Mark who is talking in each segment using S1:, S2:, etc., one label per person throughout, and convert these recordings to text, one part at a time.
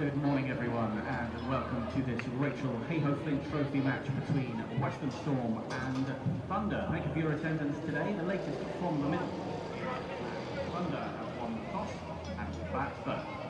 S1: Good morning everyone and welcome to this Rachel Hayhoe-Flint Trophy match between Western Storm and Thunder. Thank you for your attendance today. The latest from the middle. Thunder have won the toss and will bat first.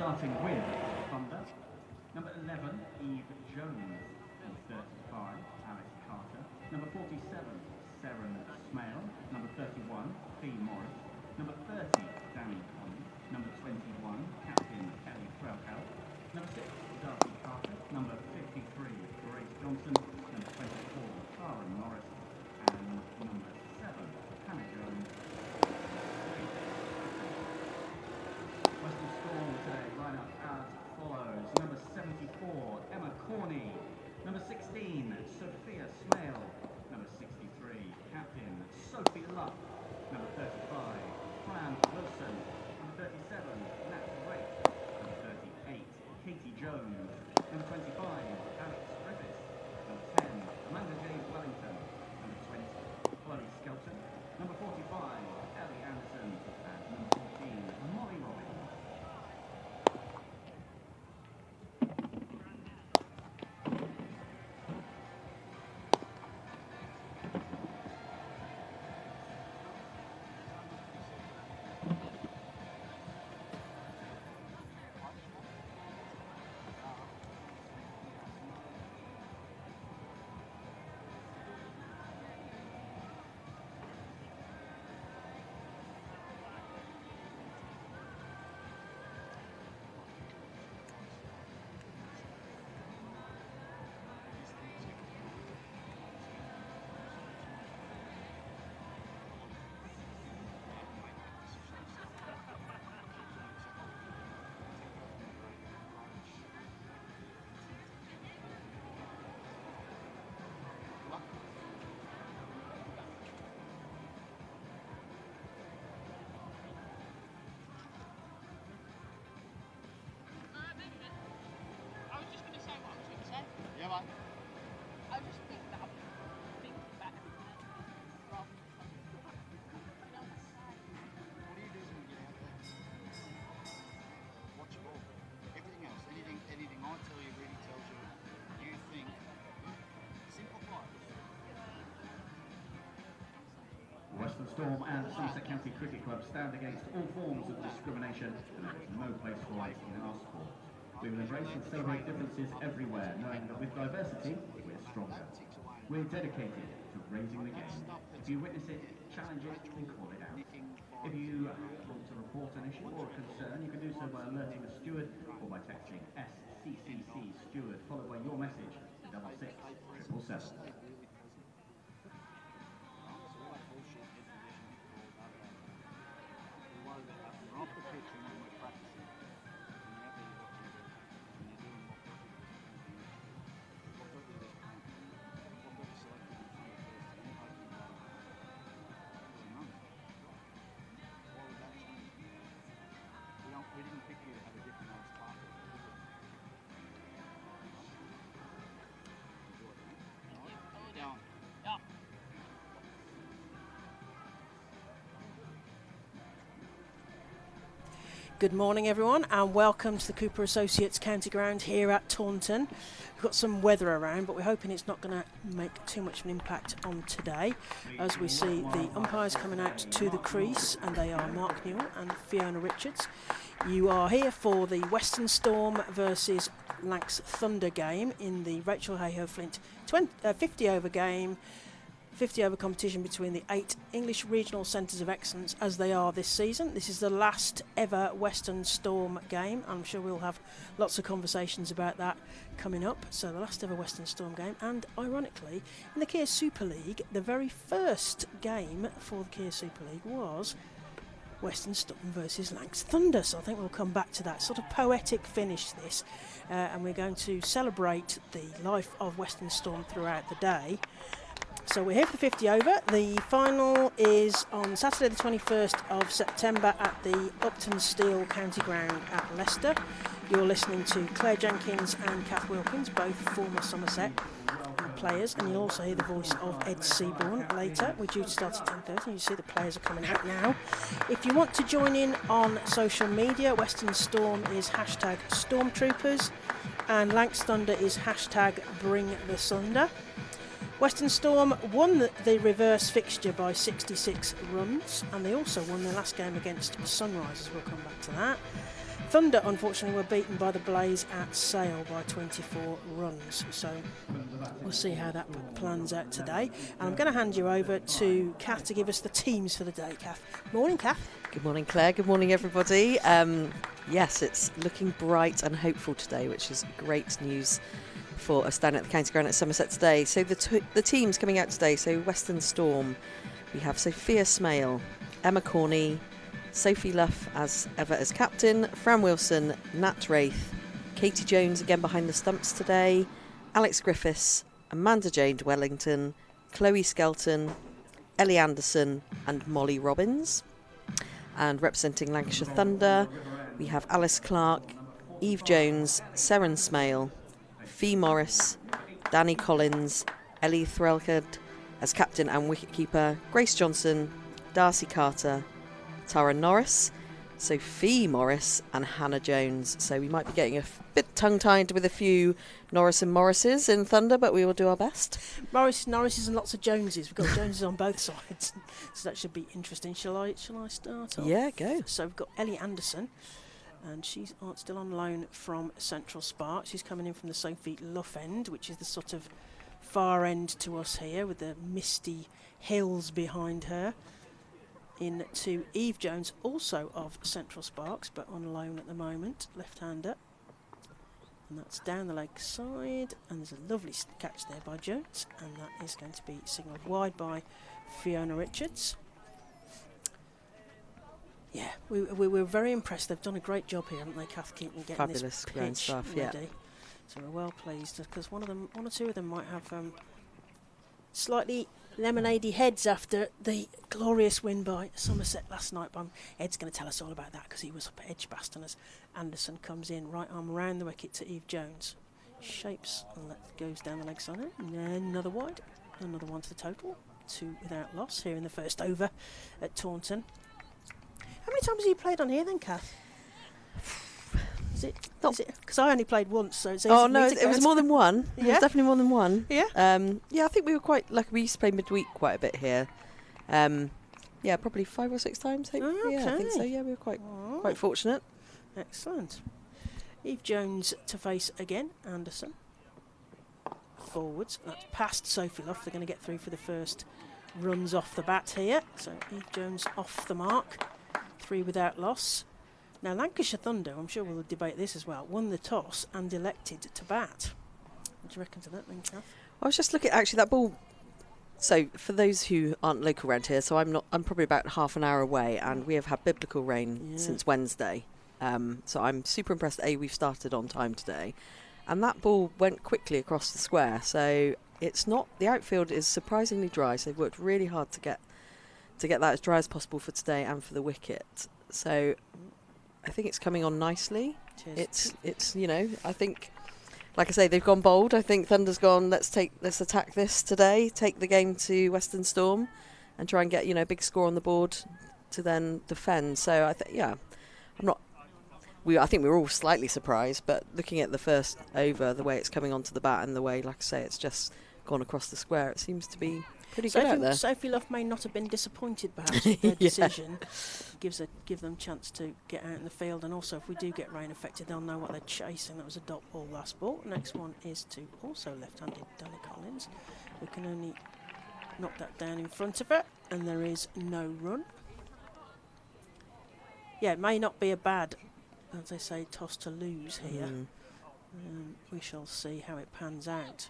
S1: starting with Thunder. Number 11, Eve Jones. Number 35, Alice Carter. Number 47, Seren Smale. Number 31, Fee Morris. Number 30, Danny Collins. Number 21, Captain Kelly Krelkel. Number 6, Darcy Carter. Number 53, Grace Johnson. Number 24, Karen Norris. And number 7, Hannah Jones. Western Storm today line up as follows. Number 74, Emma Corney. Number 16, Sophia Smale. Number 63, Captain Sophie Luck. Number 35, Fran Wilson. Number 37, Nat Wright. Number 38, Katie Jones. Number 25, Alex Griffiths. Number 10, Amanda J. Wellington. Number 20, Chloe Skelton. Number 45, Ellie Anderson. And number 14, Molly Robbins.
S2: Yeah, man.
S3: I just think that I'm thinking about everything rather than
S2: What do you do when you get out there? Watch your ball. Everything else, anything I tell you really tells you. You think. Simplify it.
S1: Western Storm and Somerset County Cricket Club stand against all forms of discrimination, and there is no place for it in our sport. We will embrace and celebrate differences everywhere, knowing that with diversity, we're stronger. We're dedicated to raising the game. If you witness it, challenge it, and call it out. If you want to report an issue or a concern, you can do so by alerting the steward or by texting SCCC steward, followed by your message to 66777.
S2: We didn't pick you to have a different old spot. Down.
S3: Yeah.
S4: Good morning everyone and welcome to the Cooper Associates County Ground here at Taunton. We've got some weather around, but we're hoping it's not going to make too much of an impact on today, as we see the umpires coming out to the crease, and they are Mark Newell and Fiona Richards. You are here for the Western Storm versus Lancs Thunder game in the Rachel Hayhoe Flint 50 over game. 50 over competition between the 8 English Regional Centres of Excellence as they are this season. This is the last ever Western Storm game. I'm sure we'll have lots of conversations about that coming up. So the last ever Western Storm game, and ironically in the Kia Super League, the very first game for the Kia Super League was Western Storm versus Lancs Thunder. So I think we'll come back to that. Sort of poetic finish this, and we're going to celebrate the life of Western Storm throughout the day. So we're here for the 50 over. The final is on Saturday the 21st of September at the Upton Steel County Ground at Leicester. You're listening to Claire Jenkins and Kath Wilkins, both former Somerset players, and you'll also hear the voice of Ed Seaborn later. We're due to start at 10:30. You see the players are coming out now. If you want to join in on social media, Western Storm is hashtag Stormtroopers and Lancs Thunder is hashtag Bring the Sunder. Western Storm won the reverse fixture by 66 runs, and they also won their last game against Sunrisers. We'll come back to that. Thunder, unfortunately, were beaten by the Blaze at Sale by 24 runs. So we'll see how that plans out today. And I'm going to hand you over to Kath to give us the teams for the day. Kath. Morning, Kath.
S5: Good morning, Claire. Good morning, everybody. Yes, it's looking bright and hopeful today, which is great news for us down at the County Ground at Somerset today. So the teams coming out today, so Western Storm, we have Sophia Smale, Emma Corney, Sophie Luff as ever as captain, Fran Wilson, Nat Wraith, Katie Jones again behind the stumps today, Alex Griffiths, Amanda Jane Wellington, Chloe Skelton, Ellie Anderson and Molly Robbins. And representing Lancashire Thunder, we have Alice Clark, Eve Jones, Seren Smale, Fee Morris, Danny Collins, Ellie Threlkard as captain and wicketkeeper, Grace Johnson, Darcy Carter, Tara Norris, Sophie Morris and Hannah Jones. So we might be getting a bit tongue-tied with a few Norris and Morrises in Thunder, but we will do our best.
S4: Norrises and lots of Joneses. We've got Joneses on both sides, so that should be interesting. Shall I start off?
S5: Yeah, go.
S4: So we've got Ellie Anderson, and she's still on loan from Central Spark. She's coming in from the Sophie Luff end, which is the sort of far end to us here with the misty hills behind her. In to Eve Jones, also of Central Sparks, but on loan at the moment, left-hander. And that's down the leg side, and there's a lovely catch there by Jones, and that is going to be signalled wide by Fiona Richards. Yeah, we were very impressed. They've done a great job here, haven't they, Kath, keeping getting
S5: Fabulous
S4: this
S5: ground
S4: pitch
S5: staff,
S4: ready.
S5: yeah.
S4: So we're well pleased, because one or two of them might have slightly lemonade heads after the glorious win by Somerset last night. But Ed's going to tell us all about that because he was up at Edgbaston as Anderson comes in, right arm around the wicket to Eve Jones. Shapes and goes down the leg side. And then another wide, another one to the total. 2 without loss here in the first over at Taunton. How many times have you played on here then, Kath? Is it? Because I only played once, so it's easy for me to
S5: it was more than one.
S4: Yeah?
S5: It was definitely more than one.
S4: Yeah?
S5: Yeah, I think we were quite lucky. We used to play midweek quite a bit here. Yeah, probably 5 or 6 times. Yeah, I think so. Yeah, we were quite fortunate.
S4: Excellent. Eve Jones to face again, Anderson. Forwards. That's past Sophie Luff. They're going to get through for the first runs off the bat here. So Eve Jones off the mark. 3 without loss. Now, Lancashire Thunder, I'm sure we'll debate this as well, won the toss and elected to bat. What do you reckon to that then, Kath?
S5: I was just looking, actually, that ball. So, for those who aren't local around here, so I'm probably about half an hour away, and we have had biblical rain since Wednesday. So I'm super impressed. We've started on time today, and that ball went quickly across the square. So it's not, the outfield is surprisingly dry. So they've worked really hard to get that as dry as possible for today and for the wicket. So I think it's coming on nicely.
S4: Cheers.
S5: It's I think, like I say, they've gone bold. I think Thunder's gone, let's attack this today, take the game to Western Storm and try and get, a big score on the board to then defend. So I think, I think we were all slightly surprised, but looking at the first over, the way it's coming onto the bat and the way, like I say, it's just gone across the square, it seems to be pretty good out there.
S4: Sophie Luff may not have been disappointed perhaps with their decision. Give them a chance to get out in the field, and also if we do get rain affected, they'll know what they're chasing. That was a dot ball last ball. Next one is to also left-handed Danny Collins, who can only knock that down in front of her, and there is no run. Yeah, it may not be a bad, as they say, toss to lose here. We shall see how it pans out.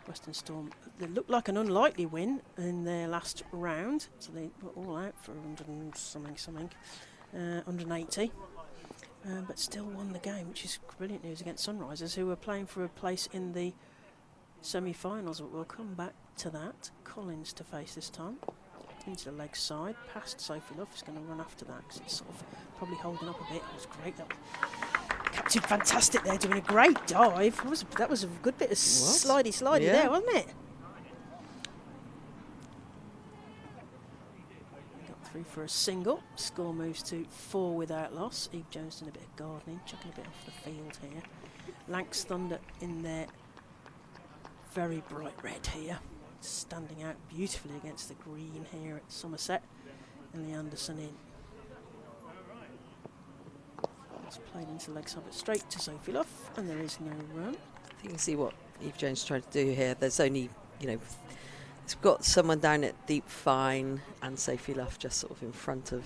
S4: Western Storm, they looked like an unlikely win in their last round, so they were all out for 100 and something, 180, but still won the game, which is brilliant news against Sunrisers, who were playing for a place in the semi-finals, but we'll come back to that. Collins to face this time, into the leg side, past Sophie Luff, is going to run after that, because it's sort of probably holding up a bit. It was great, that Captain Fantastic there doing a great dive. That was a good bit of slidey there, wasn't it? Got through for a single. Score moves to 4 without loss. Eve Jones doing a bit of gardening, chucking a bit off the field here. Lancs Thunder in their very bright red here, standing out beautifully against the green here at Somerset. Ellie Anderson in. It's played into the leg side, but straight to Sophie Luff, and there is no run.
S5: I think you can see what Eve Jones is trying to do here. There's only, it's got someone down at deep fine and Sophie Luff just sort of in front of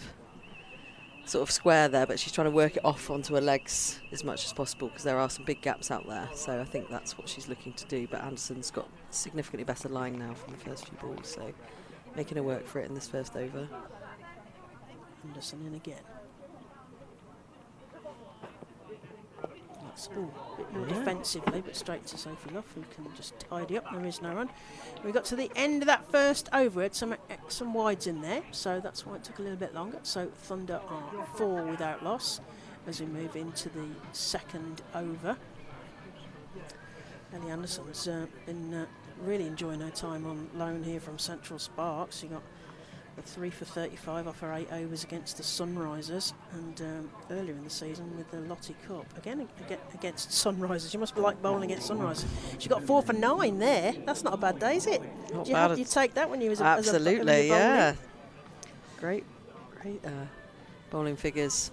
S5: sort of square there, but she's trying to work it off onto her legs as much as possible because there are some big gaps out there. So I think that's what she's looking to do. But Anderson's got significantly better line now from the first few balls, so making her work for it in this first over.
S4: Anderson in again. That's a bit more defensively, but straight to Sophie Luff, who can just tidy up. There is no run. We got to the end of that first over. We had some wides in there, so that's why it took a little bit longer. So Thunder are 4 without loss as we move into the second over. Ellie Anderson's been really enjoying her time on loan here from Central Sparks. She got a 3 for 35 off her 8 overs against the Sunrisers, and earlier in the season with the Lottie Cup again against Sunrisers. You must like bowling against Sunrisers. She got 4 for 9 there. That's not a bad day, is it?
S5: Not
S4: Do
S5: bad.
S4: you take that when you was
S5: absolutely, yeah. Great bowling figures.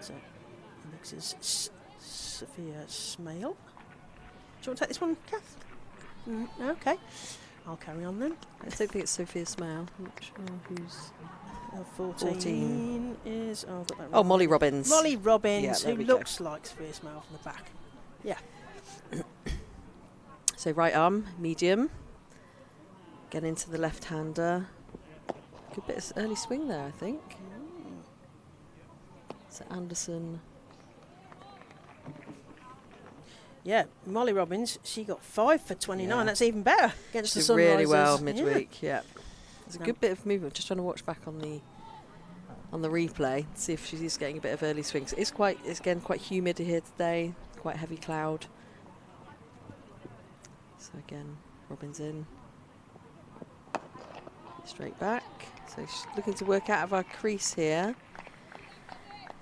S4: So next is Sophia Smale. Do you want to take this one, Kath? Okay, I'll carry on then.
S5: I don't think it's Sophia Smale. I'm not sure who's
S4: 14 is. Oh, I've got that
S5: oh,
S4: wrong.
S5: Molly Robbins.
S4: Molly Robbins,
S5: Yeah, there
S4: who
S5: we go.
S4: looks like Sophia Smale from the back. Yeah.
S5: So right arm, medium. Get into the left-hander. Good bit of early swing there, I think. So Anderson.
S4: Yeah, Molly Robbins, she got 5 for 29.
S5: Yeah.
S4: That's even better against the
S5: Did
S4: Sunrisers.
S5: really well
S4: Yeah.
S5: midweek. Yeah. There's a good bit of movement. Just trying to watch back on the replay, see if she's getting a bit of early swings. It's again quite humid here today. Quite heavy cloud. So again, Robbins in. Straight back. So she's looking to work out of our crease here.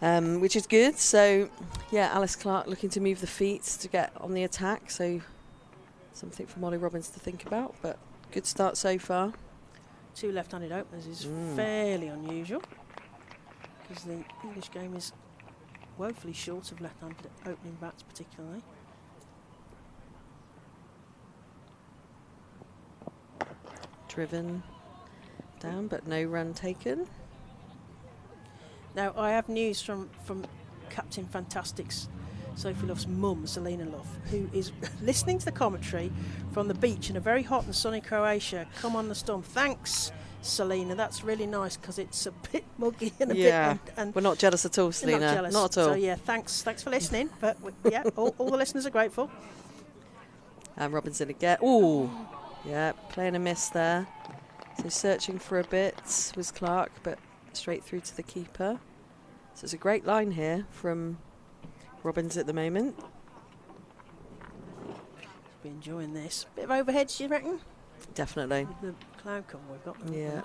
S5: Which is good. So, yeah, Alice Clark looking to move the feet to get on the attack. So, something for Molly Robbins to think about. But good start so far.
S4: 2 left-handed openers is fairly unusual because the English game is woefully short of left-handed opening bats, particularly.
S5: Driven down, but no run taken.
S4: Now, I have news from Captain Fantastic's Sophie Luff's mum, Selena Luff, who is listening to the commentary from the beach in a very hot and sunny Croatia. Come on the storm. Thanks, Selena. That's really nice because it's a bit muggy and a bit... And
S5: we're not jealous at all, Selena.
S4: Not jealous.
S5: Not at all.
S4: So, yeah, thanks for listening. But, yeah, all the listeners are grateful.
S5: And Robinson again. Ooh, yeah, playing a miss there. So searching for a bit was Clark, but straight through to the keeper. So it's a great line here from Robbins at the moment.
S4: Be enjoying this. Bit of overheads, you reckon?
S5: Definitely.
S4: With the cloud cover we've got.
S5: Yeah.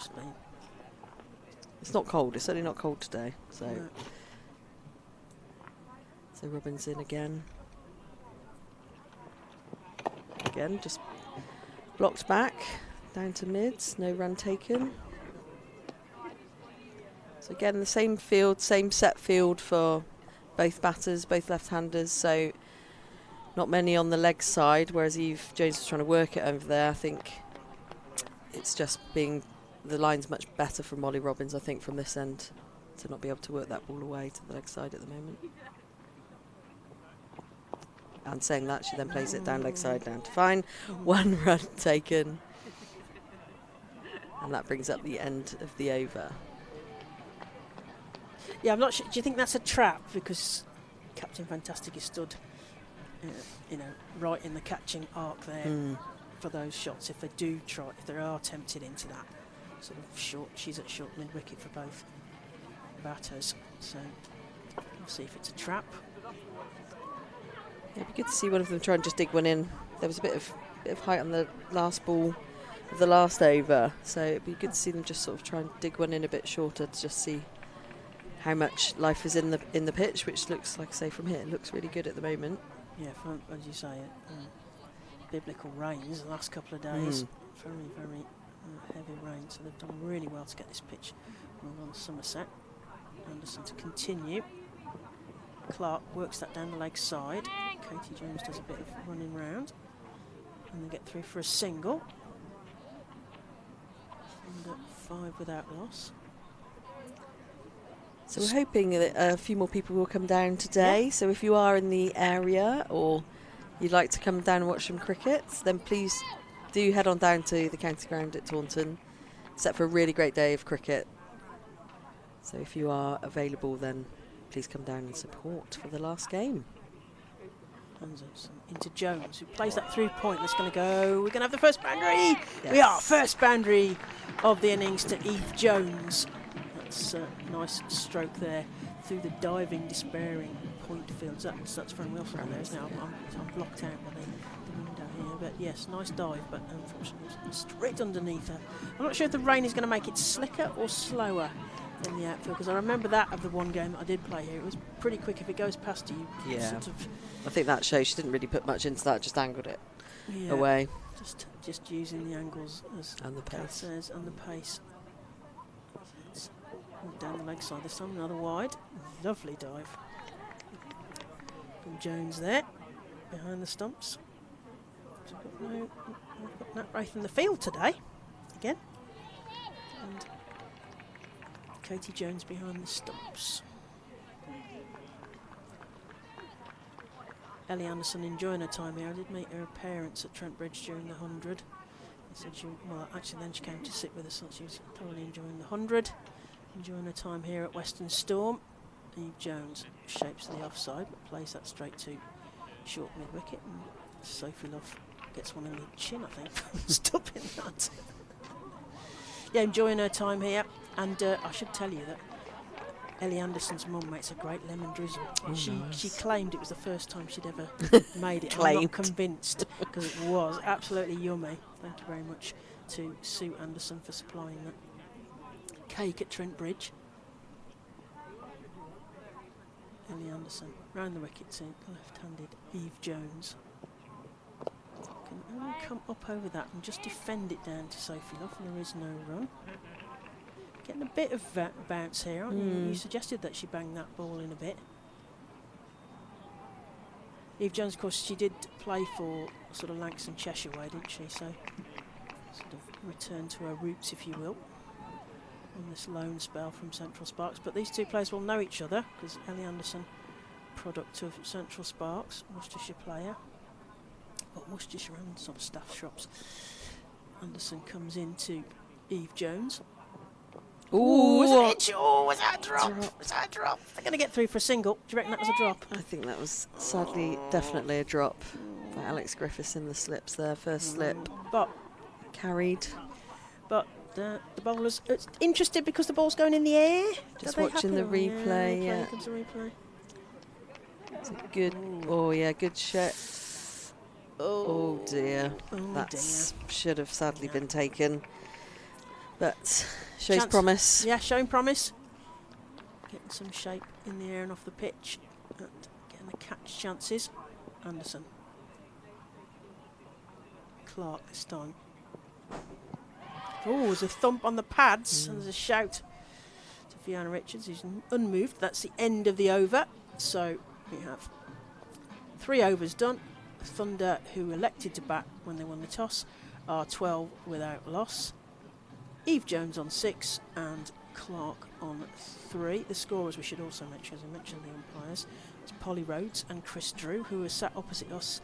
S5: It's not cold. It's certainly not cold today. So,
S4: No.
S5: So Robbins in again. Again, just blocked back, down to mids, no run taken. So again, the same field, same set field for both batters, both left-handers, so not many on the leg side, whereas Eve Jones was trying to work it over there. I think it's just being, the line's much better from Molly Robbins, I think, from this end, to not be able to work that ball away to the leg side at the moment. And saying that, she then plays it down leg side, down to fine. 1 run taken. And that brings up the end of the over.
S4: Yeah, I'm not sure. Do you think that's a trap? Because Captain Fantastic is stood, right in the catching arc there for those shots. If they do try, if they are tempted into that sort of short, she's at short mid wicket for both batters. So we'll see if it's a trap.
S5: Yeah, it'd be good to see one of them try and just dig one in. There was a bit of height on the last ball of the last over, so it'd be good to see them just sort of try and dig one in a bit shorter to just see how much life is in the pitch, which looks, like I say, from here, it looks really good at the moment.
S4: Yeah, for, as you say, biblical rains the last couple of days. Very, very heavy rain, so they've done really well to get this pitch on Somerset. Anderson to continue. Clark works that down the leg side. Katie Jones does a bit of running round. And they get through for a single. Under 5 without loss.
S5: So we're hoping that a few more people will come down today.
S4: Yeah.
S5: So if you are in the area or you'd like to come down and watch some cricket, then please do head on down to the county ground at Taunton. Set for a really great day of cricket. So if you are available, then please come down and support for the last game.
S4: Into Jones, who plays that through point. That's going to go. We're going to have the first boundary.
S5: Yes.
S4: We are first boundary of the innings to Eve Jones. That's a nice stroke there through the diving, despairing point fields. That's from Wilson there, isn't it? I'm blocked out by the window here. But yes, nice dive, but unfortunately it's straight underneath her. I'm not sure if the rain is going to make it slicker or slower in the outfield, because I remember that of the one game that I did play here. It was pretty quick. If it goes past you,
S5: Yeah.
S4: sort of,
S5: I think that shows she didn't really put much into that, just angled it
S4: yeah,
S5: away.
S4: Just using the angles as
S5: And the
S4: Kath
S5: pace.
S4: says, and the pace. It's down the leg side this time, another wide. Lovely dive from Jones there, behind the stumps. So we've got Nat Wraith in the field today, again. And Katie Jones behind the stumps. Ellie Anderson enjoying her time here. I did meet her parents at Trent Bridge during the 100. They said well, actually then she came to sit with us, and she was thoroughly enjoying the 100. Enjoying her time here at Western Storm. Eve Jones shapes the offside, but plays that straight to short mid-wicket. And Sophie Love gets one in the chin, I think, from stopping that. Yeah, enjoying her time here. And I should tell you that Ellie Anderson's mum makes a great lemon drizzle. She claimed it was the first time she'd ever made it. I'm not convinced, because it was absolutely yummy. Thank you very much to Sue Anderson for supplying that cake at Trent Bridge. Ellie Anderson round the wicket to left-handed Eve Jones. Can only come up over that and just defend it down to Sophie Love, and there is no run. Getting a bit of bounce here, aren't you? You suggested that she banged that ball in a bit. Eve Jones, of course, she did play for sort of Lancs and Cheshire way, didn't she? So sort of returned to her roots, if you will, on this loan spell from Central Sparks. But these two players will know each other, because Ellie Anderson, product of Central Sparks, Worcestershire player, or Worcestershire and some staff shops. Anderson comes into Eve Jones.
S5: Ooh,
S4: was it an inch? Oh, was that a drop? Was that a drop? They're going to get through for a single. Do you reckon that was a drop?
S5: I think that was sadly definitely a drop by Alex Griffiths in the slips there. First slip
S4: But
S5: carried.
S4: the bowlers interested because the ball's going in the air.
S5: Just watching the replay.
S4: Here
S5: Yeah,
S4: comes the replay.
S5: it's a good. Oh yeah, good shot. Oh dear, that should have sadly been taken. But shows
S4: Chance.
S5: promise.
S4: Yeah, showing promise. Getting some shape in the air and off the pitch. And getting the catch chances. Anderson. Clark this time. Oh, there's a thump on the pads. And there's a shout to Fiona Richards, who's unmoved. That's the end of the over. So we have 3 overs done. Thunder, who elected to bat when they won the toss, are 12 without loss. Eve Jones on 6 and Clark on 3. The scorers we should also mention, as I mentioned the umpires, it's Polly Rhodes and Chris Drew, who are sat opposite us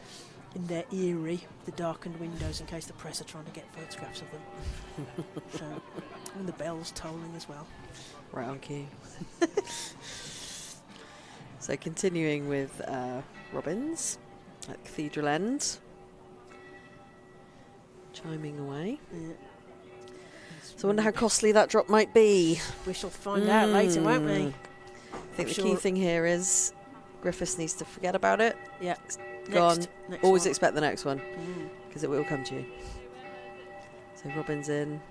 S4: in their eyrie, the darkened windows, in case the press are trying to get photographs of them. So, and the bells tolling as well.
S5: Right on cue. So continuing with Robbins at Cathedral End. Chiming away.
S4: Yeah.
S5: So I wonder how costly that drop might be.
S4: We shall find out later, won't we?
S5: I think the key thing here is Griffiths needs to forget about it.
S4: Yeah.
S5: Gone.
S4: Next
S5: Always
S4: one.
S5: expect the next one, because it will come to you. So Robbins in.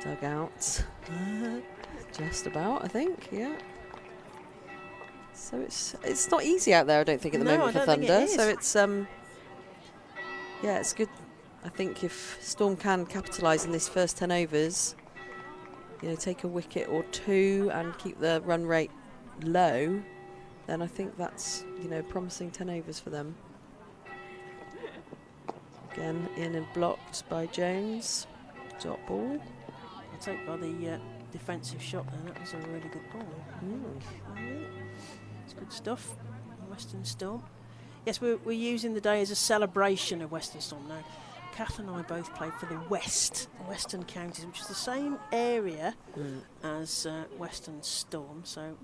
S5: Dug out. Just about, I think, yeah. So it's not easy out there, I don't think, at the moment for Thunder. So it's yeah, it's good. I think if Storm can capitalise in this first 10 overs, you know, take a wicket or two and keep the run rate low, then I think that's, you know, promising 10 overs for them. Again, in and blocked by Jones. Dot ball.
S4: I'll take by the defensive shot there. That was a really good ball. It's good stuff. Western Storm. Yes, we're using the day as a celebration of Western Storm now. Kath and I both played for the Western Counties, which is the same area as Western Storm. So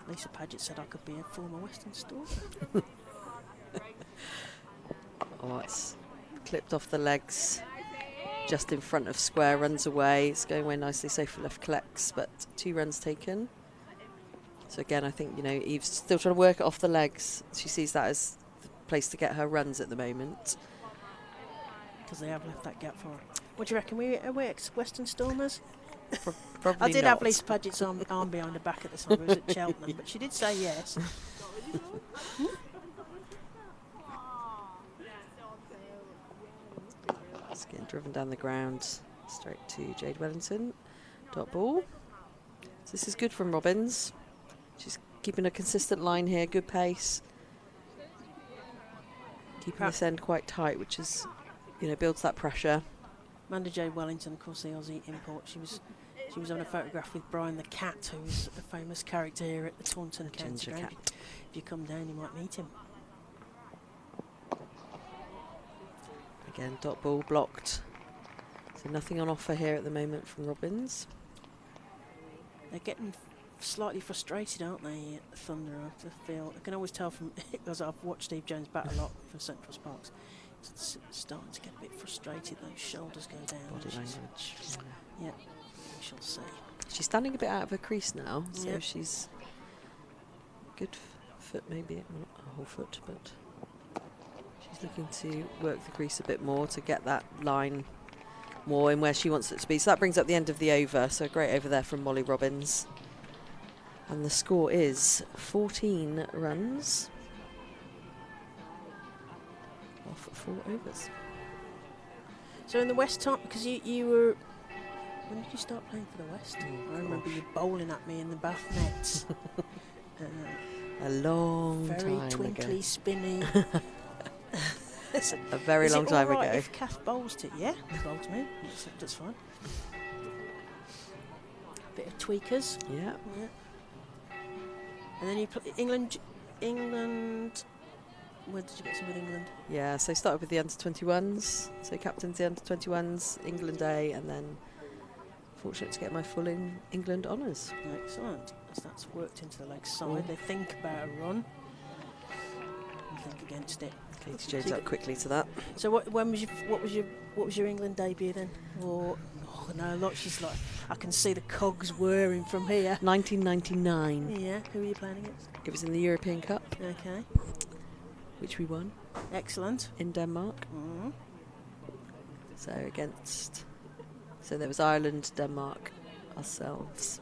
S4: Lisa Paget said I could be a former Western Storm.
S5: Oh, it's clipped off the legs, just in front of square, runs away. It's going away nicely. Sophie left collects, but 2 runs taken. So again, I think, you know, Eve's still trying to work it off the legs. She sees that as the place to get her runs at the moment.
S4: Because they have left that gap for her. What do you reckon? Are we Western Stormers?
S5: Probably
S4: I did
S5: not.
S4: have Lisa Paget's arm behind her back at the time. It was at Cheltenham, but she did say yes.
S5: It's getting driven down the ground, straight to Jade Wellington. Dot ball. So this is good from Robbins. She's keeping a consistent line here, good pace. Keeping this end quite tight, which is, you know, builds that pressure.
S4: Amanda Jade Wellington, of course, the Aussie import. She was on a photograph with Brian the Cat, who's a famous character here at the Taunton County Ground. If you come down, you might meet him.
S5: Again, dot ball blocked. So nothing on offer here at the moment from Robbins.
S4: They're getting slightly frustrated, aren't they, Thunder? I feel I can always tell from because I've watched Steve Jones bat a lot for Central Sparks. It's starting to get a bit frustrated. Those shoulders go down.
S5: Body language.
S4: Yeah, we shall see.
S5: She's standing a bit out of her crease now, so she's good foot, maybe not a whole foot, but she's looking to work the crease a bit more to get that line more in where she wants it to be. So that brings up the end of the over. So a great over there from Molly Robbins. And the score is 14 runs off 4 overs.
S4: So in the West time, because you were, when did you start playing for the West? I remember you bowling at me in the Bath nets.
S5: A long time ago.
S4: Very twinkly, spinny.
S5: A very long time ago.
S4: If Kath bowls to yeah, bowls me. That's fine. Bit of tweakers.
S5: Yeah.
S4: And then you play England. Where did you get to with England?
S5: Yeah, so started with the under-21s. So captained the under-21s, England A, and then fortunate to get my full England honours.
S4: Excellent. As that's worked into the leg side, they think about a run. And think against it.
S5: Katie Jones up quickly to that.
S4: So what was your England debut then? Or no, look, she's like, I can see the cogs whirring from here.
S5: 1999.
S4: Yeah, who were you playing against?
S5: It was in the European Cup.
S4: Okay.
S5: Which we won.
S4: Excellent.
S5: In Denmark.
S4: Mm-hmm.
S5: So there was Ireland, Denmark, ourselves.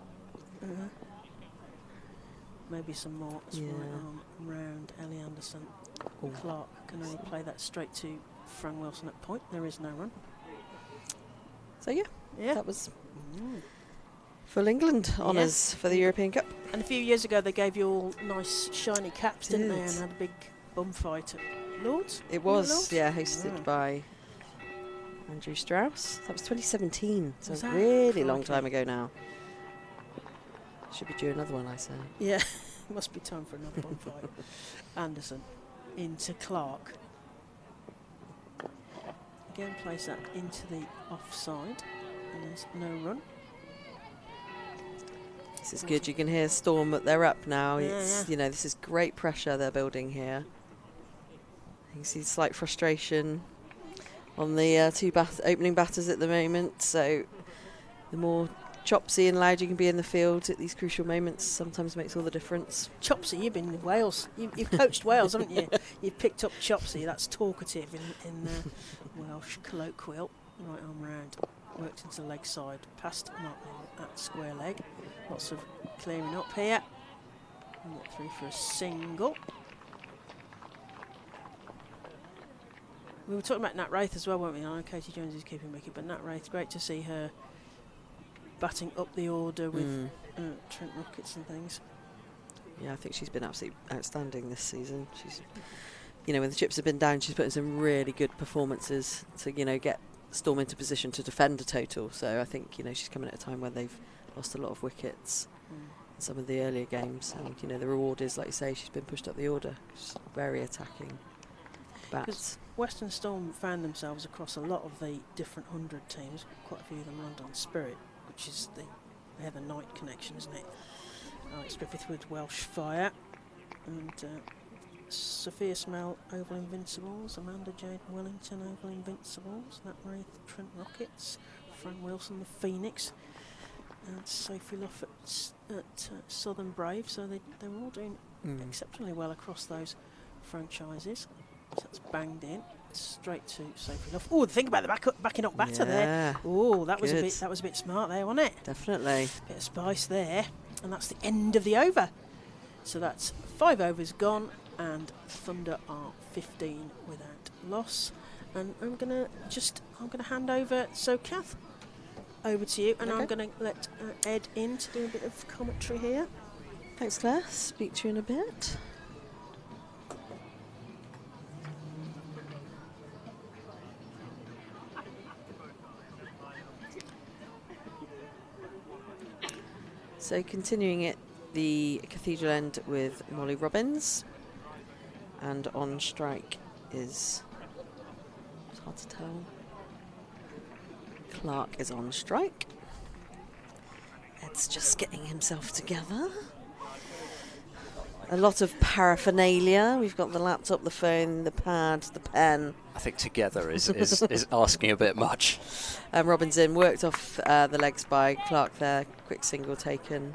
S4: Mm-hmm. Maybe some more. That's round Ellie Anderson. Clark can only play that straight to Fran Wilson at point. There is no run.
S5: So
S4: yeah.
S5: That was full England honours for the European Cup.
S4: And a few years ago they gave you all nice shiny caps, didn't they? And had a big bum fight at Lords.
S5: It was, hosted by Andrew Strauss. That was 2017, so a really long time ago now. Should be due another one, I say.
S4: Yeah, must be time for another bum fight. Anderson into Clark. Again, place that into the offside, and there's no run.
S5: This is good. You can hear Storm. They're up now. You know, this is great pressure they're building here. You can see slight frustration on the two opening batters at the moment. So the more chopsy and loud you can be in the field at these crucial moments sometimes makes all the difference.
S4: Chopsy, you've been with Wales. You've coached Wales, haven't you? You've picked up chopsy. That's talkative in Welsh colloquial. Right arm round. Worked into the leg side. Past Martin at square leg. Lots of clearing up here. And get through for a single. We were talking about Nat Wraith as well, weren't we? I know Katie Jones is keeping wicket, but Nat Wraith, great to see her batting up the order with Trent Rockets and things.
S5: Yeah, I think she's been absolutely outstanding this season. She's, you know, when the chips have been down, she's put in some really good performances to, you know, get Storm into position to defend a total. So I think, you know, she's coming at a time where they've lost a lot of wickets in some of the earlier games. And, you know, the reward is, like you say, she's been pushed up the order. She's very attacking bats.
S4: Western Storm found themselves across a lot of the different 100 teams, quite a few of them London Spirit, which is they have a night connection, isn't it? Alex Griffith with Welsh Fire, and Sophia Smell Oval Invincibles, Amanda Jade Wellington Oval Invincibles, Nat Wraith Trent Rockets, Fran Wilson the Phoenix, and Sophie Luff at Southern Brave. So they were all doing exceptionally well across those franchises. So that's banged in straight to Sophie Luff. Oh, think about the backing up batter there. Oh, that was a bit smart there, wasn't it?
S5: Definitely.
S4: Bit of spice there, and that's the end of the over. So that's 5 overs gone, and Thunder are 15 without loss. And I'm gonna hand over. So Kath, over to you, and I'm gonna let Ed in to do a bit of commentary here.
S5: Thanks, Claire. Speak to you in a bit. So continuing at the Cathedral End with Molly Robbins, and on strike is, it's hard to tell, Clark is on strike. Ed's just getting himself together. A lot of paraphernalia. We've got the laptop, the phone, the pad, the pen.
S6: I think together is asking a bit much.
S5: Robinson worked off the legs by Clark there. Quick single taken.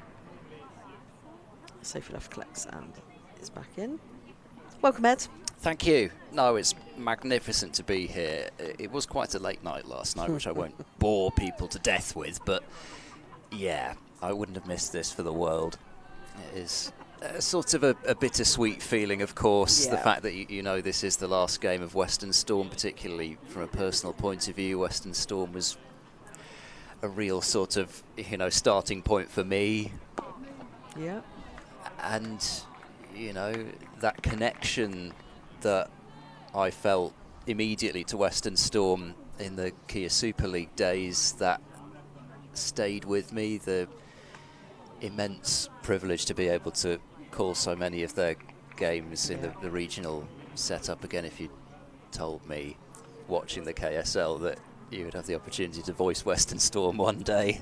S5: Sophie Luff collects and is back in. Welcome, Ed.
S6: Thank you. No, it's magnificent to be here. It was quite a late night last night, which I won't bore people to death with, but yeah, I wouldn't have missed this for the world. It is sort of a bittersweet feeling, of course, the fact that you know this is the last game of Western Storm, particularly from a personal point of view. Western Storm was a real sort of, you know, starting point for me.
S5: Yeah.
S6: And, you know, that connection that I felt immediately to Western Storm in the Kia Super League days, that stayed with me. The immense privilege to be able to call so many of their games in the regional setup. Again, if you told me watching the KSL that you would have the opportunity to voice Western Storm one day,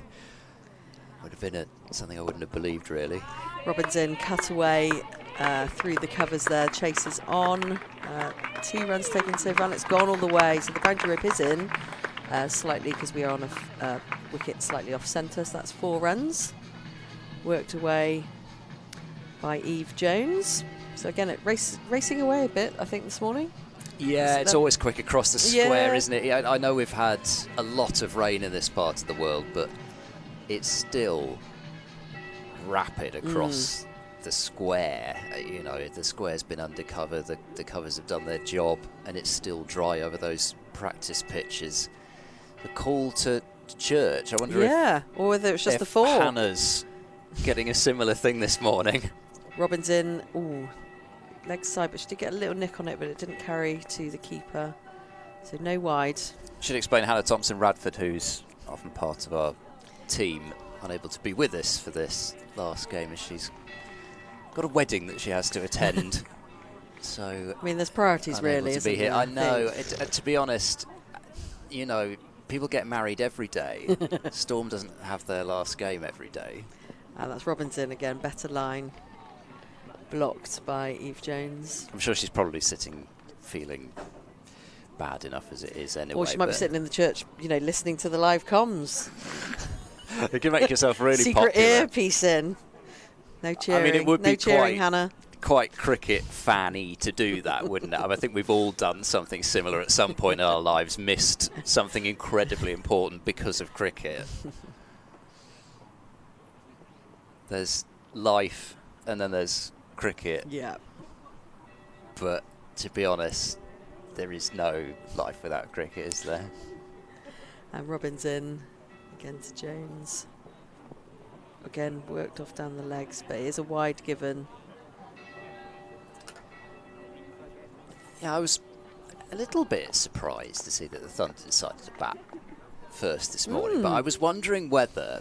S6: would have been something I wouldn't have believed, really.
S5: Robinson cut away through the covers there, chases on. 2 runs taken so far, and it's gone all the way. So the boundary rope is in slightly because we are on a wicket slightly off centre, so that's 4 runs. Worked away by Eve Jones. So again, racing away a bit, I think, this morning.
S6: Yeah, it's always quick across the square, isn't it? I know we've had a lot of rain in this part of the world, but it's still rapid across the square. You know, the square's been undercover, the covers have done their job, and it's still dry over those practice pitches. The call to church, I wonder
S5: or whether it's just the fall.
S6: Hannah's getting a similar thing this morning.
S5: Robinson, leg side, but she did get a little nick on it, but it didn't carry to the keeper. So no wide.
S6: Should explain Hannah Thompson-Radford, who's often part of our team, unable to be with us for this last game as she's got a wedding that she has to attend. So
S5: I mean, there's priorities, really,
S6: to
S5: isn't
S6: be here.
S5: there?
S6: I know. To be honest, you know, people get married every day. Storm doesn't have their last game every day.
S5: And that's Robinson again, better line. Blocked by Eve Jones.
S6: I'm sure she's probably sitting feeling bad enough as it is anyway.
S5: Or she might be sitting in the church, you know, listening to the live comms.
S6: You can make yourself really
S5: Secret
S6: popular.
S5: earpiece in. No cheering.
S6: I mean, it would
S5: no
S6: be
S5: cheering, Hannah.
S6: quite cricket fan-y to do that, wouldn't it? I think we've all done something similar at some point in our lives, missed something incredibly important because of cricket. There's life, and then there's cricket.
S5: Yeah.
S6: But to be honest, there is no life without cricket, is there?
S5: And Robbins in again to Jones. Again, worked off down the legs, but it is a wide given.
S6: Yeah, I was a little bit surprised to see that the Thunder decided to bat first this morning, but I was wondering whether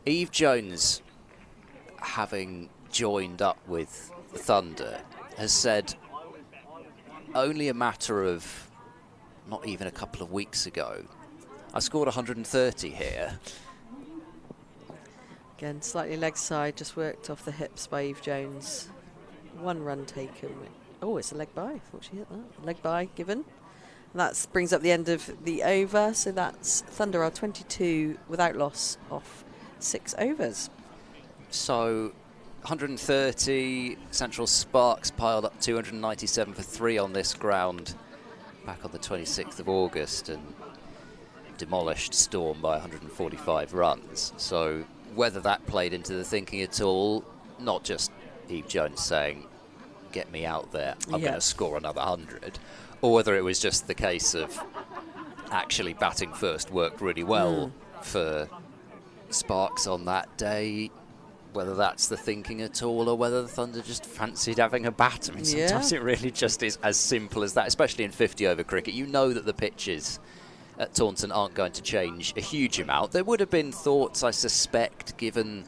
S6: Eve Jones, having joined up with the Thunder, has said only a matter of not even a couple of weeks ago, I scored 130 here.
S5: Again, slightly leg side, just worked off the hips by Eve Jones. 1 run taken. Oh, it's a leg by. I thought she hit that. Leg by given. That brings up the end of the over. So that's Thunder are 22 without loss off 6 overs.
S6: So 130, Central Sparks piled up 297 for 3 on this ground back on the 26th of August and demolished Storm by 145 runs. So whether that played into the thinking at all, not just Eve Jones saying, get me out there, I'm going to score another 100, or whether it was just the case of actually batting first worked really well for Sparks on that day, whether that's the thinking at all, or whether the Thunder just fancied having a bat. I mean, sometimes it really just is as simple as that, especially in 50-over cricket. You know that the pitches at Taunton aren't going to change a huge amount. There would have been thoughts, I suspect, given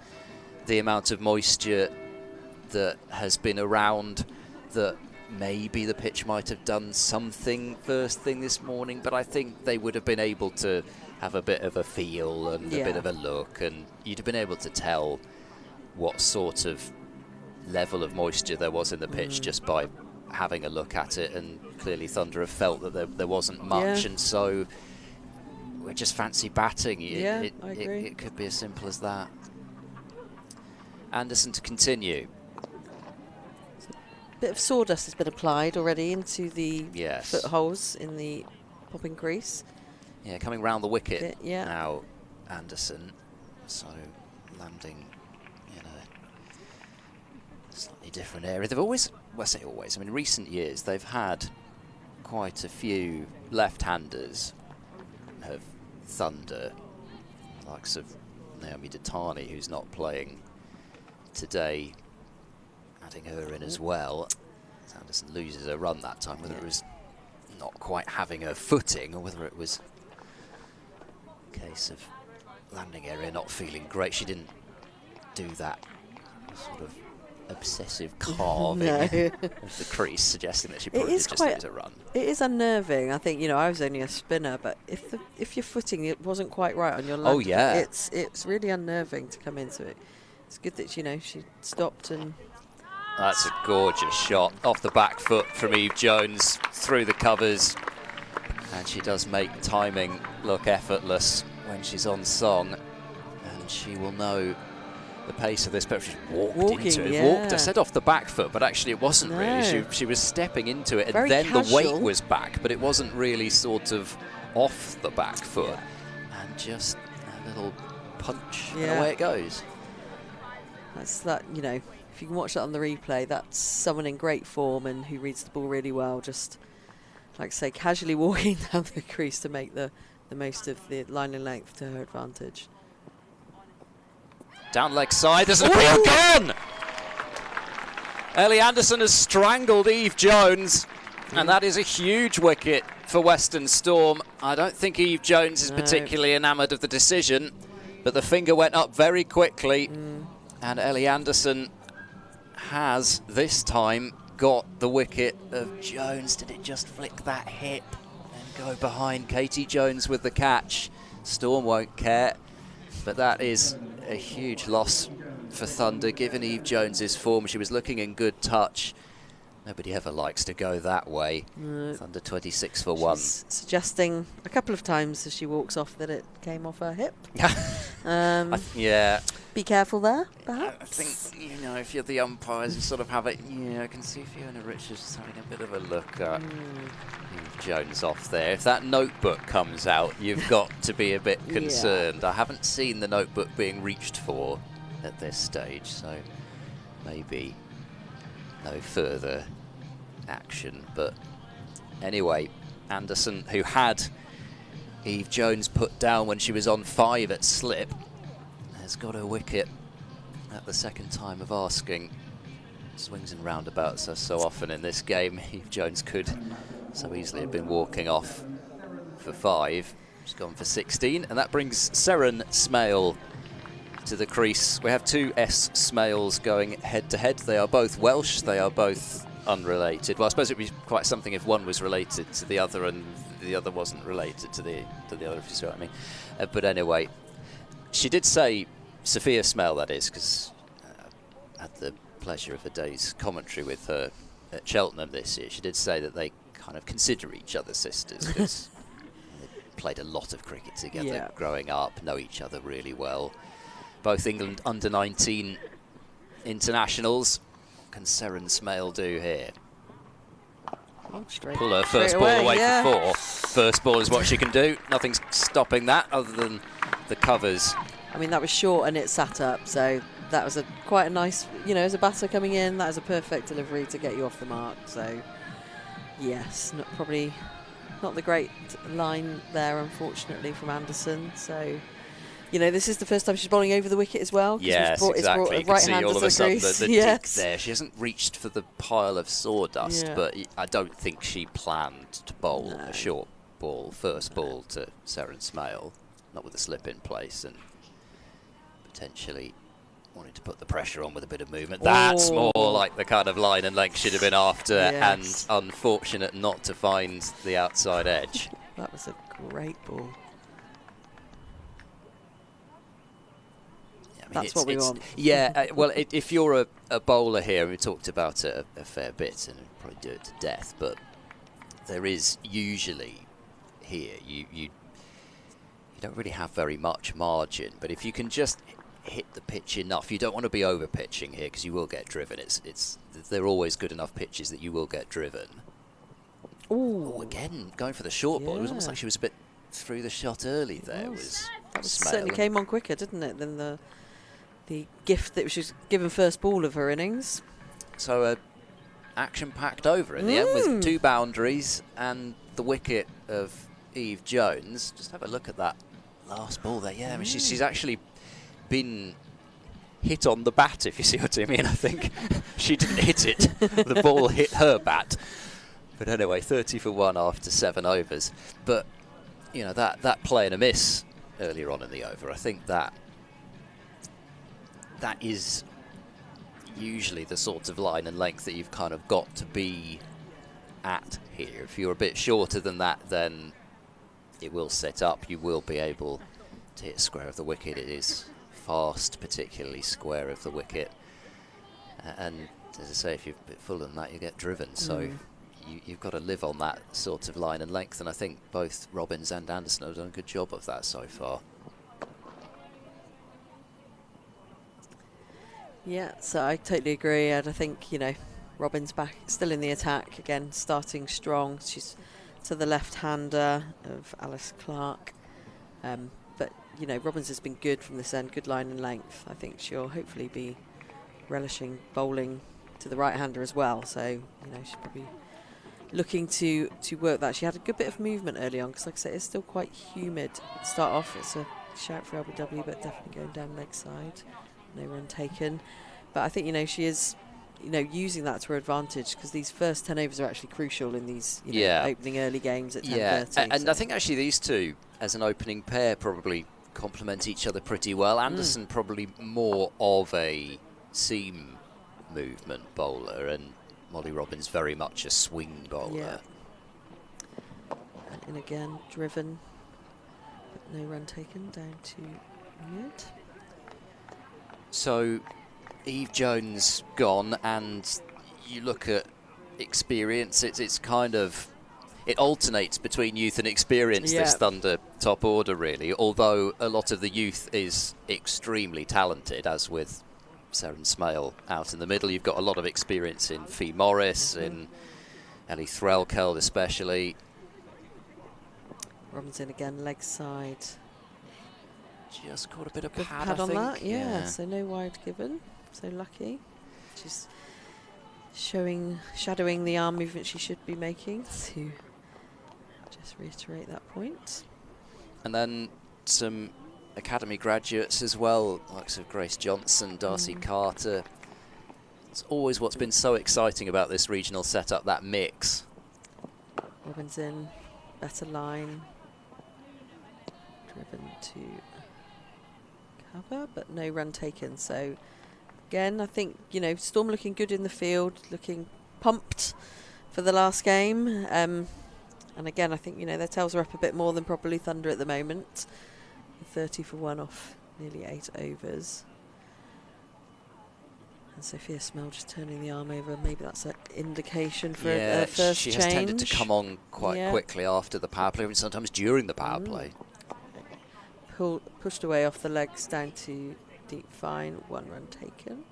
S6: the amount of moisture that has been around, that maybe the pitch might have done something first thing this morning, but I think they would have been able to have a bit of a feel and a bit of a look, and you'd have been able to tell what sort of level of moisture there was in the pitch just by having a look at it, and clearly Thunder have felt that there wasn't much, and so we just fancy batting.
S5: I agree.
S6: It could be as simple as that. Anderson to continue.
S5: Bit of sawdust has been applied already into the
S6: Yes.
S5: footholes in the popping crease.
S6: Yeah, coming round the wicket
S5: Yeah.
S6: now, Anderson. So landing in a slightly different area. They've always, well, I say always, I mean, in recent years, they've had quite a few left-handers of Thunder, the likes of Naomi Datani, who's not playing today, adding her in as well. Anderson loses a run that time, whether it was not quite having her footing or whether it was a case of landing area not feeling great. She didn't do that sort of obsessive carving of the crease, suggesting that she probably just needs a run.
S5: It is unnerving. I think, you know, I was only a spinner, but if your footing it wasn't quite right on your land, it's really unnerving to come into it. It's good that, you know, she stopped and...
S6: That's a gorgeous shot off the back foot from Eve Jones through the covers, and she does make timing look effortless when she's on song, and she will know the pace of this, but she's walked into it. Walked, I said off the back foot, but actually it wasn't really. She was stepping into it, and
S5: Very
S6: then
S5: casual.
S6: the weight was back, but it wasn't really sort of off the back foot, and just a little punch, and away it goes.
S5: That's that, you know, if you can watch that on the replay, that's someone in great form and who reads the ball really well, just, like I say, casually walking down the crease to make the most of the line and length to her advantage.
S6: Down leg side, there's a real gone! Ellie Anderson has strangled Eve Jones, and that is a huge wicket for Western Storm. I don't think Eve Jones is particularly enamoured of the decision, but the finger went up very quickly, and Ellie Anderson has this time got the wicket of Jones. Did it just flick that hip and go behind? Katie Jones with the catch. Storm won't care, but that is a huge loss for Thunder, given Eve Jones's form. She was looking in good touch. Nobody ever likes to go that way. Thunder 26 for 1.
S5: She's suggesting a couple of times as she walks off that it came off her hip.
S6: Yeah.
S5: Be careful there, perhaps.
S6: I think, you know, if you're the umpires, you sort of have it. Yeah, I can see Fiona Richards just having a bit of a look at Eve Jones off there. If that notebook comes out, you've got to be a bit concerned. I haven't seen the notebook being reached for at this stage, so maybe no further action. But anyway, Anderson, who had Eve Jones put down when she was on 5 at slip, has got a wicket at the second time of asking. Swings and roundabouts as so often in this game. Eve Jones could so easily have been walking off for 5. She's gone for 16, and that brings Seren Smale to the crease. We have 2 S Smales going head-to-head. They are both Welsh. They are both unrelated. Well, I suppose it would be quite something if one was related to the other and the other wasn't related to the other, if you see what I mean. But anyway, she did say, Sophia Smale that is, because I had the pleasure of a day's commentary with her at Cheltenham this year. She did say that they kind of consider each other sisters, because they played a lot of cricket together growing up, know each other really well. Both England under-19 internationals. What can Seren Smale do here? Pull her first ball away for 4. First ball is what she can do. Nothing's stopping that other than the covers.
S5: I mean, that was short and it sat up, so that was quite a nice, you know, as a batter coming in, that was a perfect delivery to get you off the mark. So, yes, probably not the great line there, unfortunately, from Anderson. So, you know, this is the first time she's bowling over the wicket as well.
S6: Yes, exactly. You can see all of a sudden the dig there. She hasn't reached for the pile of sawdust, but I don't think she planned to bowl a short ball, first ball to Seren Smale, not with a slip in place, and potentially wanted to put the pressure on with a bit of movement. That's more like the kind of line and length should have been after, and unfortunate not to find the outside edge.
S5: That was a great ball. That's what we want.
S6: Yeah, well, if you're a bowler here, and we talked about it a fair bit, and we'll probably do it to death, but there is usually here, you don't really have very much margin, but if you can just hit the pitch enough, you don't want to be over pitching here because you will get driven. They're always good enough pitches that you will get driven.
S5: Ooh,
S6: again, going for the short ball. It was almost like she was a bit through the shot early there.
S5: That certainly came on quicker, didn't it, than the gift that she was given first ball of her innings.
S6: So action-packed over in the end with 2 boundaries and the wicket of Eve Jones. Just have a look at that last ball there. Yeah, I mean, she's actually been hit on the bat, if you see what I mean. I think she didn't hit it. The ball hit her bat. But anyway, 30 for 1 after 7 overs. But, you know, that play and a miss earlier on in the over, I think that is usually the sort of line and length that you've kind of got to be at here. If you're a bit shorter than that, then it will set up. You will be able to hit square of the wicket. It is fast, particularly square of the wicket. And as I say, if you're a bit fuller than that, you get driven. So you've got to live on that sort of line and length. And I think both Robbins and Anderson have done a good job of that so far.
S5: Yeah, so I totally agree. And I think, you know, Robbins back, still in the attack again, starting strong. She's to the left-hander of Alice Clark. But, you know, Robbins has been good from this end, good line and length. I think she'll hopefully be relishing bowling to the right-hander as well. So, you know, she's probably looking to work that. She had a good bit of movement early on because, like I said, it's still quite humid to start off. It's a shout for LBW, but definitely going down leg side. No run taken. But I think, you know, she is, you know, using that to her advantage because these first 10 overs are actually crucial in these, you know, opening early games at 10:30.
S6: Yeah, and I think actually these two, as an opening pair, probably complement each other pretty well. Anderson probably more of a seam movement bowler, and Molly Robbins very much a swing bowler.
S5: Yeah. And again, driven, but no run taken, down to mid.
S6: So Eve Jones gone, and you look at experience, it's kind of, it alternates between youth and experience, this Thunder top order really, although a lot of the youth is extremely talented, as with Seren Smale out in the middle. You've got a lot of experience in Fee Morris, in Ellie Threlkeld especially.
S5: Robinson again, leg side.
S6: Just caught a bit of
S5: Good
S6: pad,
S5: pad
S6: I
S5: on
S6: think.
S5: that, yeah. So no wide given. So lucky. She's shadowing the arm movement she should be making, to just reiterate that point.
S6: And then some academy graduates as well, like of Grace Johnson, Darcy Carter. It's always what's been so exciting about this regional setup, that mix.
S5: Robinson, better line, driven to cover, but no run taken. So again, I think, you know, Storm looking good in the field, looking pumped for the last game. And again, I think, you know, their tails are up a bit more than probably Thunder at the moment. 30 for 1 off nearly 8 overs. And Sophia Smell just turning the arm over. Maybe that's an indication for a first
S6: she
S5: change.
S6: has tended to come on quite quickly after the power play, and sometimes during the power play.
S5: Pushed away off the legs down to deep fine, 1 run taken.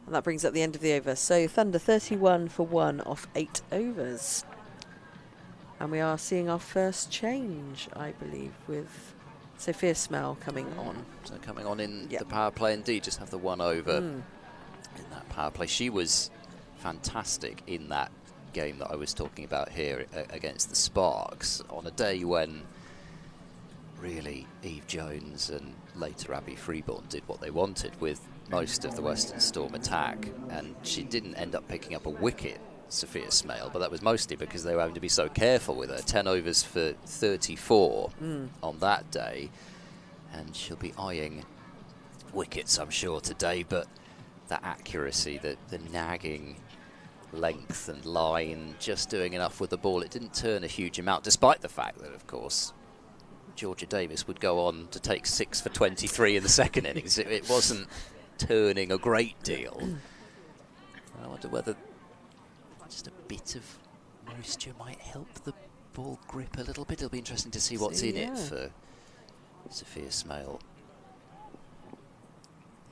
S5: And that brings up the end of the over. So Thunder 31 for 1 off 8 overs. And we are seeing our first change, I believe, with Sophia Smell coming on.
S6: So coming on in the power play, indeed, just have the 1 over in that power play. She was fantastic in that game that I was talking about here against the Sparks, on a day when really Eve Jones and later Abby Freeborn did what they wanted with most of the Western Storm attack, and she didn't end up picking up a wicket, Sophia Smale, but that was mostly because they were having to be so careful with her. 10 overs for 34 on that day, and she'll be eyeing wickets, I'm sure, today, but that accuracy, the nagging length and line, just doing enough with the ball. It didn't turn a huge amount, despite the fact that, of course, Georgia Davis would go on to take 6 for 23 in the second innings. It wasn't turning a great deal. I wonder whether just a bit of moisture might help the ball grip a little bit. It'll be interesting to see what's in it for Sophia Smale.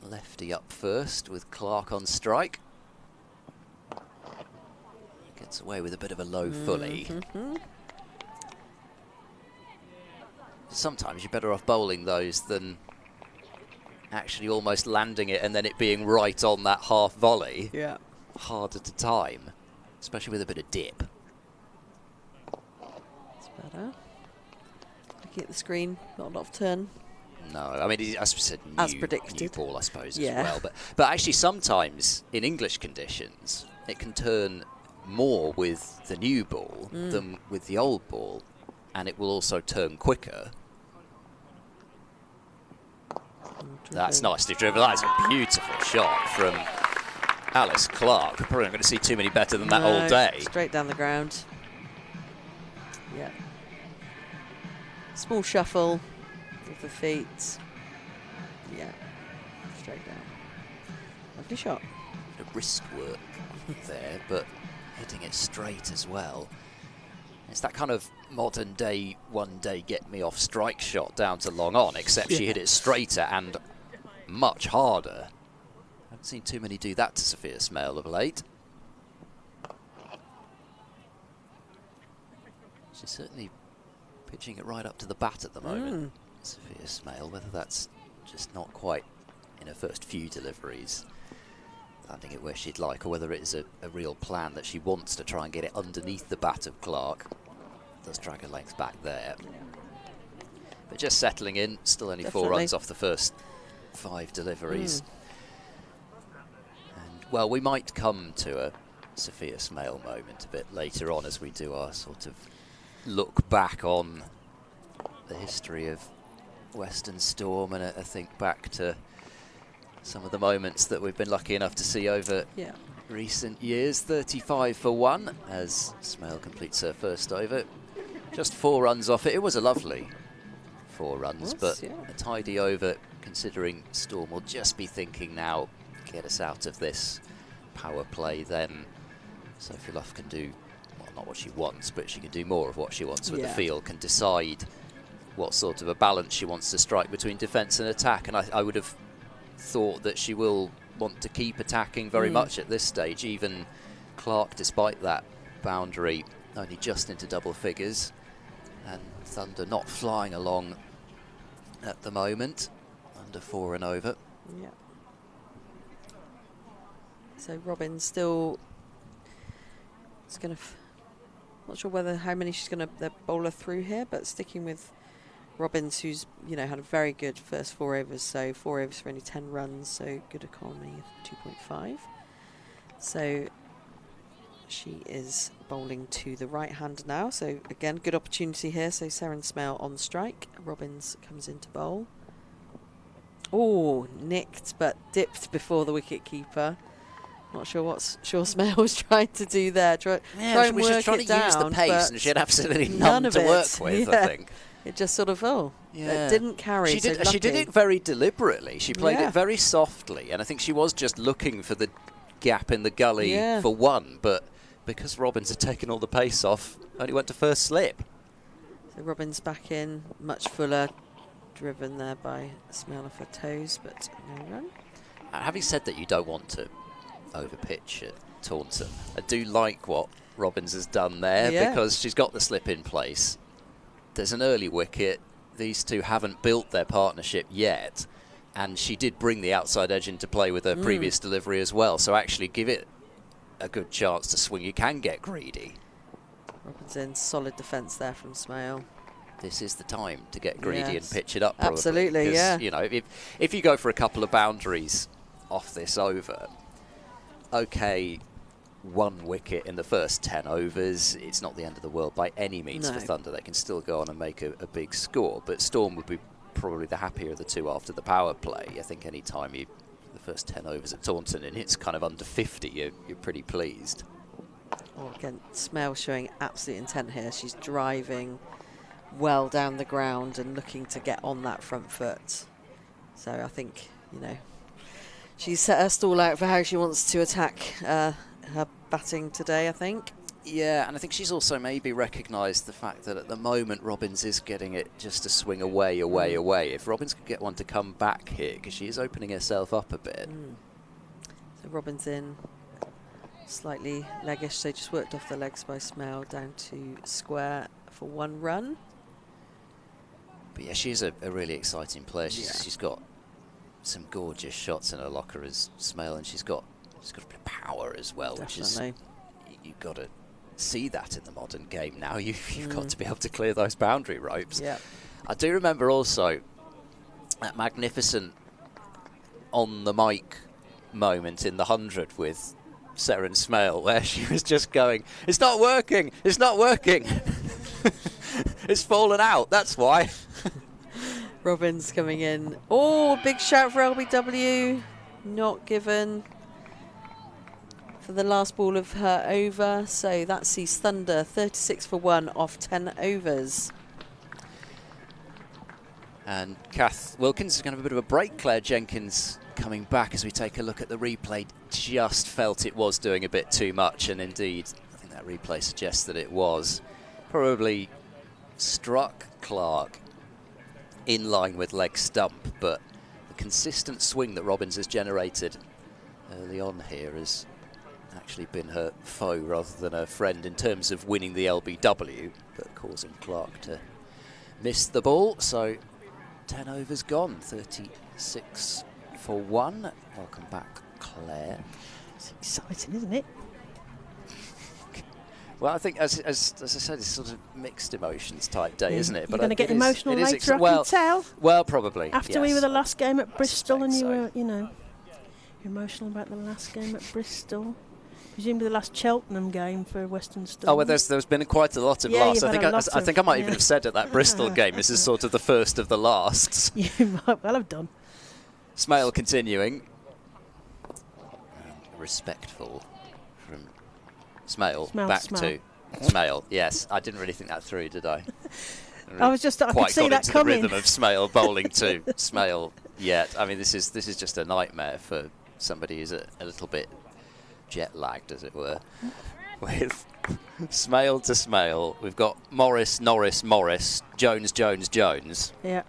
S6: Lefty up first with Clark on strike. Gets away with a bit of a low fully. Sometimes you're better off bowling those than actually almost landing it and then it being right on that half volley.
S5: Yeah.
S6: Harder to time, especially with a bit of dip.
S5: It's better. Looking at the screen, not a lot of turn.
S6: No, I mean, as we said,
S5: as predicted.
S6: New ball, I suppose, as well. But actually, sometimes in English conditions, it can turn more with the new ball than with the old ball, and it will also turn quicker. That's nicely driven. That's a beautiful shot from Alice Clark. Probably not going to see too many better than that all day.
S5: Straight down the ground. Yeah. Small shuffle with the feet. Yeah. Straight down. Lovely shot.
S6: Bit of wrist work there, but hitting it straight as well. It's that kind of modern day, one day get me off strike shot down to long on, except she hit it straighter and much harder. I haven't seen too many do that to Sophia Smale of late. She's certainly pitching it right up to the bat at the moment, Sophia Smale, whether that's just not quite in her first few deliveries, landing it where she'd like, or whether it is a real plan that she wants to try and get it underneath the bat of Clark. Does drag her length back there. But just settling in, still only 4 runs off the first 5 deliveries. And, well, we might come to a Sophia Smale moment a bit later on as we do our sort of look back on the history of Western Storm and a think back to some of the moments that we've been lucky enough to see over recent years. 35 for 1 as Smale completes her first over. Just 4 runs off it. It was a lovely 4 runs, but a tidy over, considering Storm will just be thinking now, get us out of this power play. Then Sophie Luff can do, well, not what she wants, but she can do more of what she wants with the field, can decide what sort of a balance she wants to strike between defence and attack. And I would have thought that she will want to keep attacking very much at this stage. Even Clark, despite that boundary, only just into double figures, and Thunder not flying along at the moment, under 4 and over.
S5: So Robin still It's going to... Not sure how many she's going to bowl her through here, but sticking with Robbins, who's, you know, had a very good first 4 overs, so 4 overs for only 10 runs, so good economy of 2.5. So she is bowling to the right-hander now, so again, good opportunity here. So Seren Smale on strike. Robbins comes in to bowl. Oh, nicked, but dipped before the wicket keeper. Not sure what Smale was trying to do there. Try and
S6: we
S5: work
S6: were trying
S5: it
S6: to use the
S5: down,
S6: pace, and she had absolutely none
S5: of
S6: to
S5: it.
S6: work with, I think.
S5: It just sort of,
S6: Yeah.
S5: it didn't carry.
S6: She did,
S5: so
S6: she did it very deliberately. She played
S5: Yeah.
S6: it very softly, and I think she was just looking for the gap in the gully
S5: Yeah.
S6: for one, but because Robbins had taken all the pace off, only went to first slip.
S5: So Robbins back in, much fuller, driven there by Smale off her toes, but no run.
S6: Having said that, you don't want to overpitch at Taunton. I do like what Robbins has done there because she's got the slip in place. There's an early wicket. These two haven't built their partnership yet, and she did bring the outside edge into play with her previous delivery as well, so actually give it a good chance to swing. You can get greedy.
S5: Robbins in, solid defence there from Smale.
S6: This is the time to get greedy
S5: Yes.
S6: and pitch it up, probably.
S5: Absolutely,
S6: 'Cause,
S5: yeah.
S6: you know, if you go for a couple of boundaries off this over, okay, 1 wicket in the first 10 overs, it's not the end of the world by any means for Thunder. They can still go on and make a big score, but Storm would be probably the happier of the two after the power play. I think any time the first 10 overs at Taunton and it's kind of under 50, you're pretty pleased.
S5: Oh, again, Smale showing absolute intent here. She's driving well down the ground and looking to get on that front foot. So I think, you know, she's set her stall out for how she wants to attack her batting today, I think.
S6: Yeah, and I think she's also maybe recognised the fact that at the moment Robbins is getting it just to swing away. If Robbins could get one to come back here, because she is opening herself up a bit.
S5: So Robbins in, slightly leggish, so just worked off the legs by Smale down to square for 1 run.
S6: But yeah, she's a really exciting player. She's got some gorgeous shots in her locker as Smale, and she's got a bit of power as well,
S5: Definitely.
S6: which is, you've got to see that in the modern game now. You've got to be able to clear those boundary ropes.
S5: Yeah.
S6: I do remember also that magnificent on the mic moment in the 100 with Seren Smale, where she was just going, "It's not working, it's not working." It's fallen out, that's why.
S5: Robbins coming in. Oh, big shout for LBW. Not given for the last ball of her over. So that sees Thunder 36 for 1 off 10 overs.
S6: And Kath Wilkins is going to have a bit of a break. Claire Jenkins coming back as we take a look at the replay. Just felt it was doing a bit too much, and indeed, I think that replay suggests that it was. Probably struck Clark in line with leg stump, but the consistent swing that Robbins has generated early on here has actually been her foe rather than her friend in terms of winning the LBW, but causing Clark to miss the ball. So 10 overs gone, 36 for 1. Welcome back, Claire.
S4: It's exciting, isn't it?
S6: Well, I think, as I said, it's sort of mixed emotions type day, isn't it?
S4: You're going to get emotional later, I can tell.
S6: Well, probably.
S4: After we were the last game at Bristol, and you
S6: so.
S4: were, you know, emotional about the last game at Bristol. Presumably the last Cheltenham game for Western Storm.
S6: Oh, well, there's been quite a lot of
S4: Yeah,
S6: last.
S4: you've had a lot
S6: I think I might even
S4: yeah.
S6: have said at that Bristol game, this is sort of the first of the lasts.
S4: You might well have done.
S6: Smale continuing. Respectful from Smale back to Smale. Yes, I didn't really think that through, did I?
S4: I was just, I could see that
S6: the
S4: coming.
S6: rhythm of Smale bowling to Smale yet. I mean, this is just a nightmare for somebody who's a little bit jet lagged, as it were. With Smale to Smale, we've got Morris, Norris, Morris, Jones, Jones, Jones.
S4: Yeah.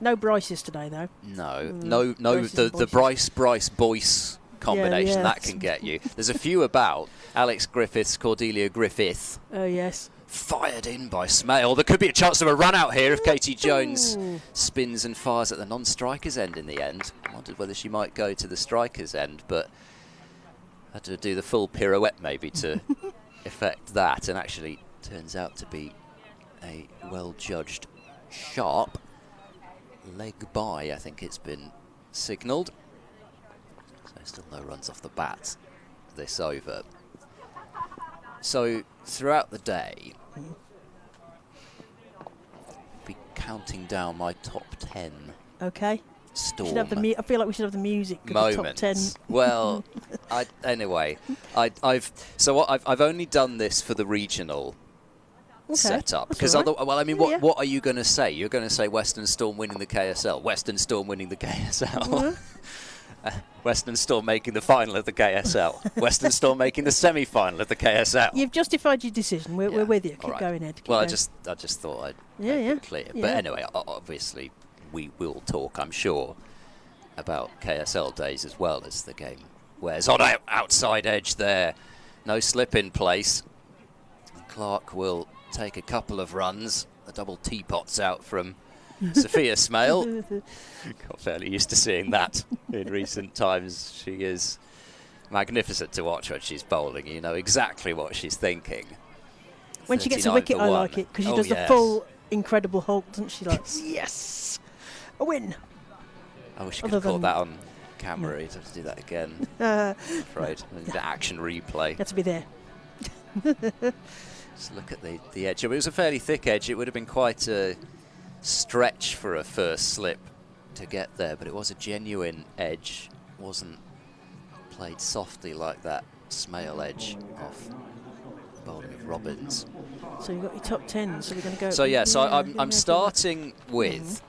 S4: No Bryces today, though.
S6: No,
S4: Bryces and
S6: the Bryce Boyce combination
S4: yeah,
S6: that can get you. There's a few about. Alex Griffiths, Cordelia Griffith.
S4: Oh, yes.
S6: Fired in by Smale. There could be a chance of a run out here if Katie Jones spins and fires at the non-striker's end in the end. I wondered whether she might go to the striker's end, but had to do the full pirouette maybe to affect that, and actually turns out to be a well-judged sharp leg by, I think it's been signalled. So still no runs off the bat this over. So throughout the day, be counting down my top 10.
S4: Okay.
S6: Storm.
S4: Should have the I feel like we should have the music. Of the top 10.
S6: Well, anyway, I've only done this for the regional setup, because
S4: right.
S6: well, I mean, what are you going to say? You're going to say Western Storm winning the KSL, Western Storm winning the KSL, Western Storm making the final of the KSL, Western Storm making the semi-final of the KSL.
S4: You've justified your decision. We're with you. Keep going, Ed.
S6: Well, I just thought I'd make it clear.
S4: Yeah.
S6: But anyway, obviously, we will talk, I'm sure, about KSL days as well as the game wears on. Outside edge there, no slip in place. Clark will take a couple of runs. The double teapots out from Sophia Smale. Got fairly used to seeing that in recent times. She is magnificent to watch when she's bowling. You know exactly what she's thinking.
S4: When she gets a wicket, I like it, because she does the full incredible Hulk, doesn't she? Like, yes, a win.
S6: I wish I could have caught that on camera. You'd have to do that again. I'm afraid. The action replay.
S4: You have to be there.
S6: Just look at the edge. It was a fairly thick edge. It would have been quite a stretch for a first slip to get there, but it was a genuine edge. It wasn't played softly like that Smale edge off bowling of Robbins.
S4: So you've got your top 10. So we're going to go.
S6: So yeah, so I'm starting with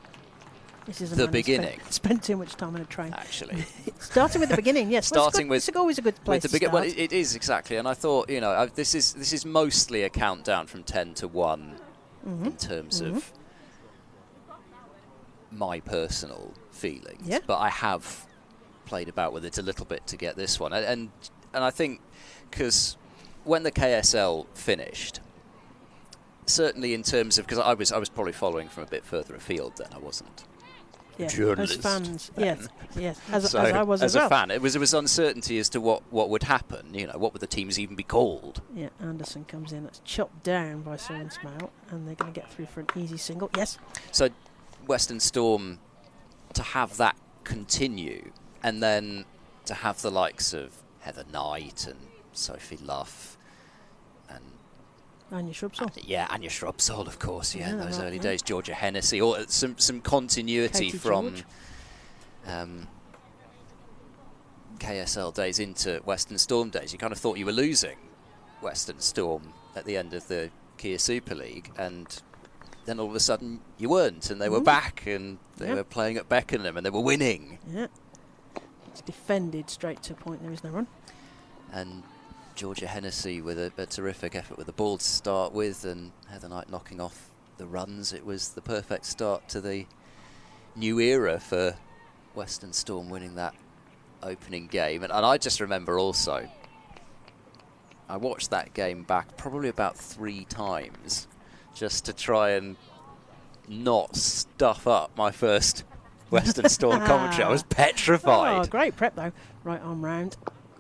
S4: this is
S6: the beginning.
S4: Spent too much time on a train.
S6: Actually,
S4: starting with the beginning. Yes, it's always a good place to start.
S6: Well, it is exactly, and I thought, you know, this is mostly a countdown from 10 to 1 in terms of my personal feelings.
S4: Yeah.
S6: But I have played about with it a little bit to get this one, and I think because when the KSL finished, certainly in terms of, because I was probably following from a bit further afield then, I wasn't.
S4: Yeah,
S6: Journalist
S4: as fans,
S6: then.
S4: yes, as I was
S6: as
S4: well.
S6: a fan, it was uncertainty as to what would happen. You know, what would the teams even be called?
S4: Yeah, Anderson comes in. That's chopped down by Simon Smale, and they're going to get through for an easy single. Yes.
S6: So, Western Storm, to have that continue, and then to have the likes of Heather Knight and Sophie Luff and
S4: Anya Shrubsole.
S6: Anya Shrubsole, of course. Yeah, in those early days, Georgia Hennessy, or some continuity
S4: Katie
S6: from KSL days into Western Storm days. You kind of thought you were losing Western Storm at the end of the Kia Super League, and then all of a sudden you weren't, and they were back, and they were playing at Beckenham, and they were winning.
S4: Yeah, it's defended straight to a point. There is no run.
S6: And Georgia Hennessy with a terrific effort with the ball to start with, and Heather Knight knocking off the runs. It was the perfect start to the new era for Western Storm, winning that opening game. And I just remember also, I watched that game back probably about 3 times just to try and not stuff up my first Western Storm commentary. I was petrified.
S4: Oh, great prep though. Right arm round.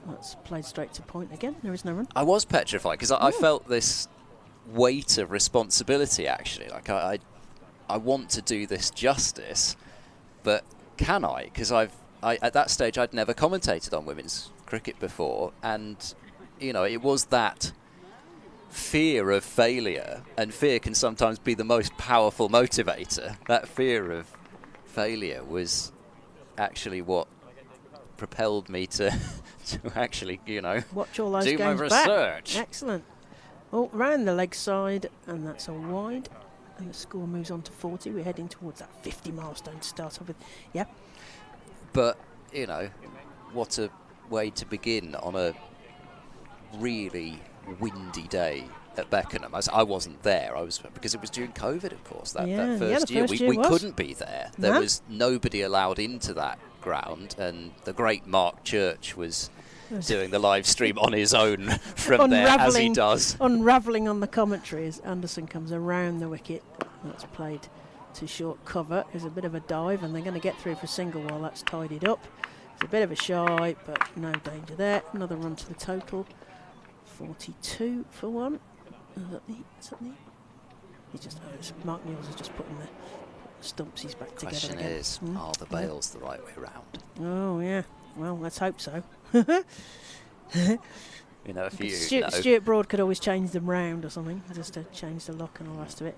S4: That's played straight to point again. There is no run.
S6: I was petrified because I felt this weight of responsibility, actually. Like, I want to do this justice, but can I? Because at that stage, I'd never commentated on women's cricket before, and, you know, it was that fear of failure, and fear can sometimes be the most powerful motivator. That fear of failure was actually what propelled me to actually, you know,
S4: watch all those
S6: do my
S4: games back.
S6: research.
S4: Excellent. Oh, round the leg side, and that's a wide. And the score moves on to 40. We're heading towards that 50 milestone to start off with. Yeah.
S6: But, you know, what a way to begin on a really windy day at Beckenham. I wasn't there. Because it was during COVID, of course, that first year. We couldn't be there. There was nobody allowed into that ground, and the great Mark Church was doing the live stream on his own from there, as he does.
S4: Unravelling on the commentary as Anderson comes around the wicket. That's played to short cover. There's a bit of a dive, and they're going to get through for single while that's tidied up. It's a bit of a shy, but no danger there. Another run to the total 42 for 1. Is that the? He's just Mark Mills is just putting the stumpsies back together
S6: Question
S4: again.
S6: is, are the bails the right way round?
S4: Oh yeah. Well, let's hope so.
S6: You know, if you
S4: Stuart Broad could always change them round or something, just to change the lock and all the rest of it.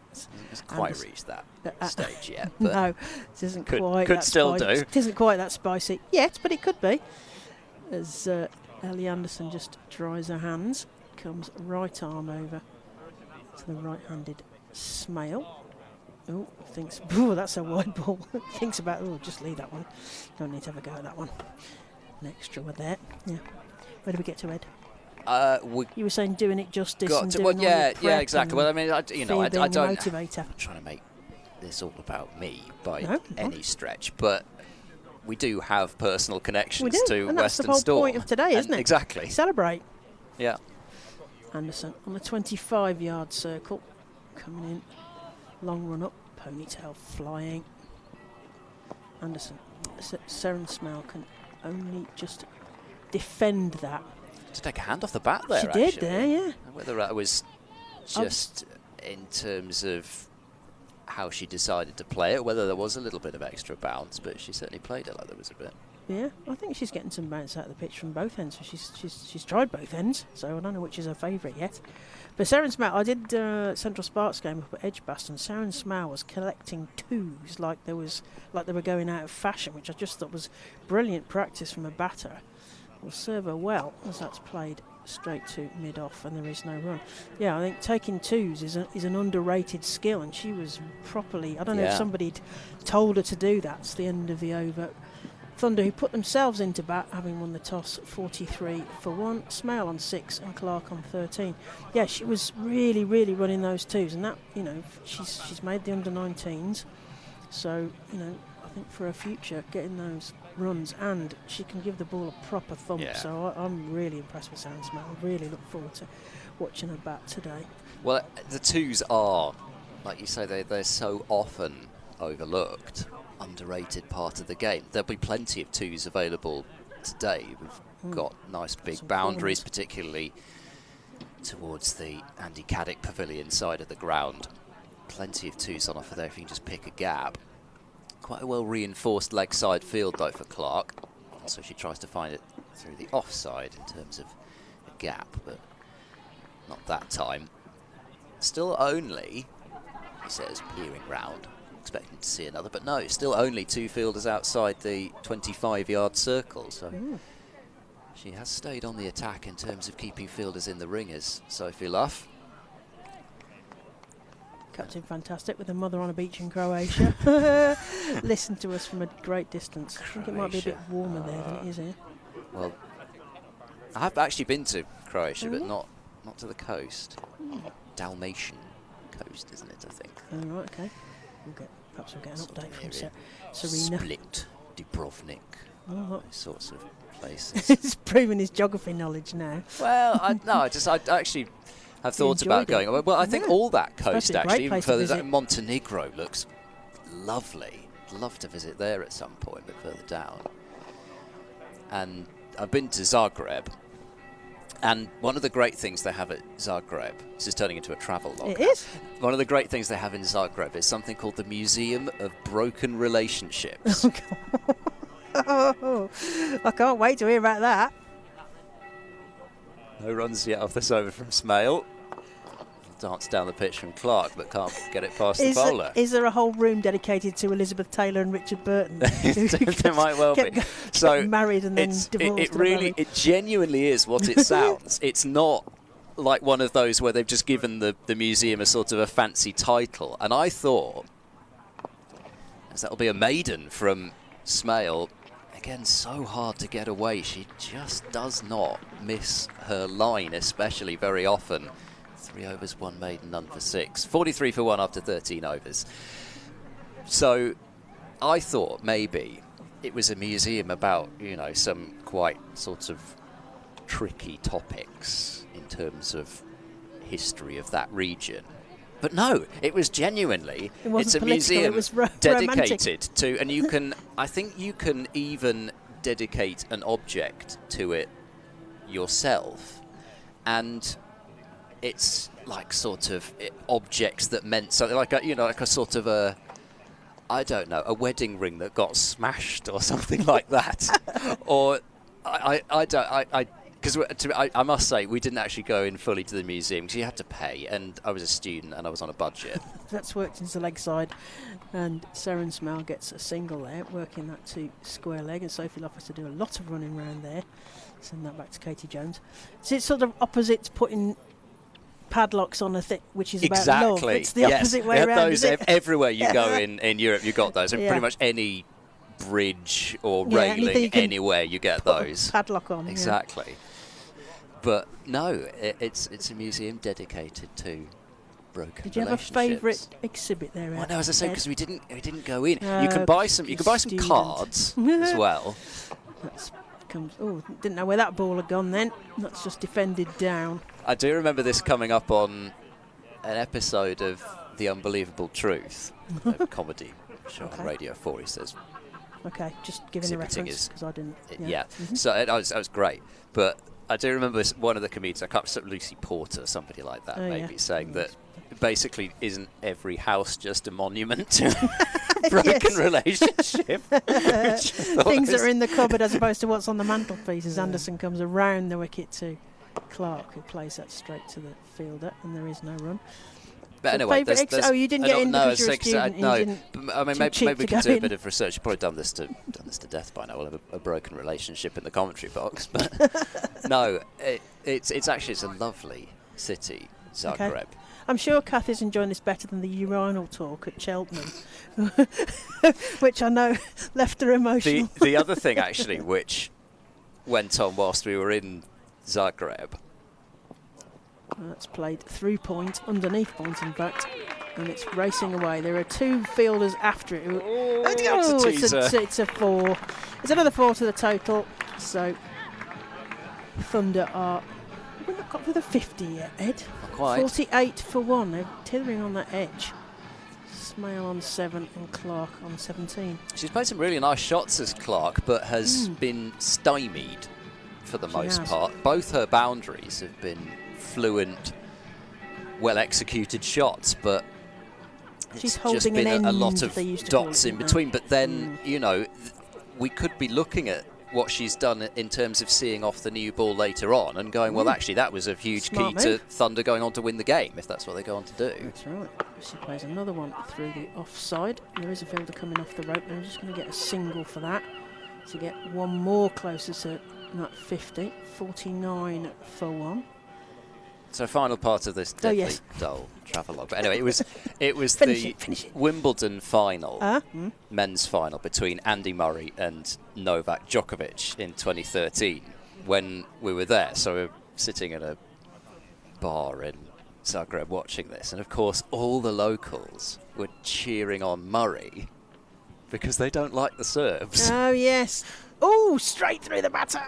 S6: It's quite reached that stage yet. But
S4: no, it isn't quite.
S6: Could
S4: that
S6: still
S4: spicy.
S6: do.
S4: It isn't quite that spicy yet, but it could be. As Ellie Anderson just dries her hands, comes right arm over to the right-handed Smale. Oh, thinks, that's a wide ball. Thinks about, just leave that one. Don't need to have a go at that one. An extra one there. Yeah. Where do we get to, Ed? You were saying doing it justice and doing all your prep
S6: exactly. Well, I mean, I don't.
S4: Motivator.
S6: I'm trying to make this all about me by any stretch, but we do have personal connections to
S4: and that's
S6: Western
S4: the whole
S6: Storm.
S4: point of today, isn't it?
S6: Exactly.
S4: Celebrate.
S6: Yeah.
S4: Anderson on the 25-yard circle, coming in, long run up, ponytail flying. Anderson, Seren Smale can only just defend that.
S6: To take a hand off the bat there,
S4: She
S6: actually.
S4: did there, yeah.
S6: Whether that was just in terms of how she decided to play it, whether there was a little bit of extra bounce, but she certainly played it like there was a bit.
S4: Yeah, I think she's getting some bounce out of the pitch from both ends. So she's tried both ends, so I don't know which is her favourite yet. But Seren Smale, I did Central Sparks game up at Edgbaston. Seren Smale was collecting twos like they were going out of fashion, which I just thought was brilliant practice from a batter. Will serve her well as that's played straight to mid-off and there is no run. Yeah, I think taking twos is an underrated skill, and she was properly. I don't know if somebody'd told her to do that. It's the end of the over. Thunder, who put themselves into bat, having won the toss, 43 for 1. Smale on 6 and Clark on 13. Yeah, she was really, really running those twos, and that, she's made the under-19s. So, I think for her future, getting those runs, and she can give the ball a proper thump.
S6: Yeah.
S4: So I'm really impressed with Seren Smale. I really look forward to watching her bat today.
S6: Well, the twos are, like you say, they're so often overlooked, underrated part of the game. There'll be plenty of twos available today. We've got nice big
S4: Some
S6: boundaries,
S4: corners.
S6: particularly towards the Andy Caddick Pavilion side of the ground. Plenty of twos on offer there if you can just pick a gap. Quite a well reinforced leg side field though for Clark, so she tries to find it through the offside in terms of a gap, but not that time. Still only, he says, peering round, expecting to see another, but no, still only 2 fielders outside the 25-yard circle, so she has stayed on the attack in terms of keeping fielders in the ring as Sophie Luff.
S4: Captain Fantastic with a mother on a beach in Croatia. Listen to us from a great distance. I think it might be a bit warmer there than it is here.
S6: Well, I have actually been to Croatia, but not to the coast. Dalmatian coast, isn't it, I think?
S4: Oh, right, okay. Perhaps we'll get an update from Serena.
S6: Split, Dubrovnik,
S4: Oh,
S6: those sorts of places.
S4: He's proving his geography knowledge now.
S6: Well, I actually have thought about
S4: enjoyed
S6: going. Well, I think all that coast,
S4: Especially a great
S6: actually, even
S4: place to
S6: further,
S4: visit.
S6: Montenegro looks lovely. I'd love to visit there at some point, but further down. And I've been to Zagreb, and one of the great things they have at Zagreb, this is turning into a travel log.
S4: It is.
S6: One of the great things they have in Zagreb is something called the Museum of Broken Relationships.
S4: Oh, I can't wait to hear about that.
S6: No runs yet off this over from Smale. Dance down the pitch from Clark, but can't get it past the bowler.
S4: Is there a whole room dedicated to Elizabeth Taylor and Richard Burton?
S6: There might well be. So
S4: married and then divorced.
S6: It genuinely is what it sounds. It's not like one of those where they've just given the museum a sort of a fancy title. And I thought, as that'll be a maiden from Smale. Again, so hard to get away. She just does not miss her line, especially very often. 3 overs, 1 maiden, none for 6. 43 for 1 after 13 overs. So I thought maybe it was a museum about, some quite sort of tricky topics in terms of history of that region. But no, it was genuinely, it's a museum dedicated to, and I think you can even dedicate an object to it yourself. and it's like sort of objects that meant something, like like a sort of a, I don't know, a wedding ring that got smashed or something like that. Or I must say, we didn't actually go in fully to the museum because you had to pay, and I was a student and I was on a budget.
S4: That's worked into the leg side, and Seren Smell gets a single there, working that to square leg, and Sophie offers to do a lot of running around there. Send that back to Katie Jones. So it's sort of opposite to putting padlocks on a thing, which is about love. It's the opposite way around.
S6: Those everywhere you go in Europe, you got those, and pretty much any bridge or railing anywhere you get those.
S4: Padlock on.
S6: Exactly.
S4: Yeah.
S6: But no, it's a museum dedicated to broken relationships.
S4: Did you have a favourite exhibit there?
S6: Well, no, as I say, because we didn't go in. You can buy some cards as well.
S4: Didn't know where that ball had gone then. That's just defended down.
S6: I do remember this coming up on an episode of The Unbelievable Truth, a comedy show on Radio 4. He says.
S4: Okay, just giving the reference because I didn't.
S6: Yeah. So it was great, but I do remember one of the comedians, I can't remember, Lucy Porter, somebody like that, saying that basically isn't every house just a monument to a broken relationship?
S4: Things that are in the cupboard as opposed to what's on the mantelpiece as Anderson comes around the wicket to Clark, who plays that straight to the fielder, and there is no run.
S6: But anyway,
S4: you didn't get in because you're a student.
S6: I mean, maybe we can do a bit of research. You've probably done this to death by now. We'll have a broken relationship in the commentary box. But no, it's a lovely city, Zagreb.
S4: Okay. I'm sure Kath is enjoying this better than the urinal talk at Cheltenham, which I know left her emotional.
S6: The other thing, actually, which went on whilst we were in Zagreb.
S4: That's played through point, underneath point in fact, and it's racing away. There are two fielders after it. It's a 4. It's another 4 to the total. So Thunder are... We've not got to the 50 yet, Ed.
S6: Not quite.
S4: 48 for 1. They're tethering on that edge. Smale on 7 and Clark on 17.
S6: She's played some really nice shots as Clark, but has been stymied for the most part. Both her boundaries have been fluent, well-executed shots, but
S4: she's
S6: it's just been a lot of dots in between. But then, we could be looking at what she's done in terms of seeing off the new ball later on and going, well, actually, that was a huge key to Thunder going on to win the game, if that's what they go on to do.
S4: That's right. She plays another one through the offside. There is a fielder coming off the rope. They're just going to get a single for that to get one more closer to that 50. 49 for 1.
S6: So final part of this deadly dull travelogue. But anyway, it was the Wimbledon final, men's final between Andy Murray and Novak Djokovic in 2013 when we were there. So we were sitting at a bar in Zagreb watching this, and of course all the locals were cheering on Murray because they don't like the Serbs.
S4: Oh yes. Oh, straight through the batter.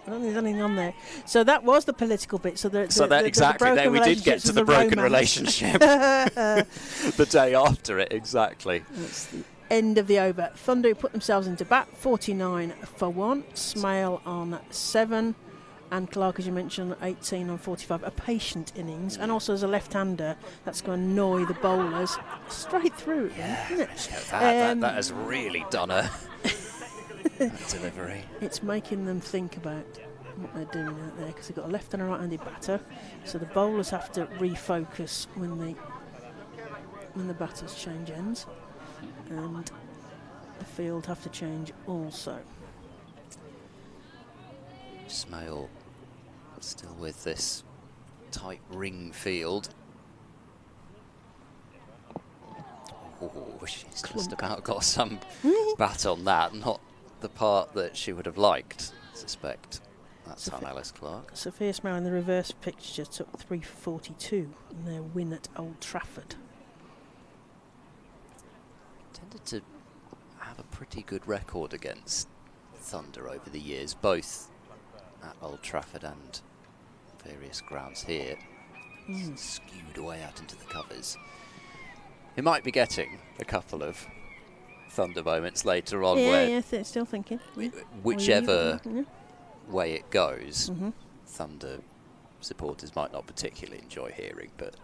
S4: I don't think there's anything on there. So that was the political bit.
S6: Exactly. There we did get to the broken relationship. The day after it, exactly.
S4: That's the end of the over. Thunder put themselves into bat, 49 for 1. Smale on 7. And Clark, as you mentioned, 18 on 45. A patient innings. And also as a left-hander, that's going to annoy the bowlers. Straight through it, isn't it?
S6: That has really done a... delivery.
S4: It's making them think about what they're doing out there because they've got a left and a right-handed batter, so the bowlers have to refocus when the batters change ends, and the field have to change also.
S6: Smale still with this tight ring field. Oh, she's just about got some bat on that, not the part that she would have liked, I suspect. That's on Alice Clark.
S4: Sophia Smale in the reverse picture took 3 for 42 in their win at Old Trafford.
S6: Tended to have a pretty good record against Thunder over the years, both at Old Trafford and various grounds here. Skewed away out into the covers. He might be getting a couple of Thunder moments later on where
S4: still thinking.
S6: Whichever way it goes, Thunder supporters might not particularly enjoy hearing, but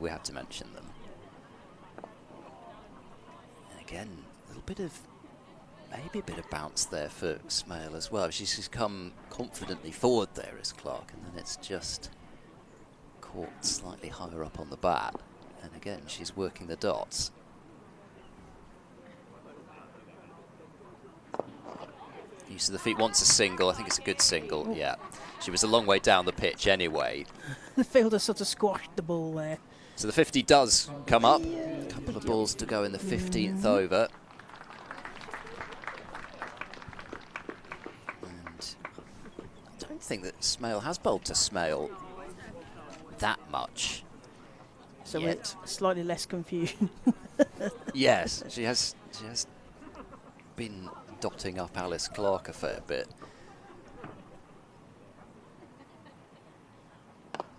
S6: we have to mention them. And again, a little bit of, maybe a bit of bounce there for Smale as well. She's come confidently forward there as Clark, and then it's just caught slightly higher up on the bat. And again, she's working the dots. Use of the feet wants a single. I think it's a good single. Yeah, she was a long way down the pitch anyway.
S4: The fielder sort of squashed the ball there.
S6: So the 50 does come up. A couple of balls to go in the 15th over. And I don't think that Smale has bowled to Smale that much.
S4: So
S6: yet.
S4: we're slightly less confusion.
S6: Yes, she has been dotting up Alice Clark a fair bit.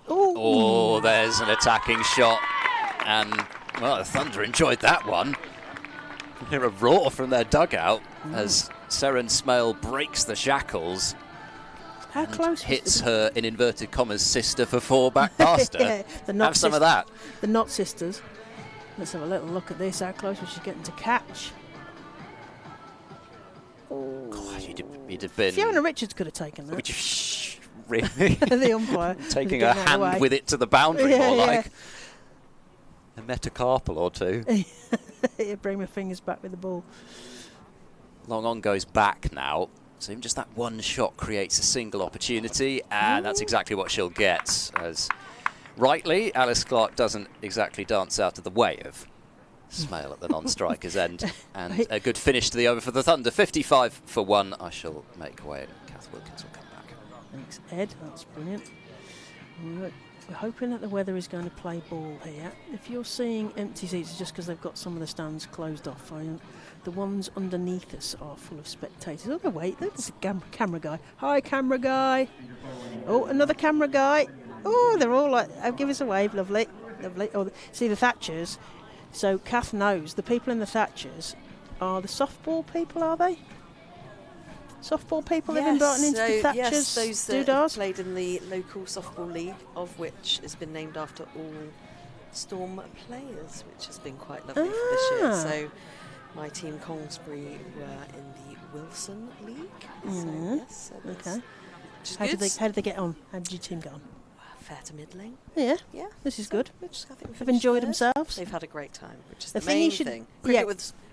S4: Ooh.
S6: Oh, there's an attacking shot, and well, the Thunder enjoyed that one. You hear a roar from their dugout as Seren Smale breaks the shackles.
S4: How close
S6: hits her, in inverted commas, sister for 4 back past her.
S4: Yeah,
S6: Have some of that.
S4: The Knott sisters. Let's have a little look at this. How close was she getting to catch? Oh.
S6: God, you'd have been...
S4: Fiona Richards could have taken that.
S6: Would you really?
S4: The umpire.
S6: Taking a hand with it to the boundary,
S4: Yeah,
S6: more
S4: yeah.
S6: like. A metacarpal or two.
S4: Yeah, bring my fingers back with the ball.
S6: Long on goes back now. So even just that one shot creates a single opportunity, and that's exactly what she'll get. As rightly, Alice Clark doesn't exactly dance out of the way of Smale at the non-striker's end. And a good finish to the over for the Thunder. 55 for 1. I shall make way, and Kath Wilkins will come back.
S4: Thanks, Ed. That's brilliant. We're hoping that the weather is going to play ball here. If you're seeing empty seats, it's just because they've got some of the stands closed off. The ones underneath us are full of spectators. Oh, no, wait, there's a camera guy. Hi, camera guy. Oh, another camera guy. Oh, they're all like, oh, give us a wave, lovely. Lovely. Oh, see the Thatchers. So Kath knows the people in the Thatchers are the softball people, are they? Softball people have been brought into the Thatchers.
S5: Yes, those that have
S4: doodahs?
S5: played in the local softball league, of which has been named after all Storm players, which has been quite lovely for this year. So my team Congsbury were in the Wilson League. So, yes, so
S4: Okay. How
S5: Which is
S4: did they get on? How did your team get on?
S5: fair to middling.
S4: Yeah.
S5: Yeah,
S4: This is
S5: so
S4: good.
S5: I think we
S4: They've
S5: finished
S4: enjoyed
S5: third.
S4: themselves.
S5: They've had a great time, which is
S4: The
S5: the
S4: thing you
S5: main
S4: should-
S5: thing.
S4: yeah.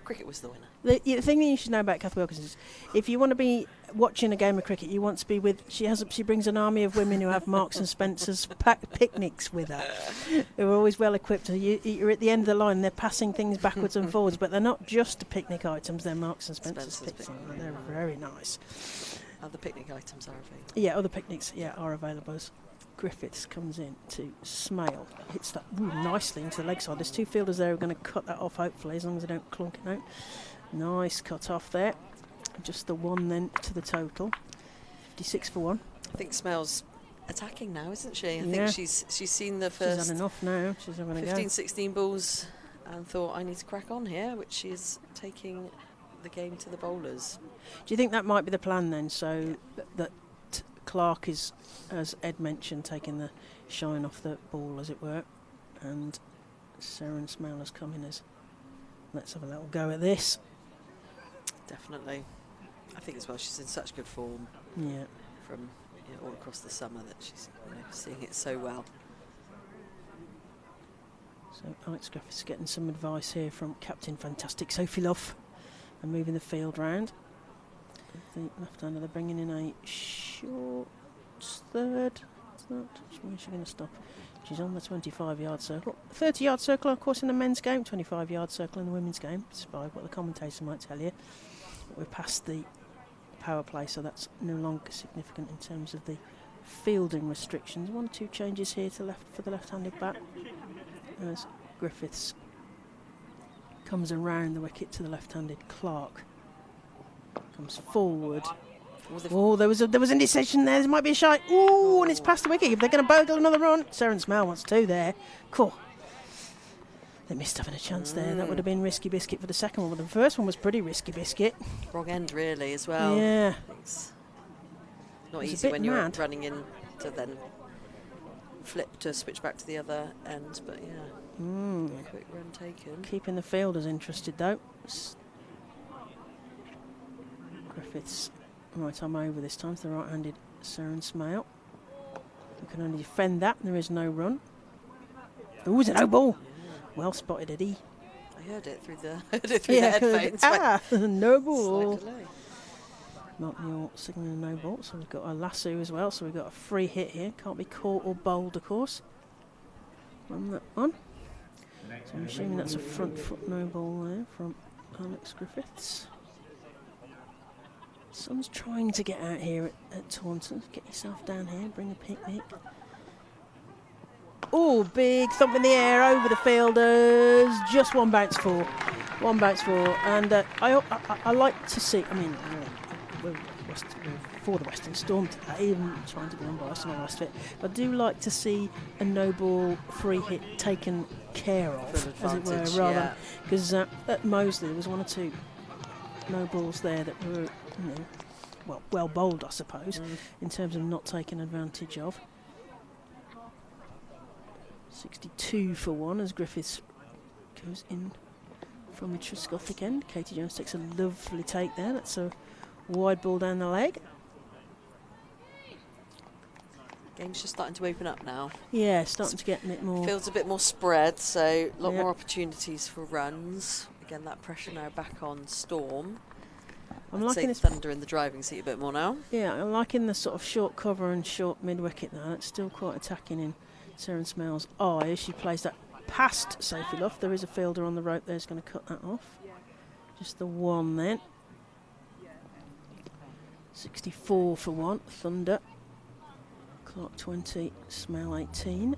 S5: Cricket was the winner.
S4: The thing that you should know about Kath Wilkins is, if you want to be watching a game of cricket, you want to be with. She brings an army of women who have Marks and Spencer's picnics with her, who are always well equipped. You're at the end of the line, they're passing things backwards and forwards, but they're not just picnic items. They're Marks and Spencer's picnics. They're very nice.
S5: Other picnic items are available.
S4: Yeah, other picnics are available. As Griffiths comes in to Smale, hits that nicely into the leg side. There's 2 fielders there who are going to cut that off, hopefully, as long as they don't clunk it out. Nice cut off there. Just the 1 then to the total. 56 for 1.
S5: I think Smale's attacking now, isn't she? I
S4: Yeah.
S5: think she's seen the
S4: She's
S5: first
S4: had enough now. She's having a
S5: 15,
S4: go.
S5: 16 balls and thought, I need to crack on here, which she is taking the game to the bowlers.
S4: Do you think that might be the plan then? So that Clark is, as Ed mentioned, taking the shine off the ball, as it were, and Seren Smale has come in as, let's have a little go at this.
S5: Definitely. I think as well she's in such good form
S4: Yeah.
S5: from all across the summer that she's seeing it so well.
S4: So Alex Griffiths getting some advice here from Captain Fantastic Sophie Love and moving the field round. The left-hander, they're bringing in a short third. Where's she going to stop? She's on the 25-yard circle. 30-yard circle, of course, in the men's game. 25-yard circle in the women's game, despite what the commentators might tell you. But we're past the power play, so that's no longer significant in terms of the fielding restrictions. 1 or 2 changes here to left for the left-handed bat as Griffiths comes around the wicket to the left-handed Clark. Comes forward. Oh, there was indecision there. There might be a shot. Ooh, and it's past the wicket. If they're going to bogle another run, Seren Smale wants 2 there. Cool. They missed having a chance there. That would have been risky biscuit for the second one, but the first one was pretty risky biscuit.
S5: Wrong end really as well.
S4: Yeah.
S5: It's not
S4: It's a
S5: easy
S4: bit
S5: when you're
S4: mad.
S5: running in to then flip to switch back to the other end. But yeah, quick run taken.
S4: Keeping the fielders interested though. Griffiths, right arm over this time to the right-handed Saren Smale. You can only defend that, and there is no run. Ooh, it's a no ball.
S5: Yeah.
S4: Well spotted, Eddie.
S5: I heard it through the the headphones.
S4: No ball.
S5: Slide below.
S4: Mark Muir signalling a no ball, so we've got a lasso as well, so we've got a free hit here. Can't be caught or bowled, of course. On that one. So I'm assuming that's a front foot no ball there from Alex Griffiths. Sun's trying to get out here at Taunton. Get yourself down here, bring a picnic. Oh, big thump in the air over the fielders. Just one bounce for. One bounce for. And I like to see, I mean, we're for the Western Storm today, even trying to be unbiased and all the rest of it. But I do like to see a no ball free hit taken care of, as it were, rather. Because at Moseley there was one or two no balls there that were, well bowled, I suppose, in terms of not taking advantage of. 62 for one as Griffiths goes in from the Triscothic end. Katie Jones takes a lovely take there. That's a wide ball down the leg.
S5: Game's just starting to open up now.
S4: Yeah, starting to get a bit more.
S5: Feels a bit more spread, so a lot more opportunities for runs. Again, that pressure now back on Storm.
S4: I'm
S5: I'd
S4: liking
S5: say
S4: this
S5: Thunder in the driving seat a bit more now.
S4: Yeah, I'm liking the sort of short cover and short mid wicket now. It's still quite attacking in Saren Smale's eye as she plays that past Sophie Luff. There is a fielder on the rope there who's going to cut that off. Just the one then. 64 for one, Thunder. Clark 20, Smale 18.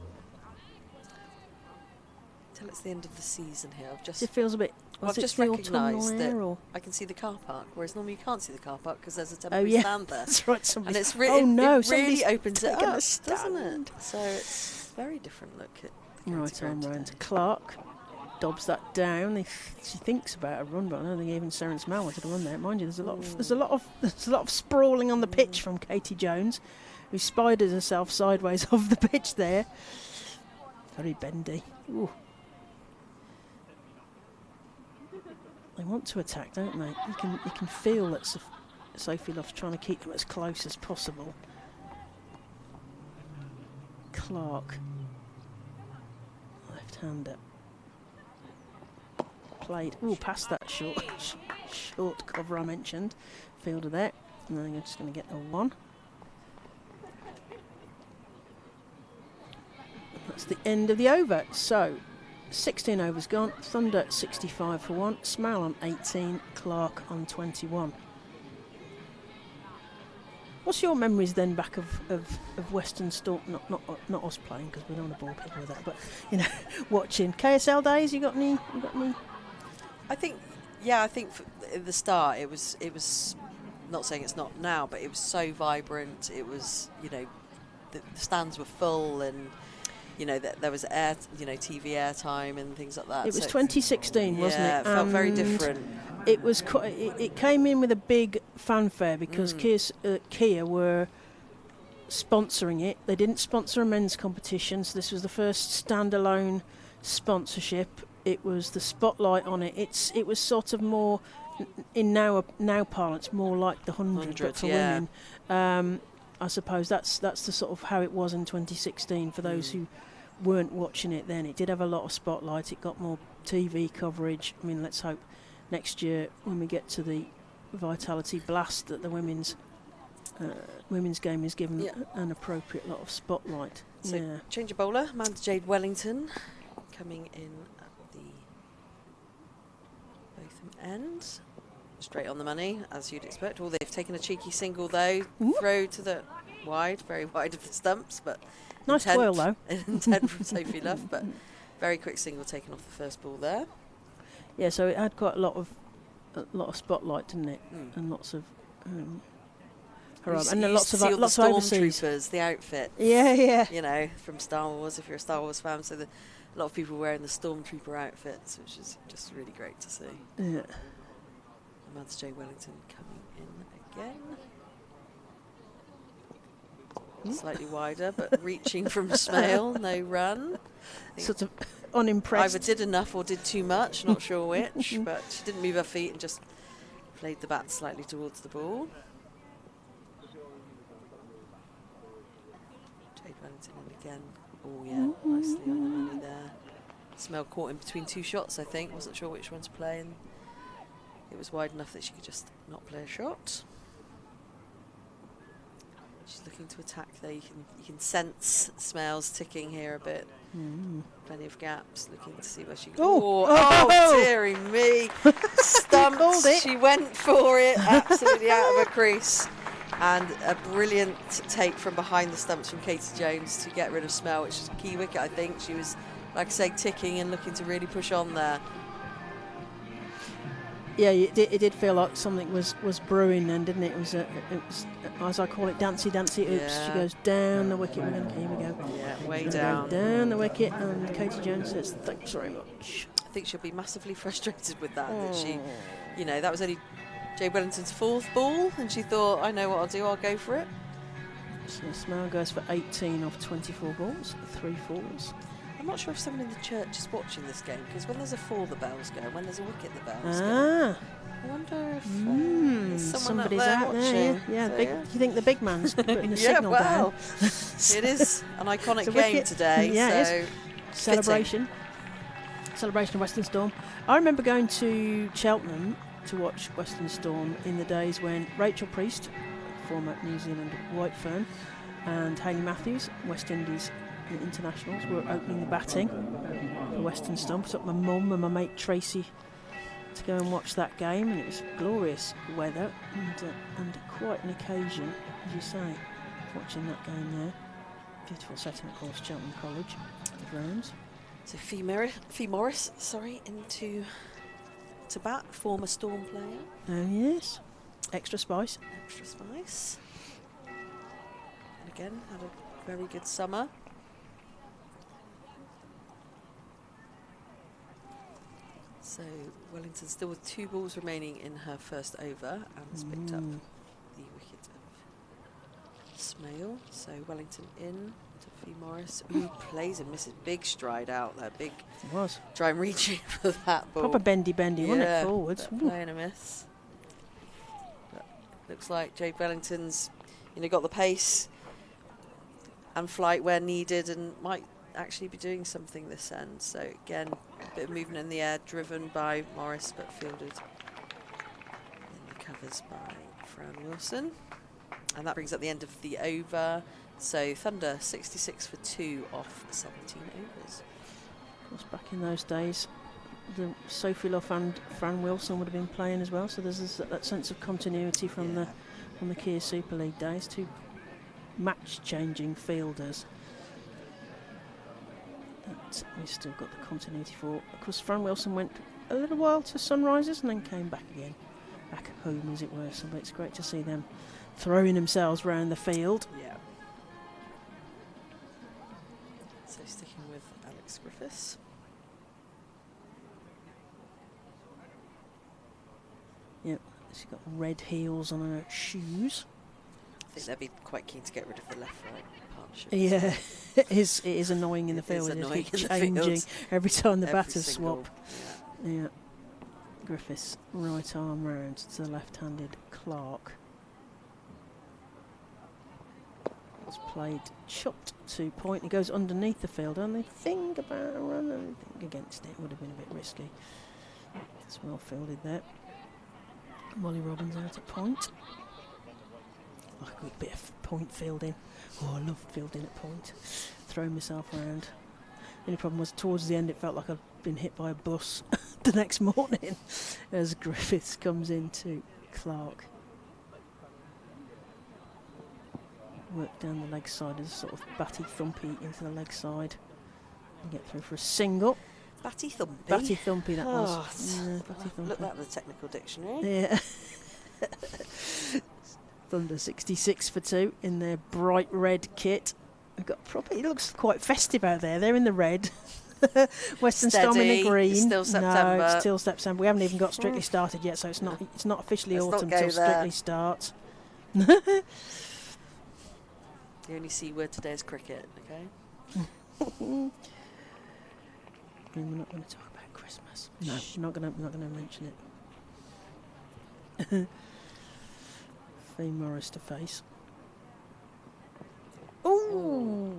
S5: Till it's the end of the season here.
S4: It feels a bit.
S5: I've just recognised that I can see the car park, whereas normally you can't see the car park because there's a temporary stand there.
S4: That's right.
S5: And it's
S4: it really
S5: opens it up, doesn't it? So it's a very different look at the
S4: right arm round to Clark. Dobs that down. She thinks about a run, but I don't think even Saren Smale wanted to run there. Mind you, there's a lot of sprawling on the pitch from Katie Jones, who spiders herself sideways off the pitch there. Very bendy. Ooh. They want to attack, don't they? You can feel that Sophie Luff's trying to keep them as close as possible. Clark, left-hander, played. Ooh, past that short cover I mentioned. Fielder there, and then they're just going to get the one. That's the end of the over. So 16 overs gone. Thunder 65 for one. Smale on 18. Clark on 21. What's your memories then back of Western Storm? Not us playing because we don't want to bore people with that, but watching KSL days. You got any?
S5: I think at the start it was not saying it's not now, but it was so vibrant. It was the stands were full and. There was TV airtime and things like that.
S4: It was 2016, wasn't it?
S5: Yeah, it felt very different.
S4: It was. It came in with a big fanfare because Kia were sponsoring it. They didn't sponsor a men's competition, so this was the first standalone sponsorship. It was the spotlight on it. It was sort of more, in now parlance, more like the 100 but for women. I suppose that's the sort of how it was in 2016 for those who weren't watching it then. It did have a lot of spotlight. It got more TV coverage. I mean, let's hope next year when we get to the Vitality Blast that the women's game is given an appropriate lot of spotlight.
S5: So change of bowler, Amanda Jade Wellington coming in at the both ends. Straight on the money, as you'd expect. Oh, they've taken a cheeky single, though. Throw to the very wide of the stumps, but
S4: nice twirl, though.
S5: Intent from Sophie Luff, but very quick single taken off the first ball there.
S4: Yeah, so it had quite a lot of spotlight, didn't it? And lots of and then lots of overseas.
S5: Stormtroopers, the outfit.
S4: Yeah.
S5: From Star Wars. If you're a Star Wars fan, so a lot of people wearing the Stormtrooper outfits, which is just really great to see.
S4: Yeah.
S5: Amanda J. Wellington coming in again. Slightly wider, but reaching from Smale, no run.
S4: Sort of unimpressed.
S5: Either did enough or did too much, not sure which, but she didn't move her feet and just played the bat slightly towards the ball. Jade Wellington in again. Oh yeah, nicely on the money there. Smell caught in between two shots, I think. Wasn't sure which one to play, and it was wide enough that she could just not play a shot. She's looking to attack there. You can sense Smells ticking here a bit. Plenty of gaps. Looking to see where she. Oh, dearie me! Stumped. She went for it. Absolutely out of her crease. And a brilliant take from behind the stumps from Katie Jones to get rid of Smell, which is a key wicket. I think she was, like I say, ticking and looking to really push on there.
S4: Yeah, it did feel like something was brewing then, didn't it? It was, as I call it, dancey oops. Yeah. She goes down the wicket. Here we go.
S5: Yeah, way down.
S4: Down the wicket, and Katie Jones says, thanks very much.
S5: I think she'll be massively frustrated with that. That she, that was only Jade Wellington's 4th ball, and she thought, I know what I'll do, I'll go for it.
S4: So Smell goes for 18 off 24 balls, 3 fours.
S5: I'm not sure if someone in the church is watching this game, because when there's a 4, the bells go, and when there's a wicket, the bells go. I wonder if
S4: somebody's out there. Yeah,
S5: so,
S4: do you think the big man's putting the signal down?
S5: It is an iconic game today.
S4: Yeah,
S5: so
S4: it is. Celebration of Western Storm. I remember going to Cheltenham to watch Western Storm in the days when Rachel Priest, former New Zealand White Fern, and Hayley Matthews, West Indies internationals, were opening the batting for Western Storm. I took my mum and my mate Tracy to go and watch that game, and it was glorious weather and quite an occasion, as you say, watching that game there. Beautiful setting, of course, Cheltenham College, the grounds.
S5: So Fee Morris, into to bat, former Storm player.
S4: Oh yes, extra spice.
S5: And again, had a very good summer. So Wellington still with 2 balls remaining in her first over, and has picked up the wicket of Smale. So Wellington in to Fee Morris, who plays and misses. Big stride out there, big.
S4: It was.
S5: Try and reach for that ball.
S4: Proper bendy, wasn't it, forwards?
S5: Playing a miss. But looks like Jade Wellington's, got the pace and flight where needed, and might actually be doing something this end. So again, a bit of movement in the air, driven by Morris, but fielded in the covers by Fran Wilson. And that brings up the end of the over. So Thunder 66 for 2 off 17 overs.
S4: Of course, back in those days, Sophie Luff and Fran Wilson would have been playing as well. So there's that sense of continuity from the Kia Super League days. 2 match-changing fielders. That we've still got the continuity for. Of course, Fran Wilson went a little while to Sunrisers and then came back again, back home as it were. So it's great to see them throwing themselves around the field.
S5: Yeah. So sticking with Alex Griffiths.
S4: Yep, she's got red heels on her shoes.
S5: I think they'd be quite keen to get rid of the left-right partnership.
S4: Yeah, it is annoying in the field. It keeps changing every time the batters swap. Yeah. Griffiths right arm round to the left-handed Clark. It's played chopped to point. It goes underneath the fielder, and they think about a run, and think against it would have been a bit risky. It's well fielded there. Molly Robbins out at point. Like a good bit of point fielding. Oh, I love fielding at point. Throwing myself around. The only problem was towards the end it felt like I'd been hit by a bus the next morning as Griffiths comes into Clark. Work down the leg side as a sort of batty thumpy into the leg side. And get through for a single.
S5: Batty thumpy?
S4: Batty thumpy, that was. Yeah, batty thumpy.
S5: Look at the technical dictionary.
S4: Yeah. Thunder 66 for 2 in their bright red kit. We've got it looks quite festive out there. They're in the red. Western Storm in the green.
S5: Still September.
S4: No, it's still September. We haven't even got Strictly started yet, so it's not officially autumn until Strictly starts.
S5: The only C word today is cricket, okay?
S4: We're not going to talk about Christmas. No, we're not going to mention it. Fee Morris to face.
S5: Oh,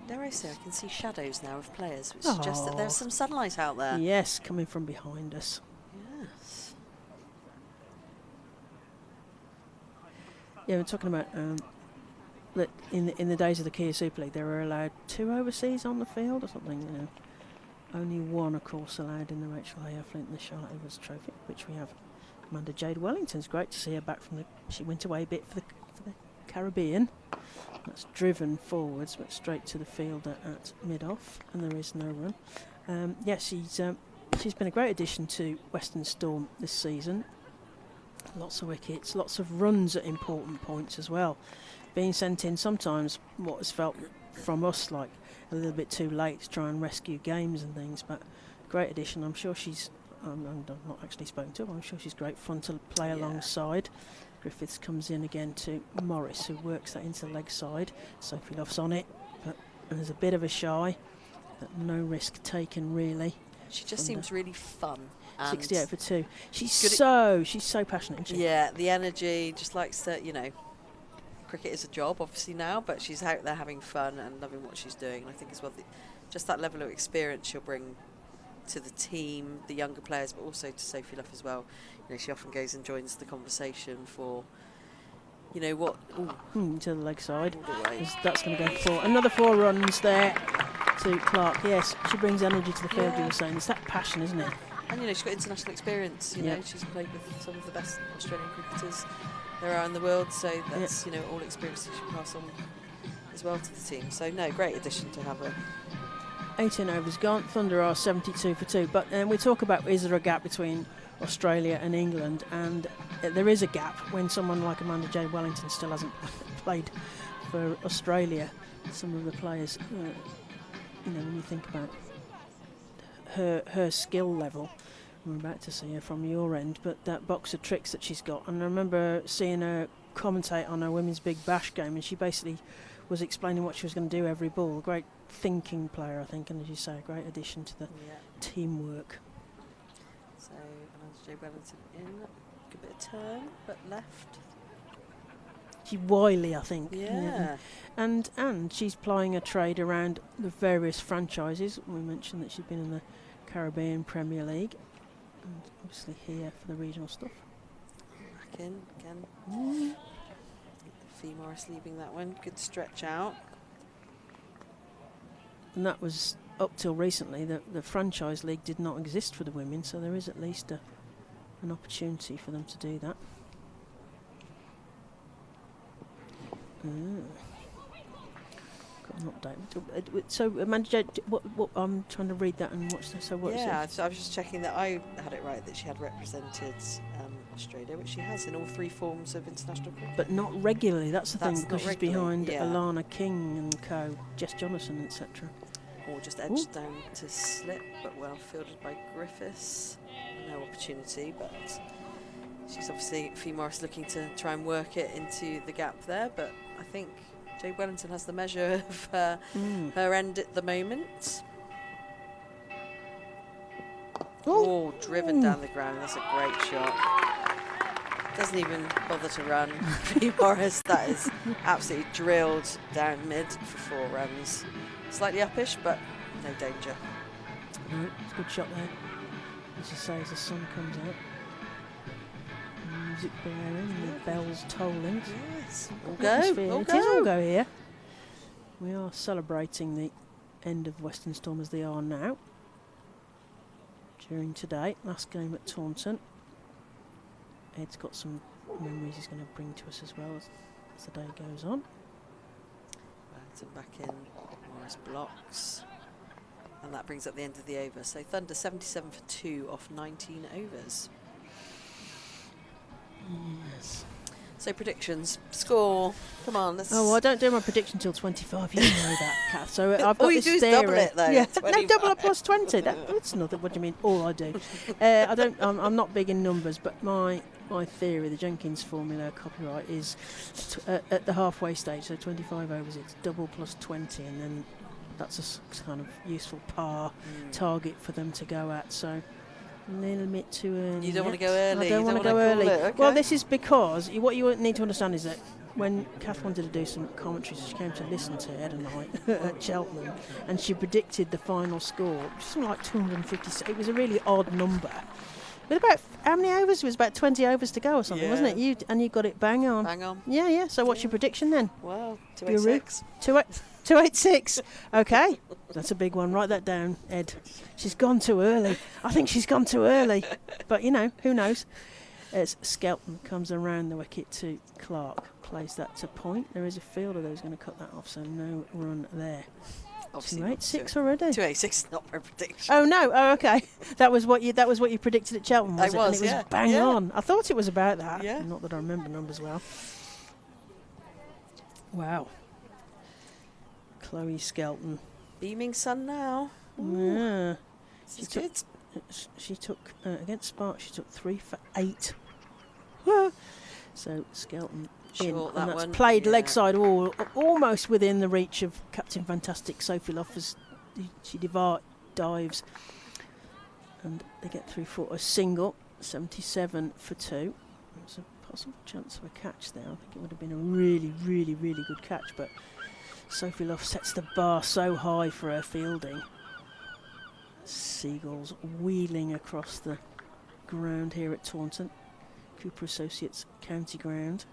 S5: dare I say, I can see shadows now of players, which suggests that there's some sunlight out there.
S4: Yes, coming from behind us.
S5: Yes.
S4: Yeah, we're talking about that in the days of the Kia Super League, they were allowed 2 overseas on the field or something. You know, only 1, of course, allowed in the Rachel Hale Flint and the Charlotte Evans Trophy, which we have. Amanda Jade Wellington's great to see her back from the. She went away a bit for the Caribbean. That's driven forwards, but straight to the fielder at mid-off, and there is no run. She's been a great addition to Western Storm this season. Lots of wickets, lots of runs at important points as well. Being sent in sometimes what has felt from us like a little bit too late to try and rescue games and things, but great addition. I'm sure she's. I'm not actually spoken to her, but I'm sure she's great fun to play alongside. Griffiths comes in again to Morris, who works that into leg side. Sophie Luff's on it, but there's a bit of a shy, but no risk taken really.
S5: She just seems really fun.
S4: 68 for 2. She's so passionate, isn't she?
S5: Yeah, the energy, just likes to, you know, cricket is a job obviously now, but she's out there having fun and loving what she's doing. And I think as well, just that level of experience she'll bring to the team, the younger players, but also to Sophie Luff as well. You know, she often goes and joins the conversation for, you know, what...
S4: to the leg side. That's going to go for another 4 runs there to Clark. Yes, she brings energy to the field, you were saying. It's that passion, isn't it?
S5: And, you know, she's got international experience. You know, she's played with some of the best Australian cricketers there are in the world, so that's, you know, all experience that she can pass on as well to the team. So, no, great addition to have her.
S4: 18 overs gone. Thunder are 72 for 2. But we talk about, is there a gap between Australia and England? And there is a gap when someone like Amanda Jade Wellington still hasn't played for Australia. Some of the players, you know, when you think about her skill level, we're about to see her from your end, but that box of tricks that she's got. And I remember seeing her commentate on her Women's Big Bash game, and she basically was explaining what she was going to do every ball. Great thinking player, I think, and as you say, a great addition to the teamwork.
S5: So, Amanda Jade Wellington in, good bit of turn, but left.
S4: She's wily, I think.
S5: Yeah.
S4: And she's plying a trade around the various franchises. We mentioned that she's been in the Caribbean Premier League, and obviously here for the regional stuff.
S5: Back in again. Fee Morris leaving that one. Good stretch out.
S4: And that was up till recently. The franchise league did not exist for the women, so there is at least an opportunity for them to do that. Got an update. So Amanda Jade, what I'm trying to read that and watch this. So what's it?
S5: So I was just checking that I had it right, that she had represented Australia, which she has in all 3 forms of international cricket.
S4: But not regularly. That's the thing, because she's behind
S5: yeah.
S4: Alana King and co, Jess Jonathan, etc.
S5: Or just edged down to slip, but well fielded by Griffiths. No opportunity, but she's obviously, Fee Morris, looking to try and work it into the gap there, but I think Jade Wellington has the measure of her end at the moment. Oh, driven down the ground. That's a great shot. Doesn't even bother to run. Fee Morris, that is absolutely drilled down mid for 4 runs. Slightly uppish, but no danger.
S4: No, it's a good shot there. As you say, as the sun comes out. Music blaring and the bells tolling.
S5: Yes,
S4: All
S5: go.
S4: It is all go here. We are celebrating the end of Western Storm as they are now. During today, last game at Taunton. Ed's got some memories he's going to bring to us as well as the day goes on.
S5: Wellington back in, Morris blocks. And that brings up the end of the over. So Thunder 77 for 2 off 19 overs.
S4: Yes.
S5: So predictions, score. Come on, let's.
S4: Oh, well, I don't do my prediction till 25. You know that, Kath. So I've got
S5: all you
S4: this
S5: do is
S4: theory.
S5: double it, though.
S4: Yeah,
S5: 25.
S4: no, double it plus 20. That's nothing. What do you mean? All I do. I don't. I'm not big in numbers, but my my theory, the Jenkins formula copyright is at the halfway stage, so 25 overs, it's double plus 20, and then that's a kind of useful par target for them to go at. So a little bit too early.
S5: You don't want to go
S4: yet.
S5: early.
S4: I don't want to go early. Well, this is because what you need to understand is that when Kath wanted to do some commentary, she came to listen to Ed and I at Cheltenham, and she predicted the final score, which was something like 250. It was a really odd number. With about how many overs? It was about 20 overs to go or something, wasn't it? You got it bang on.
S5: Bang on.
S4: Yeah. So what's your prediction then?
S5: Well, 286.
S4: 286. Okay, that's a big one. Write that down, Ed. She's gone too early. I think she's gone too early. But who knows? As Skelton comes around the wicket to Clark, plays that to point. There is a fielder who's going to cut that off, so no run there. 286 already.
S5: 286 is not my prediction.
S4: Oh no! Oh, okay. That was what you predicted at Cheltenham, was it?
S5: Was,
S4: and it was bang on. I thought it was about that.
S5: Yeah.
S4: Not that I remember numbers well. Wow. Chloe Skelton.
S5: Beaming sun now.
S4: Yeah.
S5: She
S4: took against Sparks. She took 3 for 8. So Skelton in,
S5: Short,
S4: and
S5: that
S4: that's
S5: one.
S4: played leg side almost within the reach of Captain Fantastic Sophie Loff as she dives, and they get through for a single. 77 for 2. There's a possible chance of a catch there. I think it would have been a really, really, really good catch, but Sophie Loff sets the bar so high for her fielding. Seagulls wheeling across the ground here at Taunton. Cooper Associates County Ground.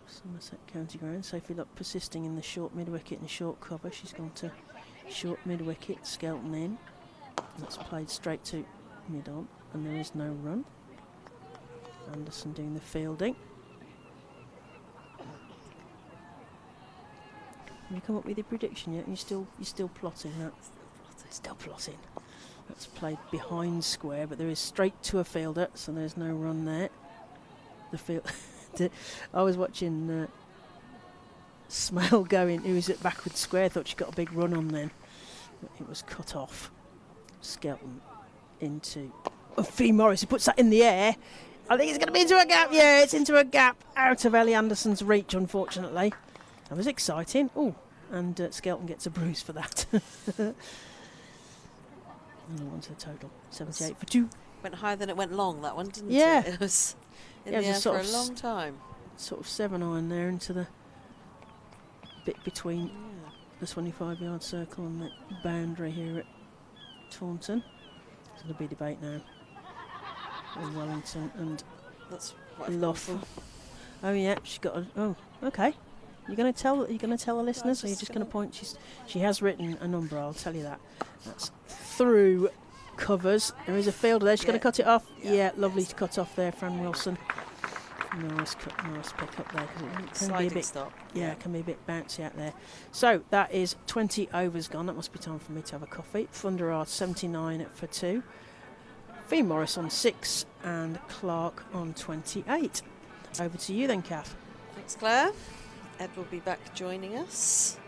S4: Somerset County Ground. Sophie Lock persisting in the short mid-wicket and short cover. She's gone to short mid-wicket. Skelton in. That's played straight to mid-on, and there is no run. Anderson doing the fielding. Have you come up with your prediction yet? You're still plotting that. Still plotting. That's played behind square, but there is straight to a fielder, so there's no run there. The field. I was watching Smale going, who was at backward square. Thought she got a big run on then, but it was cut off. Skelton into Fee Morris, who puts that in the air. I think it's going to be into a gap. Yeah, it's into a gap, out of Ellie Anderson's reach, unfortunately. That was exciting. Oh, and Skelton gets a bruise for that. On to the total, 78 for 2.
S5: Went higher than it went long, that one, didn't
S4: Yeah.
S5: it? It was in
S4: Yeah,
S5: the
S4: it
S5: air
S4: was
S5: for a long time.
S4: Sort of 7-iron there into the bit between the 25-yard circle and the boundary here at Taunton. There's going to be debate now in Wellington and
S5: That's what I've
S4: Loff.
S5: gone for.
S4: Oh yeah, she got a. Oh, okay. You're going to tell the listeners, or you're
S5: just
S4: just going to point? She has written a number. I'll tell you that. That's through covers. There is a fielder there. She's going to cut it off. Yeah, lovely to cut off there, Fran Wilson. Nice pick up there, because it can be a bit.
S5: Stop.
S4: Yeah, it can be a bit bouncy out there. So that is 20 overs gone. That must be time for me to have a coffee. Thunder are 79 for 2. Fee Morris on 6 and Clark on 28. Over to you then, Kath.
S5: Thanks, Claire. Ed will be back joining us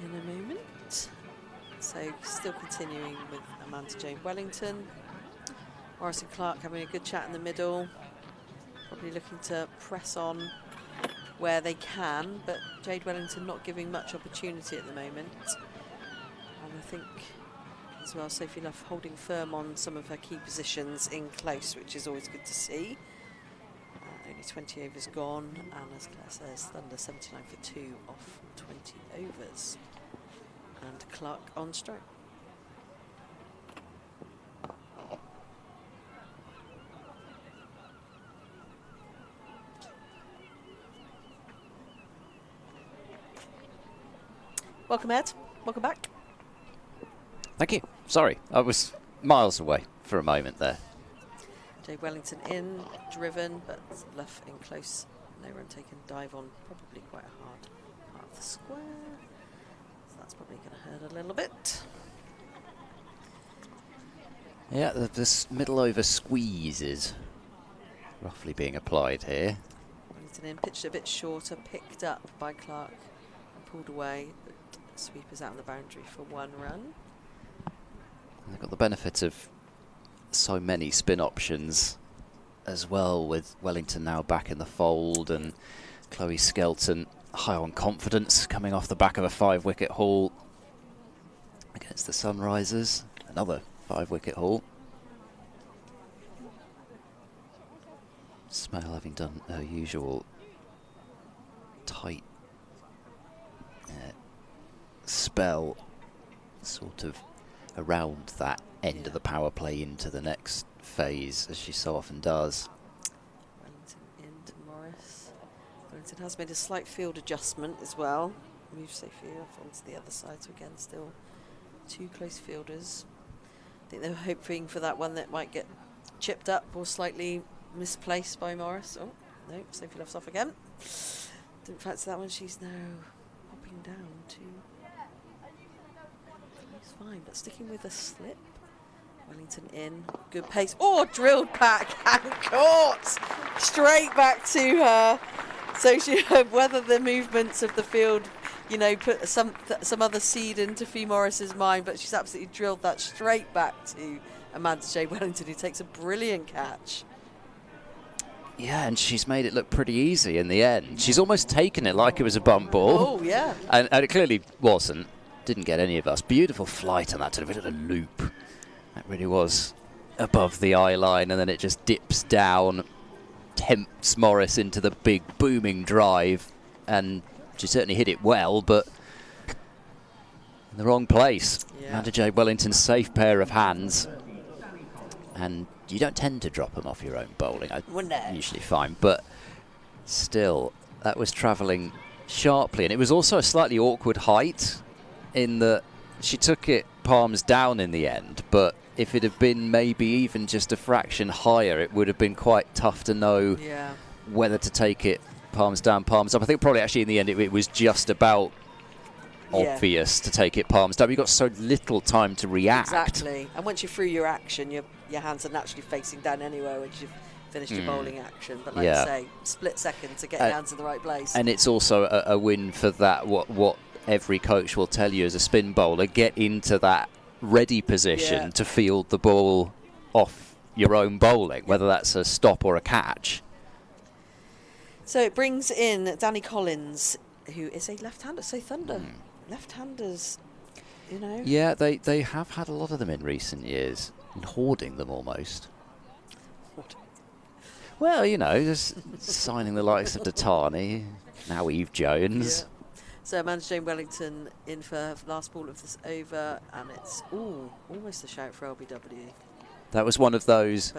S5: in a moment. So still continuing with Amanda Jane Wellington. Morris and Clark having a good chat in the middle. Probably looking to press on where they can, but Jade Wellington not giving much opportunity at the moment. And I think as well Sophie Luff holding firm on some of her key positions in close, which is always good to see. Only 20 overs gone, and as Claire says, Thunder 79 for 2 off 20 overs. And Clark on strike. Welcome, Ed. Welcome back.
S6: Thank you. Sorry, I was miles away for a moment there.
S5: Jade Wellington in, driven, but left in close. No run taken, dive on probably quite a hard part of the square. So that's probably going to hurt a little bit.
S6: Yeah, this middle over squeeze is roughly being applied here.
S5: Wellington in, pitched a bit shorter, picked up by Clark and pulled away. But sweepers out on the boundary for 1 run.
S6: And they've got the benefit of so many spin options as well, with Wellington now back in the fold, and Chloe Skelton high on confidence coming off the back of a 5-wicket haul against the Sunrisers. Another 5-wicket haul. Smale having done her usual tight spell sort of around that end of the power play into the next phase, as she so often does.
S5: Wellington into Morris. Wellington has made a slight field adjustment as well. Moves Sophia off onto the other side, so again still 2 close fielders. I think they were hoping for that one that might get chipped up or slightly misplaced by Morris. Oh, no, Sophie Love's off again. Didn't fancy that one. She's now hopping down to... It's fine, but sticking with a slip. Wellington in, good pace. Oh, drilled back and caught! Straight back to her. So she, whether the movements of the field, you know, put some other seed into Fee Morris's mind, but she's absolutely drilled that straight back to Amanda J. Wellington, who takes a brilliant catch.
S6: Yeah, and she's made it look pretty easy in the end. She's almost taken it like it was a bump ball.
S5: Oh, yeah.
S6: And it clearly wasn't. Didn't get any of us. Beautiful flight on that, to a bit of a loop. That really was above the eye line, and then it just dips down, tempts Morris into the big booming drive, and she certainly hit it well, but in the wrong place.
S5: Yeah.
S6: Amanda J. Wellington's safe pair of hands, and you don't tend to drop them off your own bowling. Usually fine, but still, that was travelling sharply, and it was also a slightly awkward height in that she took it palms down in the end, but if it had been maybe even just a fraction higher, it would have been quite tough to know whether to take it palms down, palms up. I think probably actually in the end it was just about obvious to take it palms down. You've got so little time to react.
S5: Exactly. And once you're through your action, your hands are naturally facing down anyway once you've finished your bowling action. But like you say, split second to get your hands in the right place.
S6: And it's also a win for that, what every coach will tell you as a spin bowler, get into that ready position to field the ball off your own bowling, whether that's a stop or a catch.
S5: So it brings in Danny Collins, who is a left-hander. So Thunder, left-handers, you know.
S6: Yeah, they have had a lot of them in recent years, and hoarding them almost. Well, you know, just signing the likes of Datani, now Eve Jones.
S5: Yeah. So Amanda Jane Wellington in for last ball of this over, and it's almost a shout for LBW.
S6: That was one of those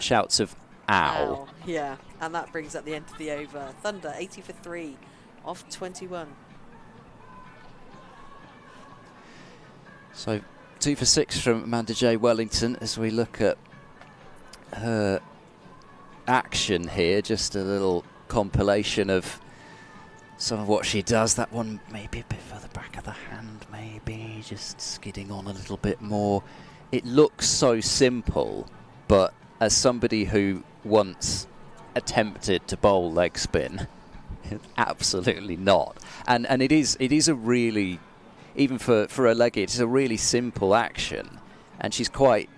S6: shouts of ow.
S5: Yeah, and that brings up the end of the over. Thunder 80 for 3 off 21.
S6: So 2 for 6 from Amanda J. Wellington as we look at her action here. Just a little compilation of some of what she does. That one maybe a bit further back of the hand, maybe just skidding on a little bit more. It looks so simple, but as somebody who once attempted to bowl leg spin, absolutely not. And it is a really, even for a leggy, it's a really simple action, and she's quite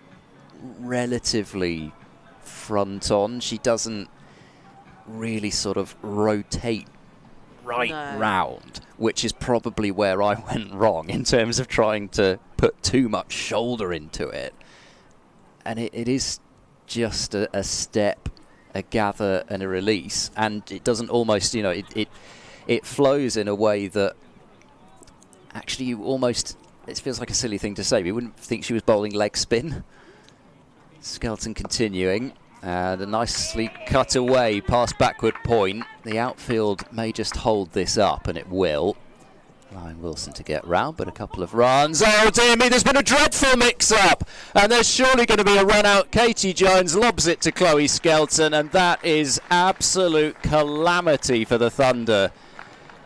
S6: relatively front on. She doesn't really sort of rotate round, which is probably where I went wrong in terms of trying to put too much shoulder into it. And it is just a step, a gather and a release, and it doesn't almost, you know, it flows in a way that actually you almost, it feels like a silly thing to say, but you wouldn't think she was bowling leg spin. Skelton continuing. And a nicely cut away past backward point. The outfield may just hold this up, and it will. Allowing Wilson to get round, but a couple of runs. Oh dear me, there's been a dreadful mix-up, and there's surely going to be a run-out. Katie Jones lobs it to Chloe Skelton, and that is absolute calamity for the Thunder.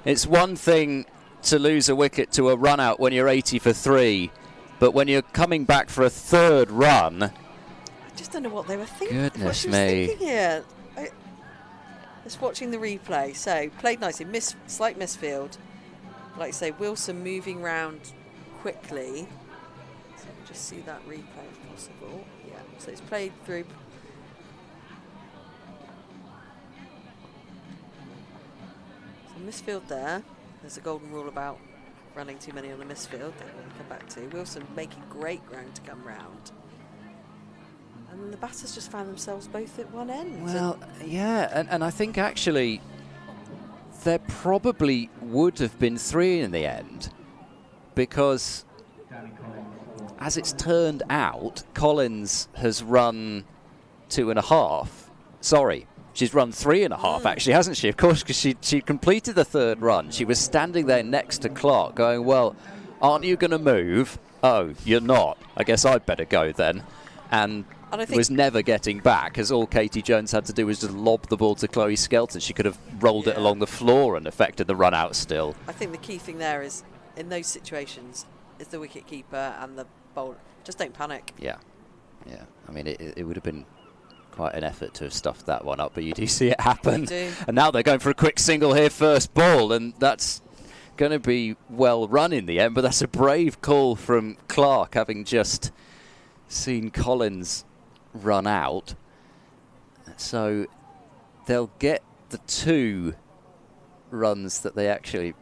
S6: It's one thing to lose a wicket to a run-out when you're 80 for 3, but when you're coming back for a third run,
S5: Just don't know what they were thinking.
S6: Goodness
S5: what
S6: me.
S5: Thinking here. Just watching the replay. So played nicely, slight misfield. Like I say, Wilson moving round quickly. So just see that replay if possible. Yeah. So it's played through. misfield there. There's a golden rule about running too many on the misfield that we'll come back to. Wilson making great ground to come round. And the batters just found themselves both at one end.
S6: Well, yeah, and I think actually there probably would have been 3 in the end, because as it's turned out, Collins has run 2.5. Sorry, she's run 3.5 actually, hasn't she? Of course, because she completed the 3rd run. She was standing there next to Clark going, well, aren't you going to move? Oh, you're not. I guess I'd better go then. And
S5: I think
S6: was never getting back, as all Katie Jones had to do was just lob the ball to Chloe Skelton. She could have rolled it along the floor and affected the run out still.
S5: I think the key thing there is, in those situations, is the wicket keeper and the bowler. Just don't panic.
S6: Yeah. Yeah. I mean, it would have been quite an effort to have stuffed that one up, but you do see it happen.
S5: You do.
S6: And now they're going for a quick single here, first ball, and that's going to be well run in the end, but that's a brave call from Clark, having just seen Collins run out. So they'll get the 2 runs that they actually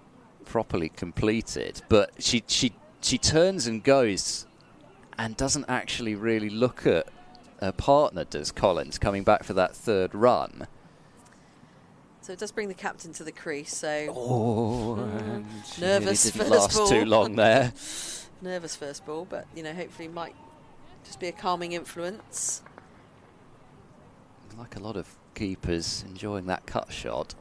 S6: properly completed, but she turns and goes and doesn't actually really look at her partner, does Collins, coming back for that 3rd run.
S5: So it does bring the captain to the crease. So
S6: Nervous
S5: nervous
S6: didn't
S5: first
S6: last
S5: ball.
S6: too long there.
S5: Nervous first ball, but you know, hopefully might just be a calming influence.
S6: Like a lot of keepers enjoying that cut shot.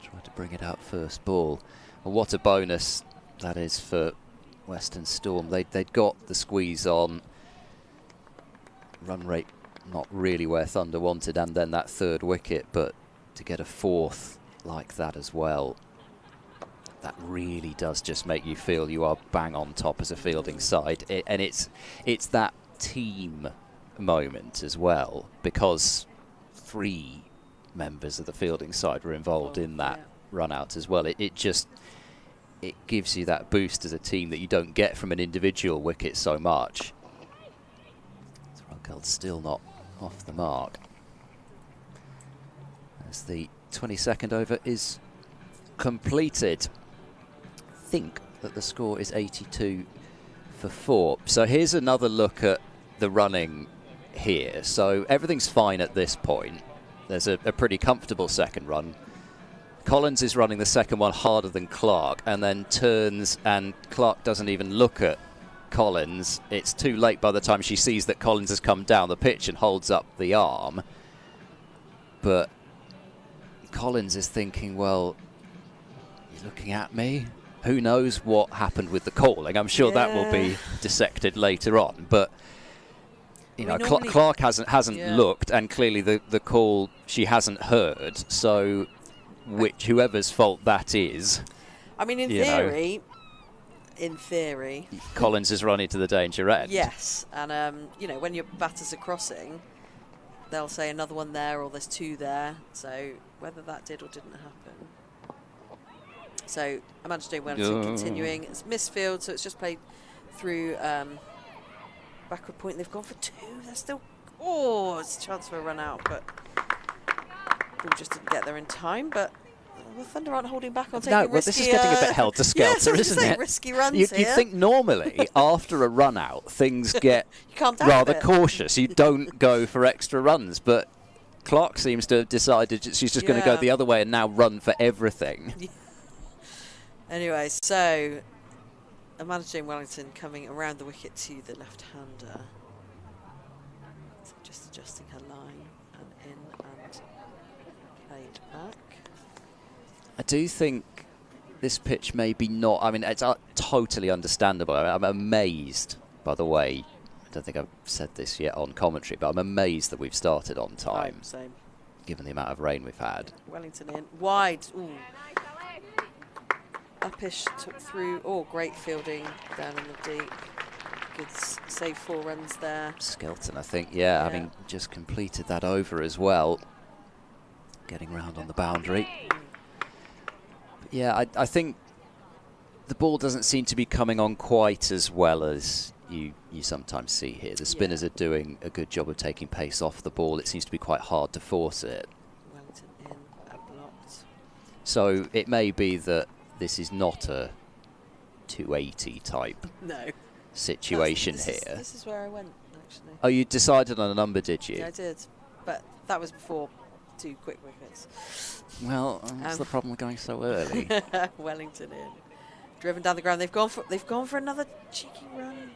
S6: Try to bring it out first ball. Well, what a bonus that is for Western Storm. They'd got the squeeze on. Run rate not really where Thunder wanted, and then that 3rd wicket, but to get a 4th like that as well, that really does just make you feel you are bang on top as a fielding side. And it's that team moment as well, because 3 members of the fielding side were involved in that run out as well. It gives you that boost as a team that you don't get from an individual wicket so much. Runkel's still not off the mark, as the 22nd over is completed. I think that the score is 82 for 4. So here's another look at the running here. So everything's fine at this point. There's a pretty comfortable 2nd run. Collins is running the 2nd one harder than Clark, and then turns, and Clark doesn't even look at Collins. It's too late by the time she sees that Collins has come down the pitch and holds up the arm. But Collins is thinking, well, you're looking at me? Who knows what happened with the calling? I'm sure that will be dissected later on. But you know, Clark hasn't looked, and clearly the call she hasn't heard. So whoever's fault that is.
S5: I mean, in theory,
S6: Collins is running to the danger end.
S5: Yes, and you know, when your batters are crossing, they'll say another one there, or there's 2 there. So whether that did or didn't happen. So Amanda Jane Wellington continuing. It's misfield, so it's just played through backward point. They've gone for 2. They're still. Oh, it's a chance for a run out, but ball just didn't get there in time. But well, Thunder aren't holding back on taking risky.
S6: No, well, this is getting a bit helter-skelter, isn't it?
S5: Risky runs
S6: You'd think normally after a run out things get rather cautious. You don't go for extra runs, but Clark seems to have decided that she's just going to go the other way and now run for everything.
S5: Anyway, so Amanda Jane Wellington coming around the wicket to the left-hander. So just adjusting her line and in and played back.
S6: I do think this pitch maybe not. I mean, it's totally understandable. I'm amazed, by the way. I don't think I've said this yet on commentary, but I'm amazed that we've started on time.
S5: Same.
S6: Given the amount of rain we've had.
S5: Wellington in. Wide. Ooh. Uppish took through. Oh, great fielding down in the deep. Good save 4 runs there.
S6: Skelton, I think, having just completed that over as well. Getting round on the boundary. But yeah, I think the ball doesn't seem to be coming on quite as well as you sometimes see here. The spinners are doing a good job of taking pace off the ball. It seems to be quite hard to force it.
S5: Wellington in, blocked.
S6: So it may be that this is not a 280 type
S5: No.
S6: situation
S5: This
S6: here.
S5: This is where I went, actually.
S6: Oh, you decided on a number, did you?
S5: Yeah, I did. But that was before 2 quick wickets.
S6: Well, that's the problem with going so early.
S5: Wellington in. Driven down the ground. They've gone for another cheeky run.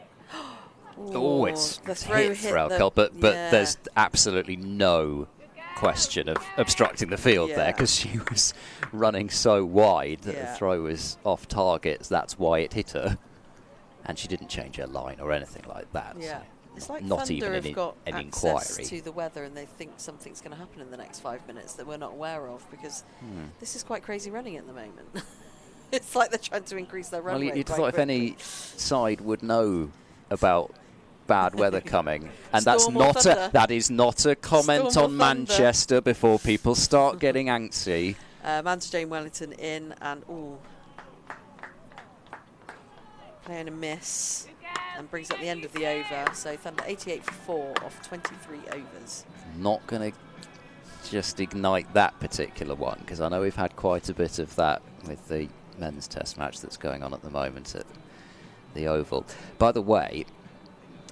S6: Oh, it's
S5: the throw hit
S6: Threlkeld, but
S5: yeah.
S6: there's absolutely no question of obstructing the field there,
S5: Yeah.
S6: because she was running so wide that
S5: Yeah.
S6: the throw was off target. So that's why it hit her, and she didn't change her line or anything like that.
S5: Yeah.
S6: So
S5: It's like
S6: not
S5: Thunder
S6: even
S5: have
S6: an
S5: got
S6: an
S5: access
S6: inquiry.
S5: to the weather and they think something's going to happen in the next 5 minutes that we're not aware of, because this is quite crazy running at the moment. It's like they're trying to increase their run
S6: Well,
S5: rate
S6: you'd
S5: quite
S6: thought if
S5: quickly.
S6: any side would know about bad weather coming, and
S5: Storm or thunder.
S6: that is not a comment
S5: Storm or
S6: on
S5: thunder.
S6: Manchester before people start getting antsy.
S5: Manta Jane Wellington in, and playing a miss, and brings up the end of the over. So Thunder 88 for 4 off 23 overs.
S6: Not going to just ignite that particular one, because I know we've had quite a bit of that with the men's test match that's going on at the moment at the Oval. By the way,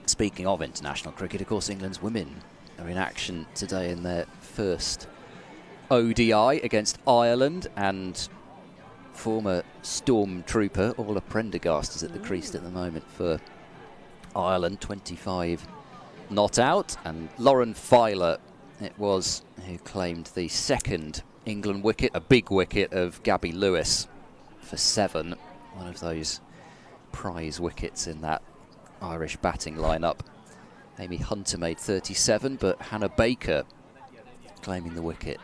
S6: speaking of international cricket, of course, England's women are in action today in their first ODI against Ireland, and former Stormtrooper Orla Prendergast is at the crease at the moment for Ireland, 25 not out, and Lauren Filer it was who claimed the second England wicket, a big wicket of Gabby Lewis for 7, one of those prize wickets in that Irish batting lineup. Amy Hunter made 37, but Hannah Baker claiming the wicket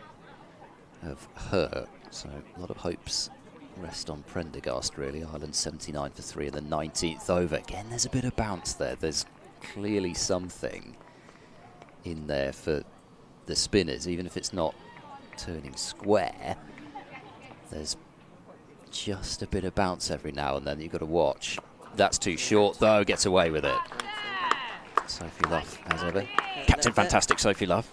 S6: of her. So a lot of hopes rest on Prendergast, really. Ireland 79 for 3 in the 19th over. Again, there's a bit of bounce there. There's clearly something in there for the spinners, even if it's not turning square. There's just a bit of bounce every now and then that you've got to watch. That's too short, though. Gets away with it. Sophie Love, as ever. Captain Fantastic Sophie Love.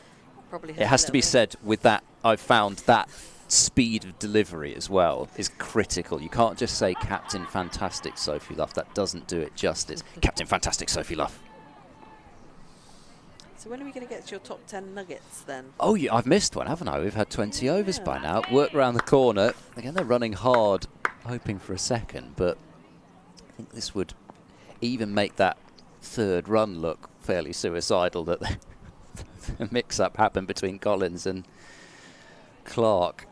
S5: Probably
S6: It has to be said, with that, I've found that speed of delivery as well is critical. You can't just say Captain Fantastic Sophie Love. That doesn't do it justice. Captain Fantastic Sophie Love.
S5: So when are we going to get to your top 10 nuggets then?
S6: Oh, yeah, I've missed one, haven't I? We've had 20 overs by now. Work round the corner. Again, they're running hard, hoping for a second, but I think this would even make that third run look fairly suicidal, that the mix-up happened between Collins and Clark.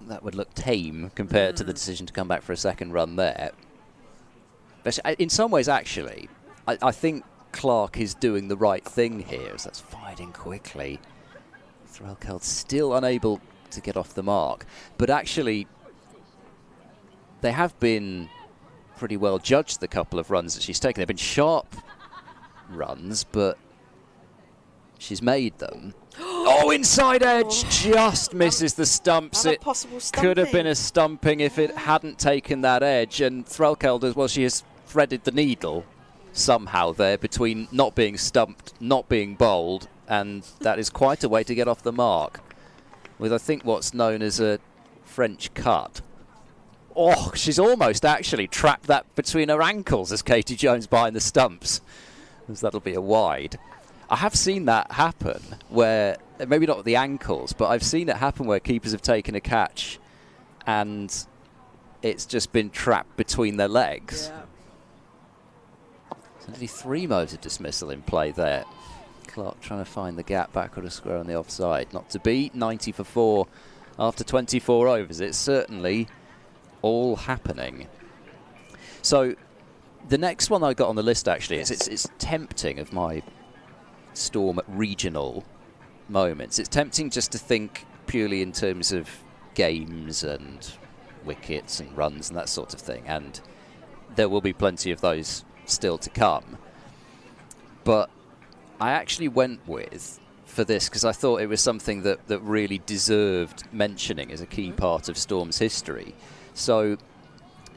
S6: That would look tame compared to the decision to come back for a second run there. But in some ways, actually, I think Clark is doing the right thing here, as that's fired in quickly. Threlkeld still unable to get off the mark. But actually, they have been pretty well judged, the couple of runs that she's taken. They've been sharp runs, but she's made them. Oh, inside edge! Just misses the stumps.
S5: And a
S6: It
S5: possible
S6: could have been
S5: stumping.
S6: a stumping if it hadn't taken that edge. And Threlkeld, as well, she has threaded the needle somehow there between not being stumped, not being bowled, and that is quite a way to get off the mark with, I think, what's known as a French cut. Oh, she's almost actually trapped that between her ankles as Katie Jones behind the stumps, as that'll be a wide. I have seen that happen where, maybe not the ankles, but I've seen it happen where keepers have taken a catch and it's just been trapped between their legs.
S5: Yeah.
S6: So nearly 3 modes of dismissal in play there. Clark trying to find the gap backward of square on the offside. Not to be. 90 for 4 after 24 overs. It's certainly all happening. So the next one I got on the list, actually, is it's tempting of my Storm regional moments. It's tempting just to think purely in terms of games and wickets and runs and that sort of thing. And there will be plenty of those still to come, but I actually went with for this because I thought it was something that really deserved mentioning as a key part of Storm's history. So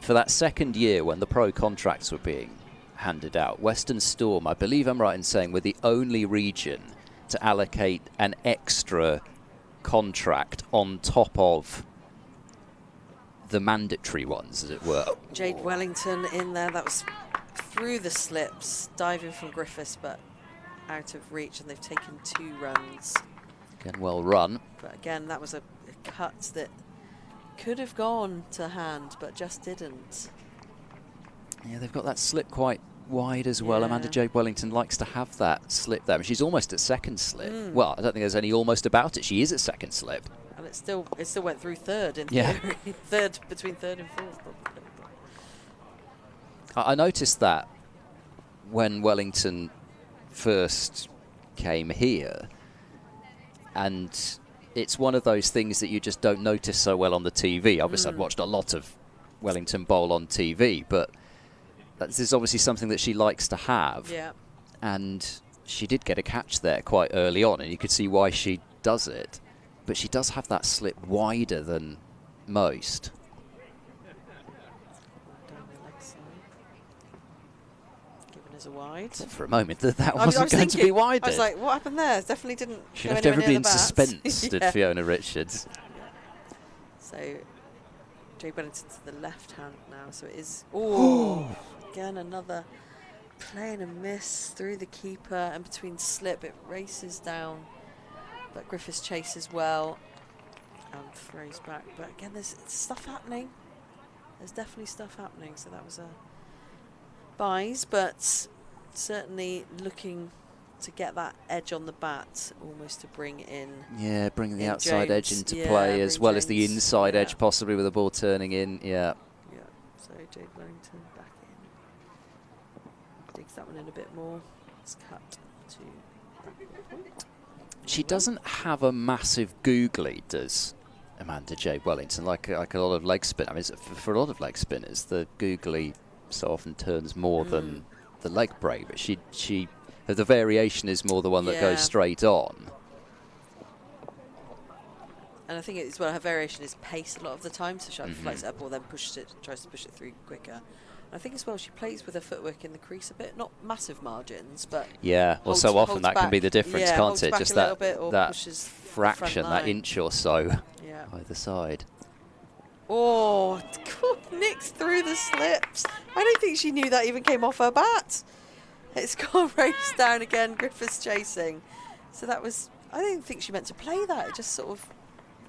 S6: for that second year when the pro contracts were being handed out, Western Storm, I believe I'm right in saying, were the only region to allocate an extra contract on top of the mandatory ones, as it were.
S5: Jade Wellington in there. That was through the slips, diving from Griffiths, but out of reach, and they've taken 2 runs.
S6: Again, well run.
S5: But again, that was a cut that could have gone to hand, but just didn't.
S6: Yeah, they've got that slip quite wide as well.
S5: Yeah.
S6: Amanda Jade Wellington likes to have that slip there. I mean, she's almost at second slip. Well, I don't think there's any almost about it. She is at second slip.
S5: And it still went through third in
S6: Yeah.
S5: theory. Third, between third and fourth, probably.
S6: I noticed that when Wellington first came here, and it's one of those things that you just don't notice so well on the TV. Obviously, I've watched a lot of Wellington bowl on TV, but this is obviously something that she likes to have.
S5: Yeah.
S6: And she did get a catch there quite early on, and you could see why she does it. But she does have that slip wider than most.
S5: Down the leg side. Given as a wide.
S6: For a moment, that
S5: I was
S6: wasn't going to be wide.
S5: I was like, what happened there? It definitely didn't.
S6: She
S5: go
S6: left
S5: anywhere
S6: everybody
S5: near
S6: in
S5: the bat.
S6: suspense, did
S5: Yeah.
S6: Fiona Richards.
S5: So, Jade Wellington to the left hand now. So it is. Oh, again another play and a miss through the keeper, and between slip it races down, but Griffiths chases well and throws back. But again, there's stuff happening. There's definitely stuff happening. So that was a buys, but certainly looking to get that edge on the bat, almost to bring in.
S6: Yeah, bringing the
S5: in
S6: outside edge
S5: James.
S6: into
S5: Yeah,
S6: play, as
S5: bring
S6: well as the
S5: James.
S6: inside
S5: Yeah.
S6: edge, possibly with the ball turning in. Yeah.
S5: Yeah, so Jade Wellington back in. Digs that one in a bit more. It's cut to backward point.
S6: She doesn't have a massive googly, does Amanda Jade Wellington, like a lot of leg spin. I mean, for a lot of leg spinners, the googly so often turns more than the leg break, but she the variation is more the one that
S5: Yeah.
S6: goes straight on.
S5: And I think it's well, her variation is pace a lot of the time, so she either floats it up or then pushes it, tries to push it through quicker. And I think as well, she plays with her footwork in the crease a bit, not massive margins, but
S6: Yeah, well, so often that can be the difference,
S5: yeah,
S6: can't
S5: holds
S6: it?
S5: back
S6: Just
S5: a little
S6: that
S5: bit or
S6: that
S5: pushes the front
S6: fraction, that
S5: line.
S6: inch or so
S5: Yeah.
S6: either side.
S5: Oh, nicks through the slips. I don't think she knew that even came off her bat. It's gone race down again, Griffiths chasing. So that was, I didn't think she meant to play that. It just sort of,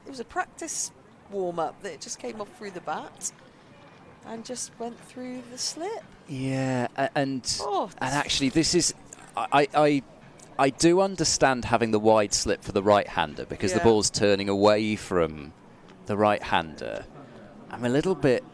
S5: it was a practice warm-up that it just came off through the bat and just went through the slip.
S6: Yeah, and
S5: Oh,
S6: actually this is, I do understand having the wide slip for the right-hander because the
S5: Yeah.
S6: ball's turning away from the right-hander. I'm a little bit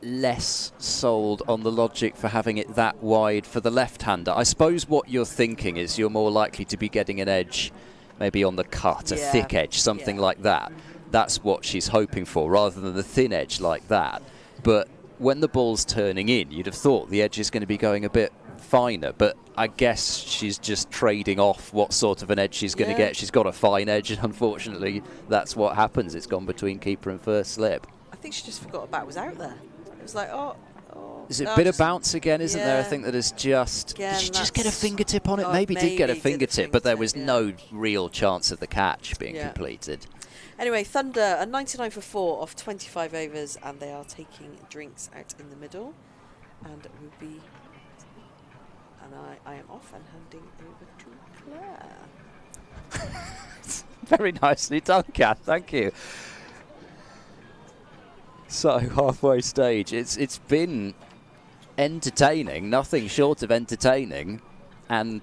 S6: less sold on the logic for having it that wide for the left-hander. I suppose what you're thinking is you're more likely to be getting an edge maybe on the cut, a
S5: Yeah.
S6: thick edge, something
S5: Yeah.
S6: like that. That's what she's hoping for, rather than the thin edge like that. But when the ball's turning in, you'd have thought the edge is going to be going a bit finer, but I guess she's just trading off what sort of an edge she's going to
S5: Yeah.
S6: get. She's got a fine edge, and unfortunately that's what happens. It's gone between keeper and first slip.
S5: I think she just forgot a bat was out there. It was like, oh.
S6: Is it
S5: no,
S6: a bit
S5: just-
S6: of bounce again, isn't there? I
S5: Yeah.
S6: think that is just...
S5: Again,
S6: did she just get a
S5: that's-
S6: fingertip on it?
S5: oh,
S6: Maybe did get a
S5: maybe did the
S6: fingertip, but there was
S5: fingertip, yeah.
S6: no real chance of the catch being
S5: Yeah.
S6: completed.
S5: Anyway, Thunder, a 99 for 4 off 25 overs, and they are taking drinks out in the middle. And we'll be... And I am off and handing over to Claire.
S6: Very nicely done, Kath. Thank you. So, halfway stage. It's been entertaining, nothing short of entertaining. And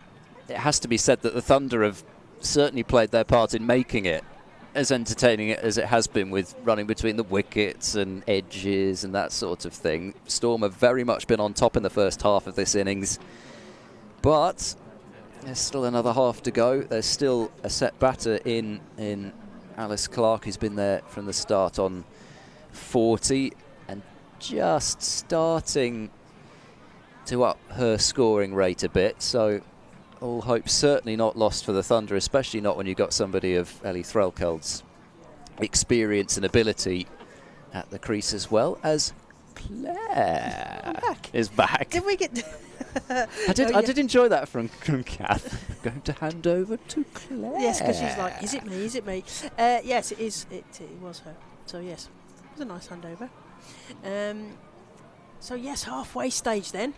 S6: it has to be said that the Thunder have certainly played their part in making it as entertaining as it has been, with running between the wickets and edges and that sort of thing. Storm have very much been on top in the first half of this innings. But there's still another half to go. There's still a set batter in Alice Clark, who's been there from the start on 40 and just starting to up her scoring rate a bit. So all hope certainly not lost for the Thunder, especially not when you've got somebody of Ellie Threlkeld's experience and ability at the crease, as well as Claire is back.
S5: Did we get...
S6: I did enjoy that from Kath. Going to hand over to Claire.
S4: Yes, because she's like, is it me? Is it me? Yes, it is. It was her. So yes, it was a nice handover. So yes, halfway stage then.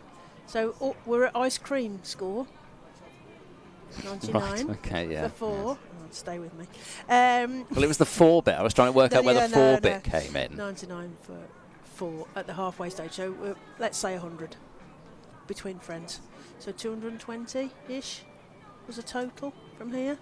S4: So we're at ice cream score. 99
S6: Right, okay, yeah.
S4: for 4. Oh, stay with me.
S6: Well, it was the 4 bit. I was trying to work out where the 4 bit came in.
S4: 99 for 4 at the halfway stage. So let's say 100 between friends. So 220-ish was a total from here.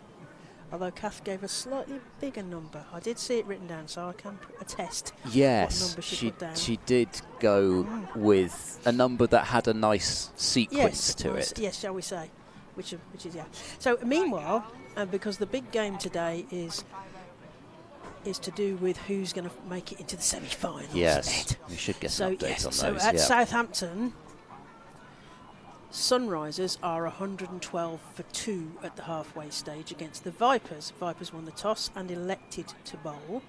S4: Although Kath gave a slightly bigger number. I did see it written down, so I can attest
S6: Yes,
S4: what number she put down.
S6: she did go with a number that had a nice sequence to it.
S4: Yes, shall we say. Which is, yeah. So meanwhile, because the big game today is to do with who's going to make it into the semi-finals.
S6: Yes, we should get an update on those.
S4: So at Southampton, Sunrisers are 112 for 2 at the halfway stage against the Vipers. Vipers won the toss and elected to bowl.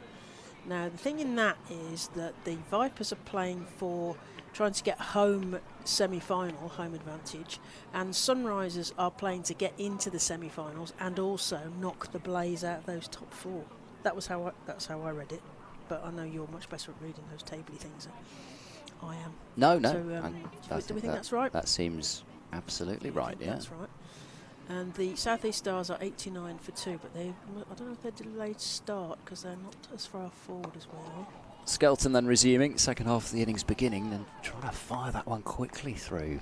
S4: Now the thing in that is that the Vipers are playing for trying to get home semi-final, home advantage, and Sunrisers are playing to get into the semi-finals and also knock the Blaze out of those top 4. That's how I read it, but I know you're much better at reading those tabley things than I am.
S6: No.
S4: So, do we think that's right?
S6: That seems absolutely right. Yeah,
S4: that's right. And the South East Stars are 89 for 2, but I don't know if they're delayed start because they're not as far forward as we are.
S6: Skelton then resuming, second half of the innings beginning, and trying to fire that one quickly through.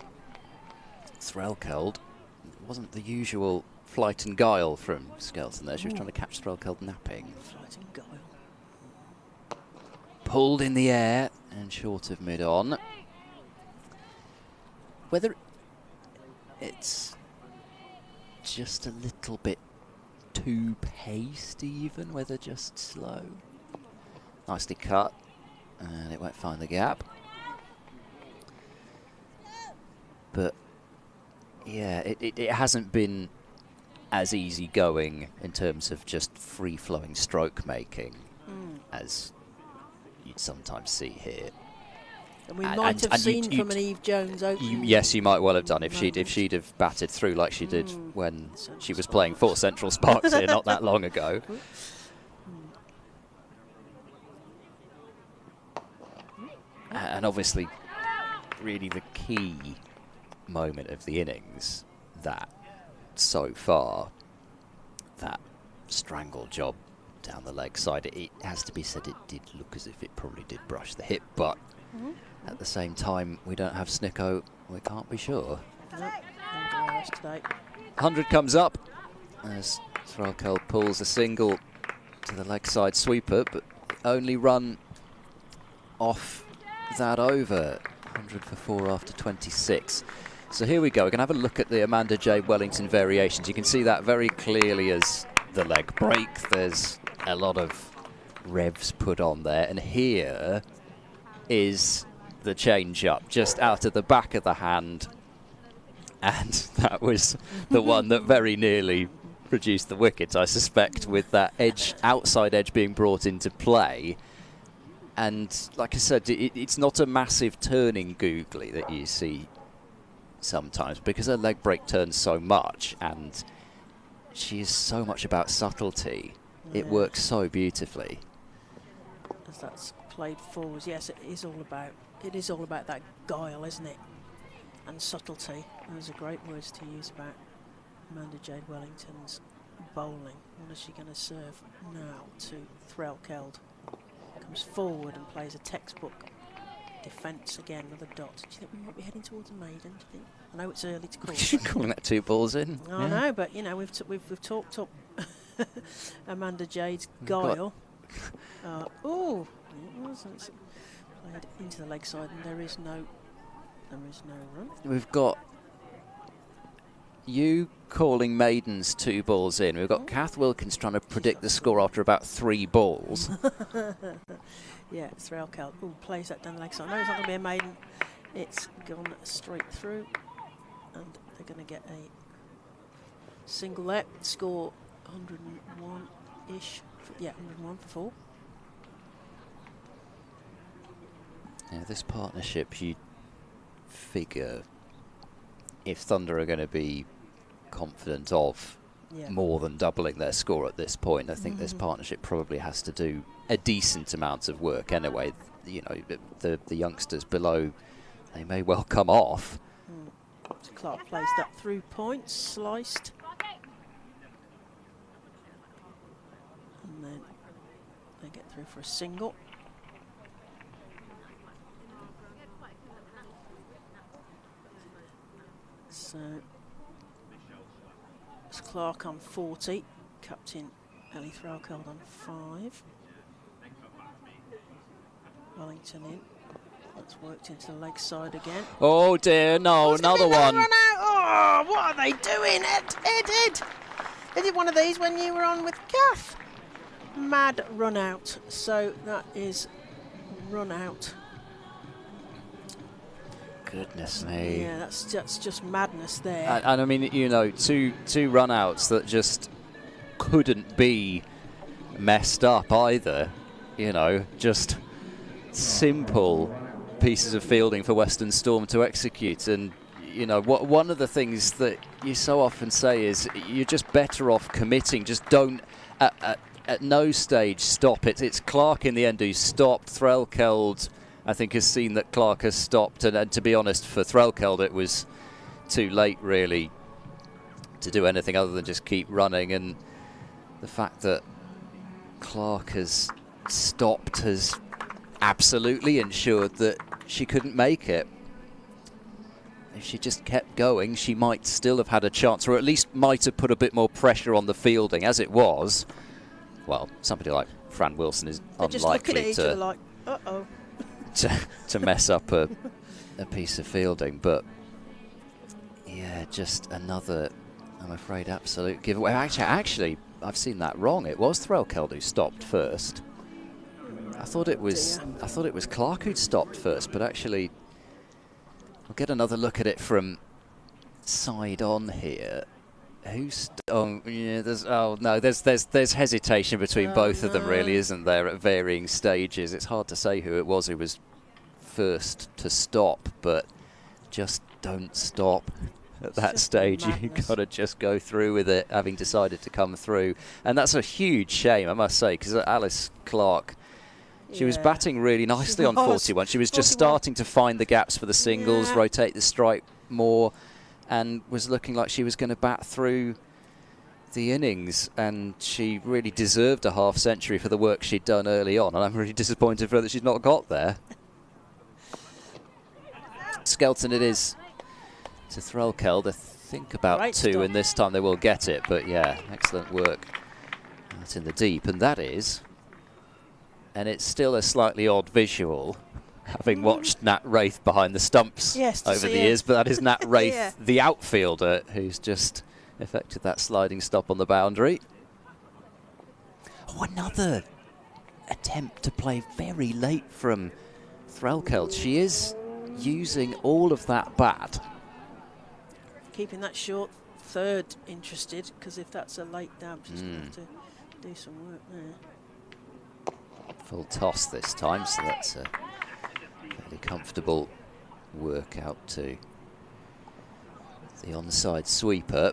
S6: Threlkeld. It wasn't the usual flight and guile from Skelton there. She was trying to catch Threlkeld napping.
S4: Flight and guile.
S6: Pulled in the air and short of mid-on. Whether it's just a little bit too paced even, whether just slow. Nicely cut, and it won't find the gap. But yeah, it hasn't been as easy going in terms of just free-flowing stroke making as you'd sometimes see here.
S4: And we might have seen from an Eve Jones opening.
S6: Yes, you might well have done if she'd have batted through like she did when she was playing for Central Sparks here not that long ago. And obviously, really the key moment of the innings, that so far, that strangle job down the leg side, it has to be said it did look as if it probably did brush the hip, but at the same time, we don't have Snicko, we can't be sure. 100 comes up as Threlkeld pulls a single to the leg side sweeper, but only run off that over. 100 for 4 after 26. So here we go. We're going to have a look at the Amanda J. Wellington variations. You can see that very clearly as the leg break. There's a lot of revs put on there. And here is the change-up, just out of the back of the hand. And that was the one that very nearly produced the wicket, I suspect, with that edge, outside edge being brought into play. And like I said, it's not a massive turning googly that you see sometimes because her leg break turns so much and she is so much about subtlety. Yeah. It works so beautifully.
S4: As that's played forwards, yes, it is all about that guile, isn't it? And subtlety. Those are great words to use about Amanda Jade Wellington's bowling. What is she going to serve now to Threlkeld? Comes forward and plays a textbook defence again with a dot. Do you think we might be heading towards a maiden? Do you think? I know it's early to call.
S6: You're calling that 2 balls in.
S4: I know, but you know we've talked up Amanda Jade's guile. Oh, it's played into the leg side, and there is no run.
S6: We've got you calling maidens 2 balls in. We've got Kath Wilkins trying to predict the score after about 3 balls.
S4: Yeah, Threlkeld. Oh, plays that down the leg side. No, it's not going to be a maiden. It's gone straight through, and they're going to get a single there. Score 101-ish. Yeah, 101 for 4.
S6: Yeah, this partnership, you figure, if Thunder are going to be confident of more than doubling their score at this point, I think this partnership probably has to do a decent amount of work anyway. You know, the youngsters below, they may well come off.
S4: Clark plays that through point, sliced. And then they get through for a single. So it's Clark on 40, captain Ellie Threlkeld on 5. Wellington in. That's worked into the leg side again.
S6: Oh dear, no, another one.
S4: Run out. Oh, what are they doing? Ed. They did one of these when you were on with Gaff. Mad run out. So that is run out.
S6: Goodness me.
S4: Yeah, that's just madness there.
S6: And I mean, you know, two run outs that just couldn't be messed up either. You know, just simple pieces of fielding for Western Storm to execute. And you know, one of the things that you so often say is you're just better off committing. Just don't at no stage stop it. It's Clark in the end who stopped. Threlkeld, I think, has seen that Clark has stopped, and to be honest, for Threlkeld it was too late really to do anything other than just keep running. And the fact that Clark has stopped has absolutely ensured that she couldn't make it. If she just kept going, she might still have had a chance, or at least might have put a bit more pressure on the fielding. As it was, well, somebody like Fran Wilson is unlikely to to mess up a piece of fielding. But yeah, just another, I'm afraid, absolute giveaway. Actually, I've seen that wrong. It was Threlkeld who stopped first. I thought it was Clark who'd stopped first, but actually, we'll get another look at it from side on here. Who's there's hesitation between both of them, really, isn't there, at varying stages. It's hard to say who it was who was first to stop, but just don't stop at that stage. You've got to just go through with it, having decided to come through. And that's a huge shame, I must say, because Alice Clark, she was batting really nicely on 41. She was just starting to find the gaps for the singles, rotate the strike more, and was looking like she was going to bat through the innings. And she really deserved a half century for the work she'd done early on. And I'm really disappointed for her that she's not got there. Skelton it is to Threlkeld. I think about 2, and this time they will get it. But yeah, excellent work. That's in the deep, and that is... And it's still a slightly odd visual, having watched Nat Wraith behind the stumps over the years, but that is Nat Wraith, the outfielder, who's just effected that sliding stop on the boundary. Oh, another attempt to play very late from Threlkeld. She is using all of that bat.
S4: Keeping that short third interested, because if that's a late dab, she's going to have to do some work there.
S6: Full toss this time, so that's a fairly comfortable work out to the onside sweeper.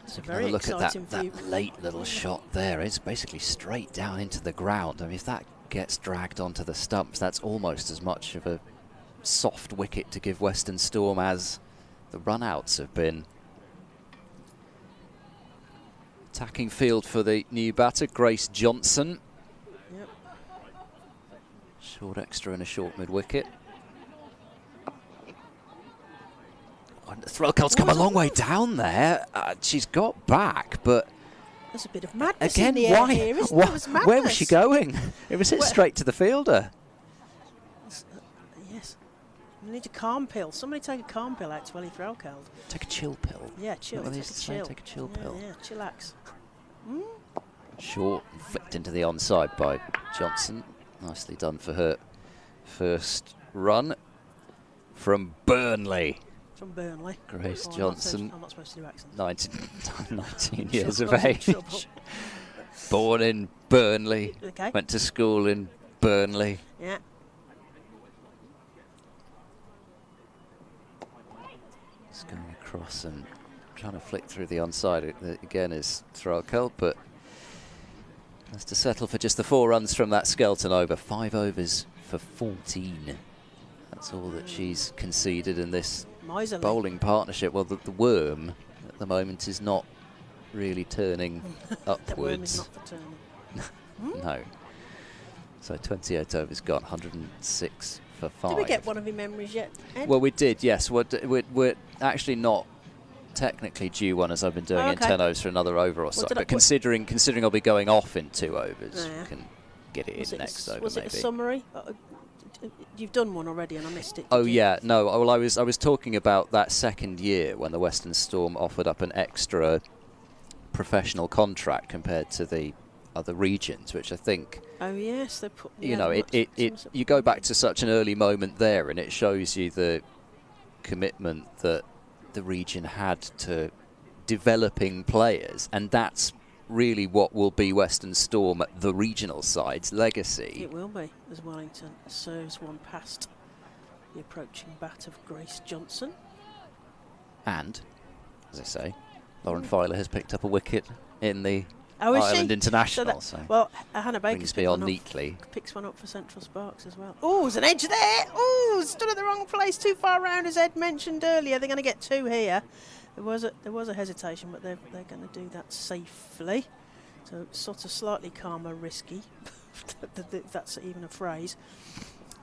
S4: It's a
S6: Have
S4: very
S6: a look at
S4: exciting
S6: that late little shot there. It's basically straight down into the ground. I mean, if that gets dragged onto the stumps, that's almost as much of a soft wicket to give Western Storm as the run-outs have been. Attacking field for the new batter, Grace Johnson.
S4: Yep.
S6: Short extra and a short mid-wicket. Threlkeld's come a long way down there. She's got back, but...
S4: There's a bit of madness
S6: again,
S4: in the air here, isn't there? Madness.
S6: Where was she going? It was hit straight to the fielder.
S4: Yes. We need a calm pill. Somebody take a calm pill out to Ellie Threlkeld.
S6: Take a chill pill.
S4: Yeah, chill. Take
S6: Take a chill pill.
S4: Yeah, chillax.
S6: Short and flicked into the onside by Johnson. Nicely done for her first run from Burnley.
S4: From Burnley.
S6: Grace Johnson.
S4: I'm not supposed to do accents.
S6: 19 years of age. Born in Burnley.
S4: Okay.
S6: Went to school in Burnley.
S4: Yeah.
S6: Just going across and trying to flick through the onside. It again is Threlkeld, but has to settle for just the 4 runs from that Skelton over. 5 overs for 14. That's all that she's conceded in this
S4: Miserly.
S6: bowling partnership. Well, the worm at the moment is not really turning upwards.
S4: The worm is not for turning.
S6: No. So 28 overs gone, 106 for 5.
S4: Did we get one of your memories yet, Ed?
S6: Well, we did, yes. We're actually not technically due one, as I've been doing in 10 overs for another over or so. But considering I'll be going off in 2 overs,
S4: Yeah.
S6: can get it in next over.
S4: Was it
S6: maybe.
S4: a summary? You've done one already, and I missed it.
S6: Oh yeah, no. Well, I was talking about that second year when the Western Storm offered up an extra professional contract compared to the other regions, which I think.
S4: Oh yes, they put.
S6: You know, you go back to such an early moment there, and it shows you the commitment that the region had to developing players, and that's really what will be Western Storm, the regional side's legacy.
S4: It will be, as Wellington serves one past the approaching bat of Grace Johnson.
S6: And, as I say, Lauren Filer has picked up a wicket in the
S4: Oh, is
S6: Ireland
S4: she?
S6: International.
S4: Well, Hannah Baker's
S6: brings me on neatly.
S4: Picks one up for Central Sparks as well. Oh, there's an edge there. Oh, stood at the wrong place, too far round, as Ed mentioned earlier. They're going to get 2 here. There was a hesitation, but they're going to do that safely. So sort of slightly calmer, risky. If that's even a phrase.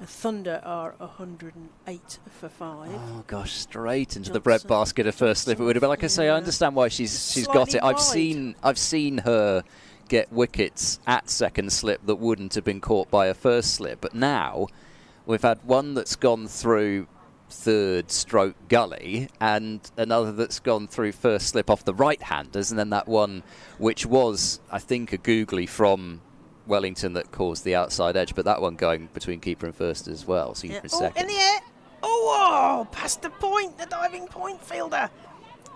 S4: The Thunder are 108 for 5.
S6: Oh gosh, straight into the breadbasket of first slip. It would have been, like I say, I understand why she's got it. I've seen her get wickets at second slip that wouldn't have been caught by a first slip. But now we've had one that's gone through third stroke gully and another that's gone through first slip off the right-handers, and then that one which was, I think, a googly from Wellington that caused the outside edge, but that one going between keeper and first as well. So keeper and second.
S4: In the air. Oh, past the point, the diving point fielder.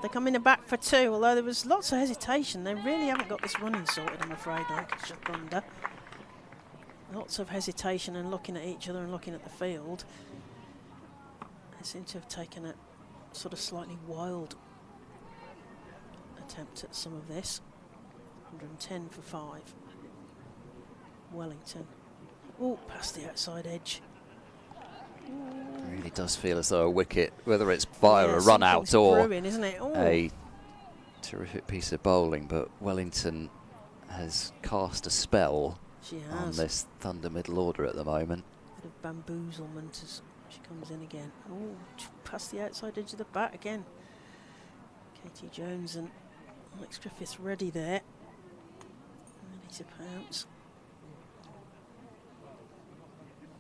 S4: They're coming back for 2, although there was lots of hesitation. They really haven't got this running sorted, I'm afraid, Lancashire Thunder. Lots of hesitation and looking at each other and looking at the field. They seem to have taken a sort of slightly wild attempt at some of this. 110 for 5. Wellington. Oh, past the outside edge.
S6: It really does feel as though a wicket, whether it's via a run out or
S4: brewing, isn't it?
S6: a terrific piece of bowling, but Wellington has cast a spell on this Thunder middle order at the moment.
S4: Bit of bamboozlement as she comes in again. Oh, past the outside edge of the bat again. Katie Jones and Alex Griffiths ready there. Ready to pounce.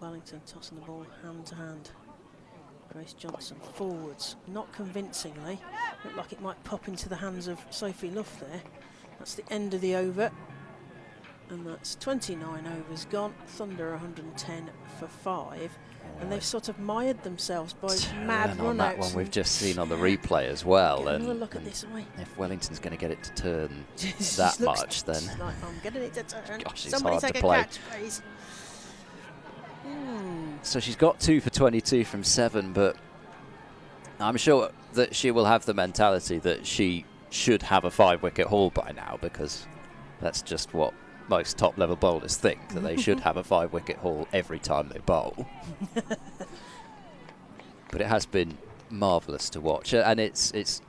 S4: Wellington tossing the ball hand to hand. Grace Johnson forwards, not convincingly. Looked like it might pop into the hands of Sophie Luff there. That's the end of the over. And that's 29 overs gone. Thunder 110 for 5. And they've sort of mired themselves by mad run-outs.
S6: That one we've just seen on the replay as well.
S4: And look at this way.
S6: If Wellington's going to get it to turn that much, then
S4: like, I'm getting it to turn.
S6: Gosh, it's
S4: Somebody
S6: hard
S4: take
S6: to
S4: a
S6: play.
S4: catch, please.
S6: So she's got 2 for 22 from 7, but I'm sure that she will have the mentality that she should have a 5-wicket haul by now, because that's just what most top-level bowlers think, that they should have a 5-wicket haul every time they bowl. But it has been marvellous to watch, and it's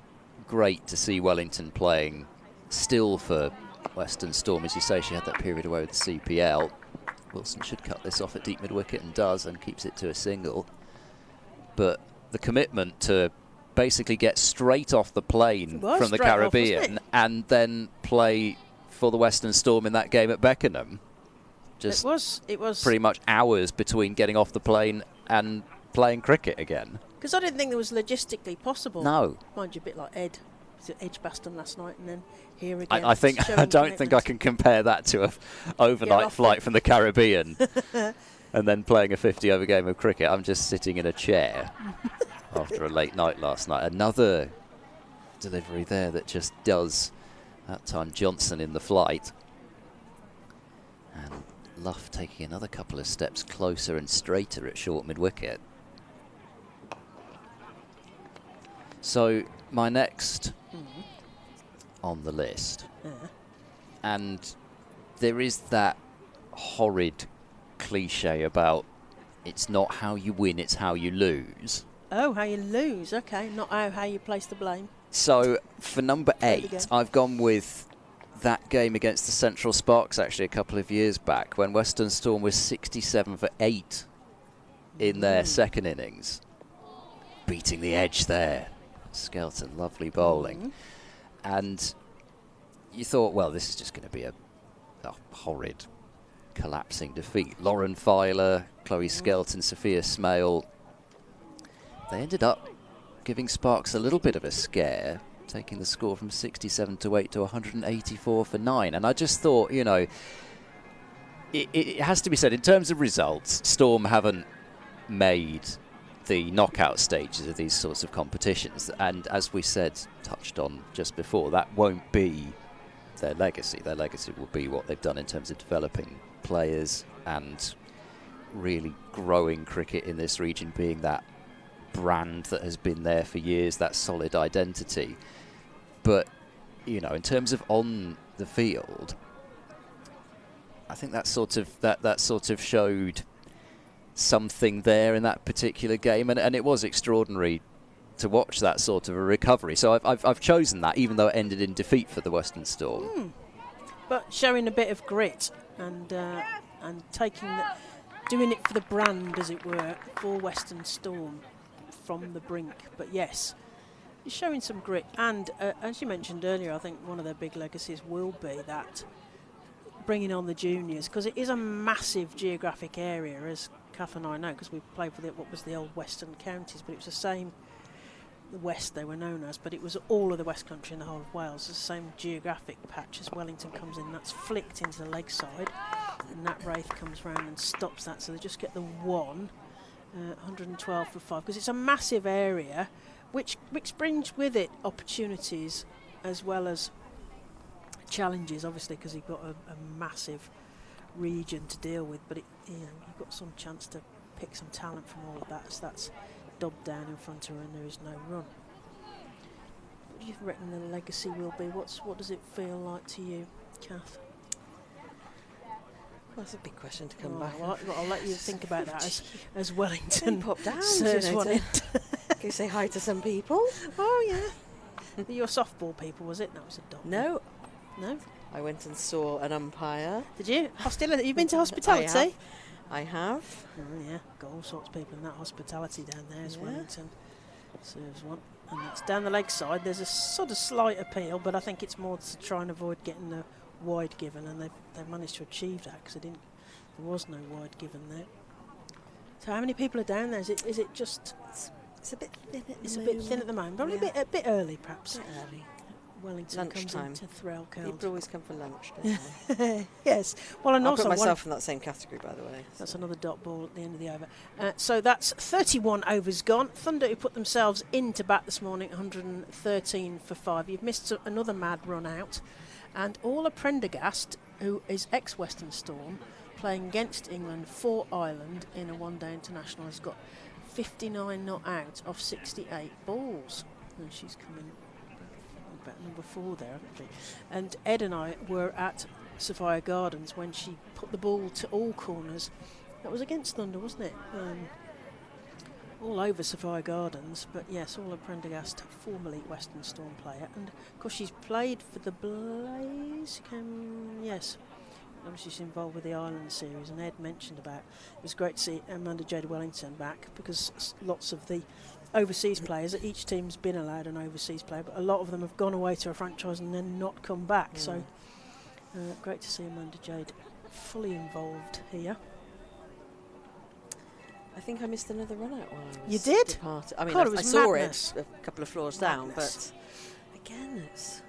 S6: great to see Wellington playing still for Western Storm. As you say, she had that period away with the CPL. Wilson should cut this off at deep mid-wicket and does, and keeps it to a single. But the commitment to basically get straight off the plane from the Caribbean and then play for the Western Storm in that game at Beckenham. Just
S4: it was
S6: pretty much hours between getting off the plane and playing cricket again.
S4: Because I didn't think it was logistically possible.
S6: No.
S4: Mind you, a bit like Ed. He's at Edgbaston last night and then here again.
S6: I don't think I can compare that to an overnight flight from the Caribbean and then playing a 50-over game of cricket. I'm just sitting in a chair after a late night last night. Another delivery there that just does, that time Johnson in the flight. And Luff taking another couple of steps closer and straighter at short mid-wicket. So my next on the list, and there is that horrid cliche about it's not how you win, it's how you lose.
S4: Oh, how you lose. Okay, not how you place the blame.
S6: So for number
S4: There we
S6: 8,
S4: go.
S6: I've gone with that game against the Central Sparks actually a couple of years back when Western Storm was 67 for 8 in their second innings. Beating the edge there. Skelton, lovely bowling. And you thought, well, this is just going to be a horrid collapsing defeat. Lauren Filer, Chloe Skelton, Sophia Smale. They ended up giving Sparks a little bit of a scare, taking the score from 67 to 8 to 184 for 9. And I just thought, you know, it has to be said, in terms of results, Storm haven't made the knockout stages of these sorts of competitions. And as we said, touched on just before, that won't be their legacy. Their legacy will be what they've done in terms of developing players and really growing cricket in this region, being that brand that has been there for years, that solid identity. But, you know, in terms of on the field, I think that sort of showed something there in that particular game, and it was extraordinary to watch that sort of a recovery. So I've chosen that, even though it ended in defeat for the Western Storm.
S4: But showing a bit of grit and doing it for the brand, as it were, for Western Storm from the brink. But yes, it's showing some grit. And as you mentioned earlier, I think one of their big legacies will be that bringing on the juniors, because it is a massive geographic area, as Kath and I know, because we played for what was the old Western Counties, but it was the same, the West they were known as, but it was all of the West Country and the whole of Wales. It's the same geographic patch as Wellington comes in, that's flicked into the leg side, and Nat Wraith comes round and stops that, so they just get the 112 for 5, because it's a massive area, which brings with it opportunities as well as challenges, obviously, because you've got a massive region to deal with, but you've got some chance to pick some talent from all of that, so that's dubbed down in front of her and there is no run. What do you reckon the legacy will be? What does it feel like to you, Kath?
S5: Well, that's a big question to come
S4: Oh,
S5: back.
S4: well, I'll let you think about that as Wellington
S5: Pop down,
S4: serves one in.
S5: Go say hi to some people.
S4: Oh yeah. Your softball people, was it? That was a dog.
S5: No,
S4: No?
S5: I went and saw an umpire.
S4: Did you? Hostility? You've been to hospitality?
S5: I have.
S4: Oh yeah, got all sorts of people in that hospitality down there as
S5: Yeah.
S4: Wellington serves one. And that's down the leg side. There's a sort of slight appeal, but I think it's more to try and avoid getting the wide given, and they've managed to achieve that because there was no wide given there. So how many people are down there? Is it just?
S5: It's a bit thin at the
S4: It's a
S5: moment.
S4: bit thin at the moment. Probably
S5: Yeah.
S4: a bit early, perhaps.
S5: A bit early.
S4: Wellington
S5: Lunchtime.
S4: comes into Threlkeld.
S5: People always come for lunch, don't they?
S4: Yes. Well, and
S5: I'll
S4: also
S5: put
S4: one-
S5: myself in that same category, by the way.
S4: That's another dot ball at the end of the over. So that's 31 overs gone. Thunder, who put themselves into bat this morning, 113 for 5. You've missed another mad run out. And Orla Prendergast, who is ex-Western Storm, playing against England for Ireland in a one-day international, has got 59 not out of 68 balls. And she's coming about number 4 there, hasn't she? And Ed and I were at Sophia Gardens when she put the ball to all corners. That was against Thunder, wasn't it? All over Sophia Gardens, but yes, Orla Prendergast, formerly Western Storm player, and of course she's played for the Blaze. Yes, obviously she's involved with the Ireland series, and Ed mentioned about it was great to see Amanda Jade Wellington back, because lots of the overseas players, each team's been allowed an overseas player, but a lot of them have gone away to a franchise and then not come back. So great to see Amanda Jade fully involved here.
S5: I think I missed another run out while I was
S4: You did?
S5: departed. I mean,
S4: God, it
S5: I
S4: was
S5: saw
S4: madness.
S5: it a couple of floors
S4: Madness.
S5: down, but again, it's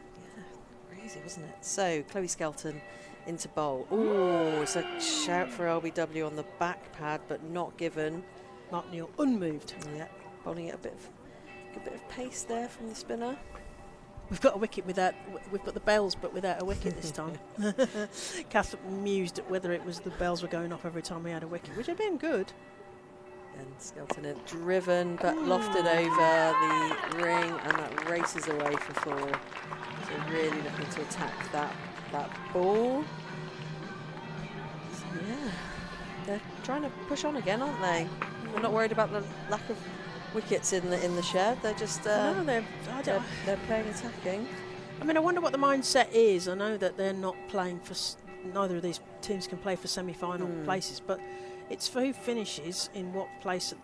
S5: crazy, wasn't it? So, Chloe Skelton into bowl. Oh, it's a shout for LBW on the back pad, but not given.
S4: Mark Neal unmoved.
S5: Yeah, bowling it a bit of pace there from the spinner.
S4: We've got a wicket without. We've got the bells, but without a wicket this time. Kath mused at whether it was the bells were going off every time we had a wicket, which had been good.
S5: And Skelton had driven but lofted over the ring, and that races away for 4. So really looking to attack that ball. So yeah, they're trying to push on again, aren't they? They're not worried about the lack of wickets in the shed. They're just
S4: No, they're
S5: playing attacking.
S4: I mean, I wonder what the mindset is. I know that they're not playing for. Neither of these teams can play for semi-final places, but it's for who finishes in what place,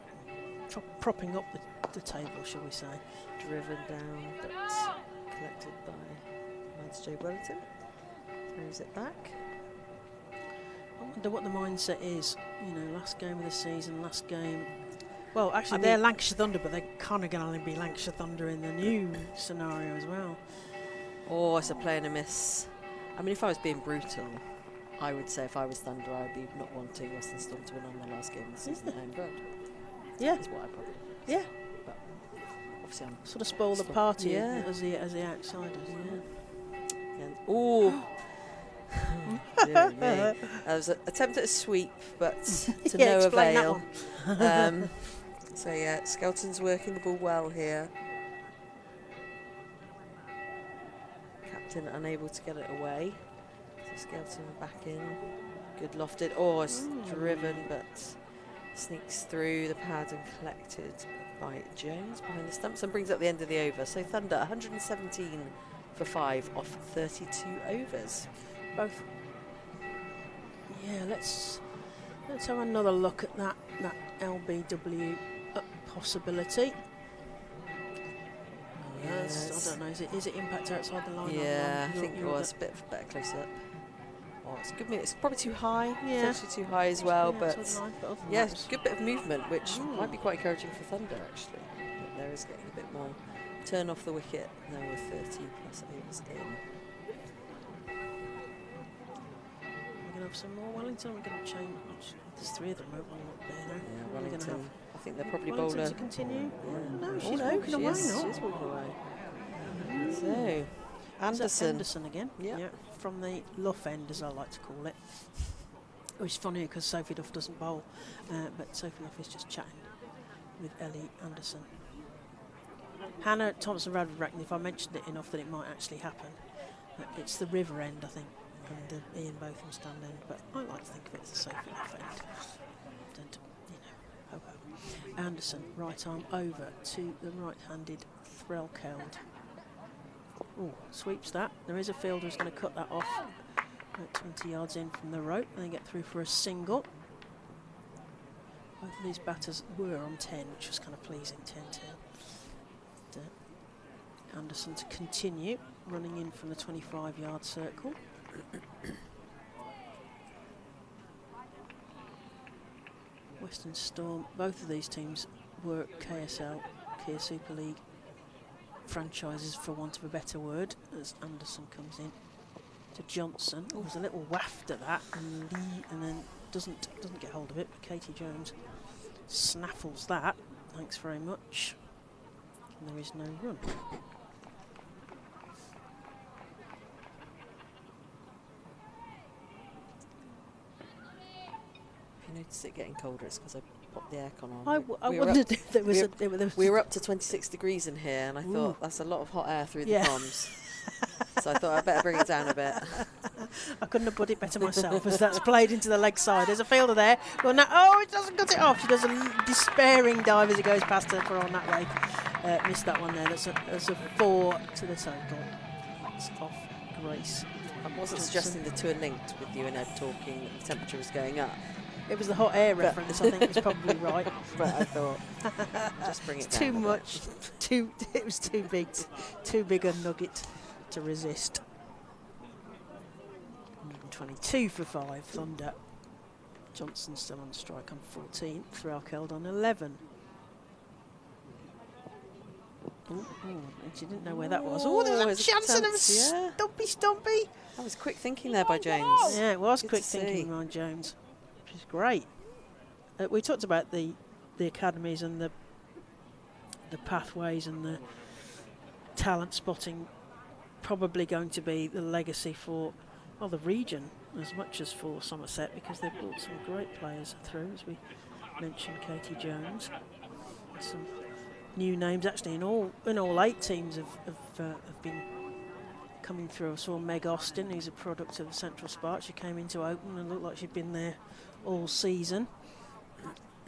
S4: propping up the table, shall we say?
S5: Driven down, but collected by Lads J. Wellington. Throws it back.
S4: I wonder what the mindset is. You know, last game of the season, last game. Well, actually,
S5: I
S4: they're
S5: mean,
S4: Lancashire Thunder, but they're kind of going to be Lancashire Thunder in the new scenario as well.
S5: Or it's a play and a miss. I mean, if I was being brutal, I would say if I was Thunder, I'd be not wanting Western Storm to win on the last game of the season at home ground.
S4: Yeah.
S5: Is what I probably
S4: Yeah.
S5: say. But obviously I'm
S4: Sort of spoil the party as the outsiders.
S5: Yeah. Oh. Dear me. There was an attempt at a sweep, but to
S4: Yeah,
S5: no
S4: explain that
S5: avail. So yeah, Skelton's working the ball well here. Captain unable to get it away. So Skelton back in. Good lofted. Oh, it's driven, but sneaks through the pad and collected by Jones behind the stumps and brings up the end of the over. So Thunder 117 for 5 off 32 overs.
S4: Both. Yeah, let's have another look at that LBW possibility.
S5: Yes.
S4: I don't know. Is it impact outside the line?
S5: Yeah, I think it was a bit better close up. Oh, it's good. It's probably too high.
S4: Yeah.
S5: Potentially too high as well, but
S4: other than
S5: yeah,
S4: that,
S5: it's a good bit of movement, which might be quite encouraging for Thunder actually. But there is getting a bit more turn off the wicket now with 30 plus overs in.
S4: We're going to have some more Wellington. We're going to change. There's 3 of them. Won't we? Up there now.
S5: Yeah,
S4: What are we gonna
S5: Wellington. I think they're probably
S4: Wellington
S5: bowler.
S4: to continue.
S5: Yeah.
S4: No,
S5: Oh,
S4: she's
S5: no,
S4: walking
S5: she
S4: away.
S5: is.
S4: Not.
S5: She's walking away. So,
S4: Is that
S5: Anderson.
S4: Anderson again.
S5: Yeah.
S4: From the Luff end, as I like to call it. Which is funny because Sophie Duff doesn't bowl, but Sophie Duff is just chatting with Ellie Anderson. Hannah Thompson Radford reckoned if I mentioned it enough that it might actually happen. It's the river end, I think, and Ian Botham's stand end, but I like to think of it as the Sophie Duff end. And, you know, ho-ho. Anderson, right arm over to the right-handed Threlkeld. Oh, sweeps that. There is a fielder who's going to cut that off. About 20 yards in from the rope, and they get through for a single. Both of these batters were on 10, which was kind of pleasing, 10-10. Anderson to continue, running in from the 25-yard circle. Western Storm, both of these teams were KSL, Kia Super League franchises, for want of a better word, as Anderson comes in to Johnson. Oh, there's a little waft at that, and then doesn't get hold of it, but Katie Jones snaffles that. Thanks very much. And there is no run.
S5: If you notice it getting colder, it's because I popped the aircon on.
S4: I wondered if there was
S5: we were up to 26 degrees in here, and I thought that's a lot of hot air through the comms. So I thought I'd better bring it down a bit.
S4: I couldn't have put it better myself, as that's played into the leg side. There's a fielder there. Well, no, oh, it doesn't cut it off. She does a despairing dive as it goes past her for on that rake. Missed that one there. That's a 4 to the total. It's off Grace.
S5: I wasn't suggesting the two are linked with you and Ed talking that the temperature was going up.
S4: It was the hot air reference, I think, is probably right.
S5: But I thought, just bring it down.
S4: Too much. It was too big. Too big a nugget to resist. 122 for 5, Thunder. Johnson still on strike on 14. Threlkeld on 11. She didn't know where that was. Oh, there's a chance of a stumpy.
S5: That was quick thinking there by Jones.
S4: Yeah, it was
S5: Good
S4: quick
S5: to
S4: thinking by Jones, which is great. We talked about the academies and the pathways and the talent spotting probably going to be the legacy for the region as much as for Somerset, because they've brought some great players through, as we mention Katie Jones. Some new names actually in all 8 teams have been coming through. I saw Meg Austin, who's a product of the Central Spark. She came into Open and looked like she'd been there all season.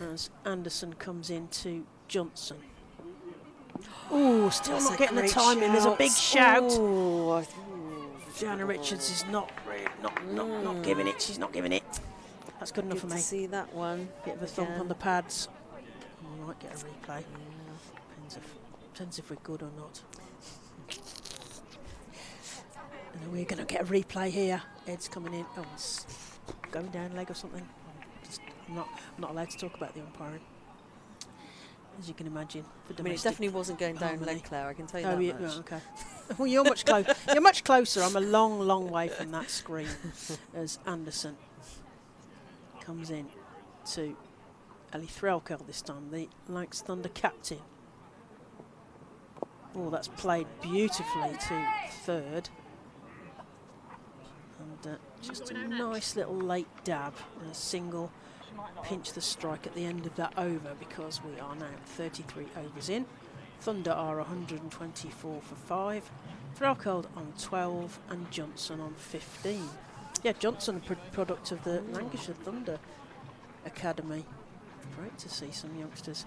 S4: As Anderson comes into Johnson. Oh, still not getting the timing. There's a big shout. Joanna Richards is not giving it. She's not giving it. That's good enough for me.
S5: To see that one.
S4: Bit of a thump on the pads. We might get a replay. Depends if we're good or not. And we're going to get a replay here. Ed's coming in. Oh, it's going down leg or something. I'm not allowed to talk about the umpiring, as you can imagine.
S5: I mean, it definitely wasn't going down leg, Claire. I can tell you that much.
S4: Oh, okay. Well, you're much closer. You're much closer. I'm a long way from that screen. As Anderson comes in to Ellie Threlkeld this time, the Lancs Thunder captain. Oh, that's played beautifully to third. And just a nice little late dab and a single. Pinch the strike at the end of that over, because we are now 33 overs in. Thunder are 124 for 5. Threlkeld on 12 and Johnson on 15. Yeah, Johnson, product of the Lancashire Thunder Academy. Great to see some youngsters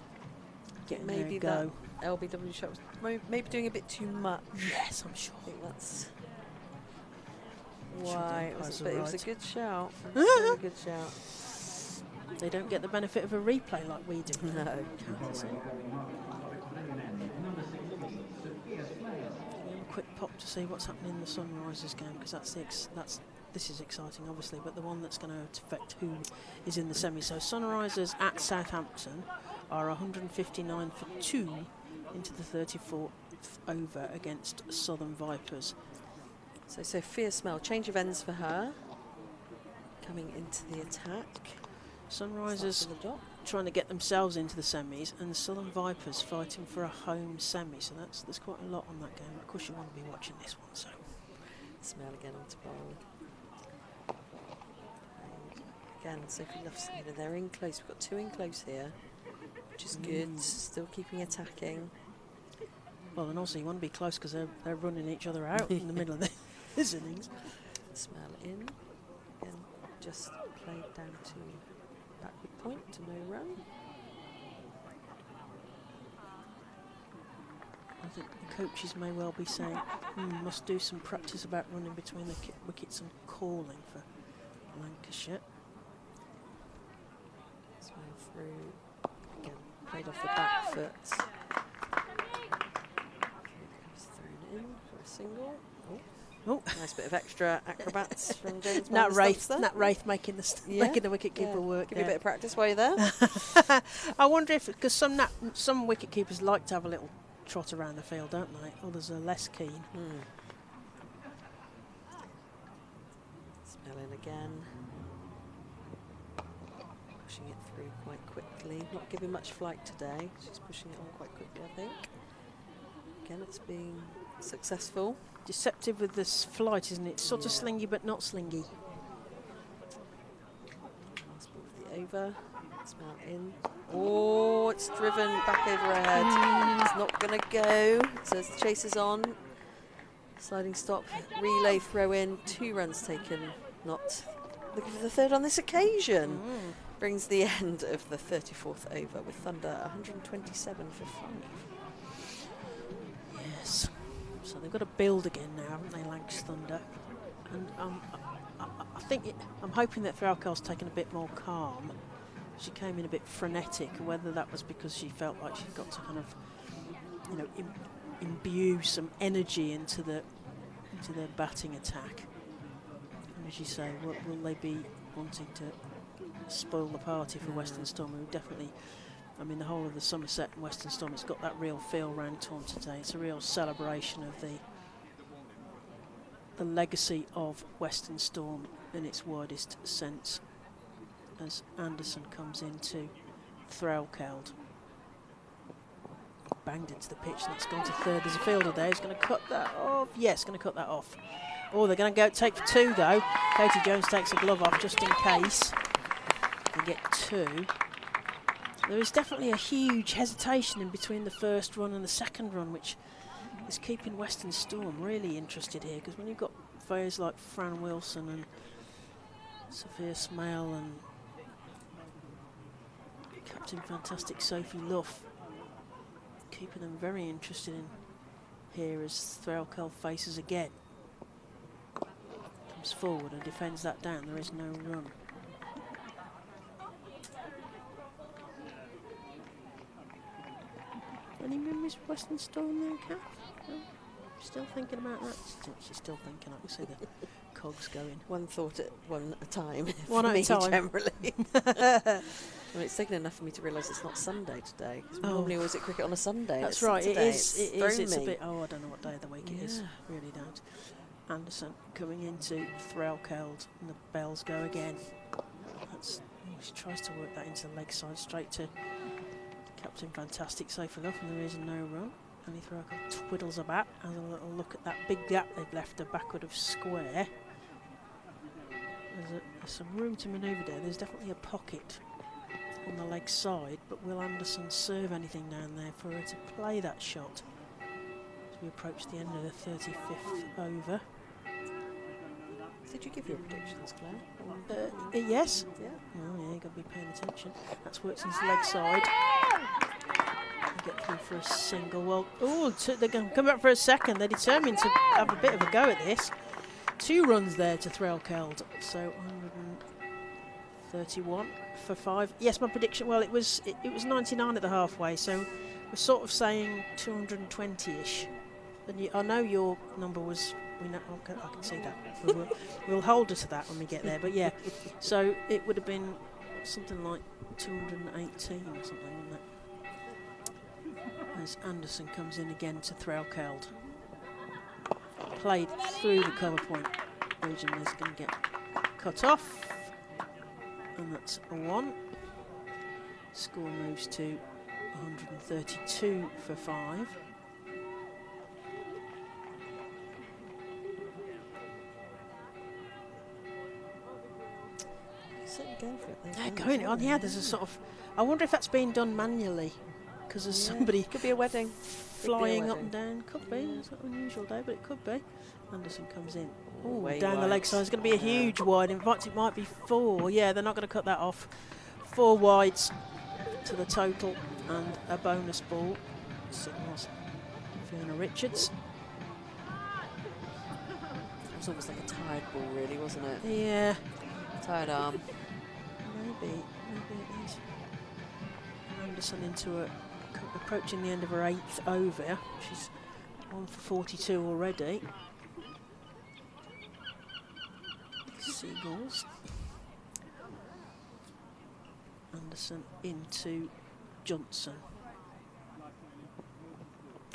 S4: getting
S5: maybe
S4: their go.
S5: That LBW shot was maybe doing a bit too much.
S4: Yes, I'm sure.
S5: I think that's why it was a good shout. It was a good shout.
S4: They don't get the benefit of a replay like we do.
S5: No.
S4: A quick pop to see what's happening in the Sunrisers game, because this is exciting, obviously, but the one that's going to affect who is in the semi. So Sunrisers at Southampton are 159 for 2 into the 34th over against Southern Vipers.
S5: So Sophia Smell, change of ends for her. Coming into the attack.
S4: Sunrisers trying to get themselves into the semis, and Southern Vipers fighting for a home semi. So there's quite a lot on that game. Of course, you want to be watching this one. So
S5: Smell again onto bowl. And again, Sophie loves. They're in close. We've got 2 in close here, which is good. Still keeping attacking.
S4: Well, and also you want to be close because they're running each other out in the middle of this innings.
S5: Smell in. Again, just played down to backward point to no run.
S4: I think the coaches may well be saying, must do some practice about running between the wickets and calling for Lancashire.
S5: Smell through. Again, played off the back foot. Thrown in for a single.
S4: Oh,
S5: nice bit of extra acrobats from James.
S4: Nat Wraith making the wicket keeper work.
S5: Give you a bit of practice while you're there.
S4: I wonder if, because some wicket keepers like to have a little trot around the field, don't they? Others are less keen.
S5: Smell in again. Pushing it through quite quickly. Not giving much flight today. She's pushing it on quite quickly, I think. Again, it's being successful.
S4: Deceptive with this flight, isn't it? Sort of slingy, but not slingy.
S5: Last ball of the over. Smell in. Oh, it's driven back over her head. It's not going to go. So the chase is on. Sliding stop, relay throw in. 2 runs taken. Not looking for the third on this occasion. Brings the end of the 34th over with Thunder 127 for 5.
S4: Yes. So they've got to build again now, haven't they, Lancs Thunder? And I think I'm hoping that Threlkeld's taken a bit more calm. She came in a bit frenetic, whether that was because she felt like she'd got to kind of, imbue some energy into their batting attack. And as you say, will they be wanting to spoil the party for Western Storm? Who definitely, the whole of the Somerset and Western Storm, it's got that real feel around Taunton today. It's a real celebration of the legacy of Western Storm in its widest sense, as Anderson comes into Threlkeld. Banged into the pitch and it's gone to third. There's a fielder there. He's going to cut that off. Yes, going to cut that off. Oh, they're going to go take for 2 though. Katie Jones takes a glove off just in case. They get 2. There is definitely a huge hesitation in between the first run and the second run, which is keeping Western Storm really interested here, because when you've got players like Fran Wilson and Sophia Smale and Captain Fantastic Sophie Luff, keeping them very interested in here as Threlkeld faces again. Comes forward and defends that down. There is no run. Any memories of Western Storm there, Kath? No? Still thinking about that? She's still thinking. I can see the cogs going.
S5: One thought at one a time.
S4: One
S5: for
S4: at
S5: me,
S4: a time.
S5: generally. Well, it's taken enough for me to realise it's not Sunday today. 'Cause we normally always at cricket on a Sunday.
S4: That's
S5: It's
S4: right.
S5: Saturday.
S4: It is. It is. It's a
S5: me.
S4: bit. Oh, I don't know what day of the week it is. Really don't. Anderson coming into Threlkeld, and the bells go again. That's. Oh, she tries to work that into the leg side, straight to Captain Fantastic, safe enough, and there is no run. Only Threlkeld twiddles a bat, has a little look at that big gap they've left her backward of square. There's some room to manoeuvre there. There's definitely a pocket on the leg side, but will Anderson serve anything down there for her to play that shot as we approach the end of the 35th over?
S5: Did you give your predictions, Claire?
S4: Yes.
S5: Yeah.
S4: Oh yeah, you've got to be paying attention. That's worked into the leg side. Get through for a single. Well, oh, they're going to come back for a second. They're determined to have a bit of a go at this. 2 runs there to Threlkeld, so 131 for 5. Yes, my prediction. Well, it was 99 at the halfway, so we're sort of saying 220-ish. And I know your number was. We know, I can see that. We'll hold her to that when we get there. But yeah, so it would have been something like 218 or something, wouldn't it? As Anderson comes in again to Threlkeld. Played through the cover point region, is going to get cut off. And that's a 1. Score moves to 132 for 5.
S5: Going for it.
S4: They're going on, yeah. There's a sort of. I wonder if that's being done manually, because there's somebody.
S5: Could be a wedding.
S4: Flying up and down. Could be. It's an unusual day, but it could be. Anderson comes in. Oh,
S5: Way
S4: down the
S5: wide.
S4: leg side. It's going to be a huge wide. In fact, it might be 4. Yeah, they're not going to cut that off. 4 wides to the total and a bonus ball. Signals Fiona Richards.
S5: It was almost like a tired ball, really, wasn't it?
S4: Yeah.
S5: Tired arm.
S4: Maybe it is. Anderson into approaching the end of her 8th over. She's on for 42 already. Seagulls. Anderson into Johnson.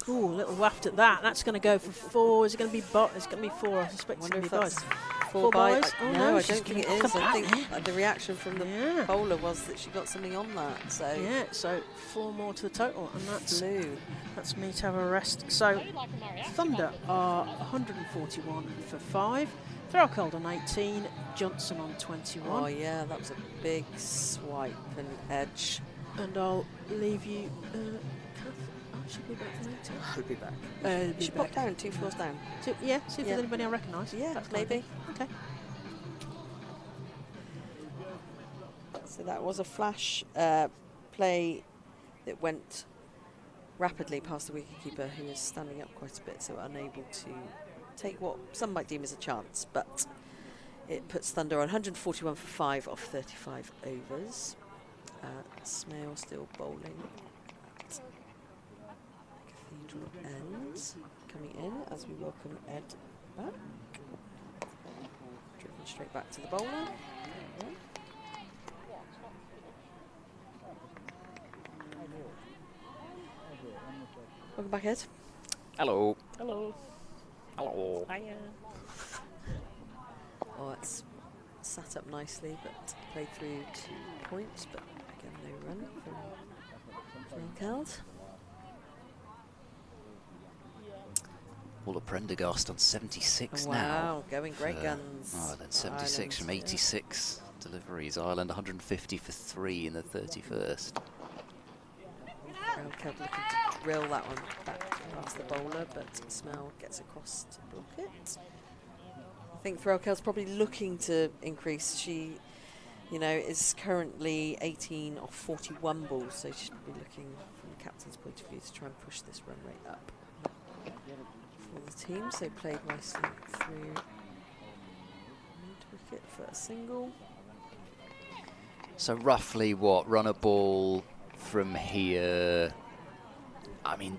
S4: Ooh, a little waft at that. That's going to go for 4. Is it going to be It's going to be 4. I suspect it's
S5: Wonder
S4: going to
S5: if
S4: be
S5: that's
S4: both.
S5: 4
S4: buys?
S5: buys.
S4: Oh,
S5: No, I
S4: she's
S5: don't think it
S4: giving it
S5: is.
S4: off
S5: I
S4: the
S5: think
S4: bat
S5: the reaction from the bowler was that she got something on that. So
S4: Yeah, so 4 more to the total, and that's
S5: blue.
S4: That's me to have a rest. So Thunder are 141 for 5. Threlkeld on 18. Johnson on 21.
S5: Oh yeah, that was a big swipe and edge.
S4: And I'll leave you. Kath, should be back later.
S5: I'll be back.
S4: Be
S5: She popped
S4: back.
S5: down 2 floors down.
S4: Yeah, see if there's anybody I recognise.
S5: Yeah,
S4: That's
S5: maybe.
S4: Okay.
S5: So that was a flash play that went rapidly past the wicketkeeper, who was standing up quite a bit, so unable to take what some might deem as a chance. But it puts Thunder on 141 for 5 off 35 overs. Smale still bowling at Cathedral End. Coming in as we welcome Ed back. Driven straight back to the bowler. There we go. Welcome back, Ed.
S6: Hello.
S5: Hello.
S6: Hello.
S5: Hiya. Oh, it's sat up nicely, but played through 2 points, but again, no run from Threlkeld.
S6: All of Prendergast on 76
S5: Oh,
S6: now.
S5: wow, going great guns.
S6: Oh, then 76
S5: Ireland,
S6: from
S5: yeah.
S6: 86 deliveries. Ireland 150 for 3 in the 31st.
S5: Railcad looking to drill that one back past the bowler, but Smell gets across to block it. I think Threlkeld's probably looking to increase. She, you know, is currently 18 off 41 balls, so she should be looking from the captain's point of view to try and push this run rate up for the team. So played nicely through mid-wicket for a single.
S6: So roughly what, run a ball from here? I mean,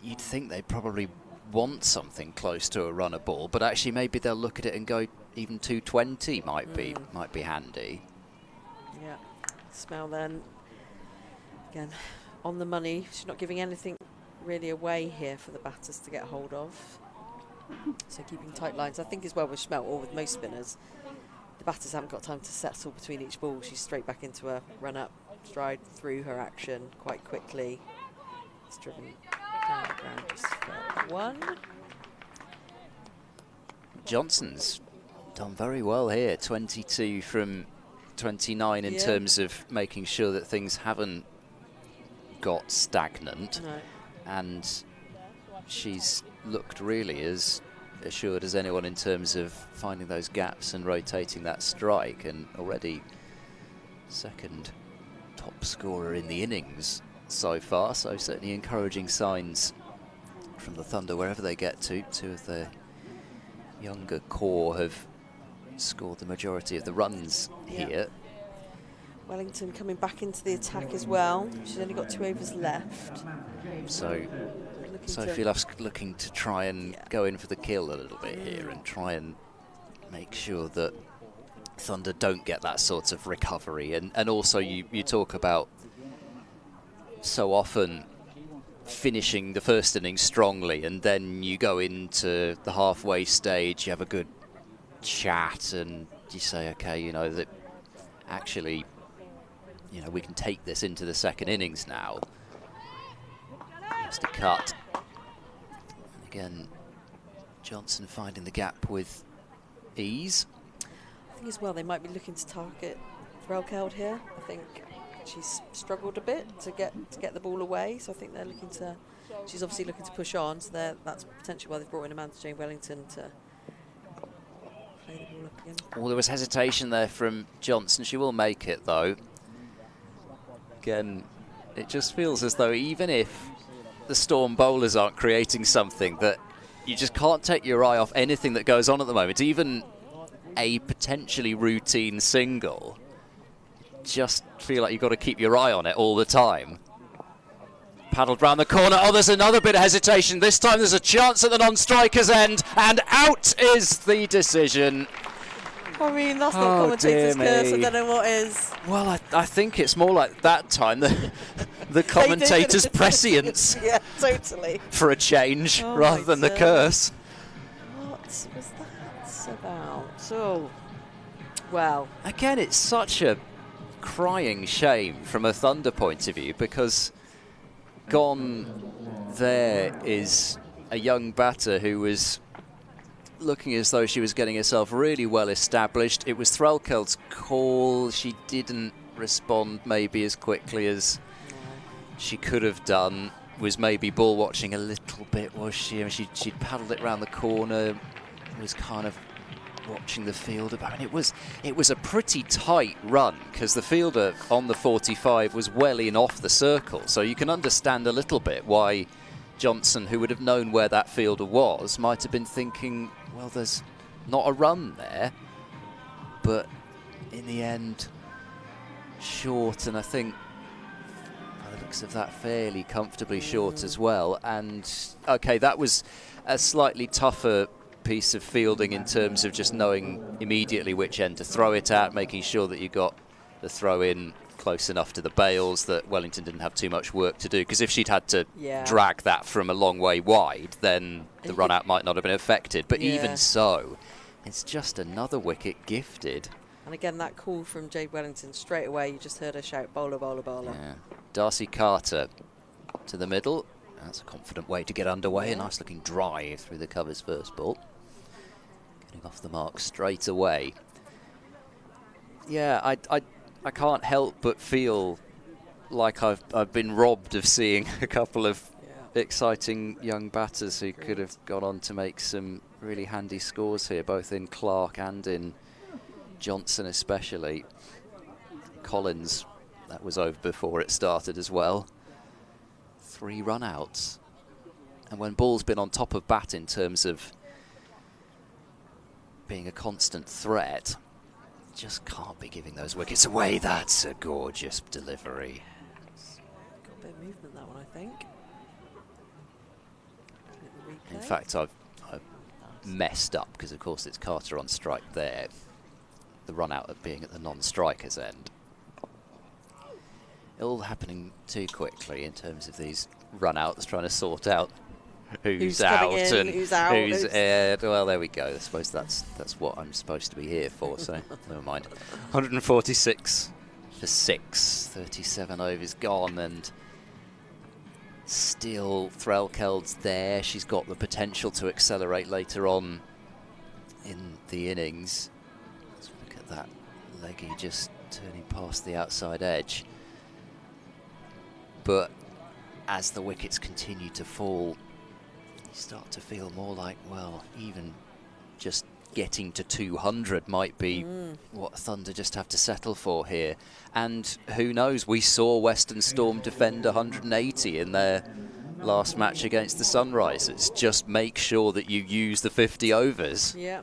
S6: you'd think they'd probably want something close to a runner ball, but actually maybe they'll look at it and go even 220 might be handy.
S5: Yeah, Smell then again on the money. She's not giving anything really away here for the batters to get hold of. So keeping tight lines, I think, as well with Smell or with most spinners, the batters haven't got time to settle between each ball. She's straight back into a run up, stride through her action quite quickly. It's driven down the ground just for one.
S6: Johnson's done very well here, 22 from 29 in terms of making sure that things haven't got stagnant.
S5: No.
S6: And she's looked really as assured as anyone in terms of finding those gaps and rotating that strike, and already second top scorer in the innings so far, so certainly encouraging signs from the Thunder wherever they get to. Two of the younger core have scored the majority of the runs here.
S5: Wellington coming back into the attack as well. She's only got 2 overs left.
S6: So Sophie Luff's looking to try and go in for the kill a little bit here and try and make sure that Thunder don't get that sort of recovery. And also you talk about so often finishing the first innings strongly, and then you go into the halfway stage, you have a good chat and you say, okay, you know, that actually, you know, we can take this into the second innings now. Just a cut. And again, Johnson finding the gap with ease.
S5: I think as well they might be looking to target Threlkeld here. I think she's struggled a bit to get the ball away, so I think they're looking to. She's obviously looking to push on, so that's potentially why they've brought in Amanda Jane Wellington to play the ball up again.
S6: Oh, there was hesitation there from Johnson. She will make it though. Again, it just feels as though even if the Storm bowlers aren't creating something, that you just can't take your eye off anything that goes on at the moment, even a potentially routine single. Just feel like you've got to keep your eye on it all the time. Paddled round the corner. Oh, there's another bit of hesitation. This time there's a chance at the non-striker's end, and out is the decision.
S5: I mean, that's not commentator's curse. I don't know what is.
S6: Well, I think it's more like that time the commentator's prescience.
S5: Yeah, totally.
S6: For a change, rather than the curse.
S5: What was that about? So, well.
S6: Again, it's such a crying shame from a Thunder point of view, because gone there is a young batter who was looking as though she was getting herself really well established. It was Threlkeld's call. She didn't respond maybe as quickly as she could have done. Was maybe ball watching a little bit, was she? I mean, she'd paddled it round the corner, was kind of watching the fielder. I mean, it was a pretty tight run, because the fielder on the 45 was well in off the circle, so you can understand a little bit why Johnson, who would have known where that fielder was, might have been thinking, well, there's not a run there. But in the end, short, and I think by the looks of that, fairly comfortably short as well. And okay, that was a slightly tougher piece of fielding in terms of just knowing immediately which end to throw it at, making sure that you got the throw in close enough to the bails that Wellington didn't have too much work to do, because if she'd had to drag that from a long way wide, then the run out might not have been affected. But even so, it's just another wicket gifted.
S5: And again, that call from Jade Wellington, straight away you just heard her shout, bowler, bowler, bowler.
S6: Yeah. Darcy Carter to the middle. That's a confident way to get underway. A nice looking drive through the covers first ball. Getting off the mark straight away. Yeah, I can't help but feel like I've been robbed of seeing a couple of exciting young batters who could have gone on to make some really handy scores here, both in Clark and in Johnson especially. Collins, that was over before it started as well. 3 run-outs. And when ball's been on top of bat in terms of being a constant threat, just can't be giving those wickets away. That's a gorgeous delivery.
S5: Got a bit of movement, that one, I think.
S6: In fact, I've messed up because, of course, it's Carter on strike there. The run-out of being at the non-striker's end. All happening too quickly in terms of these run-outs, trying to sort out who's out and who's aired. Well, there we go. I suppose that's what I'm supposed to be here for, so never mind. 146 for 6, 37 overs gone, and still Threlkeld's there. She's got the potential to accelerate later on in the innings. Let's look at that leggy just turning past the outside edge. But as the wickets continue to fall, you start to feel more like, well, even just getting to 200 might be what Thunder just have to settle for here. And who knows, we saw Western Storm defend 180 in their last match against the Sunrisers. Just make sure that you use the 50 overs.
S5: Yeah.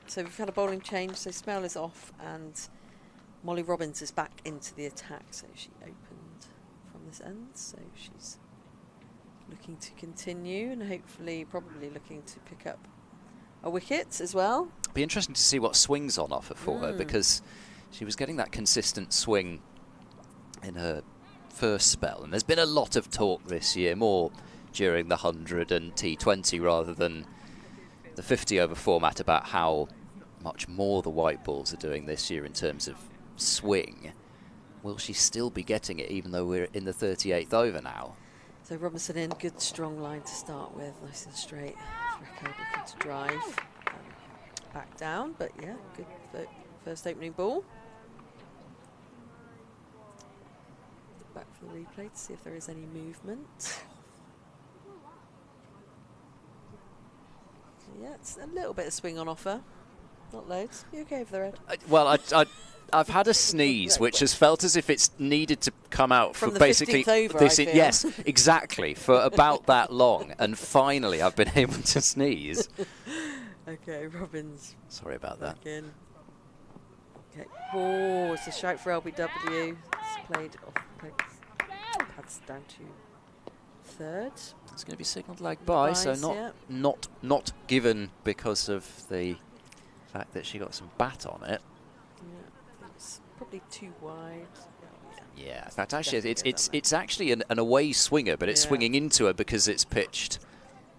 S5: So we've had a bowling change, so Smell is off and Molly Robbins is back into the attack, so she opened from this end, so she's looking to continue and hopefully probably looking to pick up a wicket as well.
S6: Be interesting to see what swings on offer for her, because she was getting that consistent swing in her first spell, and there's been a lot of talk this year, more during the 100 and T20 rather than the 50 over format, about how much more the white balls are doing this year in terms of swing. Will she still be getting it even though we're in the 38th over now?
S5: So Robinson in, good strong line to start with, nice and straight. Threlkeld looking to drive back down, but yeah, good first opening ball. Back for the replay to see if there is any movement. Yeah, it's a little bit of swing on offer, not loads. You okay over the red?
S6: Well, I've had a sneeze, which has felt as if it's needed to come out
S5: from
S6: for
S5: the
S6: basically
S5: 15th over,
S6: this.
S5: I feel.
S6: Yes, exactly, for about that long, and finally I've been able to sneeze.
S5: Okay, Robbins.
S6: Sorry about that.
S5: Back in. Okay. Oh, it's a shout for LBW. It's played off. Pads down to third.
S6: It's going to be signalled leg by, so not given because of the fact that she got some bat on it.
S5: Yeah, it's probably too wide.
S6: Yeah, in fact, actually, it's actually an away swinger, but it's swinging into her because it's pitched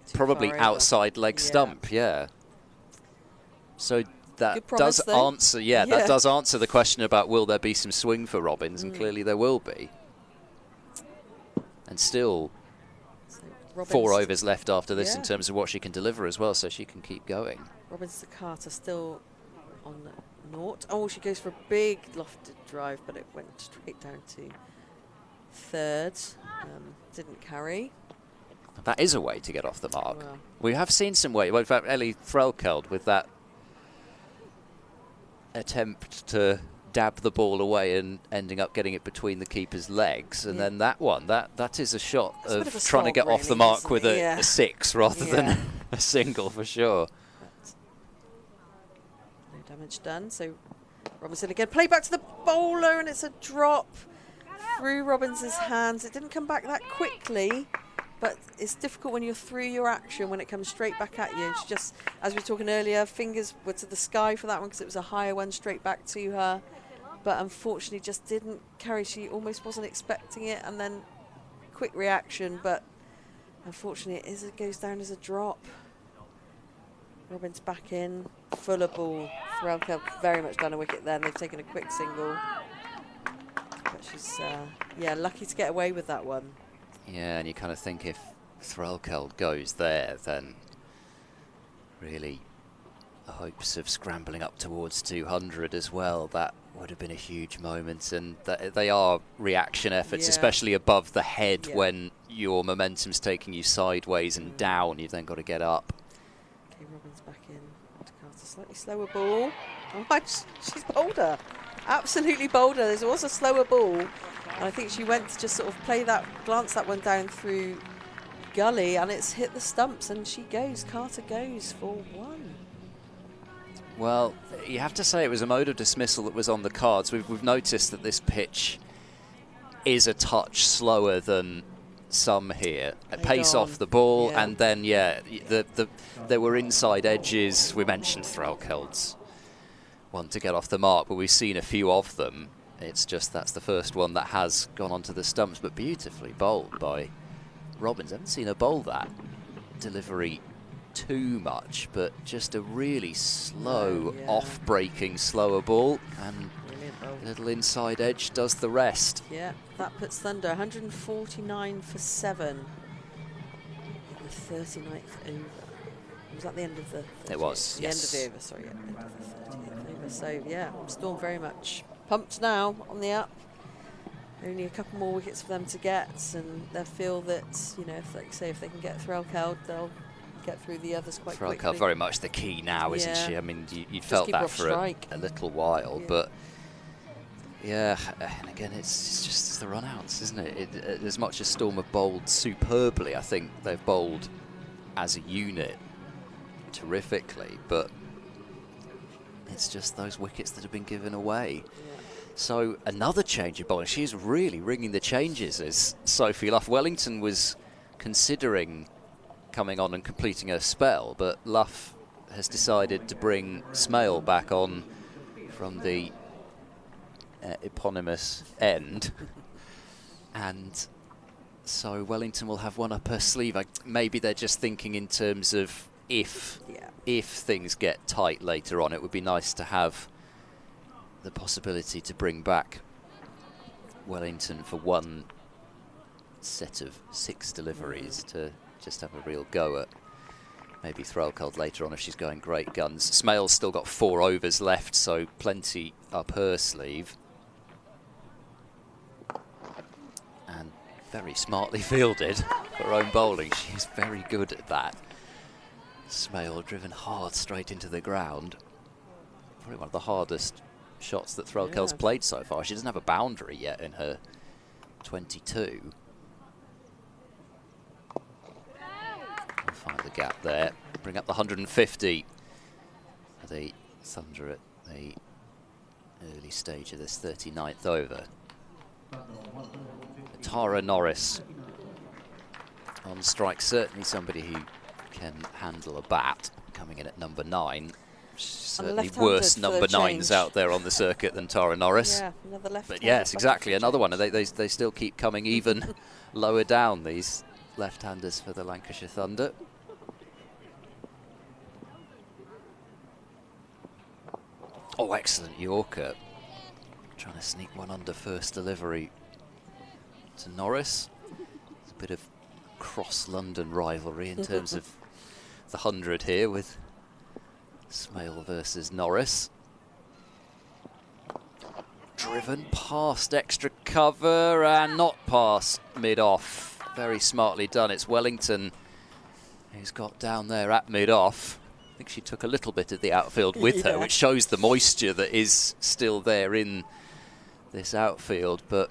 S5: Too
S6: probably
S5: far
S6: outside leg stump. Yeah. So that does answer. Yeah, that does answer the question about will there be some swing for Robbins, and clearly there will be. And still, so 4 overs left after this in terms of what she can deliver as well, so she can keep going.
S5: Robbins to Carter still on naught. Oh, she goes for a big lofted drive, but it went straight down to third. Didn't carry.
S6: That is a way to get off the mark. Well, we have seen some way. Well, in fact, Ellie Threlkeld with that attempt to dab the ball away and ending up getting it between the keeper's legs, and then that one, that is a shot of trying to get off the mark with a 6 rather than a single for sure.
S5: No damage done, so Robinson again, play back to the bowler, and it's a drop through Robbins's hands. It didn't come back that quickly, but it's difficult when you're through your action when it comes straight back at you. And she just, as we were talking earlier, fingers were to the sky for that one because it was a higher one straight back to her. But unfortunately just didn't carry. She almost wasn't expecting it, and then quick reaction, but unfortunately it goes down as a drop. Robbins back in, fuller ball. Threlkeld very much done a wicket there, and they've taken a quick single. But she's, lucky to get away with that one.
S6: Yeah, and you kind of think if Threlkeld goes there, then really the hopes of scrambling up towards 200 as well. That would have been a huge moment, and they are reaction efforts, especially above the head when your momentum's taking you sideways and down. You've then got to get up.
S5: Okay, Robin's back in. To cast a slightly slower ball. Oh, she's bolder. Absolutely bolder. There was a slower ball, and I think she went to just sort of glance that one down through gully, and it's hit the stumps, and she goes. Carter goes for 1.
S6: Well, you have to say it was a mode of dismissal that was on the cards. We've noticed that this pitch is a touch slower than some here. Pace off the ball, and then, there were inside edges. We mentioned Threlkeld's one to get off the mark, but we've seen a few of them. It's just that's the first one that has gone onto the stumps, but beautifully bowled by Robbins. I haven't seen her bowl that delivery too much, but just a really slow, off-breaking, slower ball, and a little inside edge does the rest.
S5: Yeah, that puts Thunder 149 for 7 in the 39th over. Was that the end of the 30th?
S6: It was,
S5: yes. The end of the over, sorry, end of the 30th over. So, yeah, Storm very much pumped now on the up. Only a couple more wickets for them to get, and they feel that, you know, if they can get Threlkeld, they'll get through the others quite quickly.
S6: Threlkeld very much the key now, isn't she? I mean, you felt that for a little while, but yeah, and again, it's just the run-outs, isn't it? As much as Storm have bowled superbly, I think they've bowled as a unit terrifically, but it's just those wickets that have been given away. So another change of bowling. She's really ringing the changes, as Sophie Luff. Wellington was considering coming on and completing her spell, but Luff has decided to bring Smale back on from the eponymous end. And so Wellington will have one up her sleeve. Maybe they're just thinking in terms of if things get tight later on, it would be nice to have the possibility to bring back Wellington for one set of 6 deliveries to just have a real go at maybe Threlkeld later on if she's going great guns. Smale's still got 4 overs left, so plenty up her sleeve. And very smartly fielded for her own bowling. She's very good at that. Smale driven hard straight into the ground. Probably one of the hardest shots that Threlkeld's played so far. She doesn't have a boundary yet in her 22. We'll find the gap there. Bring up the 150 for the Thunder at the early stage of this 39th over. Tara Norris on strike, certainly somebody who can handle a bat, coming in at number 9. Certainly worse number 9s out there on the circuit than Tara Norris.
S5: Yeah, another left.
S6: But yes, exactly, another one. They still keep coming even lower down, these left-handers for the Lancashire Thunder. Oh, excellent Yorker. Trying to sneak one under first delivery to Norris. It's a bit of cross-London rivalry in terms of the 100 here with Smale versus Norris. Driven past extra cover and not past mid-off. Very smartly done. It's Wellington who's got down there at mid-off. I think she took a little bit of the outfield with her, which shows the moisture that is still there in this outfield. But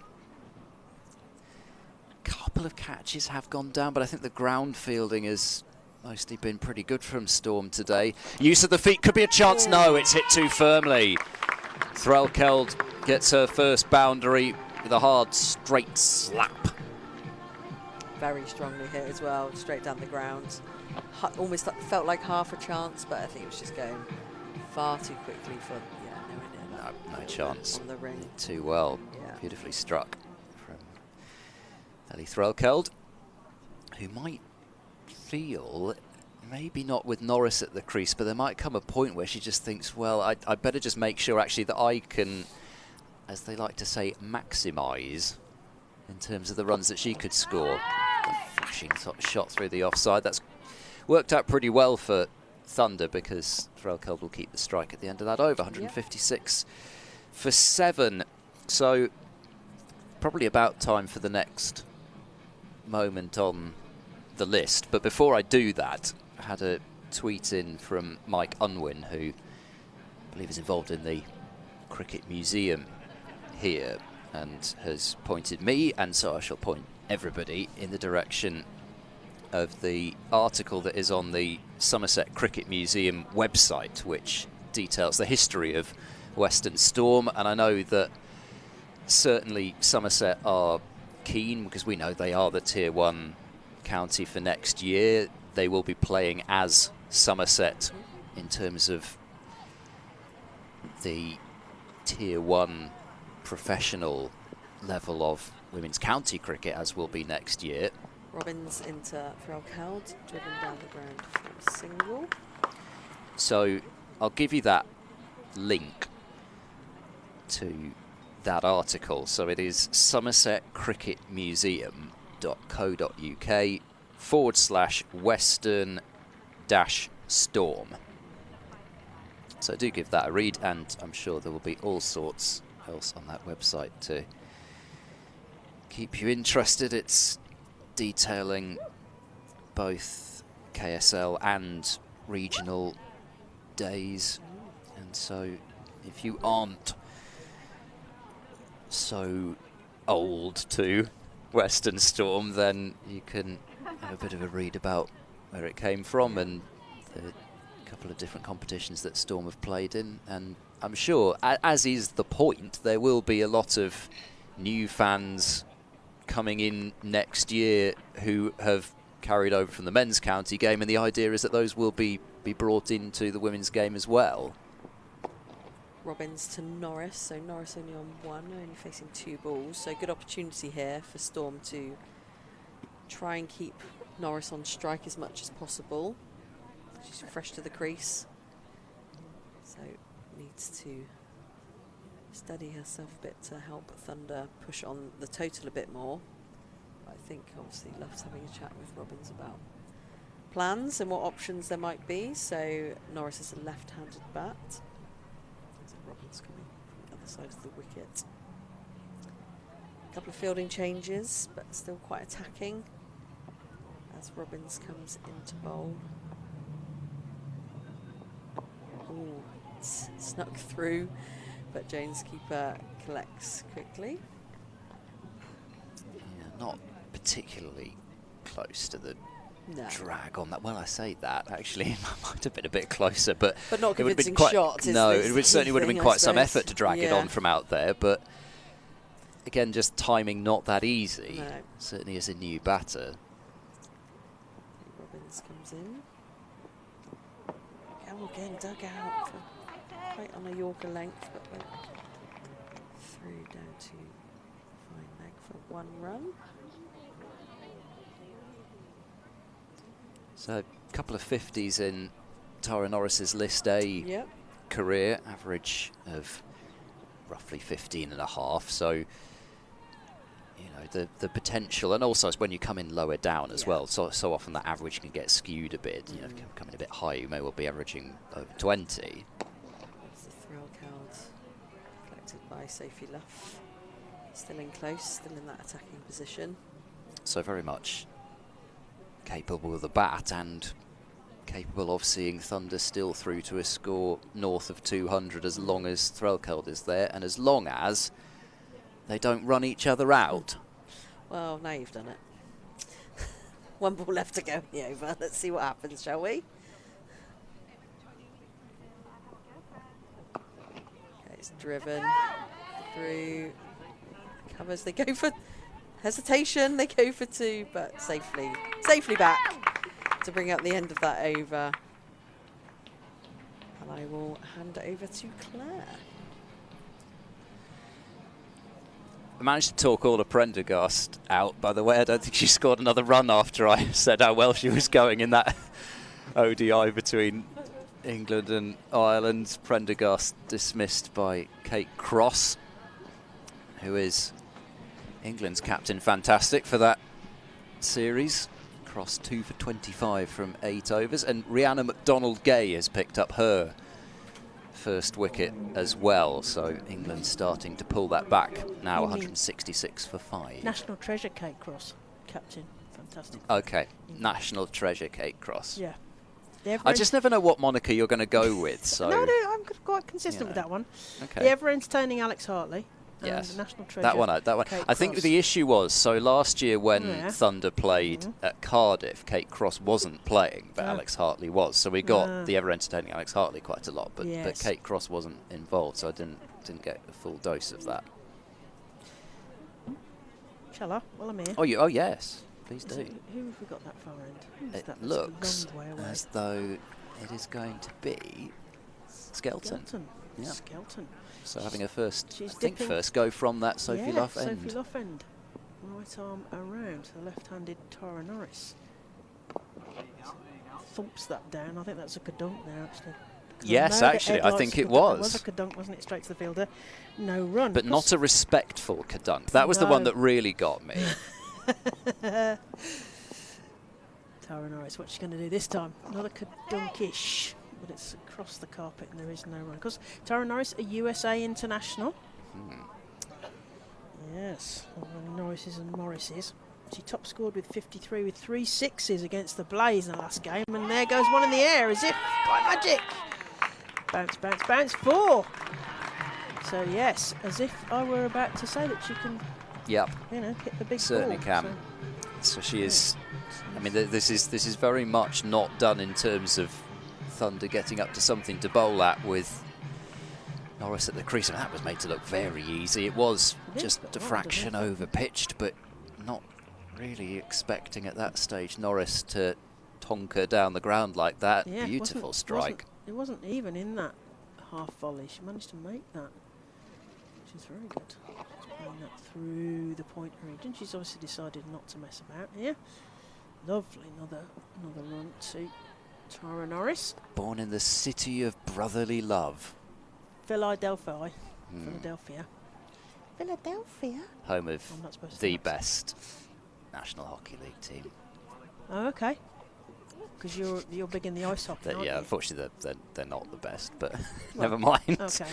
S6: a couple of catches have gone down, but I think the ground fielding has mostly been pretty good from Storm today. Use of the feet could be a chance. No, it's hit too firmly. Threlkeld gets her first boundary with a hard, straight slap.
S5: Very strongly hit as well, straight down the ground. Almost felt like half a chance, but I think it was just going far too quickly for, nowhere near
S6: no chance.
S5: On the ring.
S6: Too well. Beautifully struck from Ellie Threlkeld, who might feel, maybe not with Norris at the crease, but there might come a point where she just thinks, well, I better just make sure actually that I can, as they like to say, maximise in terms of the runs that she could score. A flashing shot through the offside. That's worked out pretty well for Thunder, because Threlkeld will keep the strike at the end of that over. 156 for 7. So probably about time for the next moment on the list. But before I do that, I had a tweet in from Mike Unwin, who I believe is involved in the Cricket Museum here, and has pointed me, and so I shall point everybody, in the direction of the article that is on the Somerset Cricket Museum website, which details the history of Western Storm. And I know that certainly Somerset are keen, because we know they are the Tier 1 county for next year. They will be playing as Somerset in terms of the Tier 1 professional level of women's county cricket, as will be next year.
S5: Robbins into Threlkeld, driven down the ground for a single.
S6: So I'll give you that link to that article. So it is somersetcricketmuseum.co.uk/western-storm. So do give that a read, and I'm sure there will be all sorts else on that website to keep you interested. It's detailing both KSL and regional days, and so if you aren't so old to Western Storm, then you can have a bit of a read about where it came from and the couple of different competitions that Storm have played in. And I'm sure, as is the point, there will be a lot of new fans coming in next year who have carried over from the men's county game, and the idea is that those will be brought into the women's game as well.
S5: Robbins to Norris, so Norris only on 1, only facing 2 balls, so good opportunity here for Storm to try and keep Norris on strike as much as possible. She's fresh to the crease, so needs to steady herself a bit to help Thunder push on the total a bit more. But I think obviously loves having a chat with Robbins about plans and what options there might be. So Norris is a left-handed bat. So Robbins coming from the other side of the wicket. A couple of fielding changes, but still quite attacking as Robbins comes into bowl. Ooh, it's snuck through, but Jones keeper collects quickly.
S6: Yeah, not particularly close to the
S5: No.
S6: drag on that. Well, I say that, actually, it might have been a bit closer, but
S5: not
S6: it would have been
S5: convincing
S6: quite,
S5: shots.
S6: no, it would certainly would have been quite some effort to drag it on
S5: Yeah.
S6: from out there, but again, just timing not that easy.
S5: No.
S6: Certainly as a new batter.
S5: Robbins comes in. Oh, again, dug out for quite on a Yorker length, but went through down to fine leg for 1 run.
S6: So a couple of 50s in Tara Norris's List A
S5: Yep.
S6: career, average of roughly 15.5. So, you know, the potential, and also when you come in lower down as well, so often that average can get skewed a bit. You know, if you come in a bit higher, you may well be averaging over 20.
S5: That's the Threlkeld collected by Sophie Luff. Still in close, still in that attacking position.
S6: So very much capable of the bat and capable of seeing Thunder still through to a score north of 200 as long as Threlkeld is there, and as long as they don't run each other out.
S5: Well, now you've done it. 1 ball left to go in the over. Let's see what happens, shall we? Okay, it's driven through. Covers. They go for hesitation. They go for 2, but safely back to bring up the end of that over. And I will hand it over to Claire.
S6: I managed to talk all of Prendergast out, by the way. I don't think she scored another run after I said how well she was going in that ODI between England and Ireland. Prendergast dismissed by Kate Cross, who is England's captain. Fantastic for that series. Cross 2 for 25 from 8 overs, and Rhiannon McDonald-Gay has picked up her first wicket as well, so England starting to pull that back now. 166 for 5.
S4: National treasure, Kate Cross, captain. Fantastic.
S6: Okay, national treasure, Kate Cross.
S4: Yeah.
S6: I just never know what moniker you're going to go with. So
S4: no, I'm quite consistent with that one.
S6: Okay.
S4: The ever-entertaining Alex Hartley.
S6: Yes.
S4: And the national treasure.
S6: That one.
S4: Kate
S6: I think
S4: Cross.
S6: the issue was, so last year when Thunder played at Cardiff, Kate Cross wasn't playing, but Alex Hartley was. So we got the ever-entertaining Alex Hartley quite a lot, but Kate Cross wasn't involved, so I didn't get a full dose of that.
S4: Shall I? Well, I'm here.
S6: Oh yes. Please do.
S4: Who have we got that far end?
S6: It looks as though it is going to be Skelton. Yeah.
S4: Skelton.
S6: So having a first,
S4: She's
S6: I think,
S4: dipping.
S6: first go from that Sophie Luff end.
S4: Sophie Luff end. Right arm around to the left-handed Tara Norris. Thumps that down. I think that's a kadunk there, actually.
S6: Yes, actually, I think it was.
S4: It was a kadunk, wasn't it? Straight to the fielder. No run.
S6: But not a respectful kadunk. That was the one that really got me.
S4: Tara Norris, what's she going to do this time? Another kadunkish, but it's across the carpet and there is no run. Of course, Tara Norris, a USA international. Yes, Norrises and Morrises. She top scored with 53 with 3 sixes against the Blaze in the last game, and there goes one in the air as if by magic. Bounce, bounce, bounce, 4. So yes, as if I were about to say that she can.
S6: Yep.
S4: You know, hit the big
S6: Certainly
S4: ball.
S6: can. So she is. I mean, this is very much not done in terms of Thunder getting up to something to bowl at with Norris at the crease. And that was made to look very easy. It was just a fraction over pitched, but not really expecting at that stage Norris to tonker down the ground like that.
S4: Yeah,
S6: Beautiful strike.
S4: It wasn't even in that half volley. She managed to make that, which is very good. She's playing that through the point region. She's obviously decided not to mess about here. Lovely, another run to Tara Norris.
S6: Born in the city of brotherly love.
S4: Philadelphia. Philadelphia.
S6: Home of
S4: I'm not supposed to
S6: the
S4: say that.
S6: best National Hockey League team.
S4: Oh, okay. Because you're big in the ice hockey, aren't
S6: Yeah,
S4: you?
S6: unfortunately they're not the best, but
S4: Well,
S6: never mind.
S4: Okay.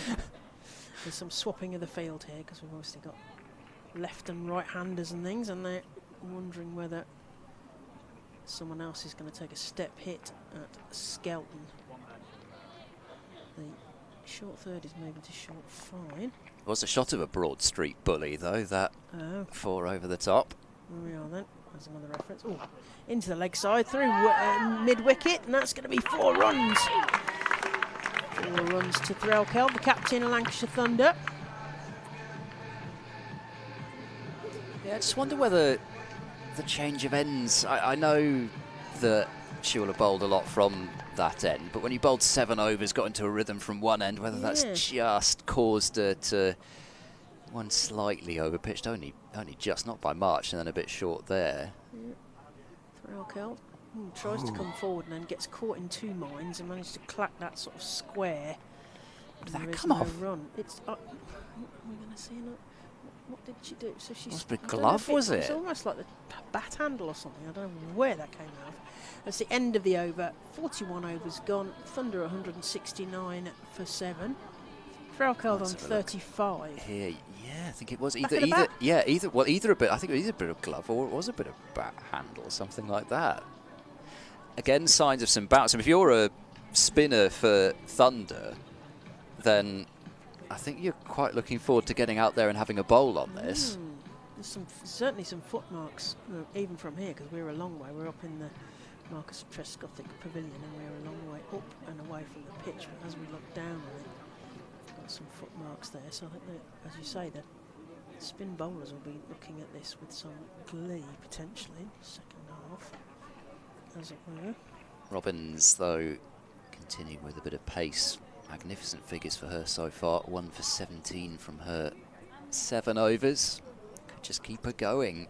S4: There's some swapping of the field here because we've obviously got left and right handers and things, and they're wondering whether someone else is going to take a step hit at Skelton. The short third is moving to short 5.
S6: It was a shot of a Broad Street bully, though, that 4 over the top.
S4: There we are then. There's another reference. Oh, into the leg side, through mid-wicket, and that's going to be 4 runs. 4 runs to Threlkeld, the captain of Lancashire Thunder.
S6: Yeah, I just wonder whether the change of ends... I know that she will have bowled a lot from that end, but when you bowled 7 overs, got into a rhythm from one end, whether that's just caused her to... One slightly overpitched, only just, not by much, and then a bit short there.
S4: Threlkeld tries to come forward and then gets caught in 2 minds and manages to clack that sort of square.
S6: Did that
S4: There is
S6: come
S4: no
S6: off?
S4: Run. It's. We're going to see. What did she do? So she's.
S6: Was it a
S4: I don't know
S6: glove,
S4: if
S6: was
S4: It's
S6: it?
S4: almost like the bat handle or something. I don't know where that came out of. That's the end of the over. 41 overs gone. Thunder 169 for 7. Threlkeld on 35.
S6: Here, yeah, I think it was
S4: Back of the bat?
S6: either a bit. I think it was either a bit of glove or it was a bit of bat handle, something like that. Again, signs of some bounce. If you're a spinner for Thunder, then I think you're quite looking forward to getting out there and having a bowl on this.
S4: There's certainly some footmarks, even from here, because we're a long way. We're up in the Marcus Trescothic Pavilion, and we're a long way up and away from the pitch. But as we look down on it, got some footmarks there. So I think that, as you say, the spin bowlers will be looking at this with some glee, potentially, second half, as it were.
S6: Robbins, though, continuing with a bit of pace. Magnificent figures for her so far. 1 for 17 from her 7 overs. Could just keep her going.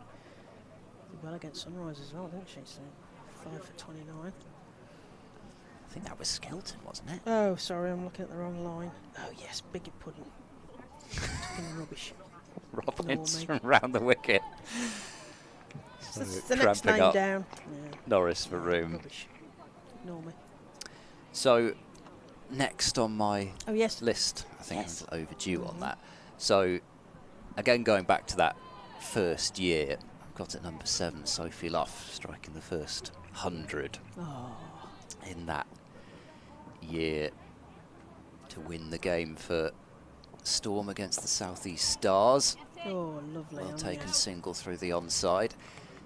S4: Did well against Sunrise as well, didn't she? So 5 for 29.
S6: I think that was Skelton, wasn't it?
S4: Oh, sorry, I'm looking at the wrong line. Oh yes, bigot pudding. Talking rubbish.
S6: Robbins
S4: Ignore
S6: from round the wicket.
S4: It's the next
S6: cramping
S4: name
S6: up
S4: down. Yeah.
S6: Norris for room.
S4: Rubbish. Ignore me.
S6: So next on my
S4: Oh, yes.
S6: list, I think
S4: Yes.
S6: I'm overdue on that. So again, going back to that first year, I've got at number 7, Sophie Luff, striking the first 100 in that year to win the game for Storm against the South East Stars.
S4: Oh, lovely.
S6: Well taken single through the onside.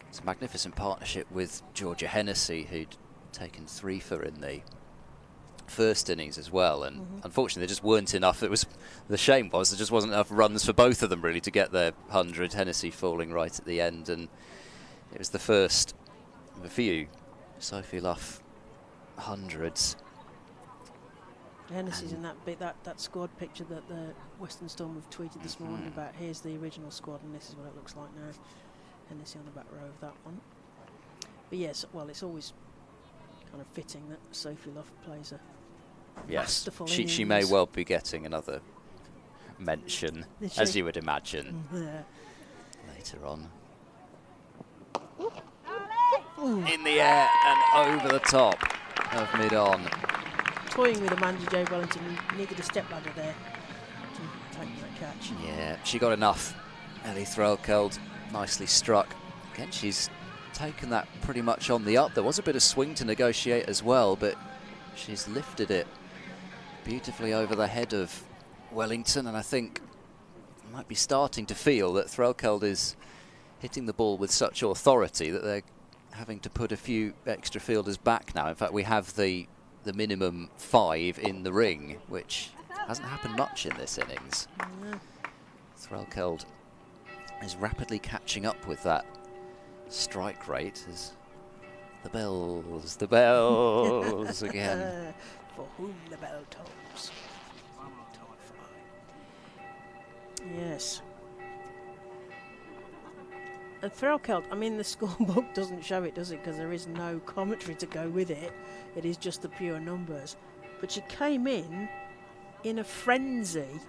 S6: It's a magnificent partnership with Georgia Hennessy, who'd taken 3 for in the first innings as well, and unfortunately there just weren't enough. It was the shame was there just wasn't enough runs for both of them really to get their 100. Hennessy falling right at the end, and it was the first of a few Sophie Luff 100s.
S4: Hennessy's in that bit, that squad picture that the Western Storm have tweeted this morning about. Here's the original squad, and this is what it looks like now. Hennessy on the back row of that one. But yes, well, it's always kind of fitting that Sophie Luff plays a masterful innings.
S6: She may well be getting another mention, as you would imagine, later on. In the air and over the top of mid-on.
S4: Toying with Amanda J. Wellington, who needed a step ladder there to take that catch.
S6: Yeah, she got enough. Ellie Threlkeld nicely struck. Again, she's taken that pretty much on the up. There was a bit of swing to negotiate as well, but she's lifted it beautifully over the head of Wellington, and I think might be starting to feel that Threlkeld is hitting the ball with such authority that they're having to put a few extra fielders back now. In fact, we have the minimum 5 in the ring, which hasn't happened much in this innings. Threlkeld is rapidly catching up with that strike rate as the bells again.
S4: For whom the bell tolls. Yes. And Threlkeld, I mean, the scorebook doesn't show it, does it? Because there is no commentary to go with it. It is just the pure numbers. But she came in a frenzy,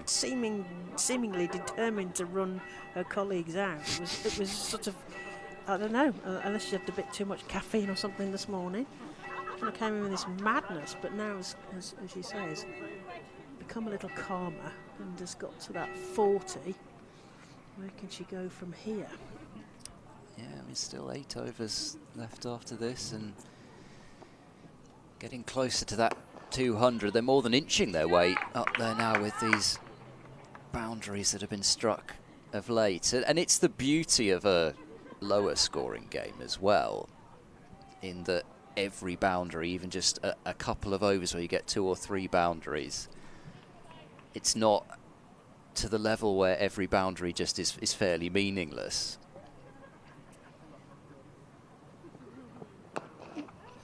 S4: seemingly determined to run her colleagues out. It was sort of, I don't know, unless she had a bit too much caffeine or something this morning. Kind of came in with this madness, but now, as she says, become a little calmer and has got to that 40. Where can she go from here?
S6: Yeah, I mean, still 8 overs left after this, and getting closer to that 200. They're more than inching their way up there now with these boundaries that have been struck of late. And it's the beauty of a lower scoring game as well, in that every boundary, even just a couple of overs where you get 2 or 3 boundaries, it's not to the level where every boundary just is fairly meaningless.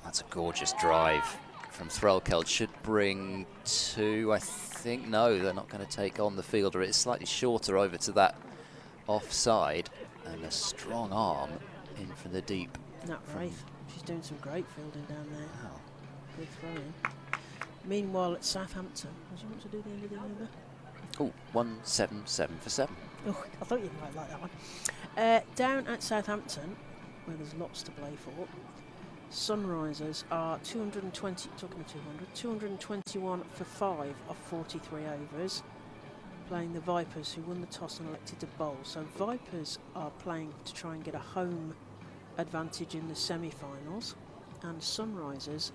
S6: That's a gorgeous drive from Threlkeld. Should bring 2, I think. No, they're not going to take on the fielder. It's slightly shorter over to that offside, and a strong arm in from the deep.
S4: Nat Wraith, she's doing some great fielding down there.
S6: Wow.
S4: Good throw-in. Meanwhile, at Southampton, do you want to do the end of the over?
S6: Oh, 177 for 7.
S4: Oh, I thought you might like that one. Down at Southampton, where there's lots to play for, Sunrisers are 221 for 5 of 43 overs, playing the Vipers, who won the toss and elected to bowl. So Vipers are playing to try and get a home advantage in the semi-finals, and Sunrisers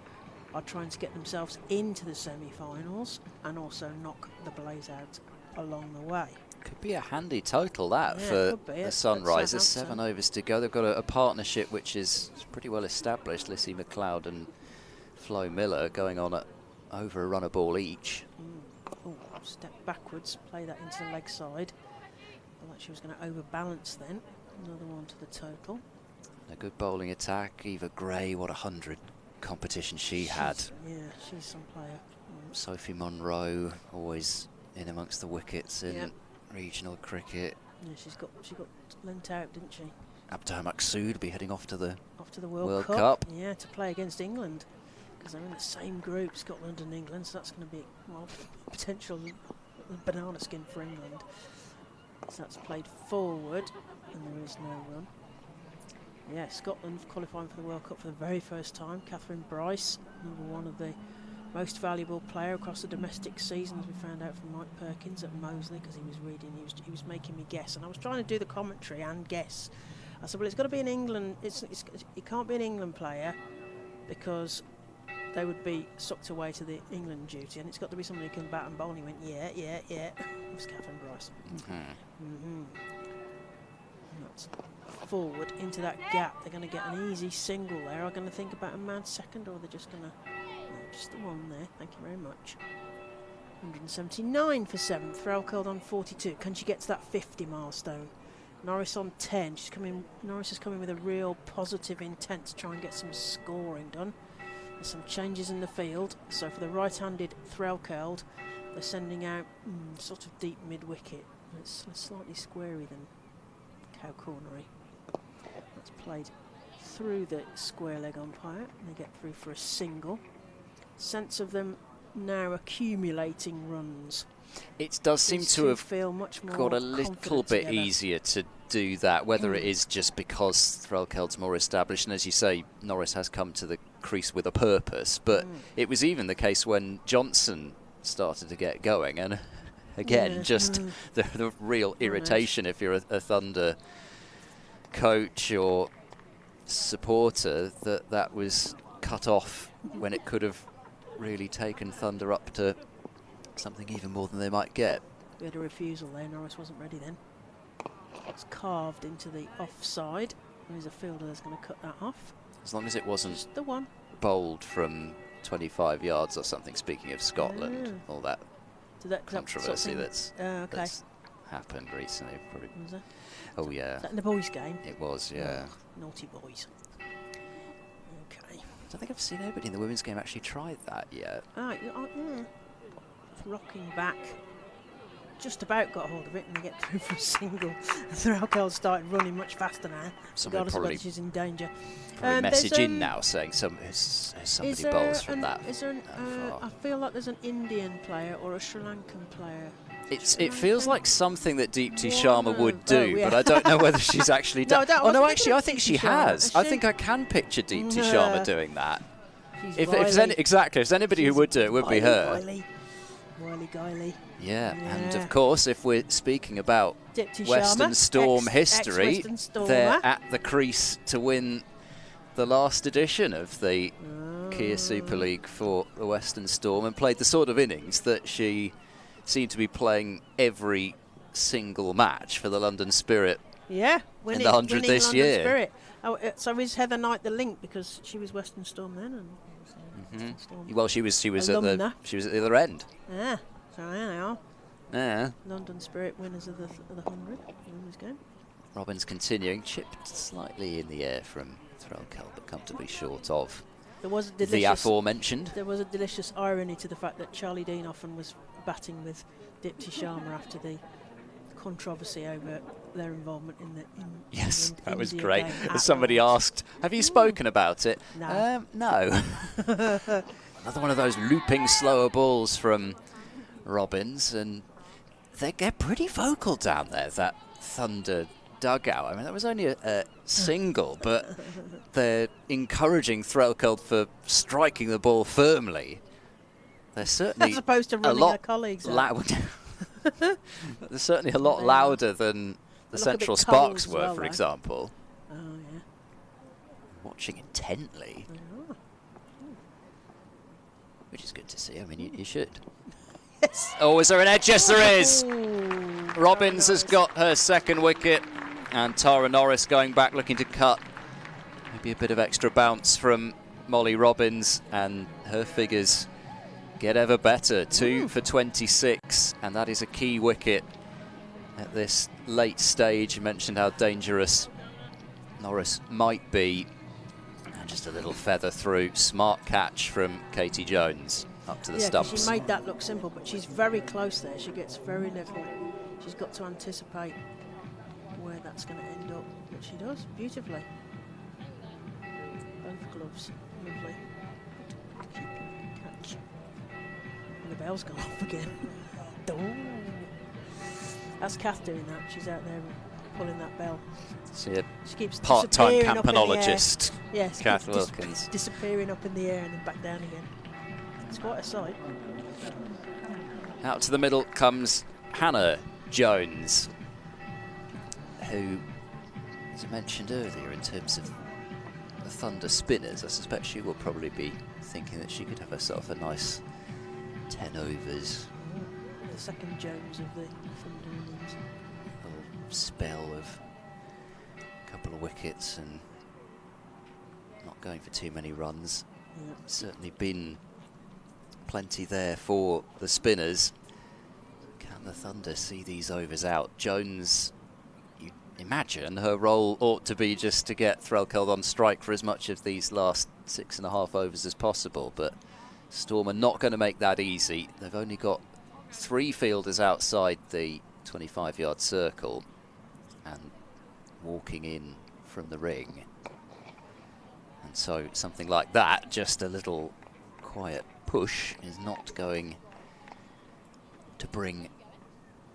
S4: are trying to get themselves into the semi-finals and also knock the Blaze out along the way.
S6: Could be a handy total that
S4: Yeah,
S6: for
S4: could be
S6: the
S4: at
S6: Sunrisers.
S4: Southampton.
S6: 7 overs to go. They've got a partnership which is pretty well established. Lissy McLeod and Flo Miller going on at over a run a ball each.
S4: Oh, step backwards, play that into the leg side. I thought she was going to overbalance then. Another one to the total.
S6: A good bowling attack. Eva Gray, what a 100 competition she had.
S4: Yeah, she's some player.
S6: Sophie Monroe, always in amongst the wickets in regional cricket.
S4: Yeah, she got lent out, didn't she?
S6: Abdul Maqsood be heading off to the
S4: World Cup. Yeah, to play against England, because they're in the same group, Scotland and England. So that's going to be, well, potential banana skin for England. So that's played forward, and there is no run. Yeah, Scotland qualifying for the World Cup for the very first time. Catherine Bryce, #1 of the most valuable player across the domestic season, as we found out from Mike Perkins at Moseley, because he was reading, he was making me guess, and I was trying to do the commentary and guess. I said, well, it's got to be an England. It can't be an England player because they would be sucked away to the England duty, and it's got to be somebody who can bat and bowl. And he went, yeah. It was Catherine Bryce. And that's forward into that gap. They're going to get an easy single there. Are going to think about a mad second, or are they just going to? No, just the one there. Thank you very much. 179 for 7th. Threlkeld on 42. Can she get to that 50 milestone? Norris on 10. Norris is coming with a real positive intent to try and get some scoring done. There's some changes in the field. So for the right-handed Threlkeld, they're sending out sort of deep mid-wicket. It's slightly squarey than cow cornery. That's played through the square leg umpire, and they get through for a single. Sense of them now accumulating runs.
S6: It does seem to have
S4: feel much more
S6: got a little bit
S4: together.
S6: easier to do that, whether it is just because Threlkeld's more established, and as you say, Norris has come to the crease with a purpose, but it was even the case when Johnson started to get going, and again, just the real irritation if you're a Thunder coach or supporter, that was cut off when it could have really taken Thunder up to something even more than they might get.
S4: We had a refusal there. Norris wasn't ready then. It's carved into the offside. There's a fielder that's going to cut that off.
S6: As long as it wasn't
S4: Just the one.
S6: bowled from 25 yards or something, speaking of Scotland, all that controversy that's happened recently. Probably.
S4: Was that?
S6: Oh, yeah.
S4: Was that in the boys' game?
S6: It was, yeah.
S4: Oh, naughty boys. Okay.
S6: I don't think I've seen anybody in the women's game actually try that yet.
S4: Rocking back. Just about got hold of it and they get through for a single. Threlkeld started running much faster now. Regardless of whether she's in danger.
S6: Probably message in now saying somebody bowls from that.
S4: I feel like there's an Indian player or a Sri Lankan player.
S6: It feels like something that Deepti Sharma would do, but I don't know whether she's actually done. I think she has. I think I can picture Deepti Sharma doing that. If there's anybody who would do it, it would be her.
S4: Wiley Guiley.
S6: Yeah, and of course, if we're speaking about
S4: Deepti
S6: Western
S4: Sharma,
S6: Storm history,
S4: ex-Western Stormer.
S6: they're at the crease to win the last edition of the Kia Super League for the Western Storm, and played the sort of innings that she seemed to be playing every single match for the London Spirit.
S4: Yeah,
S6: in the 100th this
S4: London
S6: year.
S4: Spirit. Oh, so is Heather Knight the link because she was Western Storm then? And Western Storm
S6: Well, she was at the other end.
S4: Yeah, so there they are.
S6: Yeah.
S4: London Spirit winners of the 100 women's game.
S6: Robbins continuing, chipped slightly in the air from Threlkeld, but comfortably short of
S4: There was a
S6: the aforementioned.
S4: There was a delicious irony to the fact that Charlie Dean often was batting with Deepti Sharma after the controversy over their involvement in the
S6: Yes, that was
S4: India
S6: great.
S4: game
S6: Somebody asked, have you spoken about it?
S4: No.
S6: No. Another one of those looping slower balls from Robbins, and they get pretty vocal down there, that Thunder dugout. I mean, that was only a single, but they're encouraging Threlkeld for striking the ball firmly. They're certainly
S4: as opposed to running her colleagues
S6: loud. They're certainly a lot louder than the Central Sparks were, for example.
S4: Oh, yeah.
S6: Watching intently. Which is good to see. I mean, you should.
S4: Yes.
S6: Oh, is there an edge? Yes, there is. Robbins has got her second wicket, and Tara Norris going back looking to cut. Maybe a bit of extra bounce from Molly Robbins, and her figures get ever better. 2 for 26, and that is a key wicket at this late stage. You mentioned how dangerous Norris might be. And just a little feather through. Smart catch from Katie Jones up to the stumps.
S4: She made that look simple, but she's very close there. She gets very little. She's got to anticipate where that's going to end up, but she does beautifully. Both gloves, lovely. Catch. And the bell's gone off again. That's Kath doing that. She's out there pulling that bell.
S6: See a
S4: She keeps
S6: part-time
S4: disappearing up in the air.
S6: campanologist,
S4: Yes,
S6: Kath Wilkins.
S4: disappearing up in the air and then back down again. It's quite a sight.
S6: Out to the middle comes Hannah Jones, who, as I mentioned earlier, in terms of the Thunder spinners, I suspect she will probably be thinking that she could have herself a nice 10 overs.
S4: The second Jones of the Thunder innings.
S6: A little spell of a couple of wickets and not going for too many runs.
S4: Yeah.
S6: Certainly been plenty there for the spinners. Can the Thunder see these overs out? Jones, you imagine her role ought to be just to get Threlkeld on strike for as much of these last 6.5 overs as possible, but Storm are not going to make that easy. They've only got 3 fielders outside the 25-yard circle and walking in from the ring. And so something like that, just a little quiet push, is not going to bring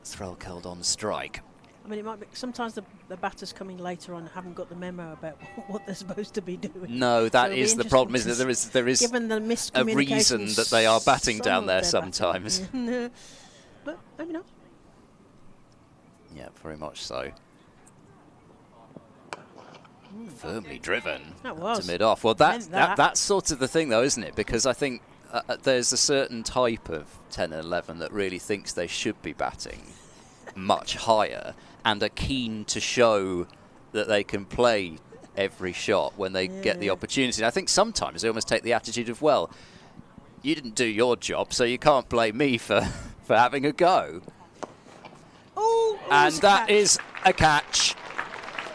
S6: Threlkeld on strike.
S4: I mean, it might be sometimes the batters coming later on haven't got the memo about what they're supposed to be doing.
S6: No, that is the problem, isn't it? There is
S4: given the
S6: a
S4: miscommunication,
S6: reason that they are batting
S4: some
S6: down
S4: of
S6: there
S4: their
S6: sometimes.
S4: batting. But maybe not.
S6: Yeah, very much so. Firmly driven
S4: That was.
S6: to mid-off. Well,
S4: Meant that.
S6: that's sort of the thing, though, isn't it? Because I think there's a certain type of 10 and 11 that really thinks they should be batting much higher and are keen to show that they can play every shot when they get the opportunity. And I think sometimes they almost take the attitude of, well, you didn't do your job, so you can't blame me for having a go.
S4: Oh,
S6: And that is a catch.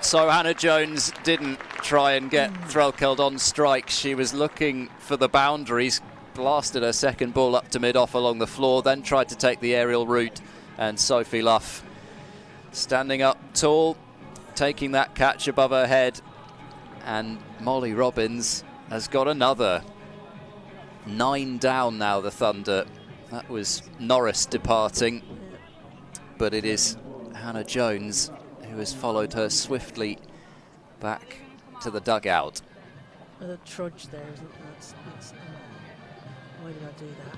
S6: So Hannah Jones didn't try and get Threlkeld on strike. She was looking for the boundaries, blasted her second ball up to mid-off along the floor, then tried to take the aerial route. And Sophie Luff standing up tall, taking that catch above her head. And Molly Robbins has got another. 9 down now, the Thunder. That was Norris departing. But it is Hannah Jones who has followed her swiftly back to the dugout.
S4: There's a trudge there, isn't there? Why did I do that?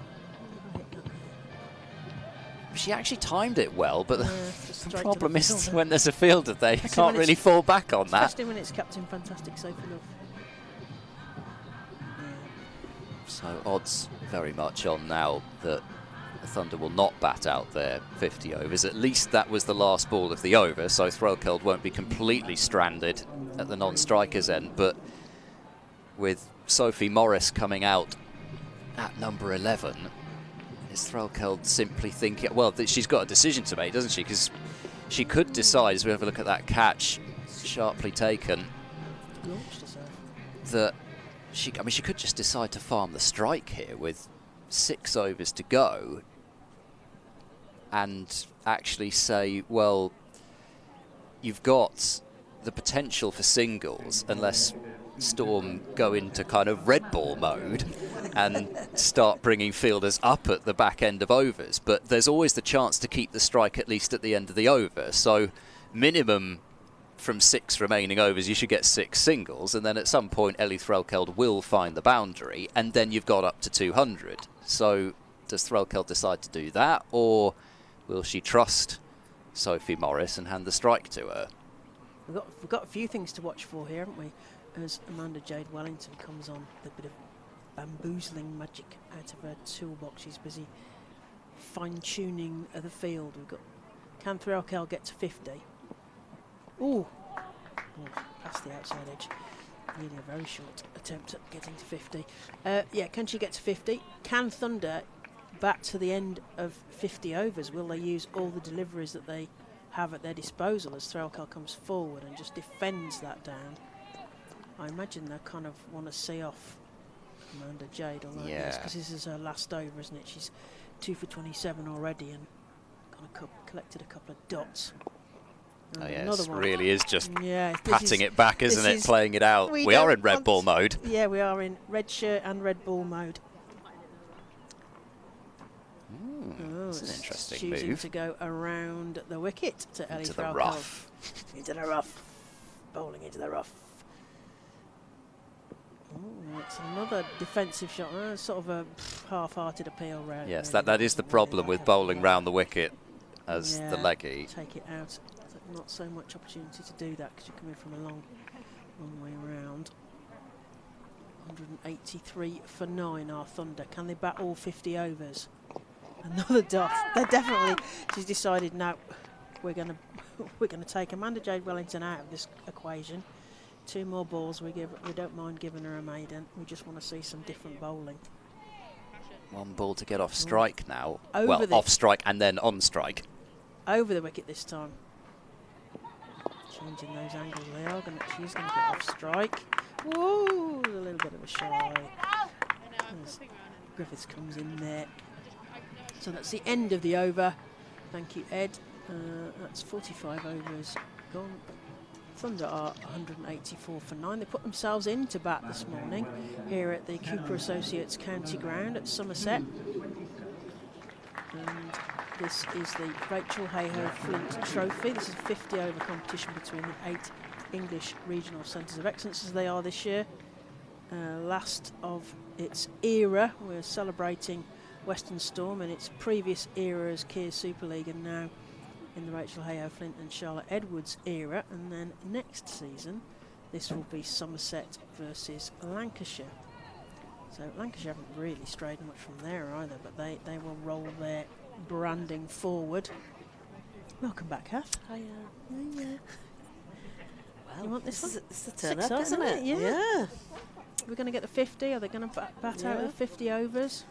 S6: She actually timed it well, but
S4: Yeah,
S6: the
S4: just straight to
S6: problem
S4: the
S6: is
S4: fielder.
S6: when there's a fielder there, you
S4: Especially
S6: can't
S4: when
S6: really
S4: it's-
S6: fall back on that.
S4: Especially when it's Captain Fantastic Sophie Love.
S6: So odds very much on now that the Thunder will not bat out their 50 overs. At least that was the last ball of the over, so Threlkeld won't be completely stranded at the non-striker's end. But with Sophie Morris coming out at number 11, is Threlkeld simply thinking, well, she's got a decision to make, doesn't she? Because she could decide, as we have a look at that catch, sharply taken,
S4: Launched herself.
S6: that she could just decide to farm the strike here with 6 overs to go and actually say, well, you've got the potential for singles unless Storm go into kind of red ball mode and start bringing fielders up at the back end of overs. But there's always the chance to keep the strike at least at the end of the over. So minimum from 6 remaining overs, you should get 6 singles. And then at some point, Ellie Threlkeld will find the boundary. And then you've got up to 200. So does Threlkeld decide to do that? Or will she trust Sophie Morris and hand the strike to her?
S4: We've got a few things to watch for here, haven't we? As Amanda Jade Wellington comes on with a bit of bamboozling magic out of her toolbox. She's busy fine-tuning the field. We've got, can Threlkeld get to 50? Ooh, past the outside edge. Really a very short attempt at getting to 50. Yeah, can she get to 50? Can Thunder bat to the end of 50 overs? Will they use all the deliveries that they have at their disposal as Threlkeld comes forward and just defends that down? I imagine they kind of want to see off Amanda Jade, although because this is her last over, isn't it? She's 2 for 27 already and collected a couple of dots.
S6: Oh yes,
S4: another one.
S6: really is just
S4: Yeah,
S6: patting it back, isn't it? Playing it out. We are in red ball mode.
S4: Yeah, we are in red shirt and red ball mode.
S6: That's an interesting
S4: choosing
S6: move.
S4: to go around the wicket to Ellie
S6: Into the
S4: Frauenfeld.
S6: rough.
S4: Into the rough. Bowling into the rough. Oh, it's another defensive shot. Sort of a half-hearted appeal round.
S6: Yes,
S4: really.
S6: that is the problem with bowling round the wicket as the leggy.
S4: Take it out. Not so much opportunity to do that because you're coming from a long way around. 183 for 9 are Thunder. Can they bat all 50 overs? Another dot. They're definitely. She's decided now. We're gonna take Amanda Jade Wellington out of this equation. 2 more balls. We don't mind giving her a maiden. We just want to see some different bowling.
S6: 1 ball to get off strike now.
S4: Over
S6: Well, off strike and then on strike.
S4: Over the wicket this time. Changing those angles. She's gonna get off strike. Whoa! A little bit of a shy. As Griffiths comes in there. So that's the end of the over. Thank you, Ed. That's 45 overs gone. Thunder are 184 for 9. They put themselves into bat this morning here at the Cooper Associates County Ground at Somerset. And this is the Rachel Hayhoe Flint Trophy. This is a 50 over competition between the 8 English Regional Centres of Excellence as they are this year. Last of its era. We're celebrating Western Storm in its previous era as Kia Super League, and now in the Rachel Hayhoe Flint and Charlotte Edwards era. And then next season this will be Somerset versus Lancashire. So Lancashire haven't really strayed much from there either, but they will roll their branding forward. Welcome back, Kath.
S5: Hiya. Well,
S4: You want this one?
S5: It's the turn
S4: Six
S5: up,
S4: up,
S5: isn't
S4: isn't
S5: it?
S4: it? Yeah. We're going to get the 50. Are they going to bat out
S5: Yeah.
S4: with 50 overs?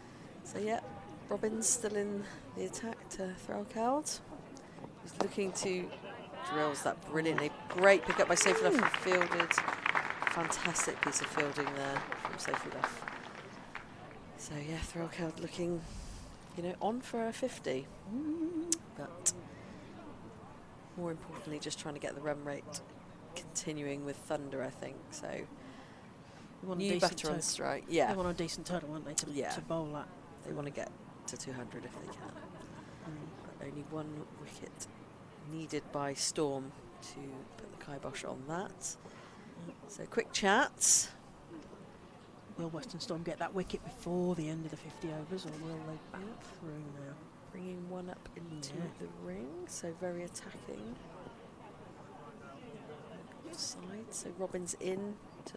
S5: So yeah, Robbins still in the attack to Threlkeld. He's looking to drills that brilliantly. Great pick up by Sophie Luff, who fielded. Fantastic piece of fielding there from Sophie Luff. So yeah, Threlkeld looking, on for a 50. But more importantly, just trying to get the run rate continuing with Thunder, I think. So new batter on strike. Yeah.
S4: They want a decent total, want they, to bowl that.
S5: They want to get to 200 if they can. But only 1 wicket needed by Storm to put the kibosh on that. So quick chats.
S4: Will Western Storm get that wicket before the end of the 50 overs, or will they bat through now?
S5: Bringing 1 up into the ring, so very attacking. Side, so Robbins in to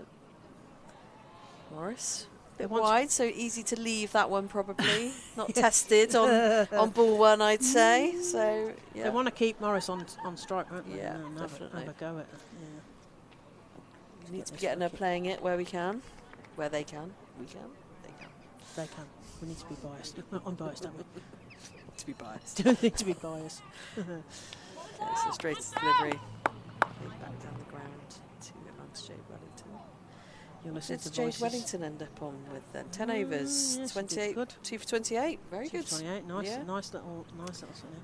S5: Morris. Bit wide, so easy to leave that one probably. Not tested on ball 1, I'd say. So yeah.
S4: They want to keep Morris on strike, won't they?
S5: Yeah,
S4: and
S5: definitely.
S4: have a go at it.
S5: We need to be getting her playing it where we can. Where they can. We can. They can.
S4: They can. We need to be biased. Unbiased, don't we?
S5: To be biased.
S4: Don't need to be biased.
S5: Okay, so straight to delivery. Back down the ground to Amanda Jade Wellington.
S4: You'll listen
S5: Did
S4: to
S5: Jade
S4: voices.
S5: Wellington end up on with then 10 overs,
S4: yes,
S5: 28,
S4: good.
S5: 2 for 28. Very good.
S4: 28, nice,
S5: Yeah.
S4: nice little something.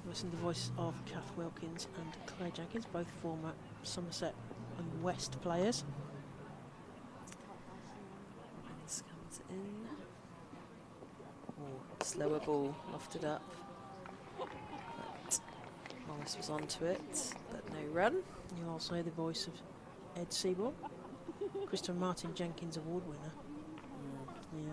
S4: Listen to the voice of Kath Wilkins and Claire Jenkins, both former Somerset and West players.
S5: This comes in. Oh, slower ball lofted up. But Morris was onto it, but no run.
S4: You'll also hear the voice of Ed Seaborn, Christopher Martin Jenkins Award winner. Yeah.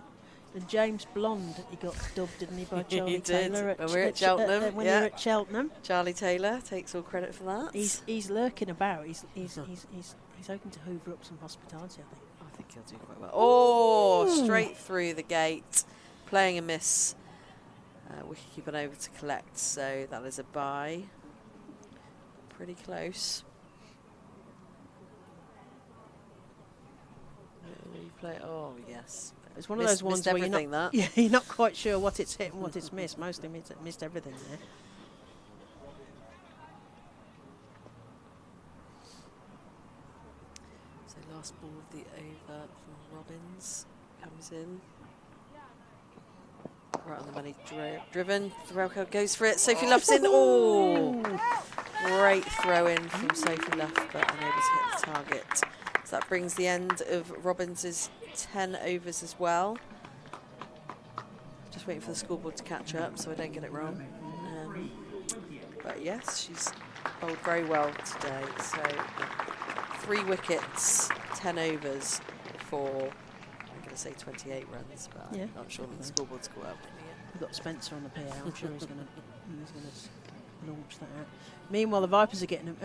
S4: And James Blonde, he got dubbed, didn't he, by Charlie
S5: He did,
S4: Taylor
S5: when we were at Cheltenham.
S4: when we were at Cheltenham.
S5: Charlie Taylor takes all credit for that.
S4: He's lurking about. He's hoping to hoover up some hospitality, I think.
S5: I think he'll do quite well. Oh, straight through the gate, playing a miss. Wicketkeeper over to collect, so that is a bye. Pretty close. Replay. Oh yes.
S4: It's one of those ones where you're not quite sure what it's hit and what it's missed. Mostly missed everything there.
S5: So last ball of the over from Robbins comes in. Right on the money, driven. Threlkeld goes for it. Sophie Luff's in. Oh, great throw in from Sophie Luff, but unable to hit the target. So that brings the end of Robbins's 10 overs as well. Just waiting for the scoreboard to catch up so I don't get it wrong. But yes, she's bowled very well today. So 3 wickets, 10 overs for, I'm going to say 28 runs, but
S4: Yeah.
S5: I'm not sure that the scoreboard's caught up.
S4: We've got Spencer on the PA. I'm sure he's going to launch that out. Meanwhile, the Vipers are getting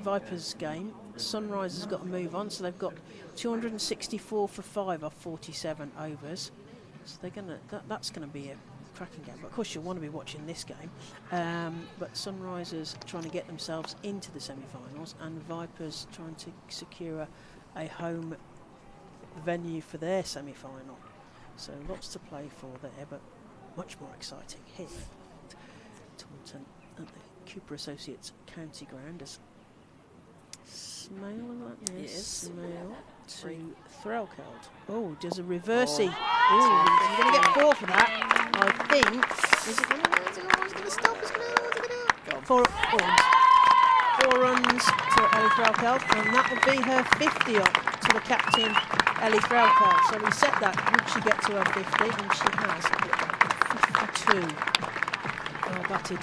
S4: Vipers game. Sunrise has got to move on, so they've got 264 for 5 off 47 overs. So they're going to that's going to be a cracking game. But of course, you'll want to be watching this game. But Sunrisers trying to get themselves into the semi-finals, and Vipers trying to secure a home venue for their semi-final. So lots to play for there, but much more exciting here at Taunton at the Cooper Associates County Ground. As Smale,
S5: It is.
S4: Smale to Threlkeld. Oh, does a reversey. Oh, you're going to get 4 for that, I think. Is it going to stop? Is it going to 4 runs to Ellie Threlkeld, and that would be her 50 up to the captain, Ellie Threlkeld. So we set that. Would she get to her 50? And she has 52. Well batted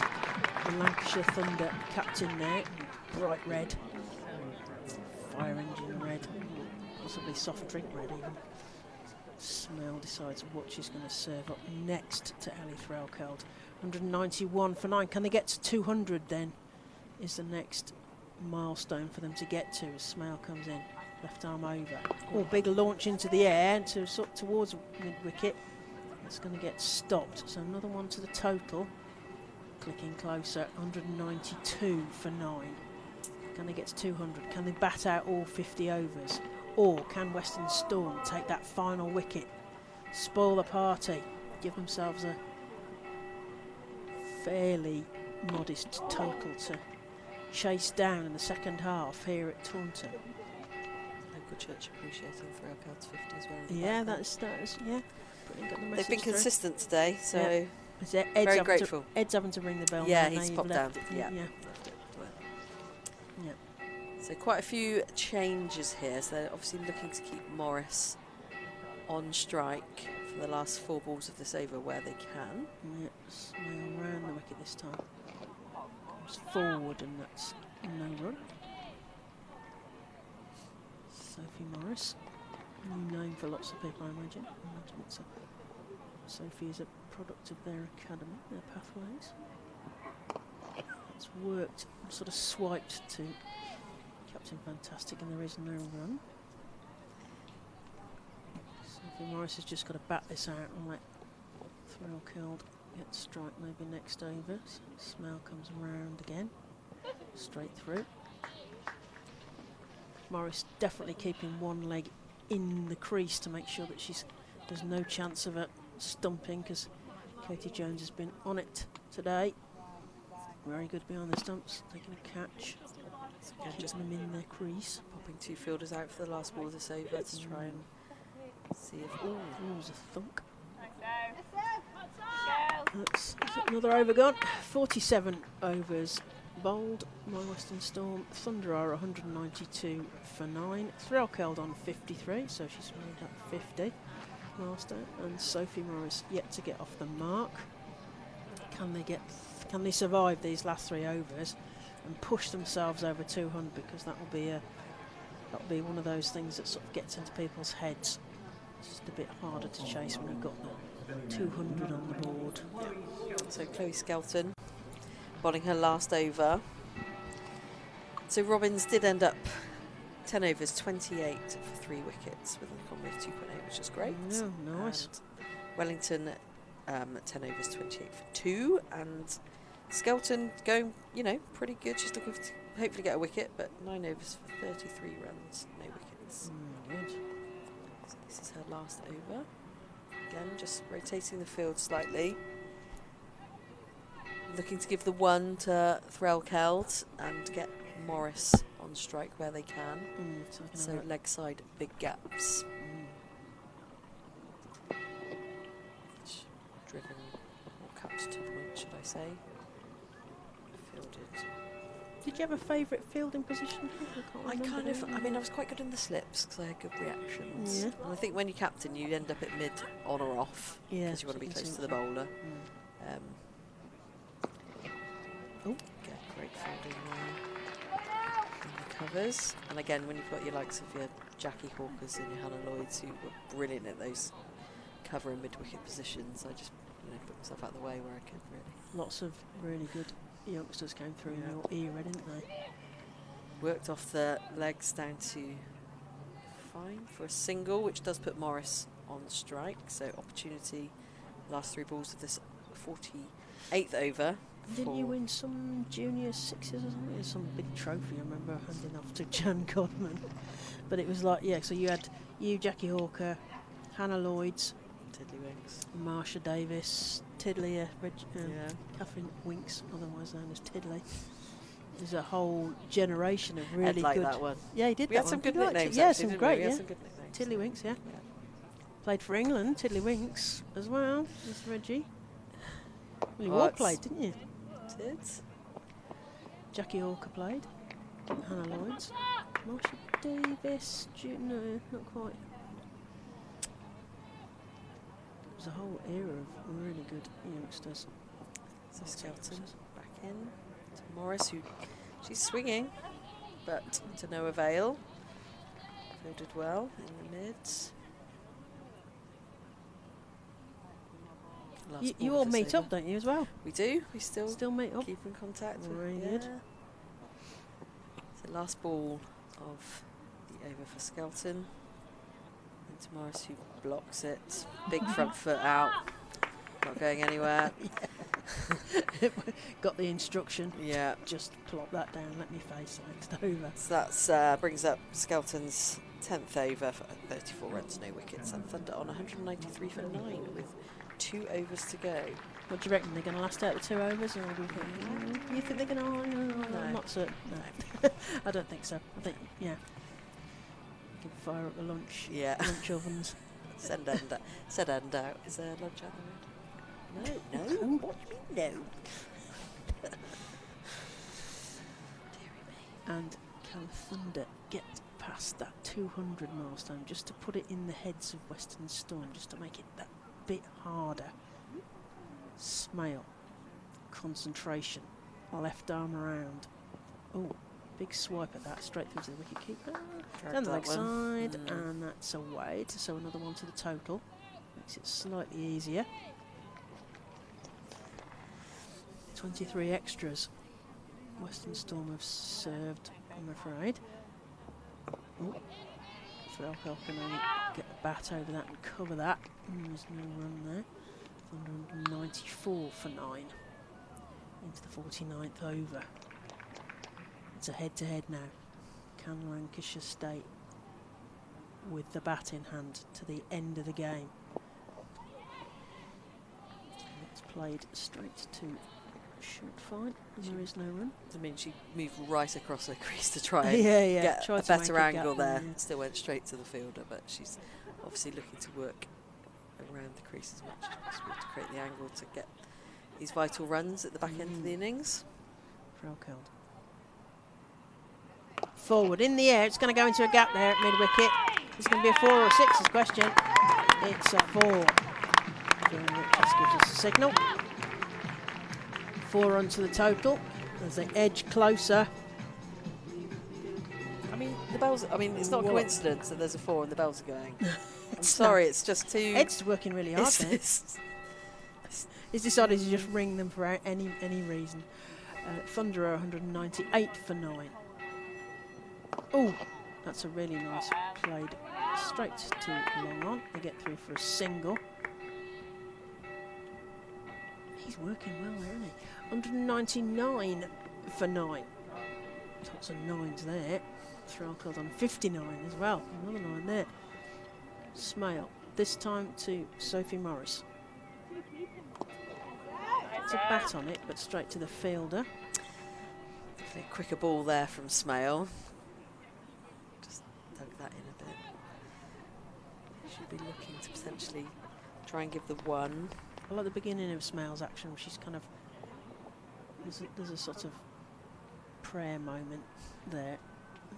S4: the Lancashire Thunder captain there, bright red, fire engine red, possibly soft drink red even. Smell decides what she's going to serve up next to Ellie Threlkeld. 191 for 9. Can they get to 200 then? Is the next milestone for them to get to as Smale comes in. Left arm over. Oh, big launch into the air and towards mid-wicket. It's going to get stopped. So another one to the total. Clicking closer. 192 for 9. Can they get to 200? Can they bat out all 50 overs? Or can Western Storm take that final wicket, spoil the party, give themselves a fairly modest total to chase down in the second half here at Taunton?
S5: Local church appreciating Threlkeld's 50 as well.
S4: Yeah, that's yeah.
S5: They've been consistent today, so
S4: yeah.
S5: very grateful.
S4: Ed's having to ring the bell.
S5: Yeah,
S4: now
S5: he's
S4: you've
S5: popped down.
S4: left it.
S5: Yeah.
S4: Yeah.
S5: So quite a few changes here. So they're obviously looking to keep Morris on strike for the last 4 balls of this over where they can.
S4: Yeah, Smale round the wicket this time. Comes forward and that's no run. Sophie Morris, new name for lots of people, I imagine. Sophie is a product of their academy, their pathways. It's worked, sort of swiped to Captain Fantastic, and there is no run. Sophie Morris has just got to bat this out and let Threlkeld get strike maybe next over. So Smale comes round again, straight through. Morris definitely keeping one leg in the crease to make sure that there's no chance of her stumping, because Katie Jones has been on it today. Very good behind the stumps, taking a catch. Just them in their crease.
S5: Popping 2 fielders out for the last ball of this over to try and see if...
S4: Ooh, there's a thunk. That's another over gone. 47 overs bowled by Western Storm. Thunder are 192 for 9. Threlkeld on 53, so she's made that 50 milestone. And Sophie Morris yet to get off the mark. Can they survive these last 3 overs and push themselves over 200? Because that'll be one of those things that sort of gets into people's heads. It's just a bit harder to chase when you've got the 200 on the board.
S5: So Chloe Skelton bowling her last over. So Robbins did end up 10 overs, 28 for 3 wickets with an economy of 2.8, which is great.
S4: Yeah, nice.
S5: And Wellington 10 overs, 28 for 2, and Skelton going, pretty good. She's looking to hopefully get a wicket, but 9 overs for 33 runs, no wickets.
S4: Good.
S5: So this is her last over. Again, just rotating the field slightly. Looking to give the 1 to Threlkeld and get Morris on strike where they can. So leg side, big gaps. Driven or cut to point, should I say. Fielded
S4: Did you have a favourite fielding position?
S5: I was quite good in the slips because I had good reactions.
S4: Yeah.
S5: And I think when you're captain, you end up at mid, on or off,
S4: Yeah,
S5: because you want to be
S4: so you
S5: close to
S4: can
S5: the bowler.
S4: Oh.
S5: Get great fielding there in the covers. And again, when you've got your likes of your Jackie Hawkers and your Hannah Lloyds, who were brilliant at those cover and mid-wicket positions, I just put myself out of the way where I could, really.
S4: Lots of really good youngsters came through in your era, didn't they?
S5: Worked off the legs down to fine for a single, which does put Morris on strike. So opportunity, last 3 balls of this 48th over.
S4: Didn't you win some junior sixes or something? It was some big trophy I remember handing off to Jan Godman. But it was like, so you had Jackie Hawker, Hannah Lloyds,
S5: Tiddlywinks,
S4: Marsha Davis, Tiddly, Catherine Winks, otherwise known as Tiddly. There's a whole generation of really
S5: like
S4: good.
S5: That one.
S4: Yeah, he did.
S5: We
S4: that
S5: had some
S4: one.
S5: good
S4: He liked
S5: nicknames.
S4: it. Yeah,
S5: Actually,
S4: some
S5: didn't
S4: great.
S5: we? We
S4: Yeah,
S5: had some good nicknames.
S4: Tiddlywinks. Yeah. Played for England. Tiddlywinks as well as Reggie. Well, you all played, didn't you?
S5: Did.
S4: Jackie Hawker played. Hannah Lloyds. Marsha Davis. No, not quite. It was a whole era of really good youngsters.
S5: So Skelton back in to Morris, who she's swinging, but to no avail. Fielded well in the mids.
S4: You all meet up, don't you, as well?
S5: We do. We still
S4: meet up.
S5: Keep in contact.
S4: Very good.
S5: So last ball of the over for Skelton. And to Morris, who blocks it. Big front foot out. Not going anywhere.
S4: Got the instruction.
S5: Yeah.
S4: Just plop that down. Let me face the next over.
S5: So that's brings up Skelton's 10th over for 34 runs, no wickets, and Thunder on 193 for 9 with 2 overs to go.
S4: What do you reckon? They're going to last out the 2 overs, or do you think? You think they're going to? No, I'm not certain. No, I don't think so. I think you can fire up the lunch ovens.
S5: Send end out. Is there lunch out there? No. What do you mean no? Deary me.
S4: And can Thunder get past that 200 milestone, just to put it in the heads of Western Storm, just to make it that bit harder? Smale, concentration, left arm around. Oh, big swipe at that, straight through to the wicket keeper. Down the leg side, and that's away. So another one to the total. Makes it slightly easier. 23 extras. Western Storm have served, I'm afraid. Threlkel can only get the bat over that and cover that. There's no run there. 194 for 9 into the 49th over. It's a head-to-head now. Can Lancashire stay with the bat in hand to the end of the game? It's played straight to shoot fine, and there is no run.
S5: I mean, she moved right across her crease to try and get a better angle there. Still went straight to the fielder, but she's obviously looking to work around the crease as much as possible to create the angle to get these vital runs at the back end of the innings.
S4: Threlkel. Forward in the air, it's going to go into a gap there at mid-wicket. It's going to be a 4 or a 6 is the question. It's a 4. Just gives us a signal. 4 onto the total as they edge closer.
S5: I mean, the bells. I mean, it's not a coincidence that there's a 4 and the bells are going. I'm sorry, it's just too.
S4: Ed's working really hard there. He's decided to just ring them for any reason. Thunder are 198 for 9. Oh, that's a really nice played straight to long on. They get through for a single. He's working well there, isn't he? 199 for 9. Lots of 9s there. Threlkel on 59 as well. Another 9 there. Smale, this time to Sophie Morris. It's a bat on it, but straight to the fielder.
S5: A quicker ball there from Smale. Just dug that in a bit. Should be looking to potentially try and give the 1.
S4: I like the beginning of Smale's action. She's kind of there's a sort of prayer moment there.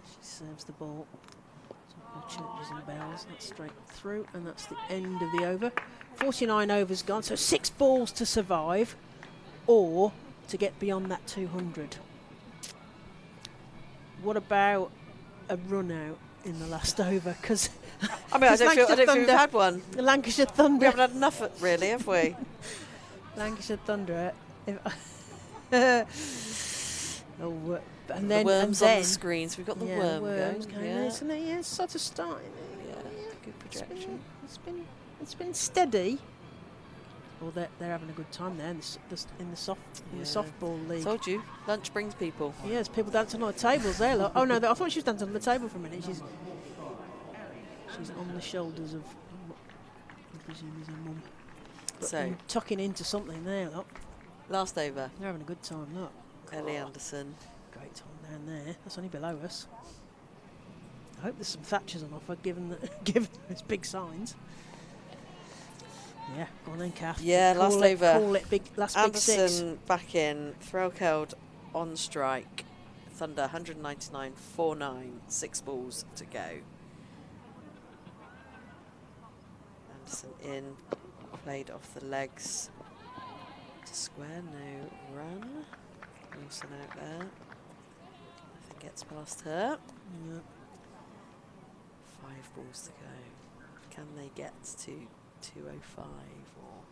S4: She serves the ball. Churches and bells. That's straight through, and that's the end of the over. 49 overs gone, so 6 balls to survive, or to get beyond that 200. What about a run out in the last over? Because
S5: I mean, I don't feel we've had one.
S4: The Lancashire Thunder.
S5: We haven't had enough, really, have we?
S4: Lancashire Thunder. Oh, and then
S5: the worms
S4: and
S5: on
S4: then,
S5: the screens. We've got the
S4: yeah,
S5: worms
S4: going.
S5: yeah.
S4: Isn't it? Yeah, it's sort of starting.
S5: Yeah, good projection.
S4: It's been steady. Well, they're having a good time there in the softball league.
S5: Told you, lunch brings people.
S4: Yeah, there's people dancing on the tables there. Look. Oh no, I thought she was dancing on the table for a minute. She's on the shoulders of what I presume is her mum.
S5: So
S4: tucking into something there. Look.
S5: Last over.
S4: They're having a good time. Look.
S5: Ellie Anderson.
S4: Great time down there. That's only below us. I hope there's some Thatchers on offer, given those big signs. Yeah, go on then, Kath.
S5: Yeah, last over.
S4: Call it big. Last
S5: Anderson
S4: big 6.
S5: back in. Threlkeld on strike. Thunder 199, 4-9, 6 balls to go. Anderson in, played off the legs to square, no run. Wilson out there. Nothing gets past her.
S4: Yep.
S5: 5 balls to go. Can they get to 205 or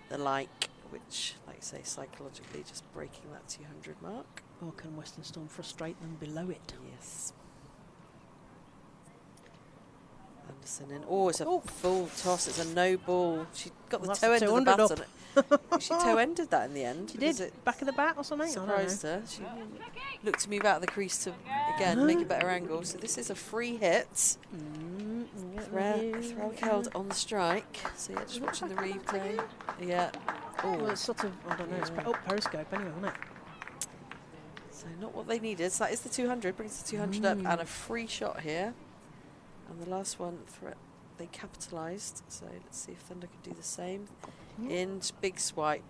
S5: the like, which, like I say, psychologically just breaking that 200 mark?
S4: Or can Western Storm frustrate them below it?
S5: Yes. Anderson in. Oh, it's a full toss. It's a no ball. She got the toe end of the bat on it. She toe-ended that in the end.
S4: She did. Back of the bat or something?
S5: Surprised her. She looked to move out of the crease to, again, make a better angle. So this is a free hit. Threlkeld on the strike. So yeah, just watching the replay. Yeah.
S4: Well, it's sort of, I don't know, it's periscope anyway, isn't it?
S5: So not what they needed. So that is the 200, brings the 200 up, and a free shot here. And the last one, they capitalised. So let's see if Thunder can do the same. In, big swipe,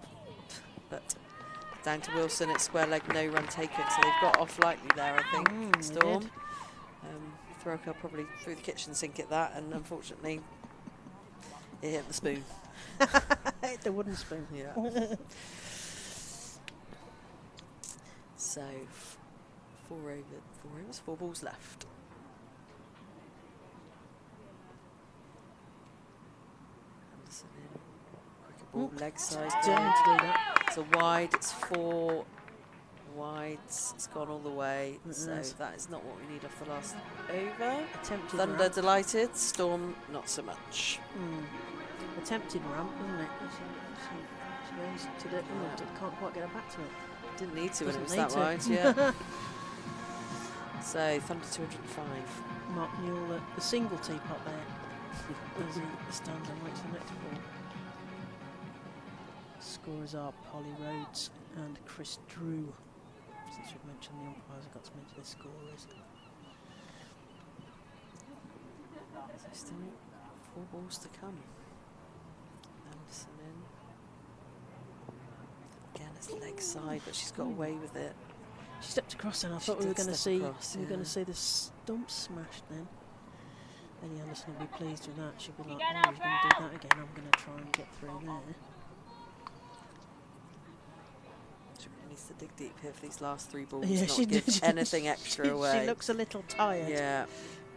S5: but down to Wilson, it's square leg, no run taken. So they've got off lightly there, I think, Storm. Threlkeld probably threw the kitchen sink at that, and unfortunately, it hit the spoon.
S4: Hit the wooden spoon.
S5: Yeah. So, 4 overs, 4 balls left. Anderson in. Cricket ball, leg side.
S4: To do that.
S5: It's a wide, it's 4 wides. It's gone all the way. So that is not what we need off the last over.
S4: Attempted
S5: Thunder
S4: ramp.
S5: delighted, Storm not so much.
S4: Attempted ramp, isn't it? She goes to the. Can't quite get her back to it.
S5: Didn't need to when it was
S4: Doesn't
S5: that
S4: need
S5: wide,
S4: to.
S5: yeah. So Thunder 205.
S4: Mark Newell, the single teapot there, as he stands and waits for the next ball. Scorers are Polly Rhodes and Chris Drew. Since we've mentioned the umpires, I've got to mention the scorers.
S5: So still 4 balls to come. Anderson in. Again, it's leg side, but she's got away with it.
S4: She stepped across, and I thought we were going to see the stump smashed then. Ellie Anderson will be pleased with that. She'll be like, oh, he's going to do that again. I'm going to try and get through there.
S5: She really needs to dig deep here for these last 3 balls,
S4: Yeah,
S5: not give anything extra away.
S4: She looks a little tired.
S5: Yeah.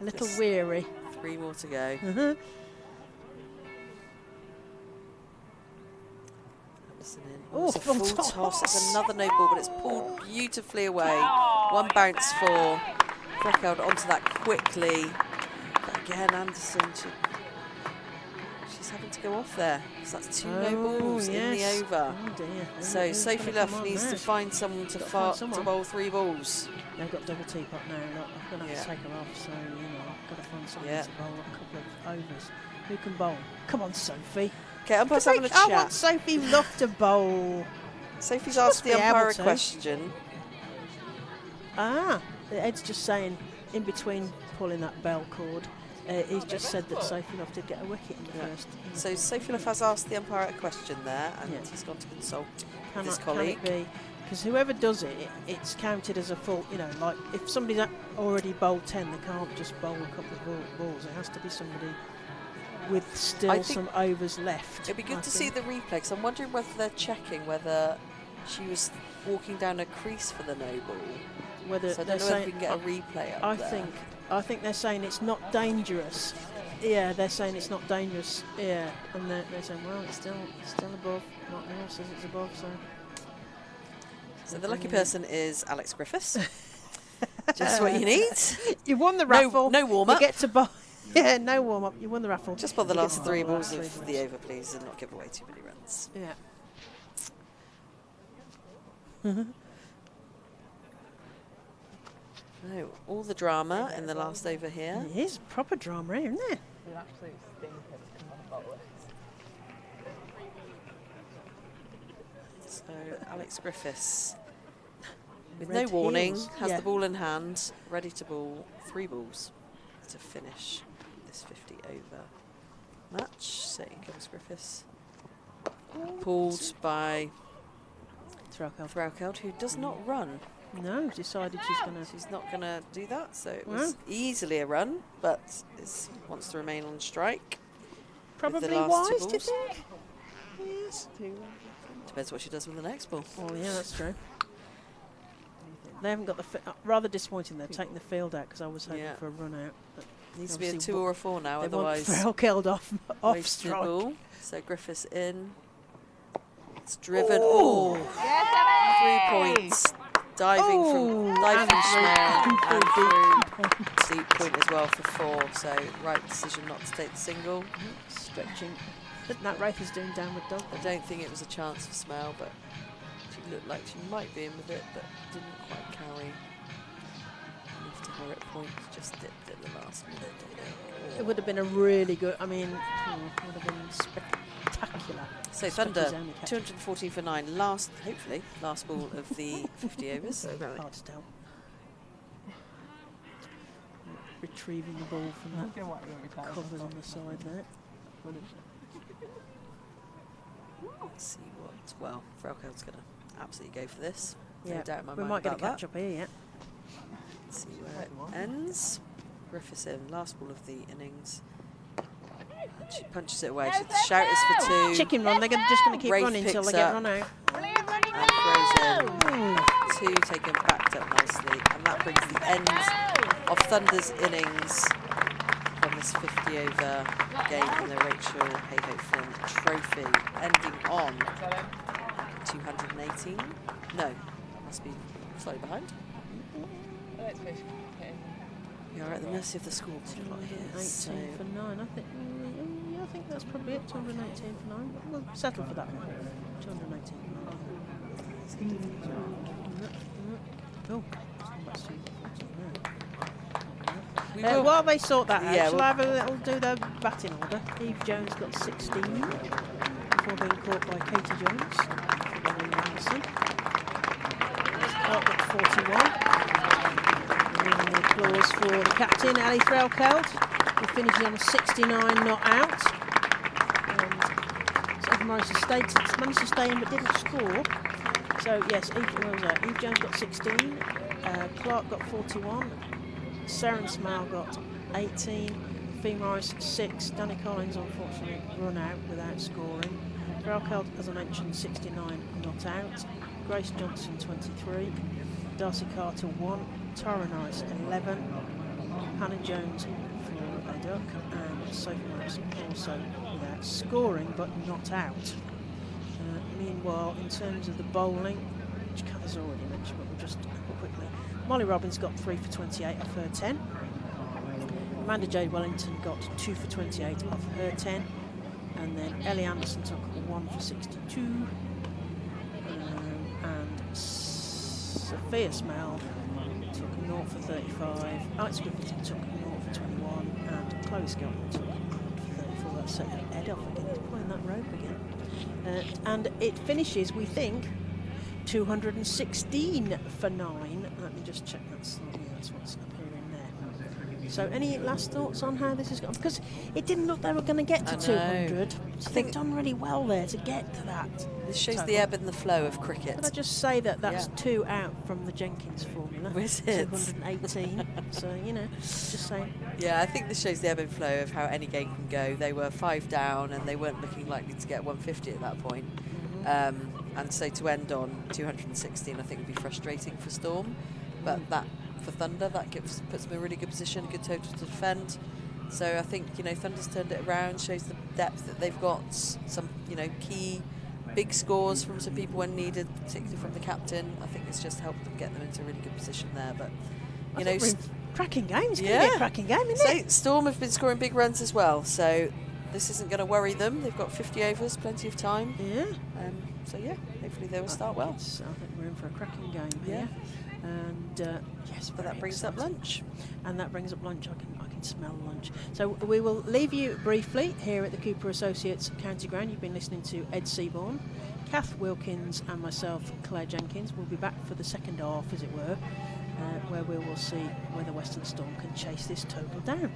S4: A little weary.
S5: 3 more to go. Anderson in. Oh, it's a full toss. It's another no ball, but it's pulled beautifully away. 1 bounce for Threlkeld onto that quickly. But again, Anderson, she's having to go off there. So that's 2 no balls in the over.
S4: Oh dear.
S5: So Sophie Luff needs to find someone to bowl 3 balls.
S4: They've got double teapot now. Look, I'm going to have to take her off. So, I've got to find someone to bowl a couple of overs. Who can bowl? Come on, Sophie.
S5: Okay, umpire's having a chat.
S4: I want Sophie Luff to bowl.
S5: Sophie's asked the umpire a question.
S4: Ed's just saying, in between pulling that bell cord, He's just said that Sophie did get a wicket in the first.
S5: So Sophie has asked the umpire a question there, and
S4: Yeah.
S5: he's gone to consult
S4: Can
S5: his
S4: it
S5: colleague.
S4: be? Because whoever does it, it's counted as a full. You know, like if somebody's already bowled 10, they can't just bowl a couple of balls. It has to be somebody with
S5: I
S4: still
S5: think
S4: some overs left.
S5: It'd be good
S4: I
S5: to see
S4: think.
S5: the replay, because I'm wondering whether they're checking whether she was walking down a crease for the no ball.
S4: Whether
S5: So I
S4: they're
S5: don't know if
S4: saying,
S5: we can get a replay up there.
S4: I think they're saying it's not dangerous. Yeah, they're saying it's not dangerous. Yeah, and they're saying, well, it's still above. Mark Moore says it's above, so.
S5: So the lucky person is Alex Griffiths. Just what you need.
S4: You won the raffle.
S5: No warm-up.
S4: You get to buy. Yeah, no warm up. You won the raffle.
S5: Just put the
S4: You get
S5: last
S4: to
S5: 3
S4: buy the
S5: balls
S4: last
S5: of
S4: 3
S5: the
S4: balls.
S5: over, please, and not give away too many runs.
S4: Yeah.
S5: No, all the drama in the last over here.
S4: It is proper drama here, isn't it?
S3: An absolute stinker to come on bowlers.
S5: So Alex Griffiths, with
S4: Red
S5: no warning,
S4: heels,
S5: has
S4: yeah.
S5: the ball in hand, ready to bowl 3 balls to finish this 50 over match. So here comes Griffiths, pulled by Threlkeld, who does not run.
S4: No, decided
S5: She's not going to do that, so it was easily a run, but wants to remain on strike.
S4: probably
S5: last 2
S4: wise, do you
S5: balls.
S4: think? Yes.
S5: Depends what she does with the next ball.
S4: Well, yeah, that's true. They haven't got the rather disappointing. They're taking the field out because I was hoping
S5: Yeah.
S4: for a run out. But
S5: Needs to be a
S4: obviously
S5: 2 or a 4 now,
S4: they
S5: otherwise
S4: want Threlkeld off
S5: wasted
S4: strike.
S5: ball. So Griffiths in. It's driven.
S4: Oh.
S5: Oh, 3 points. Diving from Schmell and through deep point as well for 4. So right decision not to take the single.
S4: Stretching. That Wraith is doing downward dog.
S5: I don't think it was a chance for Smell, but she looked like she might be in with it, but didn't quite carry enough to her at point. Just dipped at the last minute.
S4: It would have been a really good. I mean, it would have been spectacular.
S5: So Thunder, 214 for 9. Hopefully, last ball of the 50 overs.
S4: Hard to tell. Retrieving the ball from that covers on the side there.
S5: Let's see what. Well, Threlkeld's going to absolutely go for this.
S4: Yeah,
S5: No doubt in my
S4: we
S5: mind
S4: might get a
S5: about
S4: catch up here yet.
S5: Let's see where it ends. Griffiths in, last ball of the innings. And she punches it away. The shout is for 2.
S4: Chicken run. They're just going to keep
S5: Wraith
S4: running until they
S5: picks
S4: get
S5: up.
S4: run out.
S5: And throws in. 2 taken backed up nicely. And that brings the end of Thunder's innings from this 50 over game in the Rachel Hayhoe Flynn Trophy, ending on 218. No, that must be slightly behind. We are at the mercy of the score clock here.
S4: 18
S5: So
S4: for 9. I think that's probably it. 218 for 9. But we'll settle for that one. 218 for 9. Oh, that's 214
S5: we
S4: now.
S5: will.
S4: While they sort that out,
S5: Yeah,
S4: shall
S5: we'll-
S4: I have a little do their batting order? Eve Jones got 16 before being caught by Katie Jones. Clark got 41. And the applause for the captain, Ali Threlkeld, who finishes on a 69 not out. And Sophie Morris has managed to stay in but didn't score. So yes, Eve Jones got 16, Clark got 41, Saren Smale got 18, Fee Morris 6, Danny Collins unfortunately run out without scoring. Threlkeld, as I mentioned, 69 not out, Grace Johnson 23, Darcy Carter 1, Tara Nice 11, Hannah Jones for a duck, and Sophie Morris also without scoring but not out. Meanwhile, in terms of the bowling, which Kat has already mentioned, but we'll just quickly. Molly Robbins got 3 for 28 off her 10. Amanda Jade Wellington got 2 for 28 off her 10. And then Ellie Anderson took 1 for 62. And Sophia Smell took 0 for 35. Alex Griffiths took 0 for 21. And Chloe Skelton took 0 for 34. That's set Ed off again. He's pulling that rope again. And it finishes, we think, 216 for 9. Let me just check that's what's appearing there. So any last thoughts on how this has gone? Because it didn't look they were going to get to 200. So they've done really well there to get to that.
S5: This shows
S4: total.
S5: the ebb and the flow of cricket.
S4: Could I just say that that's 2 out from the Jenkins formula?
S5: Is it?
S4: 218. So, you know, just saying.
S5: Yeah, I think this shows the ebb and flow of how any game can go. They were 5 down and they weren't looking likely to get 150 at that point. And so to end on 216, I think would be frustrating for Storm. But that for Thunder, that puts them in a really good position, a good total to defend. So I think, you know, Thunder's turned it around, shows the depth that they've got, some, you know, key big scores from some people when needed, particularly from the captain. I think it's just helped them get them into a really good position there. But, you know,
S4: cracking games, yeah, be a cracking game, isn't it?
S5: Storm have been scoring big runs as well, so this isn't going to worry them. They've got 50 overs, plenty of time.
S4: Yeah.
S5: So yeah, hopefully they will start well.
S4: I think we're in for a cracking game here. And yes,
S5: but that brings up lunch.
S4: And that brings up lunch. I can smell lunch. So we will leave you briefly here at the Cooper Associates County Ground. You've been listening to Ed Seaborn, Kath Wilkins and myself, Claire Jenkins. We'll be back for the second half, as it were, where we will see whether Western Storm can chase this total down.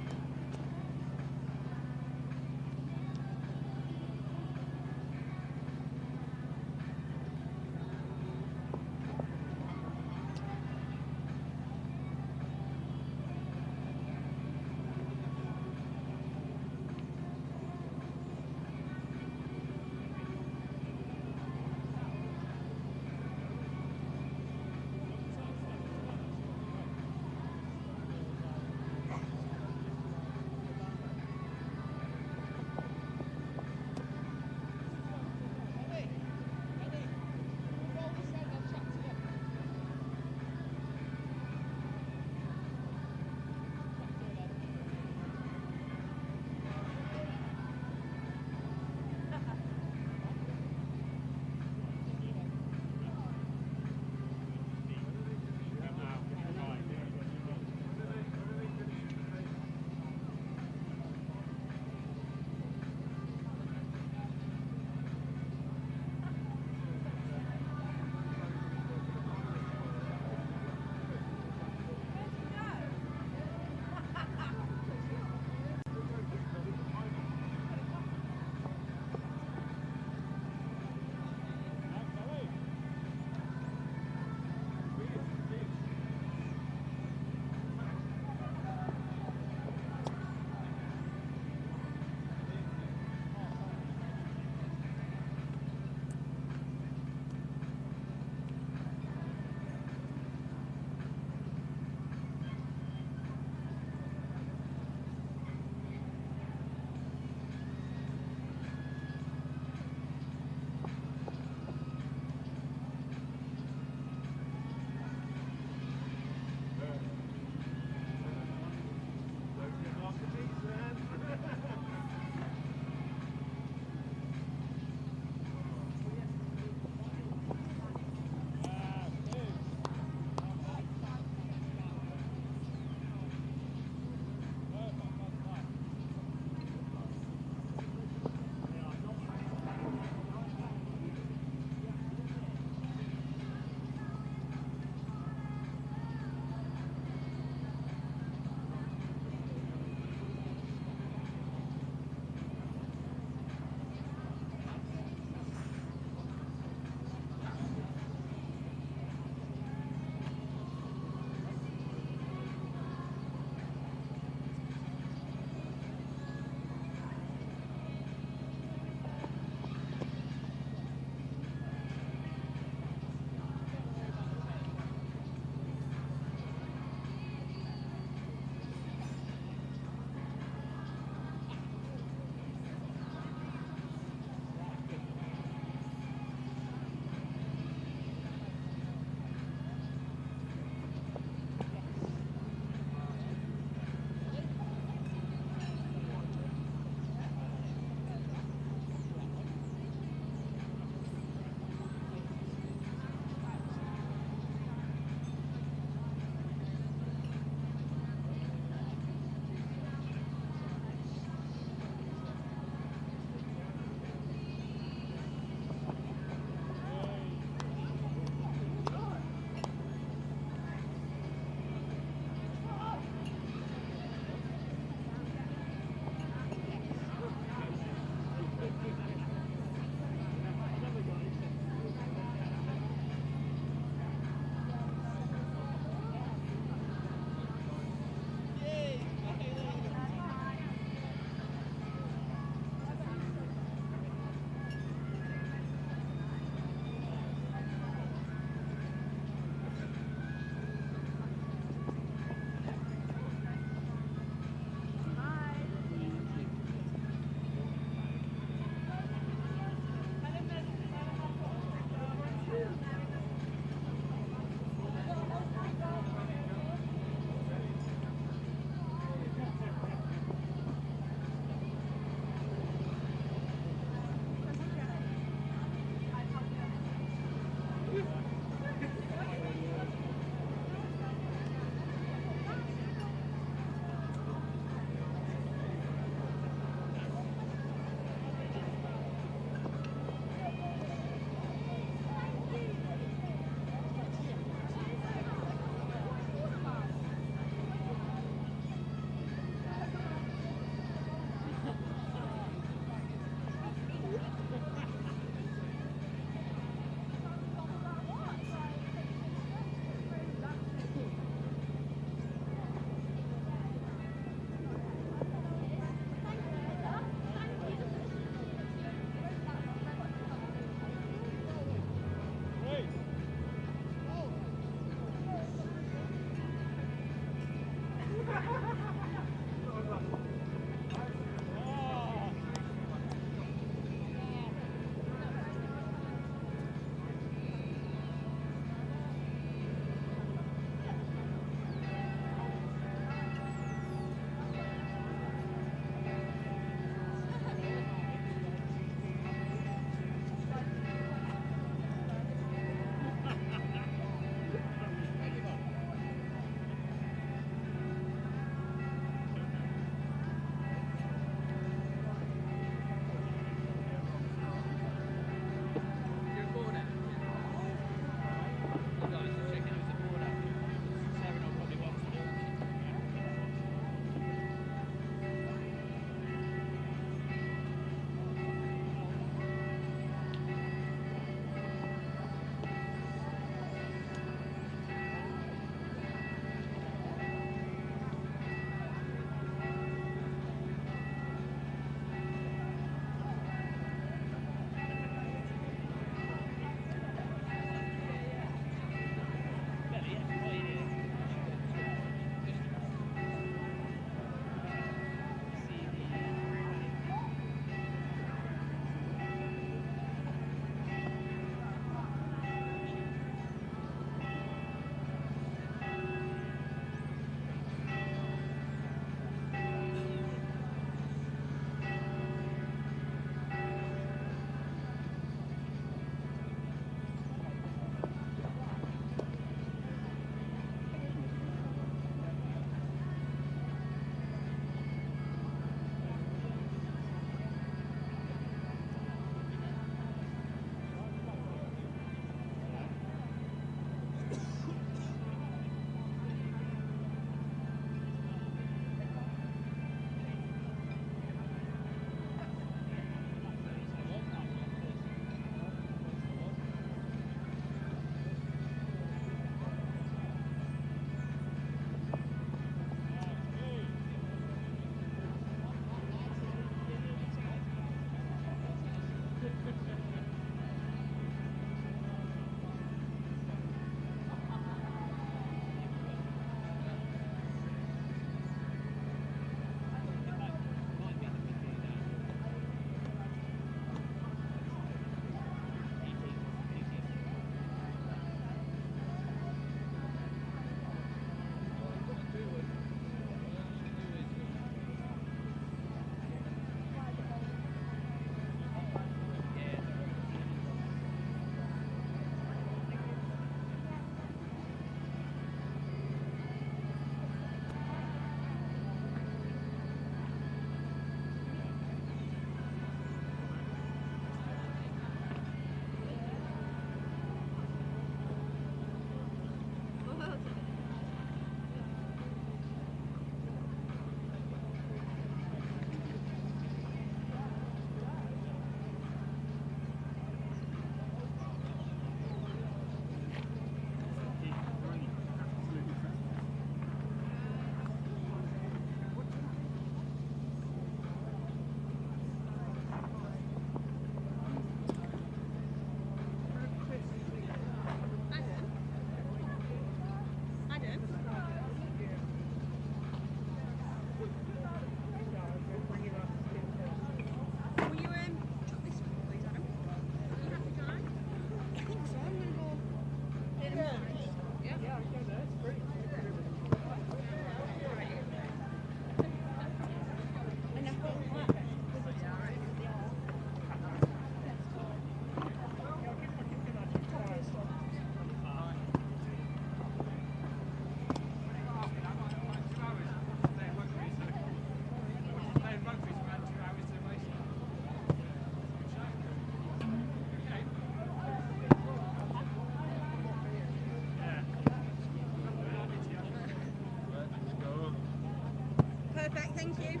S3: thank you.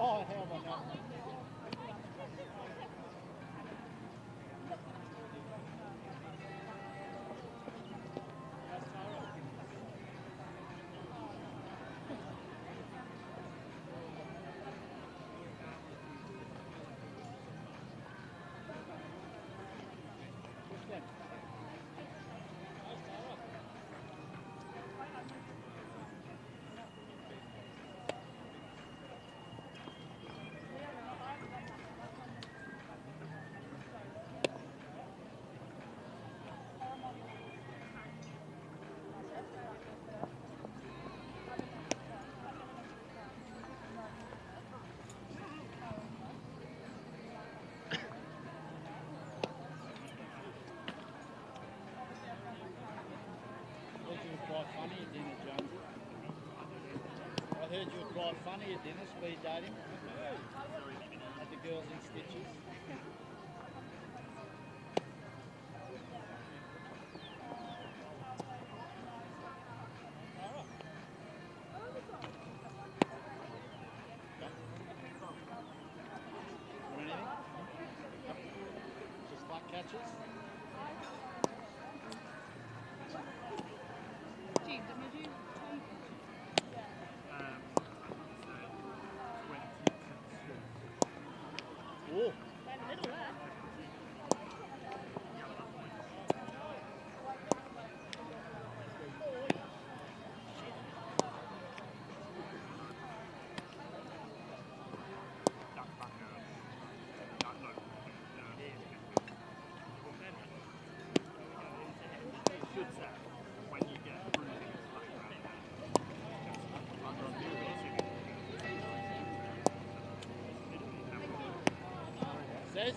S2: Oh, hell on that. Quite funny at dinner, Jonesy. I heard you were quite funny at dinner, speed dating. Had the girls in stitches. Want anything? Just luck catches? Oh. Says.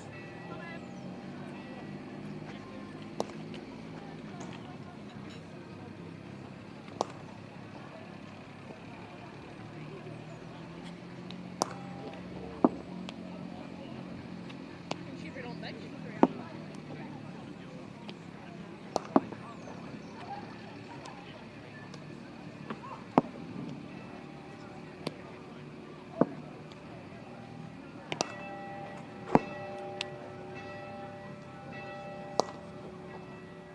S3: She's been on bench for 3 hours.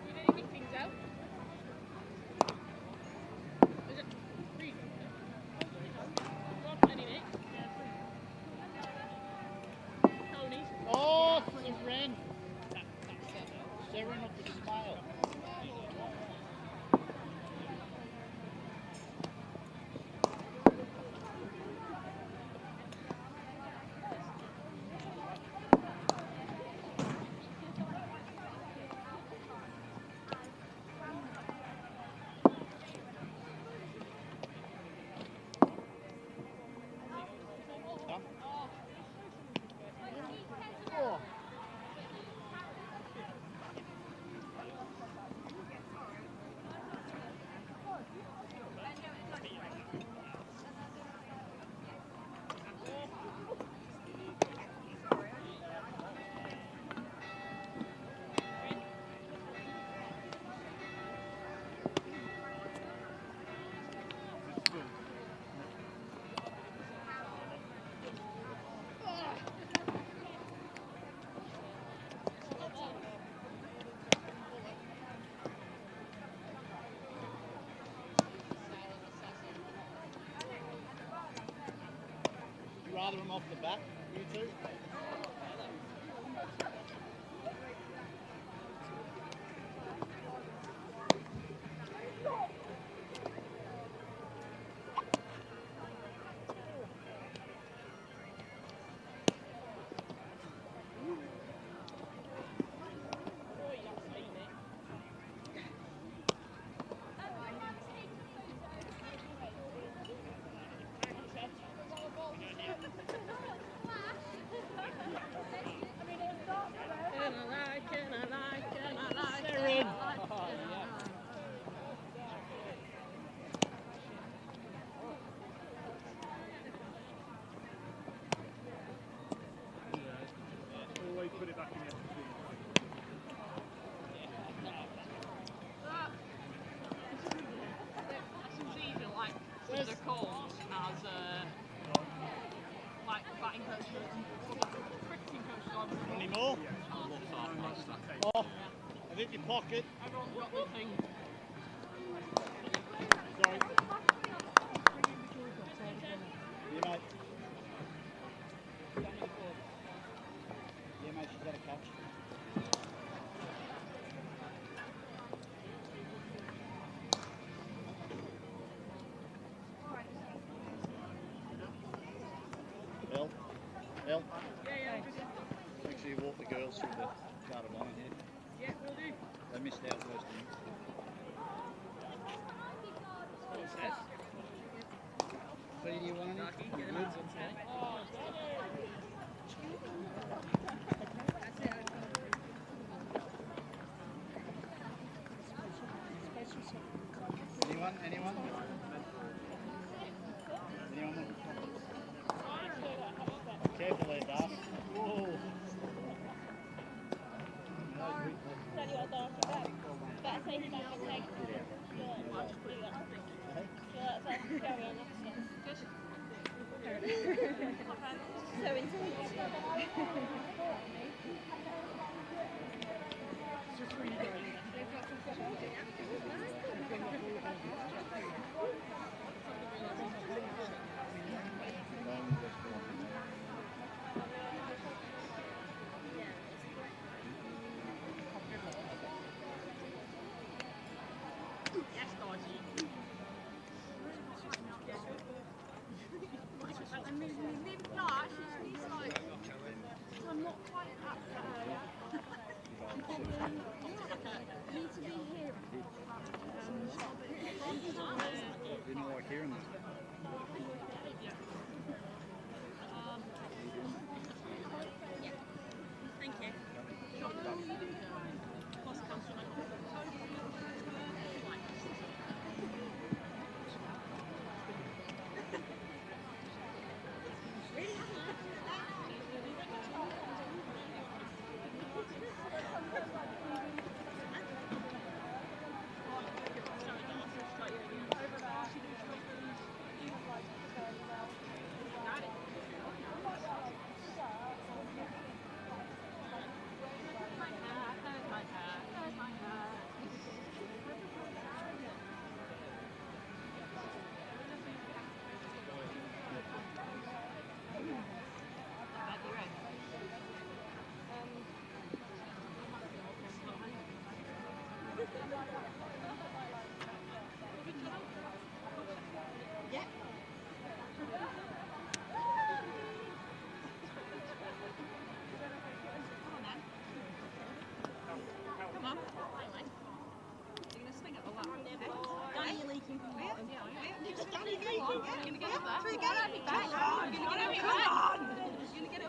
S3: You did any things out? Is it free? Anything? Tony's.
S2: Oh, Seren. Seren of the smile. Oh. You rather him off the bat, you two?
S3: The calls as like batting coaches, cricketing coaches on.
S2: Any more? Oh, I hit your pocket.
S3: Everyone's got the thing.
S2: Sorry. Yeah, mate. Yeah, mate, she's got a catch. El,
S3: Yeah.
S2: make sure you walk the girls through the card of honour here.
S3: Yeah, we'll do.
S2: They missed out first innings. So do you want any? Good. Anyone? Anyone? Anyone? Careful there, Das. Whoa.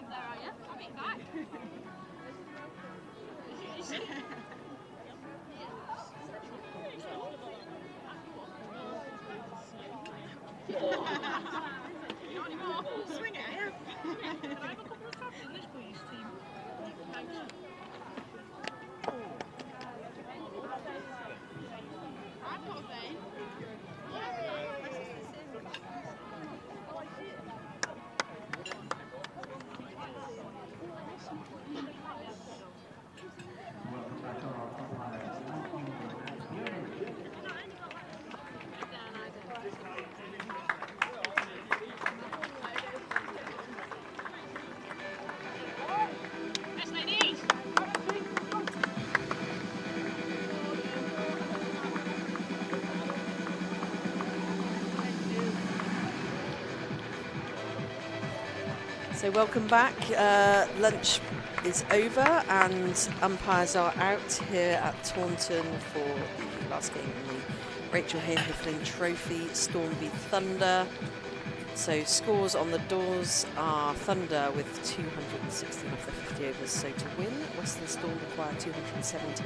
S3: up there, are you? I'll be back. Not anymore.
S7: Swing it, yeah.
S3: Can I have a couple of shots in this, please, team? Thanks. I've got a vein.
S1: Welcome back to our umpires.
S3: Yes, ladies.
S5: So welcome back. Lunch is over and umpires are out here at Taunton for the last game in the Rachel Hayhoe Trophy, Storm v Thunder. So scores on the doors are Thunder with 216 off the 50 overs, so to win. Western Storm require 217.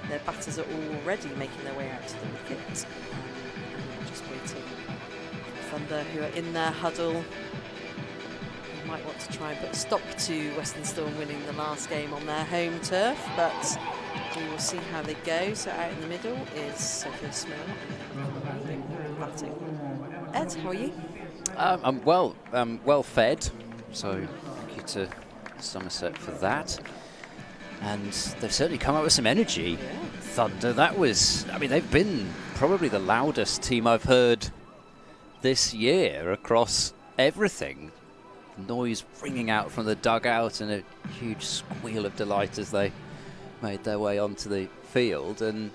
S5: Their batters are already making their way out to the wicket. And just waiting for Thunder, who are in their huddle. Might want to try and put a stop to Western Storm winning the last game on their home turf, but we will see how they go. So out in the middle is Sophia Smell batting. Ed, how are you?
S6: I'm well fed, so thank you to Somerset for that. And they've certainly come up with some energy.
S5: Yeah.
S6: Thunder, that was, I mean, they've been probably the loudest team I've heard this year across everything. Noise ringing out from the dugout and a huge squeal of delight as they made their way onto the field. And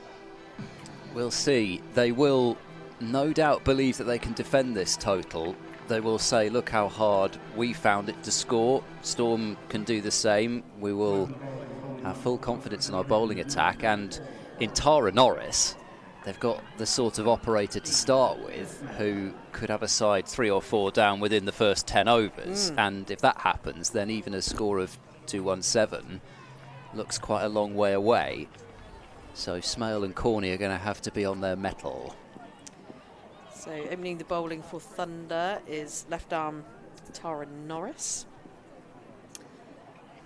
S6: we'll see. They will no doubt believe that they can defend this total. They will say, look how hard we found it to score. Storm can do the same. We will have full confidence in our bowling attack. And in Tara Norris, they've got the sort of operator to start with who could have a side 3 or 4 down within the first 10 overs. And if that happens, then even a score of 217 looks quite a long way away. So Smale and Corney are going to have to be on their mettle.
S5: So opening the bowling for Thunder is left arm Tara Norris.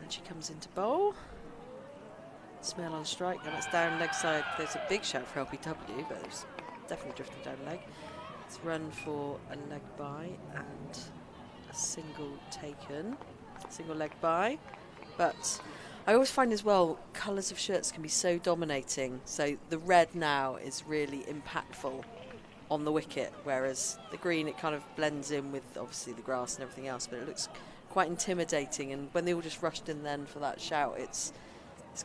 S5: And she comes into bowl. Smell on strike, and it's down leg side. There's a big shout for LBW, but it's definitely drifting down leg. It's run for a leg by and a single taken, single leg by. But I always find as well, colours of shirts can be so dominating. So the red now is really impactful on the wicket, whereas the green, it kind of blends in with obviously the grass and everything else, but it looks quite intimidating. And when they all just rushed in then for that shout, it's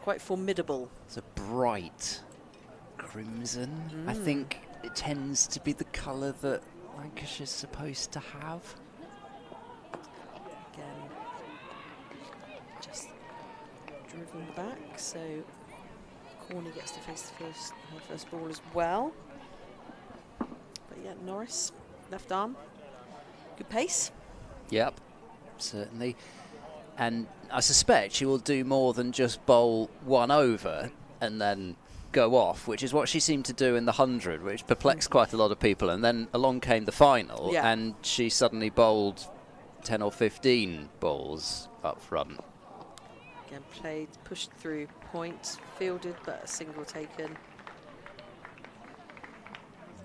S5: quite formidable.
S6: It's a bright crimson. I think it tends to be the colour that Lancashire's supposed to have.
S5: Again, just driven back, so Corney gets to face her first ball as well. But yeah, Norris, left arm, good pace.
S6: Yep, certainly. And I suspect she will do more than just bowl 1 over and then go off, which is what she seemed to do in the 100, which perplexed quite a lot of people. And then along came the final, and she suddenly bowled 10 or 15 balls up front.
S5: Again, played, pushed through, point, fielded, but a single taken.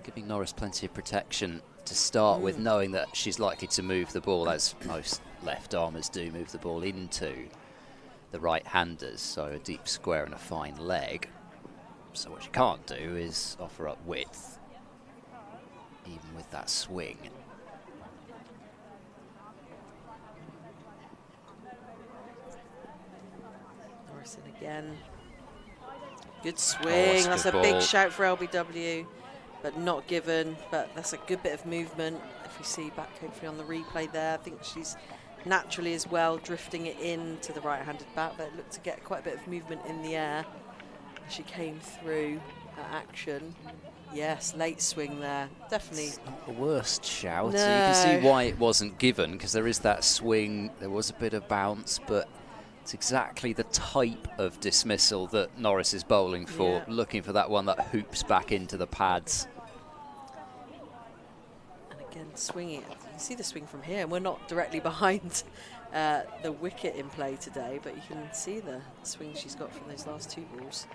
S6: Giving Norris plenty of protection to start with, knowing that she's likely to move the ball, as most left-armers do, move the ball into the right-handers, so a deep square and a fine leg. So what she can't do is offer up width, even with that swing.
S5: Norris in again. Good swing, that's a big shout for LBW. But not given, but that's a good bit of movement. If we see back hopefully on the replay there, I think she's naturally as well drifting it in to the right-handed bat, but it looked to get quite a bit of movement in the air. She came through at action. Yes, late swing there. Definitely.
S6: It's not the worst shout.
S5: No.
S6: So you can see why it wasn't given, because there is that swing, there was a bit of bounce, but it's exactly the type of dismissal that Norris is bowling for, looking for that one that hoops back into the pads.
S5: And again, swinging it. You can see the swing from here, and we're not directly behind the wicket in play today, but you can see the swing she's got from those last 2 balls.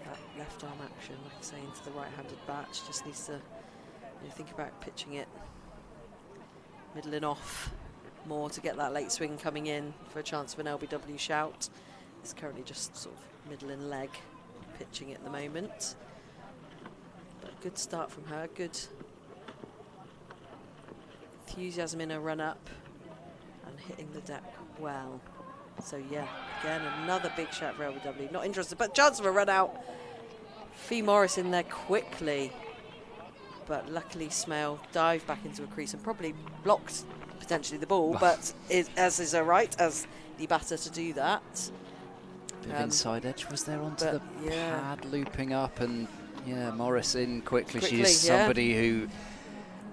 S5: That left arm action, like I say, into the right-handed bat. She just needs to think about pitching it middling off more to get that late swing coming in for a chance of an LBW shout. It's currently just sort of middling leg pitching it at the moment. But a good start from her, good enthusiasm in her run up and hitting the deck well. So yeah, again, another big shot for LBW. Not interested, but chance of a run out. Fee Morris in there quickly. But luckily Smale dived back into a crease and probably blocked potentially the ball, but as is her right as the batter to do that.
S6: Bit of inside edge was there onto the pad, looping up, and Morris in quickly. She's somebody who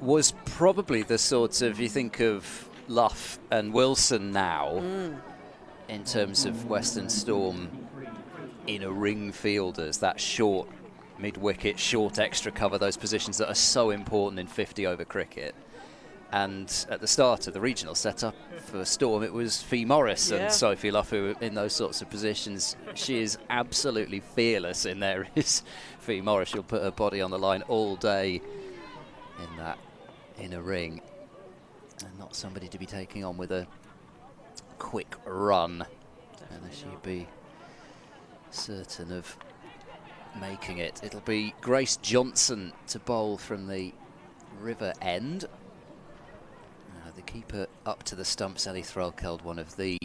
S6: was probably the sort of, you think of Luff and Wilson now, in terms of Western Storm in a ring fielders, that short mid-wicket, short extra cover, those positions that are so important in 50-over cricket. And at the start of the regional setup for Storm, it was Fee Morris and Sophie Luff who were in those sorts of positions. She is absolutely fearless in there, is Fee Morris. She'll put her body on the line all day in that inner ring. And not somebody to be taking on with a quick run. Definitely and she'd be certain of making it. It'll be Grace Johnson to bowl from the river end. The keeper up to the stumps, Ellie Threlkeld, one of the...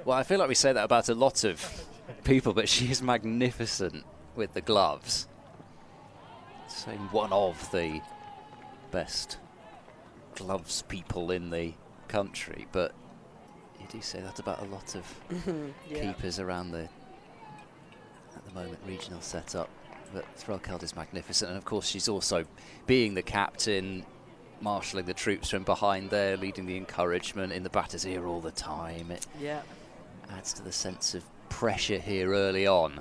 S6: Well, I feel like we say that about a lot of people, but she is magnificent with the gloves. Saying one of the best gloves people in the country, but you do say that about a lot of keepers around the, at the moment, regional setup. But Threlkeld is magnificent, and of course she's also, being the captain, marshalling the troops from behind there, leading the encouragement in the batter's ear all the time. It adds to the sense of pressure here early on.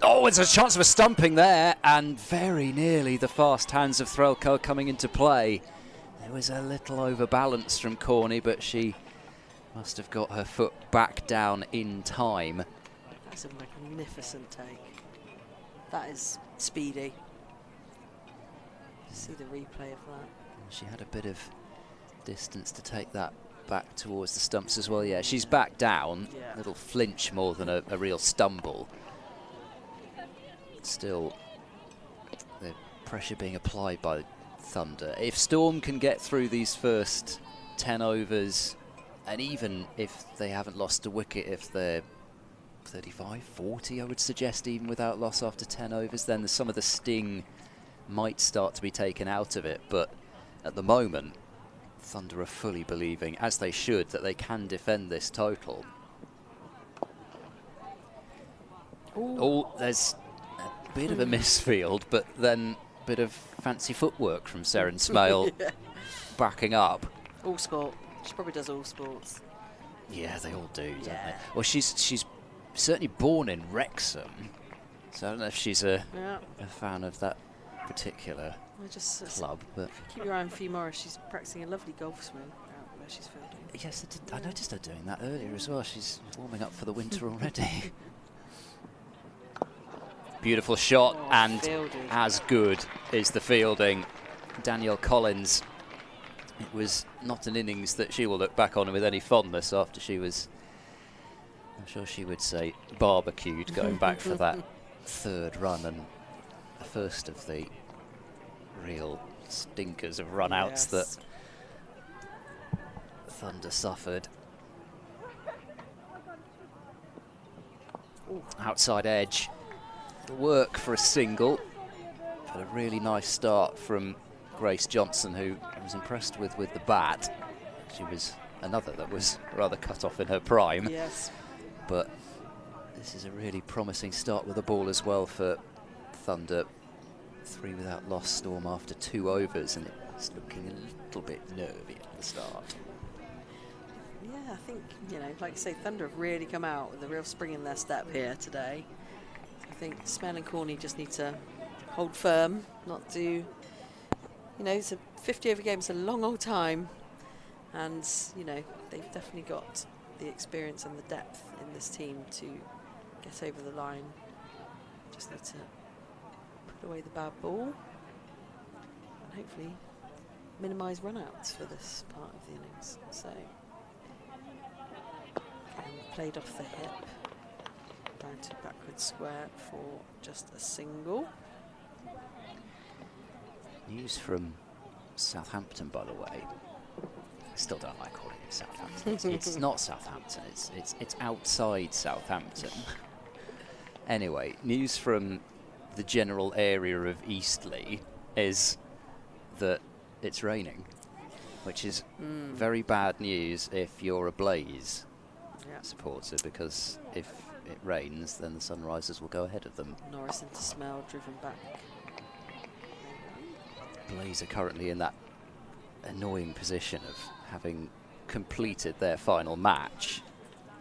S6: Oh, it's a chance of a stumping there, and very nearly the fast hands of Threlkeld coming into play. There was a little overbalance from Corney, but she must have got her foot back down in time.
S5: That's a magnificent take. That is speedy. See the replay of that.
S6: She had a bit of distance to take that back towards the stumps as well. Yeah, she's back down. A little flinch more than a real stumble. Still, the pressure being applied by Thunder. If Storm can get through these first 10 overs, and even if they haven't lost a wicket, if they're 35, 40, I would suggest, even without loss after 10 overs, then some of the sting might start to be taken out of it. But at the moment, Thunder are fully believing, as they should, that they can defend this total. Oh, there's a bit of a misfield, but then a bit of fancy footwork from Seren Smale backing up.
S5: All sport. She probably does all sports.
S6: Yeah, they all do, don't they? Well, she's certainly born in Wrexham, so I don't know if she's a fan of that particular club, but
S5: keep your eye on Fee Morris. She's practicing a lovely golf swing out where she's fielding.
S6: Yes, I noticed her doing that earlier as well. She's warming up for the winter already. Beautiful shot, and
S5: fielded.
S6: As good is the fielding. Danielle Collins. It was not an innings that she will look back on with any fondness after she was, I'm sure she would say, barbecued going back for that third run and the first of the real stinkers of run-outs that Thunder suffered. Outside edge. The work for a single, but a really nice start from Grace Johnson, who I was impressed with the bat. She was another that was rather cut off in her prime.
S5: Yes.
S6: But This is a really promising start with the ball as well for Thunder. 3 without loss, Storm after 2 overs, and it's looking a little bit nervy at the start.
S5: Yeah, I think, you know, like you say, Thunder have really come out with a real spring in their step here today. I think Smell and Corney just need to hold firm, not do, you know, it's a 50 over game, it's a long old time. And, you know, they've definitely got the experience and the depth in this team to get over the line. Just need to put away the bad ball and hopefully minimise run-outs for this part of the innings. So, again, played off the hip, down to backward square for just a single.
S6: News from Southampton, by the way. I still don't like calling it Southampton. It's not Southampton. It's outside Southampton. Anyway, news from the general area of Eastleigh is that it's raining, which is very bad news if you're a Blaze supporter, because if it rains, then the Sunrisers will go ahead of them.
S5: Norris into Smell, driven back.
S6: Blaze are currently in that annoying position of having completed their final match,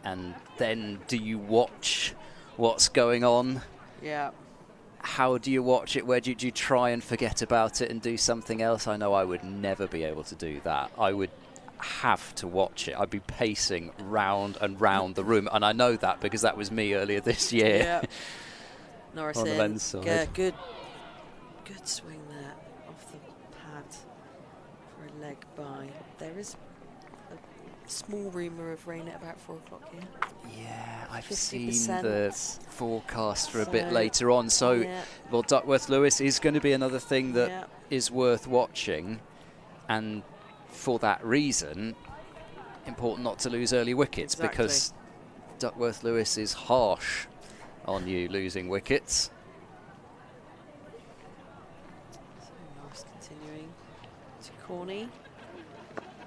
S6: and then do you watch what's going on?
S5: Yeah.
S6: How do you watch it? Where do you try and forget about it and do something else? I know I would never be able to do that. I would have to watch it. I'd be pacing round and round the room, and I know that because that was me earlier this year.
S5: Yeah. Norris
S6: on the
S5: in.
S6: lens side.
S5: Yeah, good swing there off the pad for a leg by. There is a small rumour of rain at about 4 o'clock here.
S6: Yeah, I've
S5: 50%.
S6: seen the forecast for a bit
S5: So,
S6: later on. So,
S5: yeah.
S6: well, Duckworth Lewis is going to be another thing that
S5: Yeah.
S6: is worth watching, and for that reason, important not to lose early wickets,
S5: Exactly.
S6: because Duckworth Lewis is harsh on you losing wickets.
S5: So Norris continuing to Corney.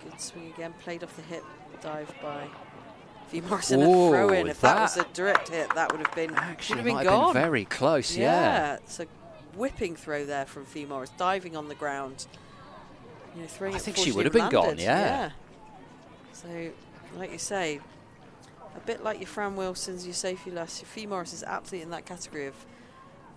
S5: Good swing again, played off the hip, dive by V. Morrison, and
S6: Ooh,
S5: throw in. If that was a
S6: that
S5: direct hit, that would have been
S6: Actually,
S5: should have been
S6: might
S5: gone.
S6: have been very close, yeah.
S5: It's a whipping throw there from V. Morris, diving on the ground. You know, throwing
S6: I
S5: it
S6: think she
S5: fortunately
S6: would have been gone,
S5: landed.
S6: yeah.
S5: So, like you say, a bit like your Fran Wilsons, your Sophie Luss, your Fee Morris is absolutely in that category of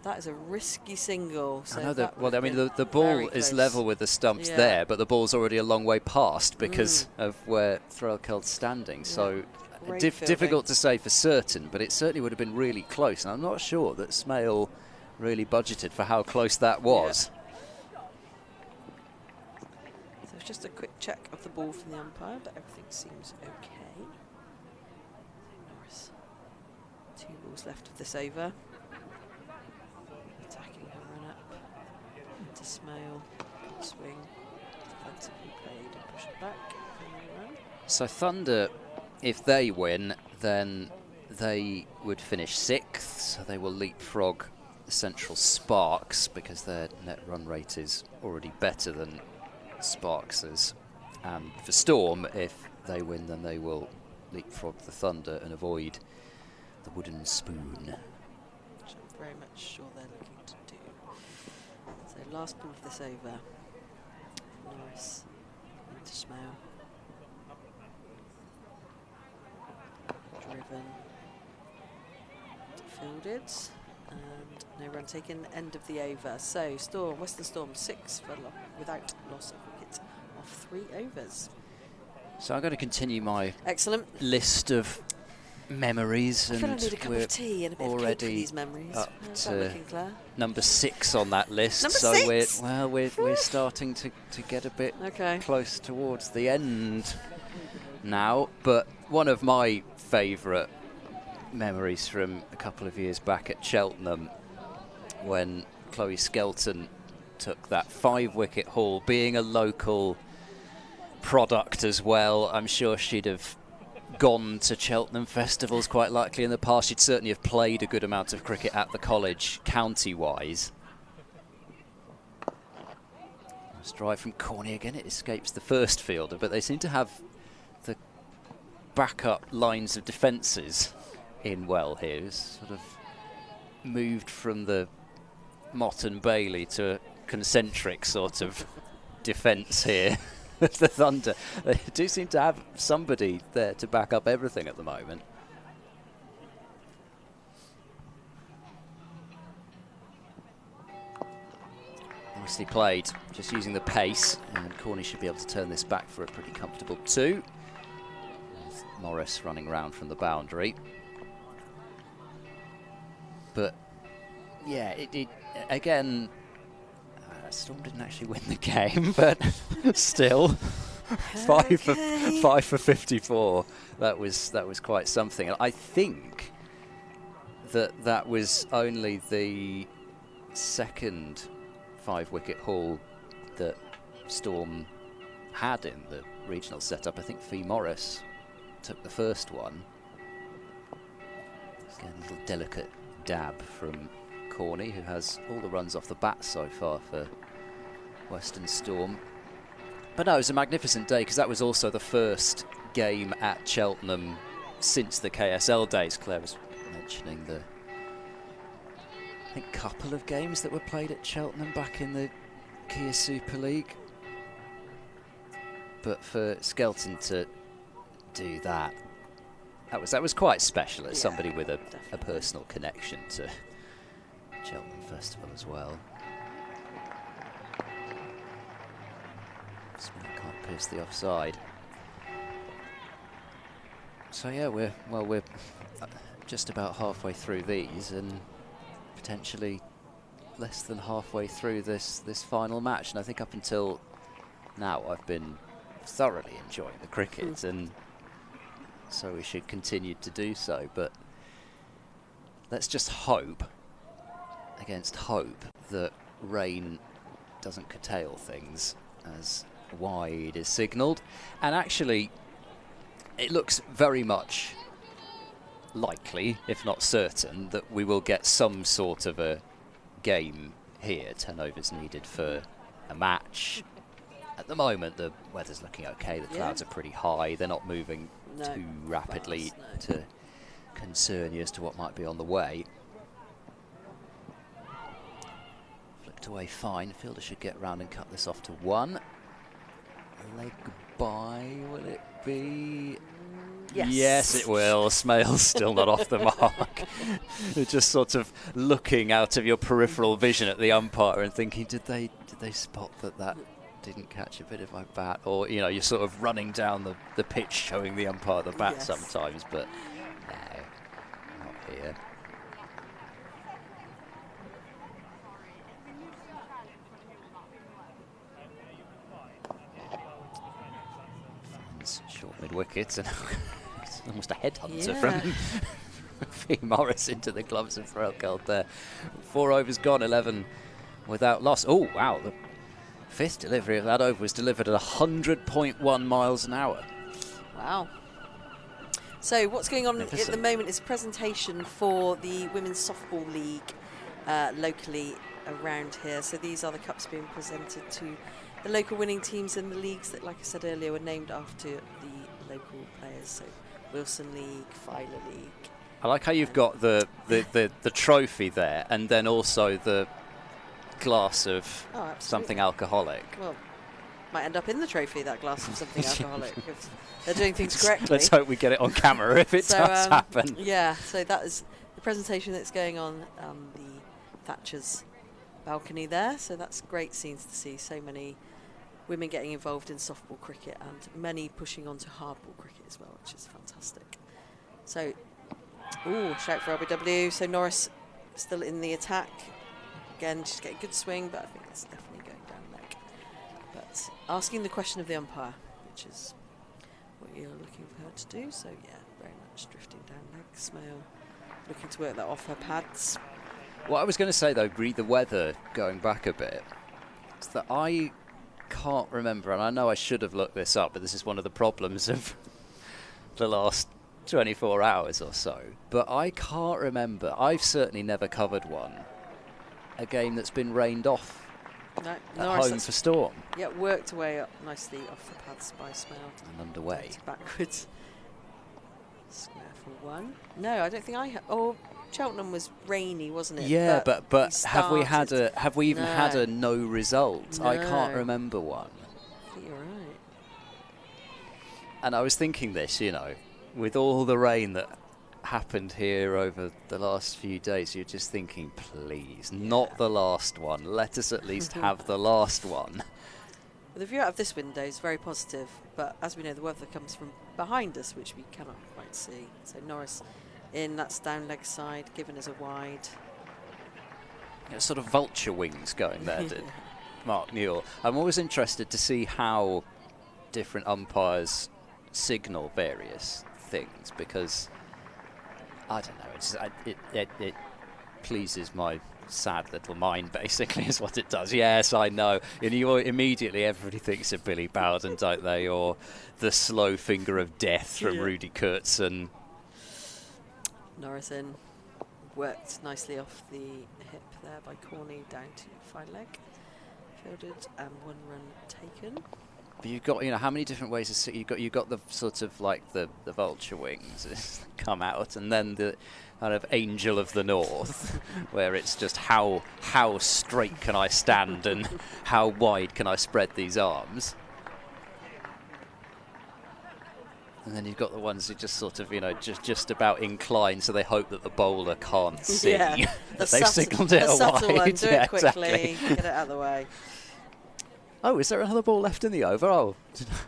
S5: that is a risky single. So
S6: I know
S5: that
S6: that. Well, I mean,
S5: would
S6: the
S5: have been
S6: ball
S5: very
S6: is
S5: close.
S6: level with the stumps
S5: Yeah.
S6: there, but the ball's already a long way past because of where Threlkeld's standing. So
S5: Great
S6: difficult to say for certain, but it certainly would have been really close. And I'm not sure that Smale really budgeted for how close that was.
S5: So it's just a quick check of the ball from the umpire, but everything seems okay. Norris, 2 balls left of this over. Attacking her run up into Smale, good swing, defensively played and push it back. And run.
S6: So Thunder, if they win, then they would finish 6th, so they will leapfrog the Central Sparks because their net run rate is already better than Sparks's. And for Storm, if they win, then they will leapfrog the Thunder and avoid the wooden spoon.
S5: Which I'm very much sure they're looking to do. So last ball of this over. Norris into Smale. Driven. Fielded. And no run taken. End of the over. So Storm, Western Storm 6 for without loss of wicket off 3 overs.
S6: So I'm going to continue my
S5: Excellent.
S6: list of memories,
S5: I feel I
S6: and
S5: need a cup
S6: we're
S5: of tea and a bit of cake for
S6: already
S5: these memories.
S6: up
S5: How's
S6: to
S5: that looking, Claire?
S6: number 6 on that list.
S5: Number
S6: so
S5: 6?
S6: we're starting to get a bit
S5: Okay.
S6: close towards the end now. But one of my favourite memories from a couple of years back at Cheltenham, when Chloe Skelton took that 5-wicket haul, being a local product as well. I'm sure she'd have gone to Cheltenham festivals quite likely in the past. She'd certainly have played a good amount of cricket at the college, county-wise. Nice drive from Corney again. It escapes the first fielder, but they seem to have the backup lines of defences in well here. He's sort of moved from the Mott and Bailey to a concentric sort of defence here. The Thunder, they do seem to have somebody there to back up everything at the moment. Nicely played, just using the pace, and Corney should be able to turn this back for a pretty comfortable 2. With Morris running round from the boundary. But yeah, it again, Storm didn't actually win the game, but still, 5 for 54. That was quite something. And I think that was only the second 5-wicket haul that Storm had in the regional setup. I think Fee Morris took the first one. Again, a little delicate dab from Corney, who has all the runs off the bat so far for Western Storm. But no, it was a magnificent day because that was also the first game at Cheltenham since the KSL days. Claire was mentioning the, I think, couple of games that were played at Cheltenham back in the Kia Super League. But for Skelton to do that, that was quite special as somebody with a personal connection to Cheltenham Festival as well. Smith can't pierce the offside. So yeah, we're just about halfway through these, and potentially less than halfway through this final match. And I think up until now I've been thoroughly enjoying the cricket, and so we should continue to do so. But let's just hope against hope that rain doesn't curtail things, as wide is signalled. And actually, it looks very much likely, if not certain, that we will get some sort of a game here. 10 overs needed for a match. At the moment, the weather's looking okay. The clouds are pretty high. They're not moving too rapidly to concern you as to what might be on the way. Flicked away fine. Fielder should get round and cut this off to 1. Leg by, will it be?
S5: Yes.
S6: Yes, it will. Smale's still not off the mark. You're just sort of looking out of your peripheral vision at the umpire and thinking, did they spot that didn't catch a bit of my bat? Or, you know, you're sort of running down the pitch showing the umpire the bat sometimes, but no, not here. Short mid-wicket, and it's almost a headhunter from Fee Morris into the gloves of Frelkeld there. 4 overs gone, 11 without loss. Oh, wow, the 5th delivery of that over was delivered at 100.1 miles an hour.
S5: Wow. So what's going on at the moment is a presentation for the Women's Softball League locally around here. So these are the cups being presented to the local winning teams in the leagues that, like I said earlier, were named after the local players. So Wilson League, Filer League.
S6: I like how you've got the trophy there, and then also the glass of something alcoholic.
S5: Well, might end up in the trophy, that glass of something alcoholic, if they're doing things correctly.
S6: Let's hope we get it on camera if it does happen.
S5: Yeah, so that is the presentation that's going on the Thatcher's balcony there. So that's great scenes to see. So many women getting involved in softball cricket, and many pushing on to hardball cricket as well, which is fantastic. So, shout for LBW. So Norris still in the attack. Again, just get a good swing, but I think it's definitely going down leg. But asking the question of the umpire, which is what you're looking for her to do. So yeah, very much drifting down leg. Smale looking to work that off her pads.
S6: What I was going to say, though, read the weather going back a bit, is that I can't remember, and I know I should have looked this up, but this is one of the problems of the last 24 hours or so, but I can't remember, I've certainly never covered one, a game that's been rained off at home for Storm.
S5: Yeah, worked away up nicely off the pads by Smale.
S6: And underway.
S5: Backwards. Square for one. No, I don't think I. Oh, Cheltenham was rainy, wasn't it?
S6: Yeah, but
S5: we
S6: have we had
S5: started-
S6: have we even had
S5: No.
S6: a no result? I can't
S5: No.
S6: remember one.
S5: I think you're right.
S6: And I was thinking this, you know, with all the rain that happened here over the last few days, you're just thinking, please, not the last one. Let us at least have the last one.
S5: The view out of this window is very positive, but as we know, the weather comes from behind us, which we cannot quite see. So Norris in, that's down leg side, given as a wide.
S6: Sort of vulture wings going there, did Mark Newell. I'm always interested to see how different umpires signal various things, because I don't know, it pleases my sad little mind, basically, is what it does. Yes, I know. And immediately everybody thinks of Billy Bowden, don't they? Or the slow finger of death from Rudy Kurtzen.
S5: Norris in, worked nicely off the hip there by Corney down to fine leg. Fielded and 1 run taken.
S6: But you've got, you know, how many different ways to see? You've got the sort of like the vulture wings come out, and then the kind of angel of the north, where it's just how straight can I stand and how wide can I spread these arms. And then you've got the ones who just sort of, you know, just about inclined, so they hope that the bowler can't see that they've signalled it
S5: the subtle
S6: wide.
S5: one, do it quickly,
S6: exactly.
S5: get it out of the way.
S6: Oh, is there another ball left in the over? Oh,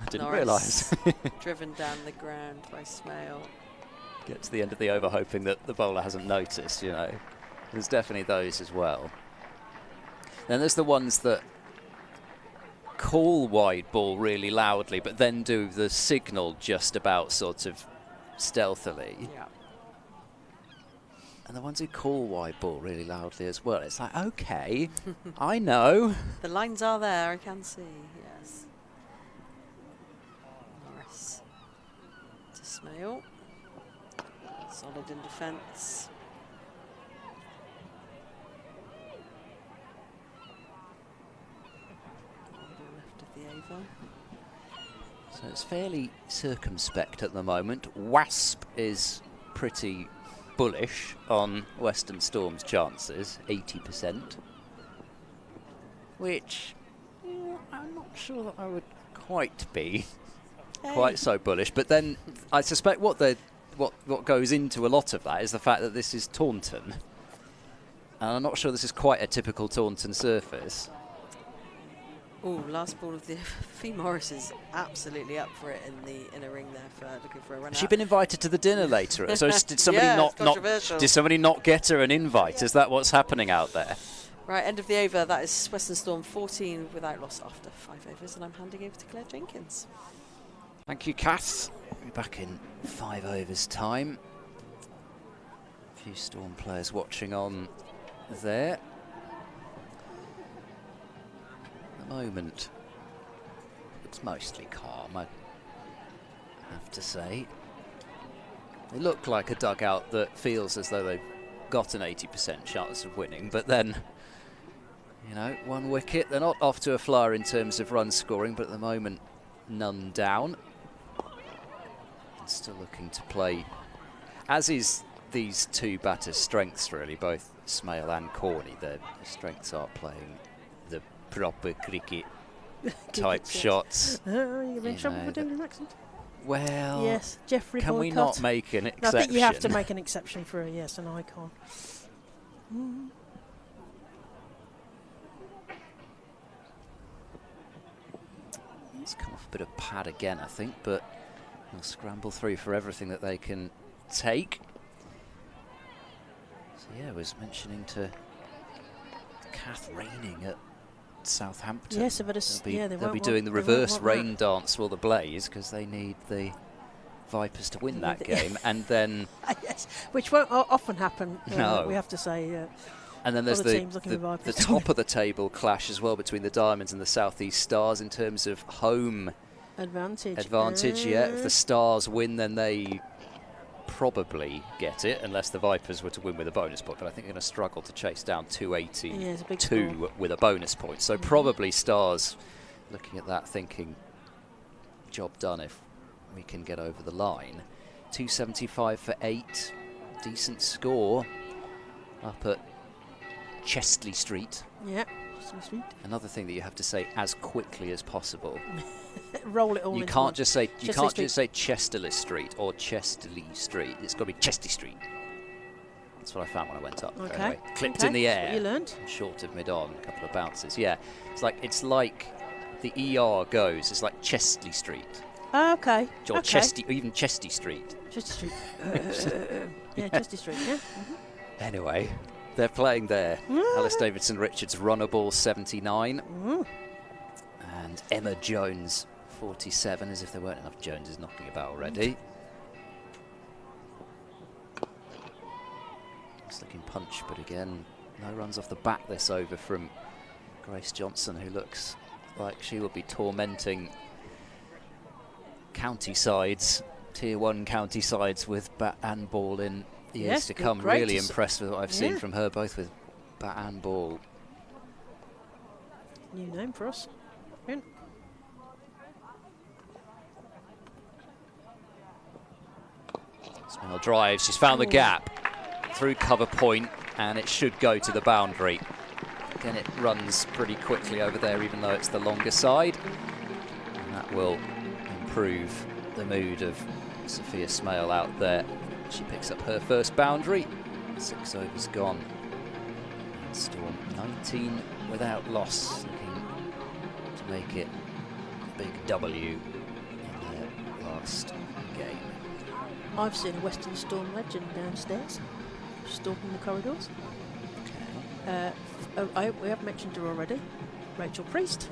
S6: I didn't realise.
S5: Driven down the ground by Smale.
S6: Get to the end of the over hoping that the bowler hasn't noticed, you know. There's definitely those as well. Then there's the ones that call wide ball really loudly, but then do the signal just about sort of stealthily.
S5: Yeah.
S6: And the ones who call wide ball really loudly as well. It's like, okay, I know.
S5: The lines are there, I can see, yes. Norris to Smale. Solid in defence. Left of the over.
S6: So it's fairly circumspect at the moment. Wasp is pretty bullish on Western Storm's chances, 80%. Which I'm not sure that I would quite be quite so bullish. But then I suspect what goes into a lot of that is the fact that this is Taunton. And I'm not sure this is quite a typical Taunton surface.
S5: Oh, last ball of the Fee Morris is absolutely up for it in the inner ring there for looking for a run.
S6: Has she been invited to the dinner later? So did somebody
S5: controversial.
S6: did somebody not get her an invite? Is that what's happening out there?
S5: Right, end of the over. That is Western Storm 14 without loss after 5 overs, and I'm handing over to Claire Jenkins.
S6: Thank you, Kath. We'll be back in 5 overs time. A few Storm players watching on there. At the moment, it's mostly calm, I have to say. They look like a dugout that feels as though they've got an 80% chance of winning, but then, you know, 1 wicket. They're not off to a flyer in terms of run scoring, but at the moment, none down. And still looking to play, as is these two batters' strengths, really, both Smale and Corney. Their strengths are playing the proper cricket type shots.
S4: You're in
S6: You
S4: trouble
S6: know,
S4: for doing an accent?
S6: Well,
S4: Yes, Jeffrey
S6: can we
S4: Boycott.
S6: not make an
S4: No,
S6: exception?
S4: I think you have to make an exception for an icon.
S6: It's come off a bit of pad again, I think, but they'll scramble through for everything that they can take. So yeah, I was mentioning to Kath raining at Southampton.
S4: Yes, but
S6: they'll be doing the reverse rain dance for the Blaze because they need the Vipers to win that game, and then
S4: yes, which won't often happen.
S6: No.
S4: We have to say.
S6: And then there's
S4: other teams looking for
S6: the
S4: Vipers.
S6: top of the table clash as well between the Diamonds and the South East Stars in terms of home
S4: advantage.
S6: Yeah, if the Stars win, then they probably get it, unless the Vipers were to win with a bonus point. But I think they're going to struggle to chase down 282 with a bonus point. So probably Stars looking at that thinking, job done if we can get over the line. 275 for 8. Decent score up at Chestley Street.
S4: Yeah, Chestley Street.
S6: Another thing that you have to say as quickly as possible.
S4: Roll it all.
S6: You
S4: into
S6: can't
S4: one.
S6: just say
S4: Chestley
S6: Chesterley Street or Chesterley Street. It's got to be Chesty Street. That's what I found when I went up.
S4: Okay.
S6: Anyway, clipped
S4: Okay,
S6: in the
S4: that's
S6: air.
S4: what you learned.
S6: Short of mid-on, a couple of bounces. Yeah, it's like the ER goes. It's like Chestley Street.
S4: Oh, okay.
S6: Or
S4: okay.
S6: Chesty, or even Chesty Street.
S4: Chesty Street. Yeah, Chesty Street. Yeah.
S6: Anyway, they're playing there.
S4: Mm.
S6: Alice Davidson Richards, runner ball 79.
S4: Mm.
S6: And Emma Jones, 47, as if there weren't enough Joneses knocking about already. It's looking punch, but again, no runs off the bat this over from Grace Johnson, who looks like she will be tormenting county sides, Tier 1 county sides with bat and ball in years
S4: Yes,
S6: to
S4: good,
S6: come.
S4: great
S6: Really
S4: to
S6: impressed with what I've seen
S4: yeah.
S6: from her, both with bat and ball.
S4: New name for us. Brilliant.
S6: Smell drives, she's found the gap through cover point, and it should go to the boundary. Again, it runs pretty quickly over there, even though it's the longer side. And that will improve the mood of Sophia Smale out there. She picks up her first boundary. 6 overs gone. And Storm 19 without loss, looking to make it a big W in their last game.
S4: I've seen a Western Storm legend downstairs, stalking the corridors. We have mentioned her already, Rachel Priest.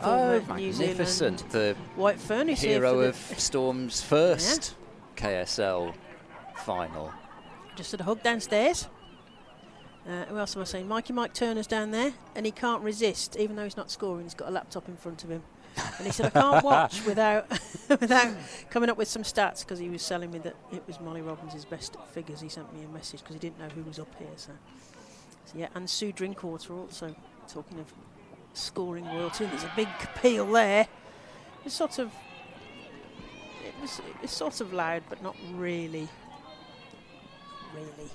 S6: Oh,
S4: former New
S6: magnificent.
S4: Zealand
S6: The
S4: White Fern, who's here
S6: hero
S4: for
S6: of Storm's first KSL final.
S4: just had a hug downstairs. Who else am I saying? Mike Turner's down there, and he can't resist, even though he's not scoring. He's got a laptop in front of him, and he said, "I can't watch without without coming up with some stats," because he was telling me that it was Molly Robbins' best figures. He sent me a message because he didn't know who was up here. So yeah, and Sue Drinkwater also talking of scoring royalty. There's a big appeal there. It's sort of it's sort of loud, but not really. Really.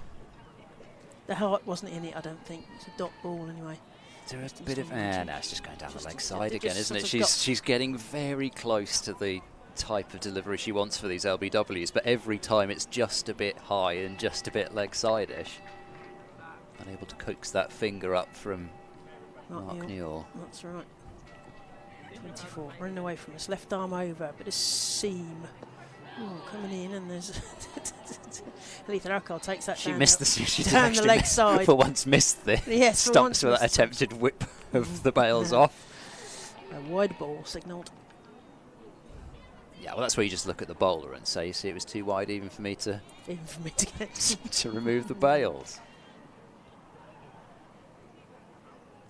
S4: The heart wasn't in it, I don't think. It's a dot ball anyway.
S6: Is there a bit of... no, it's just going down the leg side
S4: they
S6: again,
S4: just
S6: isn't it?
S4: sort of
S6: She's getting very close to the type of delivery she wants for these LBWs, but every time it's just a bit high and just a bit leg side-ish. Unable to coax that finger up from Mark Newell.
S4: That's right. 24, running away from us. Left arm over, bit of seam. Oh, coming in, and there's Letha Alcohol takes that
S6: She
S4: down
S6: missed
S4: the,
S6: she did
S4: down the
S6: actually
S4: leg side.
S6: for once missed the
S4: Yes, for once
S6: stumps with that
S4: missed the
S6: attempted whip of the bails off.
S4: A wide ball signalled.
S6: Yeah, well, that's where you just look at the bowler and say, you see, it was too wide even for me to
S4: get
S6: to remove the bails.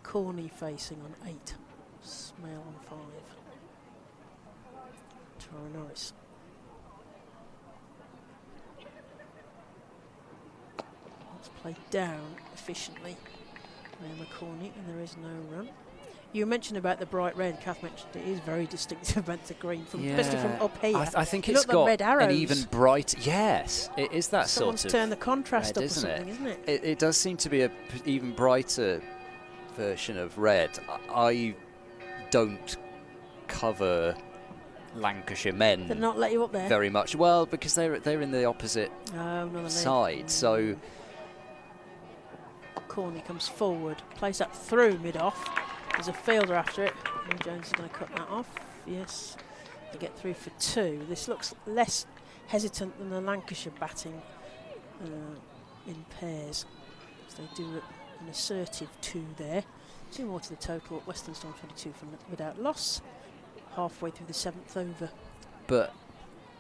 S4: Corney facing on 8. Smale on 5. Tara Norris. Let's play down efficiently. Emma Corney, and there is no run. You mentioned about the bright red. Kath mentioned it is very distinctive about the green, especially from up here.
S6: I think
S4: You
S6: it's
S4: look like
S6: got
S4: red arrows.
S6: an even bright. Yes, it is that
S4: Someone's
S6: sort of.
S4: turned the contrast
S6: red,
S4: up or something, isn't it?
S6: It does seem to be a even brighter version of red. I don't cover Lancashire men.
S4: Did not let you up there
S6: very much. Well, because they're in the opposite
S4: another
S6: side, so.
S4: Corney comes forward, plays that through mid-off. There's a fielder after it, and Jones is going to cut that off. Yes, to get through for 2. This looks less hesitant than the Lancashire batting in pairs. So they do an assertive 2 there. 2 more to the total. Western Storm 22 without loss. Halfway through the 7th over.
S6: But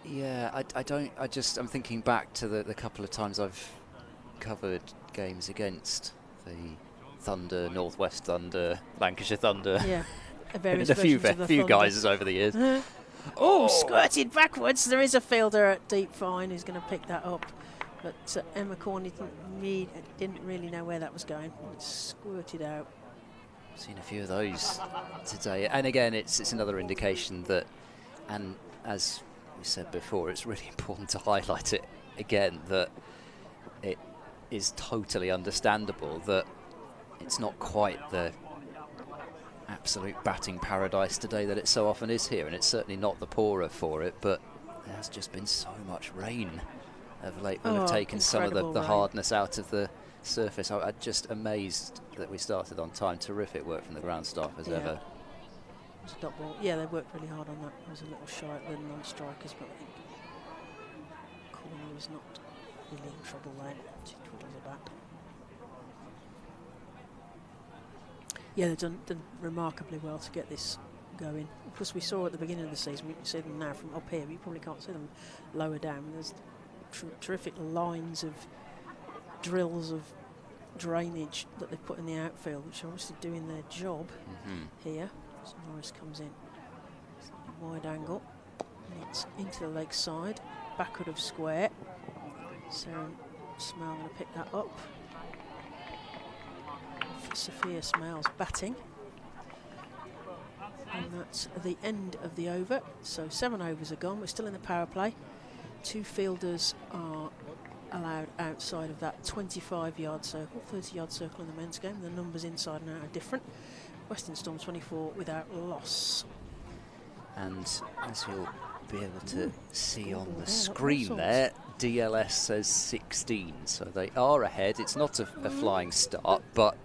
S6: yeah, I'm thinking back to the couple of times I've covered games against the Thunder, Northwest Thunder, Lancashire Thunder.
S4: Yeah,
S6: and a few guys over the years.
S4: Squirted backwards. There is a fielder at deep fine who's going to pick that up. But Emma Corney didn't really know where that was going. It squirted out.
S6: Seen a few of those today. And again, it's another indication that, and as we said before, it's really important to highlight it again, that it is totally understandable that it's not quite the absolute batting paradise today that it so often is here, and it's certainly not the poorer for it, but there's just been so much rain of late that have taken some of the hardness out of the surface. I'm just amazed that we started on time. Terrific work from the ground staff as ever.
S4: Stop ball. Yeah, they worked really hard on that. It was a little shy at the non-strikers, but I think Corney was not really in trouble there. She twiddles her back. Yeah, they've done remarkably well to get this going. Of course, we saw at the beginning of the season, we can see them now from up here, but you probably can't see them lower down. There's terrific lines of drills of drainage that they've put in the outfield, which are obviously doing their job here. So Norris comes in, wide angle, and it's into the leg side, backward of square. Sarah Smale going to pick that up. Sophia Smale's batting. And that's the end of the over. So 7 overs are gone. We're still in the power play. 2 fielders are allowed outside of that 25-yard circle, 30-yard circle in the men's game. The numbers inside and out are different. Western Storm 24 without loss.
S6: And as you'll be able to see on the screen there, DLS says 16, so they are ahead. It's not a flying start, but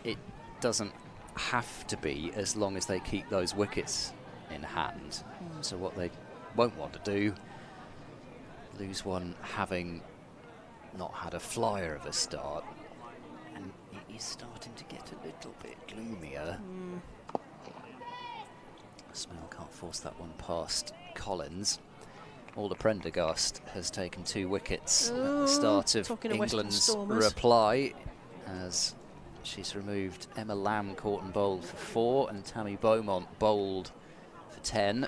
S6: it doesn't have to be as long as they keep those wickets in hand. So what they won't want to do, lose one having not had a flyer of a start, and it is starting to get a little bit gloomier. Smale can't force that one past Collins. Alda Prendergast has taken 2 wickets at the start of England's reply, as she's removed Emma Lamb caught and bowled for 4 and Tammy Beaumont bowled for 10.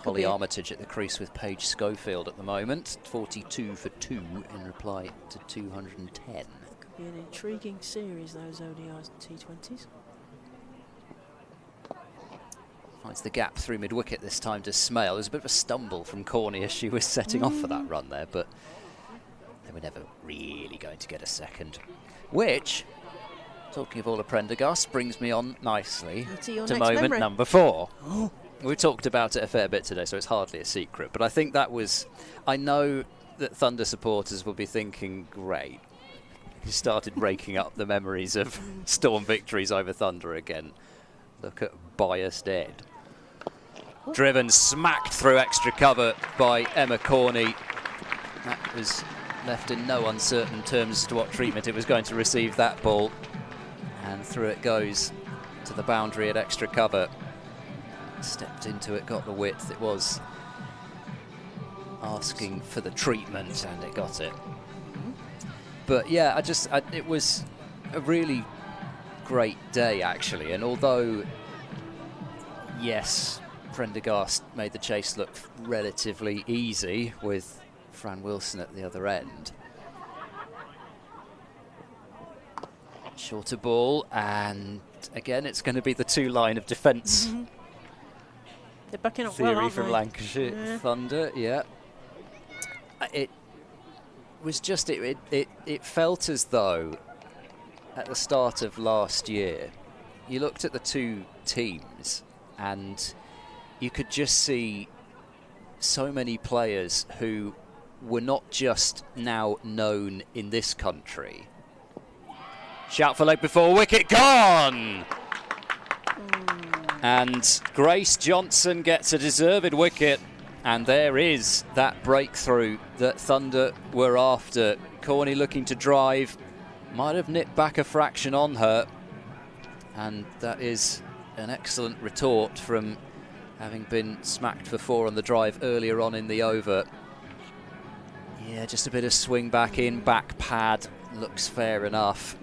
S6: Holly Armitage at the crease with Paige Schofield at the moment, 42 for 2 in reply to 210.
S4: Could be an intriguing series, those ODIs and T20s.
S6: Finds the gap through mid-wicket this time to Smale. There's a bit of a stumble from Corney as she was setting off for that run there, but they were never really going to get a second. Which, talking of Orla Prendergast, brings me on nicely to moment number 4. We talked about it a fair bit today, so it's hardly a secret, but I think that was... I know that Thunder supporters will be thinking, great, he started raking up the memories of Storm victories over Thunder again. Look at Biased Ed. Driven, smacked through extra cover by Emma Corney. That was left in no uncertain terms as to what treatment it was going to receive, that ball. And through it goes to the boundary at extra cover. Stepped into it, got the width. It was asking for the treatment, and it got it. But yeah, it was a really great day, actually. And although, yes, Prendergast made the chase look relatively easy with Fran Wilson at the other end. Shorter ball, and again, it's going to be the 2-line of defence.
S4: They're backing up
S6: theory
S4: well, aren't
S6: from
S4: they?
S6: Lancashire Thunder, yeah. It was just, it felt as though at the start of last year, you looked at the 2 teams and you could just see so many players who were not just now known in this country. Shout for leg before wicket, gone! And Grace Johnson gets a deserved wicket, and there is that breakthrough that Thunder were after. Corney looking to drive, might have nipped back a fraction on her, and that is an excellent retort from having been smacked for 4 on the drive earlier on in the over. Yeah, just a bit of swing back in, back pad, looks fair enough.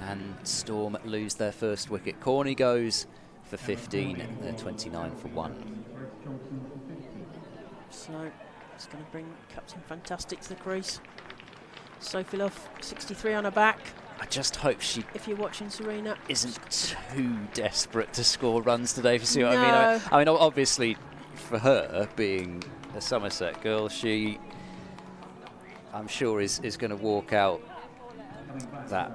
S6: And Storm lose their first wicket. Corney goes for 15, and they're 29 for 1.
S4: So it's going to bring Captain Fantastic to the crease. Sophie Love, 63 on her back.
S6: I just hope she,
S4: if you're watching, Serena,
S6: isn't too desperate to score runs today, if you see what I mean. I mean, obviously, for her, being a Somerset girl, she, I'm sure, is going to walk out that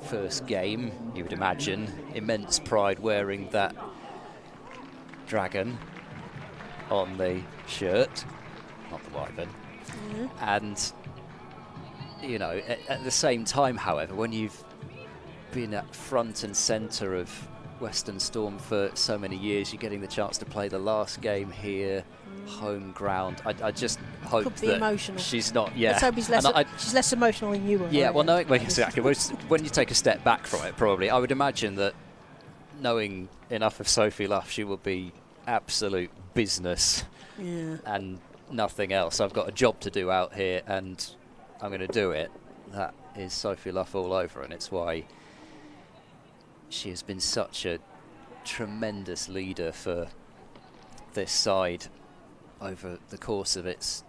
S6: first game, you would imagine, immense pride wearing that dragon on the shirt, not the wyvern. And, you know, at the same time, however, when you've been at front and centre of Western Storm for so many years, you're getting the chance to play the last game here, home ground. I just hope
S4: Could be
S6: that
S4: emotional.
S6: she's not.
S4: Let's hope she's less emotional than you were.
S6: Yeah,
S4: right?
S6: well, no, exactly. When you take a step back from it, probably, I would imagine that knowing enough of Sophie Luff, she will be absolute business and nothing else. I've got a job to do out here, and I'm going to do it. That is Sophie Luff all over, and it's why she has been such a tremendous leader for this side over the course of its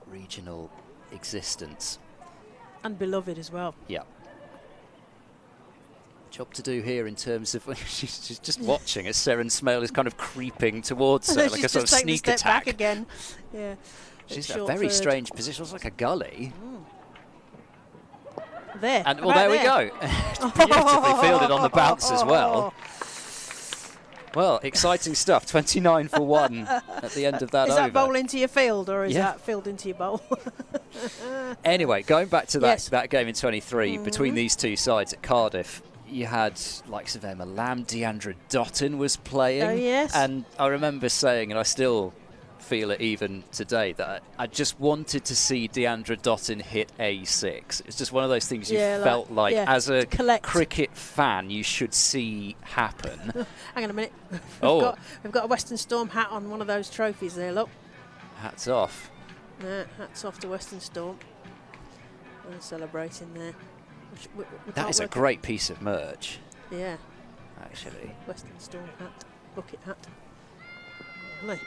S6: regional existence.
S4: And beloved as well.
S6: Yeah. Job to do here in terms of she's just watching as Seren Smale is kind of creeping towards her like a sort of sneak
S4: step
S6: attack.
S4: back again. Yeah.
S6: She's in a very strange position. It's like a gully.
S4: There.
S6: And well, there we go. Beautifully fielded on the bounce as well. Well, exciting stuff. 29 for 1 at the end of that
S4: Is
S6: over.
S4: that bowl into your field, or is
S6: Yeah.
S4: that field into your bowl?
S6: Anyway, going back to that,
S4: Yes.
S6: that game in 23, between these two sides at Cardiff, you had likes of Emma Lamb, Deandra Dottin was playing.
S4: Oh, yes.
S6: And I remember saying, and I still feel it even today, that I just wanted to see Deandra Dottin hit A6. It's just one of those things you felt like as a cricket fan you should see happen.
S4: Hang on a minute. We've got a Western Storm hat on one of those trophies there, look.
S6: Hats off.
S4: Hats off to Western Storm. They're celebrating there.
S6: That is a great piece of merch.
S4: Yeah.
S6: Actually.
S4: Western Storm hat, bucket hat. Lovely.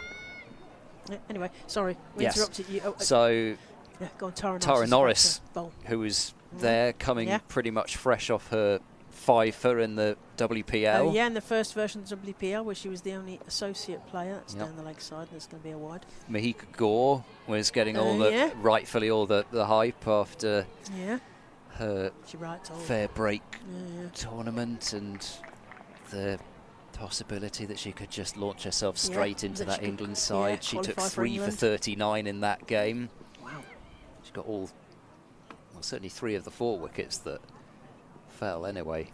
S4: Anyway, sorry, we interrupted you.
S6: So,
S4: go on,
S6: Tara Norris, who was there coming pretty much fresh off her fifer in the WPL.
S4: Oh, yeah, in the first version of the WPL, where she was the only associate player. That's down the leg side, and it's going to be a wide.
S6: Mahika Gore was getting all the, rightfully, all the hype after her fair break tournament and the possibility that she could just launch herself straight into that England side. She took 3 for 39 in that game.
S4: Wow.
S6: She got all, well, certainly 3 of the 4 wickets that fell anyway.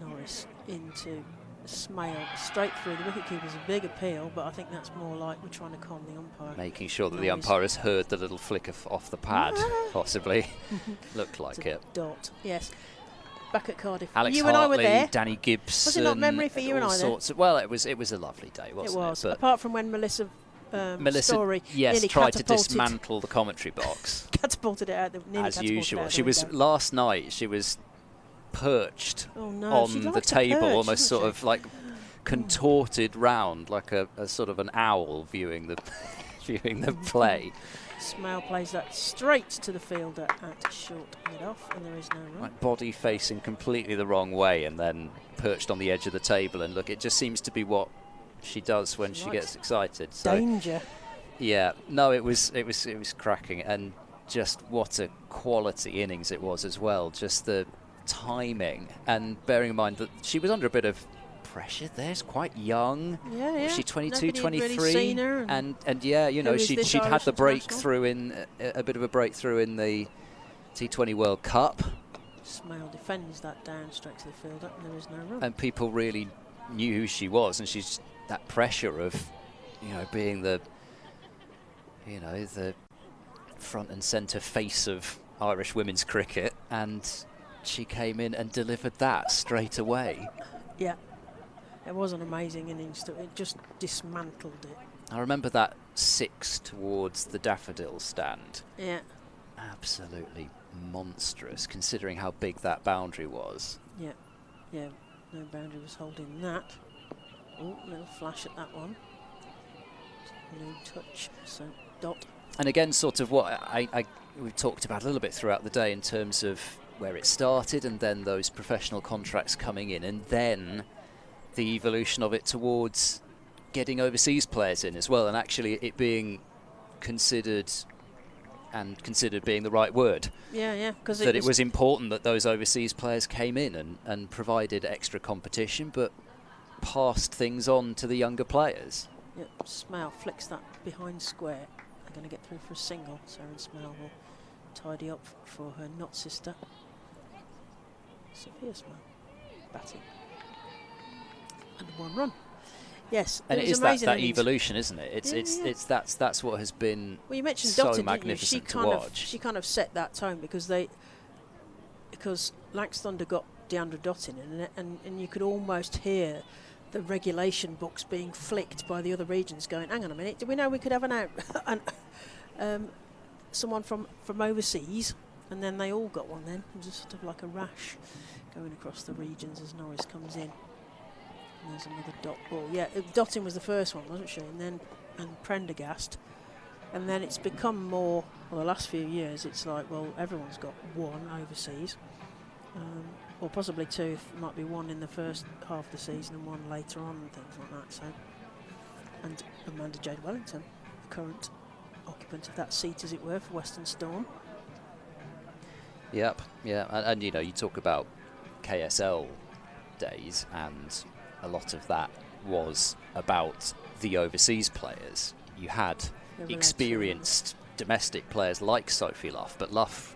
S4: Norris into Smale, straight through. The wicketkeeper's a big appeal, but I think that's more like we're trying to calm the umpire.
S6: Making sure that the umpire has heard the little flick off the pad, possibly. Looked like it.
S4: Dot, yes. Back at Cardiff.
S6: Alex
S4: you
S6: Hartley,
S4: and I were there.
S6: Danny Gibson.
S4: Was it not memory for you and I there?
S6: Well, it was a lovely day, wasn't it?
S4: It was.
S6: But
S4: apart from when Melissa Story nearly
S6: tried to dismantle the commentary box.
S4: Catapulted it out.
S6: As usual. She was, last night, she was perched on the table, almost sort of like contorted round, like a sort of an owl viewing the play.
S4: Smale plays that straight to the fielder at short mid-off, and there is no run.
S6: Like body facing completely the wrong way, and then perched on the edge of the table. And look, it just seems to be what she does when she gets excited. So,
S4: danger.
S6: Yeah, no, it was cracking, and just what a quality innings it was as well. Just the timing, and bearing in mind that she was under a bit of pressure there. She's quite young. Was she 22, 23?
S4: Really
S6: and yeah, you know, she'd had the breakthrough in a bit of a breakthrough in the T20 World Cup.
S4: Smale defends that down straight to the fielder, and there is no run.
S6: And people really knew who she was, and she's that pressure of, you know, being the, you know, the front and centre face of Irish women's cricket, and she came in and delivered that straight away.
S4: Yeah. It was an amazing innings. It just dismantled it.
S6: I remember that 6 towards the daffodil stand.
S4: Yeah.
S6: Absolutely monstrous, considering how big that boundary was.
S4: Yeah. Yeah. No boundary was holding that. Oh, little flash at that one. No touch. So dot.
S6: And again, sort of what we've talked about a little bit throughout the day in terms of where it started, and then those professional contracts coming in, and then the evolution of it towards getting overseas players in as well, and actually it being considered being the right word.
S4: Yeah, because
S6: That it was important that those overseas players came in and provided extra competition, but passed things on to the younger players.
S4: Yep, Smale flicks that behind square. They're going to get through for a single. Sarah Smale will tidy up for her not sister, Sophia Smale, batting. And 1 run. Yes,
S6: And it is that
S4: innings.
S6: evolution, isn't it? That's what has been
S4: well, you mentioned
S6: so
S4: Dottin,
S6: magnificent
S4: didn't you?
S6: to watch.
S4: She kind of set that tone because Lancs Thunder got Deandra Dottin in, and you could almost hear the regulation books being flicked by the other regions going, hang on a minute, did we know we could have an out someone from overseas? And then they all got one then. It was just sort of like a rash going across the regions as Norris comes in. And there's another dot ball. Yeah, Dottin was the first one, wasn't she? And Prendergast. And then it's become more, well, the last few years, it's like, well, everyone's got one overseas. Or possibly two, if it might be one in the first half of the season and one later on and things like that. So, and Amanda Jade Wellington, the current occupant of that seat, as it were, for Western Storm.
S6: Yep, yeah, and you know, you talk about KSL days, and a lot of that was about the overseas players. You had experienced domestic players like Sophie Luff, but Luff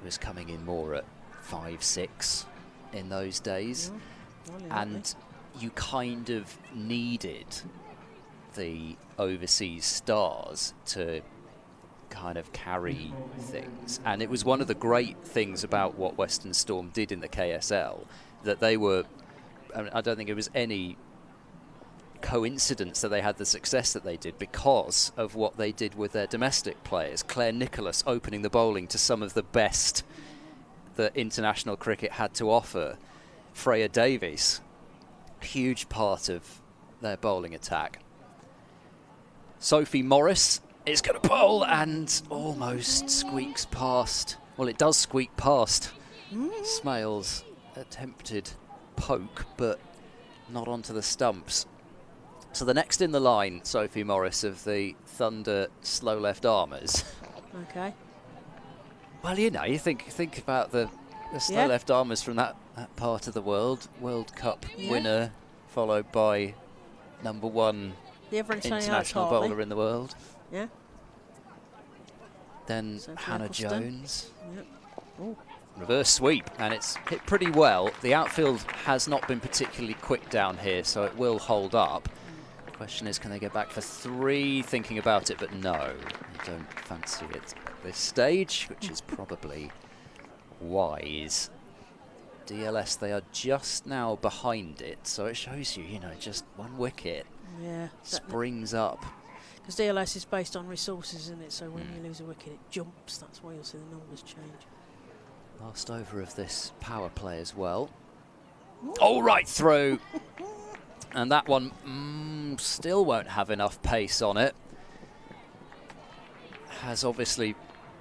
S6: was coming in more at 5-6 in those days, and you kind of needed the overseas stars to kind of carry things. And it was one of the great things about what Western Storm did in the KSL, that they were, I don't think it was any coincidence that they had the success that they did because of what they did with their domestic players. Claire Nicholas opening the bowling to some of the best that international cricket had to offer. Freya Davies, huge part of their bowling attack. Sophie Morris is going to bowl and almost squeaks past. Well, it does squeak past Smale's attempted poke, but not onto the stumps. So the next in the line, Sophie Morris of the Thunder slow left armers.
S4: Okay.
S6: Well, you know, you think about the slow left armers from that part of the world. World Cup winner, followed by #1 international bowler in the world.
S4: Yeah.
S6: Then Hannah Jones.
S4: Yep. Oh.
S6: Reverse sweep, and it's hit pretty well. The outfield has not been particularly quick down here, so it will hold up. The question is, can they get back for 3? Thinking about it, but no, I don't fancy it at this stage, which is probably wise. DLS, they are just now behind it, so it shows you, you know, just 1 wicket springs up.
S4: Because DLS is based on resources, isn't it? So when you lose a wicket, it jumps. That's why you'll see the numbers change.
S6: Last over of this power play as well. Oh, right through. And that one still won't have enough pace on it. Has obviously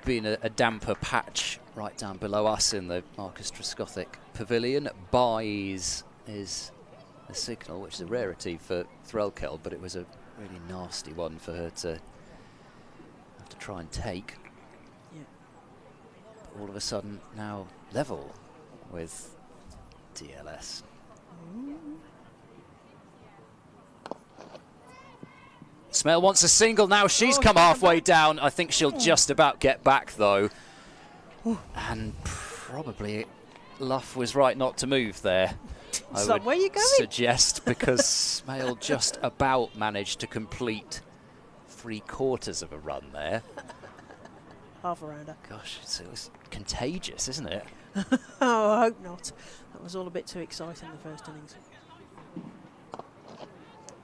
S6: been a damper patch right down below us in the Marcus Trescothick Pavilion. Buys is the signal, which is a rarity for Threlkel, but it was a really nasty one for her to have to try and take.
S4: Yeah.
S6: But all of a sudden now level with DLS. Smale wants a single now. She's come halfway down. I think she'll just about get back though. And probably Luff was right not to move there. I would
S4: where you going?
S6: suggest, because Smale just about managed to complete 3/4 of a run there.
S4: Half a rounder.
S6: Gosh, it was contagious, isn't it?
S4: Oh, I hope not. That was all a bit too exciting, the first innings.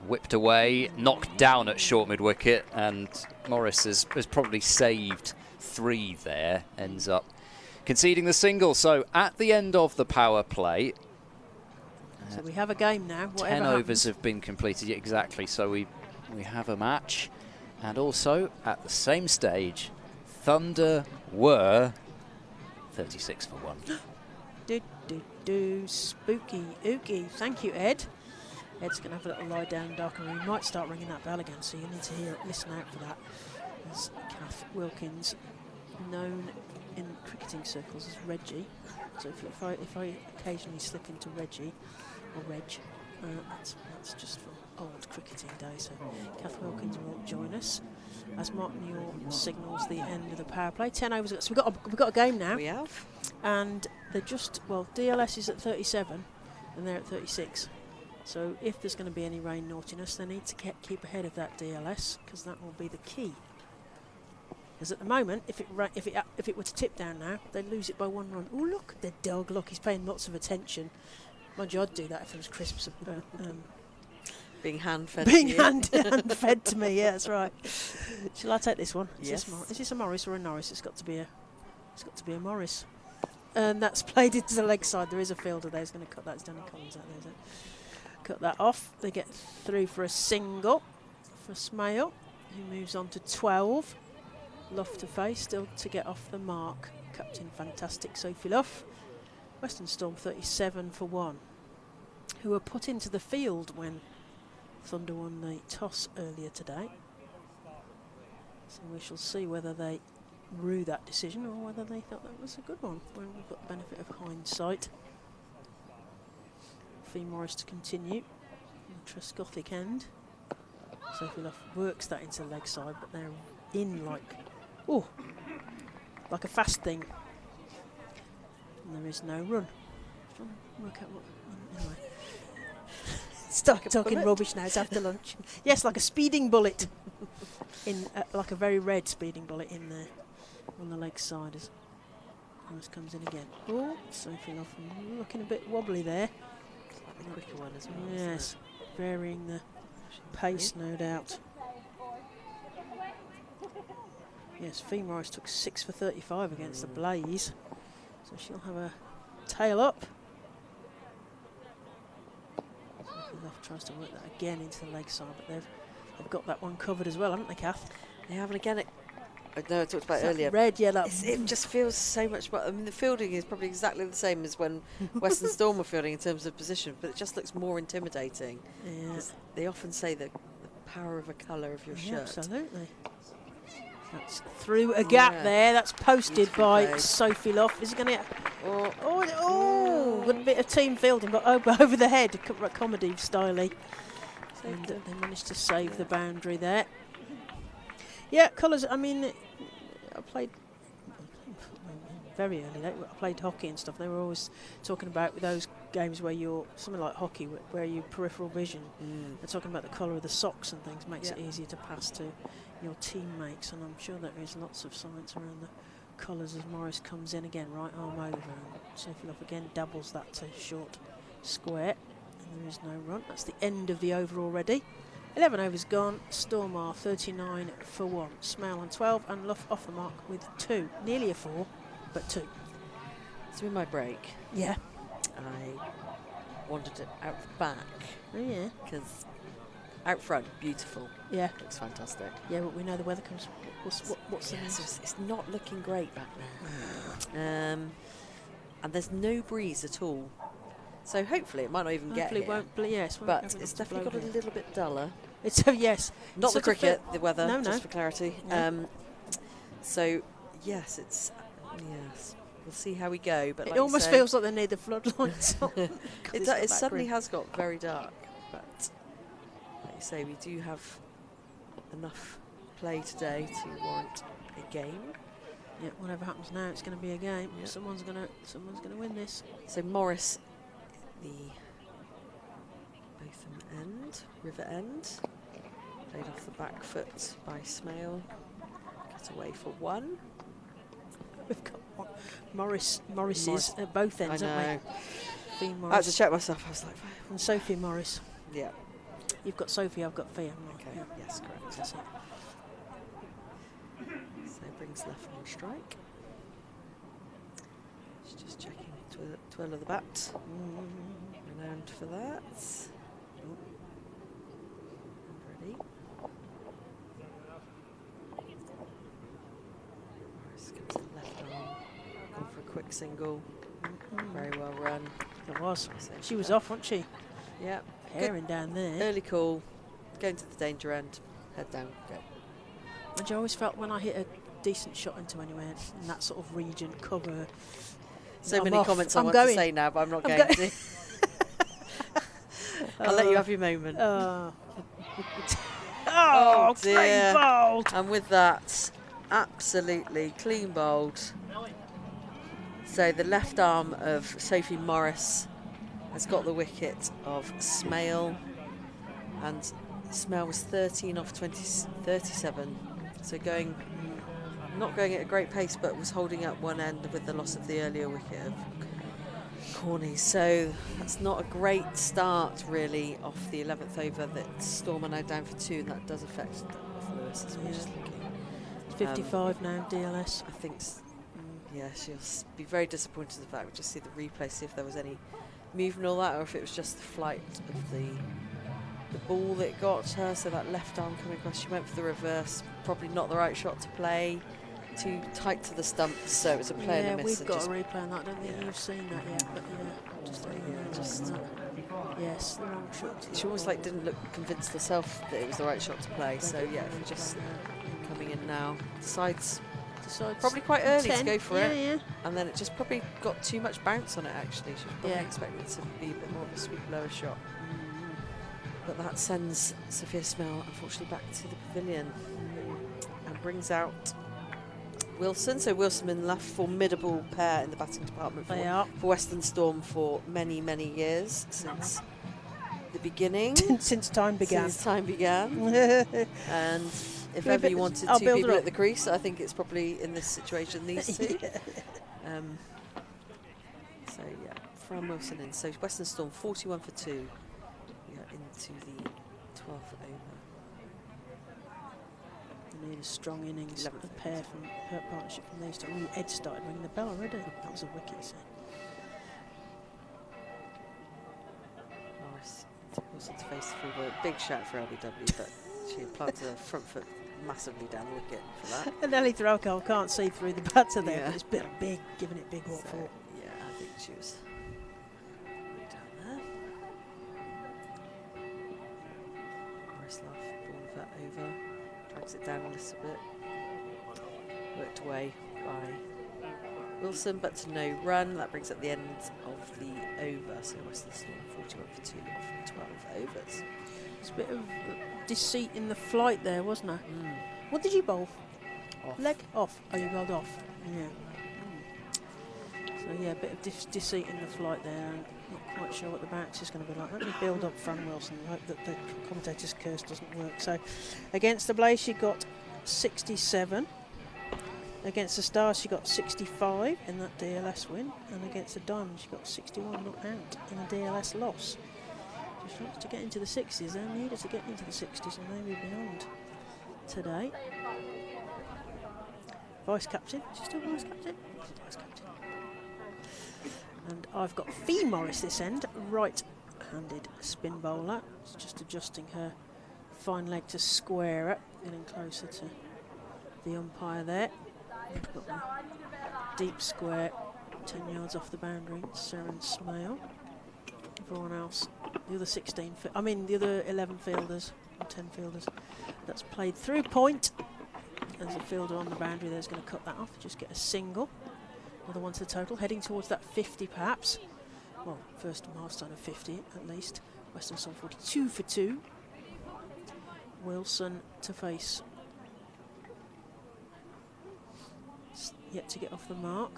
S6: Whipped away, knocked down at short mid-wicket, and Morris has probably saved 3 there, ends up conceding the single. So at the end of the power play,
S4: so we have a game now.
S6: 10 overs have been completed, exactly, so we have a match. And also, at the same stage, Thunder were 36 for 1.
S4: Spooky ookie. Thank you, Ed. Ed's going to have a little lie down darker room. He might start ringing that bell again, so you need to listen out for that. As Kath Wilkins, known in cricketing circles as Reggie. So if I occasionally slip into Reggie or Reg, that's just from old cricketing days. So Kath Wilkins will join us as Mark Newell signals the end of the power play. 10 overs. So we've got a game now.
S5: We have.
S4: And they're just, well, DLS is at 37 and they're at 36. So if there's going to be any rain naughtiness, they need to keep ahead of that DLS, because that will be the key. Because at the moment, if it were to tip down now, they'd lose it by 1 run. Oh, look at the dog. Look, he's paying lots of attention. Mind you, I'd do that if it was crisps.
S5: Being hand-fed.
S4: Being hand-fed to me, yeah, that's right. Shall I take this one?
S5: Yes.
S4: Is this a Morris or a Norris? It's got to be a Morris. And that's played into the leg side. There is a fielder there who's going to cut that. It's Danny Collins out there, is it? Cut that off. They get through for a single for Smale, who moves on to 12. Luff to face, still to get off the mark. Captain Fantastic Sophie Luff. Western Storm 37 for 1, who were put into the field when Thunder won the toss earlier today. So we shall see whether they rue that decision or whether they thought that was a good one, when we've got the benefit of hindsight. Fee Morris to continue. The Trescothic end. Sophie Luff works that into the leg side, but they're in like a fast thing. And there is no run. Trying to work out what. Anyway. Start
S5: like
S4: talking rubbish now. It's after lunch. Yes, like a speeding bullet. Like a very red speeding bullet in there on the leg side as Morris comes in again. Oh, Sophie Luff looking a bit wobbly there.
S5: The quicker one as well.
S4: Yes, varying the pace, no doubt. Yes, Fee Morris took 6 for 35 against the Blaze, so she'll have a tail up. Sophie Luff tries to work that again into the leg side, but they've got that one covered as well, haven't they, Kath?
S5: They have, and again, I know I talked about earlier.
S4: Red, yeah,
S5: it just feels so much better. I mean, the fielding is probably exactly the same as when Western Storm were fielding in terms of position, but it just looks more intimidating.
S4: Yeah.
S5: They often say the power of a colour of your shirt.
S4: Absolutely. That's through a gap there. That's posted by Sophie Luff. Is it going to get... Good bit of team fielding, but over the head, comedy styley. And they managed to save the boundary there. Yeah, colours, I mean, I played very early. I played hockey and stuff. They were always talking about those games where you're, something like hockey, where you peripheral vision. They're talking about the colour of the socks and things, makes it easier to pass to your teammates. And I'm sure there is lots of science around the colours as Morris comes in again, right arm over. And Sophie Luff again dabbles that to short square. And there is no run. That's the end of the over already. 11 overs gone. Storm are 39 for 1. Smale on 12 and Luff off the mark with 2. Nearly a 4, but 2.
S5: So in my break,
S4: Yeah.
S5: I wanted it out the back.
S4: Oh, yeah.
S5: Because out front, beautiful.
S4: Yeah.
S5: Looks fantastic.
S4: Yeah, but we know the weather comes. What's the
S5: Yes,
S4: news?
S5: it's not looking great back there. And there's no breeze at all. So hopefully it might not even get here.
S4: Hopefully it won't. Yes,
S5: But it's definitely got a little bit duller.
S4: It's yes.
S5: Not the cricket, the weather,
S4: No,
S5: just for clarity.
S4: No.
S5: So yes, we'll see how we go. But
S4: It
S5: like
S4: almost feels like they need the floodlights on.
S5: it suddenly has got very dark. But like you say, we do have enough play today to warrant a game.
S4: Yeah, whatever happens now, it's going to be a game.
S5: Yep.
S4: Someone's gonna win this.
S5: So Morris, the Botham end, river end, played off the back foot by Smale, cut away for 1.
S4: We've got Morris's at both ends,
S5: I
S4: haven't
S5: know.
S4: we? Fee
S5: I had
S4: Morris
S5: to check myself. I was like,
S4: and Sophie Morris.
S5: yeah.
S4: You've got Sophie, I've got Fee.
S5: Okay.
S4: Yeah.
S5: Yes, correct.
S4: That's it.
S5: So brings left on strike. She's just checking twirl of the bat. Renowned for that. And ready. Morris comes to the left arm. Gone for a quick single. Very well run.
S4: It was.
S5: So
S4: She was off, wasn't she?
S5: Yeah.
S4: Herring down there.
S5: Early call, going to the danger end, head down, go.
S4: And I always felt when I hit a decent shot into anywhere in that sort of region, cover.
S5: So
S4: I'm
S5: many
S4: off.
S5: comments
S4: I'm
S5: I want
S4: going.
S5: to say now, but I'm not
S4: I'm
S5: going to. I'll let you have your moment.
S4: Oh,
S5: Oh,
S4: clean
S5: dear.
S4: bowled.
S5: And with that, absolutely clean bowled. So the left arm of Sophie Morris has got the wicket of Smale, and Smale was 13 off 37, so not going at a great pace, but was holding up one end with the loss of the earlier wicket of Corney. So that's not a great start really off the 11th over. That Storm are now down for 2, and that does affect Lewis as we're just looking.
S4: 55 now, DLS.
S5: I think, yeah, she'll be very disappointed in the fact we just see the replay, see if there was any movement or that, or if it was just the flight of the ball that got her. So that left arm coming across, she went for the reverse, probably not the right shot to play, too tight to the stumps, so it was a play and a miss.
S4: We've got a replay on that. I don't think you've seen that yet, but yes, the wrong shot.
S5: She almost like didn't look convinced herself that it was the right shot to play. So yeah, if we're just coming in now, decides probably quite early
S4: 10.
S5: to go for it.
S4: Yeah.
S5: And then it just probably got too much bounce on it actually. She was probably expecting it to be a bit more of a sweep lower shot. But that sends Sophia Smale unfortunately back to the pavilion and brings out Wilson. So Wilson and Luff, formidable pair in the batting department for Western Storm for many, many years, since the beginning.
S4: Since time began.
S5: Since time began. And if ever you wanted two people at the crease, I think it's probably in this situation these two. So yeah, Fran Wilson in. So Western Storm 41 for 2. We are into the 12th over.
S4: They need a strong innings, a pair from partnership from these two. Ooh, Ed started ringing the bell already. That was a wicket set.
S5: Morris Wilson to face the free ball. Big shout for LBW, but she planted her front foot massively down the wicket for that.
S4: And Ellie Threlkeld can't see through the batter there, but it's been big, giving it big what for.
S5: Yeah, I think she was down there. Morris Love, ball that over, drags it down a little bit. Worked away by Wilson, but to no run. That brings up the end of the over. So Western Storm 41 for 2 off 12 overs.
S4: It's a bit of deceit in the flight there, wasn't there? What did you bowl?
S5: Off.
S4: Leg off. Oh, you bowled off. Yeah. So yeah, a bit of deceit in the flight there. And not quite sure what the bounce is going to be like. Let me build up Fran Wilson and hope that the commentator's curse doesn't work. So against the Blaze, she got 67. Against the Stars, she got 65 in that DLS win, and against the Diamond, she got 61 not out in a DLS loss. She wants to get into the 60s. They need her to get into the 60s and maybe beyond today. Vice captain. She's still vice captain? She's vice captain. And I've got Fee Morris this end, right-handed spin bowler. She's just adjusting her fine leg to square it, getting closer to the umpire there. We've got the deep square, 10 yards off the boundary, Seren Smale. Everyone else, the other 11 fielders, or 10 fielders, that's played through point. There's a fielder on the boundary there's going to cut that off, just get a single. Another one to the total, heading towards that 50 perhaps. Well, first milestone of 50 at least. Western Storm 42 for 2. Wilson to face. Yet to get off the mark.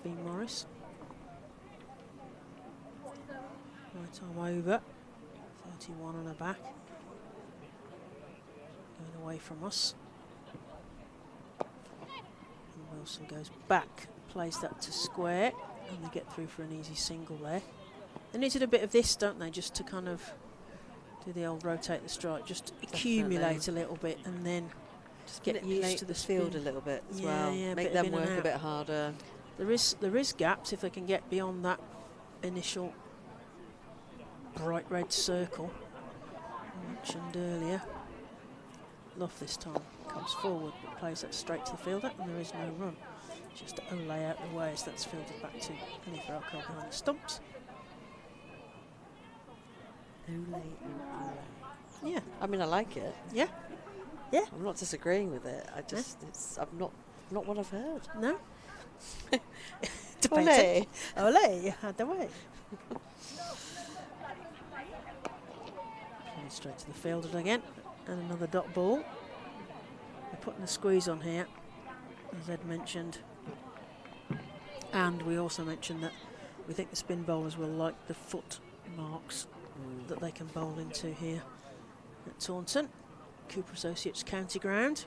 S4: Fee Morris. Right arm over. 31 on her back. Going away from us. And Wilson goes back, plays that to square, and they get through for an easy single there. They needed a bit of this, don't they, just to kind of do the old rotate the strike, just accumulate a little bit and then just get used to the
S5: field
S4: spin
S5: a little bit as well.
S4: Yeah,
S5: make them work a bit harder.
S4: There is gaps if they can get beyond that initial bright red circle I mentioned earlier. Luff this time comes forward but plays that straight to the fielder and there is no run. Just Olay out the way as that's fielded back to Ellie Threlkeld behind the stumps.
S5: Ole, ole.
S4: Yeah.
S5: I mean, I like it.
S4: Yeah. Yeah.
S5: I'm not disagreeing with it. I just, it's, I'm not what I've heard.
S4: No.
S5: Ole.
S4: Ole, had the way. Straight to the fielder again, and another dot ball. We're putting a squeeze on here, as Ed mentioned, and we also mentioned that we think the spin bowlers will like the foot marks that they can bowl into here at Taunton. Cooper Associates County Ground.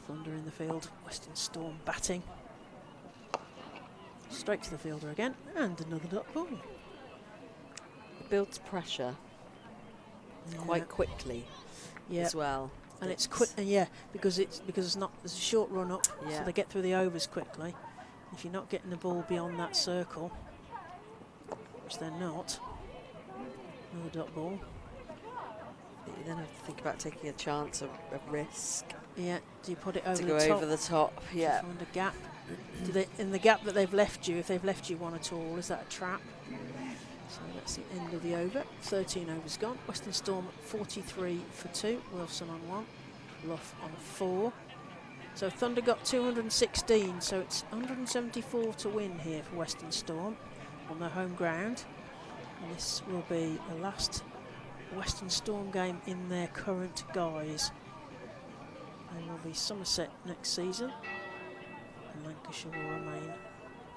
S4: Thunder in the field, Western Storm batting. Straight to the fielder again, and another dot ball.
S5: It builds pressure quite quickly as well.
S4: And it's quick, because it's not, there's a short run up, so they get through the overs quickly. If you're not getting the ball beyond that circle, which they're not, another dot ball.
S5: But you then have to think about taking a chance, a risk.
S4: Yeah, do you put it over
S5: to
S4: the
S5: go
S4: top?
S5: over the top, yeah.
S4: To find a gap. Do they, in the gap that they've left you, if they've left you one at all, is that a trap? So that's the end of the over. 13 overs gone. Western Storm 43 for 2. Wilson on 1. Luff on 4. So Thunder got 216. So it's 174 to win here for Western Storm on their home ground. And this will be the last Western Storm game in their current guise. There will be Somerset next season. And Lancashire will remain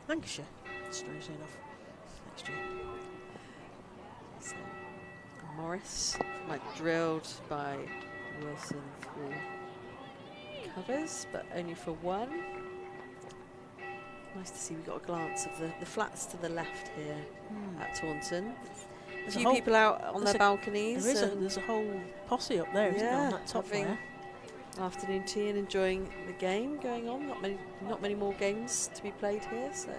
S4: Lancashire, strangely enough, next year.
S5: So Morris, like drilled by Wilson through covers, but only for 1. Nice to see we got a glance of the flats to the left here at Taunton. A few people out on their balconies.
S4: There's a whole posse up there, isn't there, on that top there?
S5: Afternoon tea and enjoying the game going on. Not many more games to be played here, so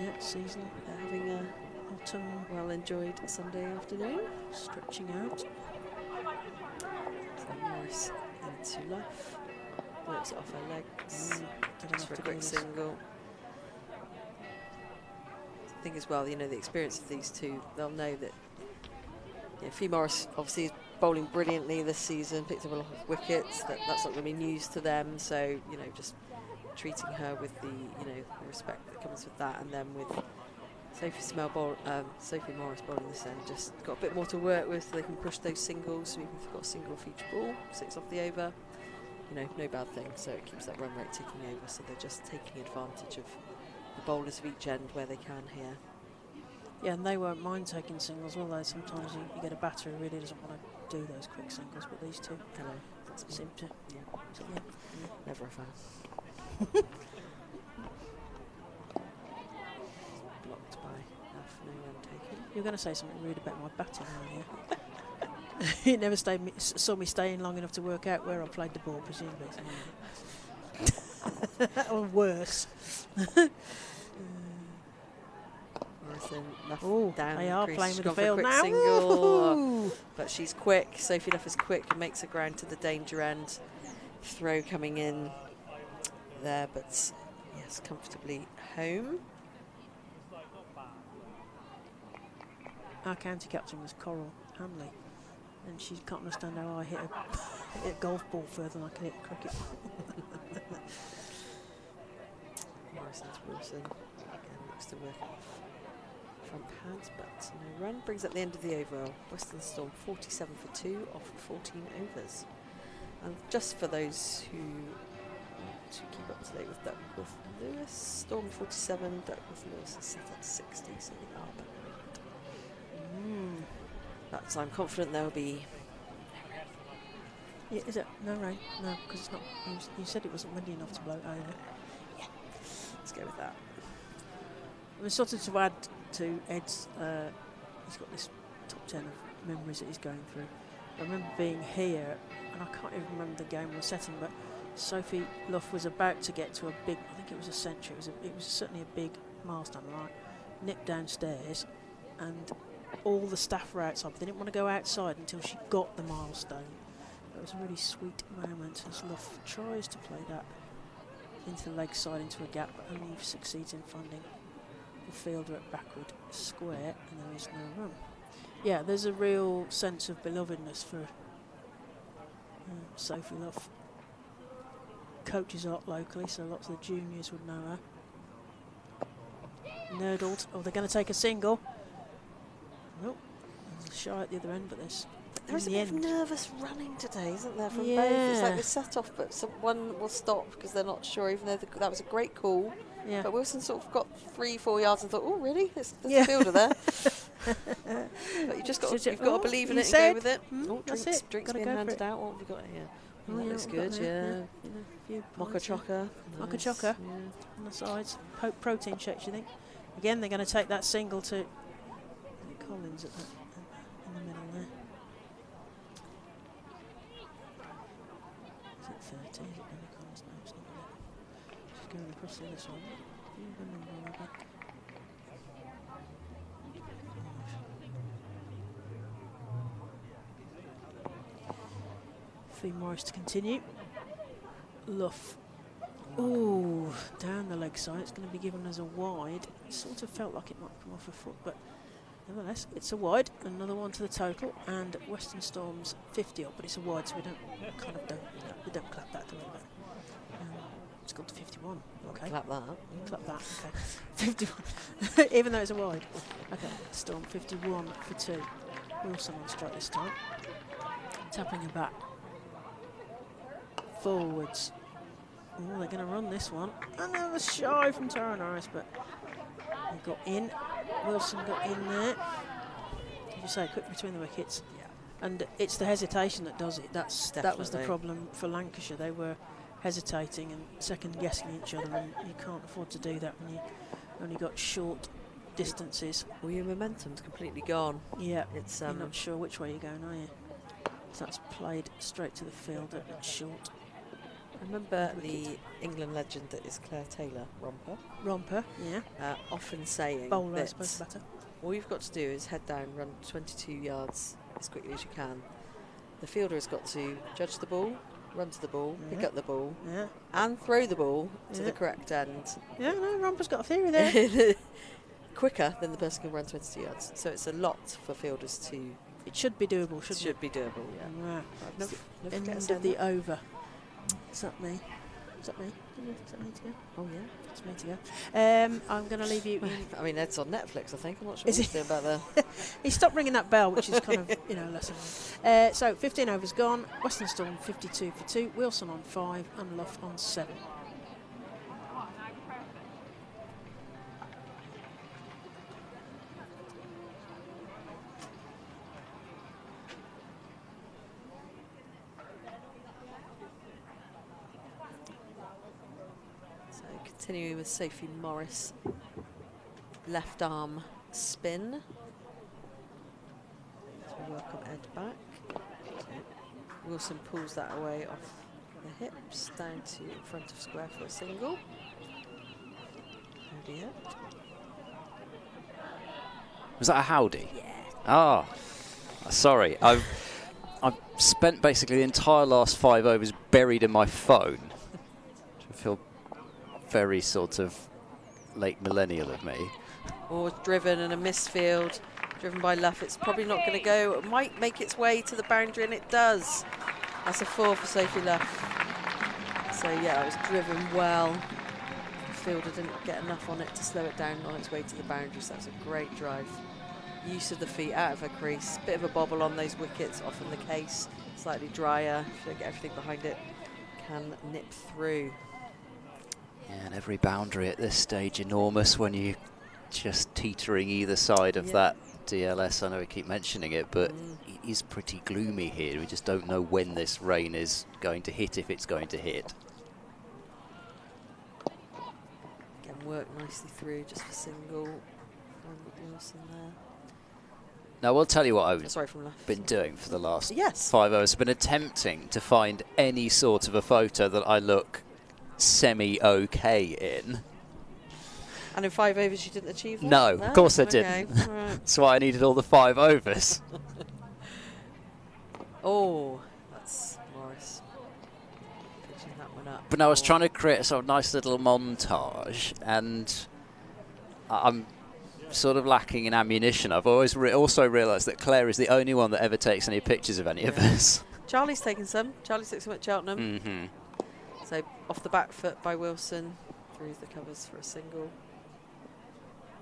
S4: yeah, season.
S5: They're having a
S4: autumn
S5: well enjoyed Sunday afternoon.
S4: Stretching out.
S5: So Morris into Luff. Works it off her legs. Just for a quick single. I think as well, you know, the experience of these two, they'll know that Fee Morris obviously is bowling brilliantly this season, picked up a lot of wickets. That's not going to be news to them. So, you know, just treating her with the, the respect that comes with that. And then with Sophie Morris bowling this end, just got a bit more to work with so they can push those singles. So even if they've got a single for each ball, 6 off the over, no bad thing. So it keeps that run rate ticking over. So they're just taking advantage of the bowlers of each end where they can here.
S4: Yeah, and they won't mind taking singles, will they? Sometimes you get a batter who really doesn't want to do those quick singles, but these two seem to.
S5: Never a fan. Blocked by Luff, no run taken.
S4: You're going to say something rude about my batting earlier. You never saw me staying long enough to work out where I played the ball, presumably. Or worse.
S5: Down
S4: they are playing with the
S5: a
S4: field
S5: quick
S4: now.
S5: Single, but she's quick. Sophie Luff is quick and makes a ground to the danger end. Throw coming in there, but yes, comfortably home.
S4: Our county captain was Coral Hanley, and she can't understand how I hit a golf ball further than I can hit a cricket ball.
S5: Morrison's Wilson again looks to work off front pads, but no run. Brings up the end of the over. Western Storm 47 for 2 off 14 overs. And just for those who want to keep up to date with Duckworth Lewis, Storm 47, Duckworth Lewis is set at 60, so they are behind. But I'm confident there will be.
S4: Yeah, is it? No rain? No, because it's not. You said it wasn't windy enough to blow it over.
S5: Yeah, let's go with that.
S4: I mean, sort of to add to Ed's, he's got this top 10 of memories that he's going through. I remember being here, and I can't even remember the game we were setting, but Sophie Luff was about to get to a big, I think it was a century, it was certainly a big milestone, right? Nipped downstairs, and all the staff were outside, but they didn't want to go outside until she got the milestone. It was a really sweet moment as Luff tries to play that into the leg side, into a gap, but only succeeds in finding the fielder at backward square, and there is no run. yeah, there's a real sense of belovedness for Sophie Luff. Coaches a lot locally, so lots of the juniors would know her. Nerdled. Oh, they're going to take a single. Nope. There's a shy at the other end, but
S5: There's a bit of nervous running today, isn't there, from both?
S4: Yeah.
S5: It's like they set off, but one will stop because they're not sure, even though that was a great call.
S4: Yeah.
S5: But Wilson sort of got 3-4 yards and thought, oh, really? There's
S4: Yeah.
S5: a fielder there. But you've got to believe in it and go with it. Oh,
S4: that's
S5: drinks,
S4: it.
S5: drinks
S4: Gotta
S5: being
S4: go for
S5: handed
S4: it.
S5: out. What have we got here?
S4: Oh,
S5: That
S4: yeah,
S5: looks
S4: we've got
S5: good,
S4: there,
S5: yeah.
S4: a few
S5: Mocha
S4: points,
S5: chocker.
S4: Mocha
S5: Nice,
S4: chocker.
S5: yeah.
S4: On the sides. Protein shakes, you think? Again, they're going to take that single to Collins at in the middle there. Is it 30? Is it Billy Collins? No, it's not really. She's going across the other side. Fee Morris to continue. Luff. Ooh, down the leg side. It's going to be given as a wide. It sort of felt like it might come off her foot, but nevertheless, it's a wide. Another one to the total, and Western Storm's 50 up, but it's a wide, so we don't clap that, do we? It's gone to 51. Okay.
S5: Clap that.
S4: Clap that. Okay. 51. Even though it's a wide. Okay. Storm 51 for 2. Wilson on strike this time. Tapping her back. Forwards. Oh, they're going to run this one. And that was shy from Tara Norris, but he got in. Wilson got in there. Did you say quick between the wickets?
S5: Yeah.
S4: And it's the hesitation that does it. That was the
S5: Definitely.
S4: problem for Lancashire. They were hesitating and second guessing each other, and you can't afford to do that when you only got short distances.
S5: Well, your momentum's completely gone.
S4: Yeah,
S5: It's
S4: you're not sure which way you're going, are you? So that's played straight to the field at short.
S5: I remember the England legend that is Claire Taylor,
S4: Romper, yeah.
S5: often saying
S4: Bowler, I
S5: that
S4: suppose, better.
S5: all you've got to do is head down, run 22 yards as quickly as you can. The fielder has got to judge the ball, run to the ball, pick up the ball, and throw the ball to the correct end.
S4: Yeah, no, Romper's got a theory there.
S5: Quicker than the person can run 22 yards. So it's a lot for fielders to...
S4: It should be doable, shouldn't it?
S5: Should be doable, yeah.
S4: Right. End of the over. Is that me? Is that me? Is that me to go?
S5: Oh, yeah.
S4: It's me to go. I'm going to leave you in.
S5: I mean, Ed's on Netflix, I think. I'm not sure
S4: Is
S5: what he's doing about there.
S4: He stopped ringing that bell, which is kind of, lesson. So 15 overs gone. Western Storm 52 for 2. Wilson on 5 and Luff on 7.
S5: Continuing with Sophie Morris, left arm spin. So welcome Ed back. So Wilson pulls that away off the hips, down to front of square for a single. Howdy Ed.
S6: Was that a howdy?
S5: Yeah.
S6: Oh, sorry. I've spent basically the entire last 5 overs buried in my phone. I feel very sort of late millennial of me.
S5: Or driven in a misfield, driven by Luff. It's probably not going to go. It might make its way to the boundary, and it does. That's a 4 for Sophie Luff. So yeah, it was driven well. The fielder didn't get enough on it to slow it down on its way to the boundary, so that's a great drive. Use of the feet out of her crease. Bit of a bobble on those wickets, often the case. Slightly drier, if you don't get everything behind it, can nip through.
S6: Yeah, and every boundary at this stage enormous when you just teetering either side of that DLS. I know we keep mentioning it, but it is pretty gloomy here. We just don't know when this rain is going to hit, if it's going to hit.
S5: Again, work nicely through just for single. Wilson there.
S6: Now, I'll tell you what I've
S5: Sorry, from left.
S6: been doing for the last
S5: Yes.
S6: 5 hours. I've been attempting to find any sort of a photo that I look semi-okay in.
S5: And in 5 overs you didn't achieve that?
S6: No, of course I
S5: Okay.
S6: didn't.
S5: Right.
S6: That's why I needed all the 5 overs.
S5: Oh, that's Morris. Pitching that one up.
S6: But no, I was trying to create a sort of nice little montage, and I'm sort of lacking in ammunition. I've always also realised that Claire is the only one that ever takes any pictures of any of us.
S5: Charlie's taken some. Charlie took some at Cheltenham.
S6: Mm-hmm.
S5: So off the back foot by Wilson, through the covers for a single.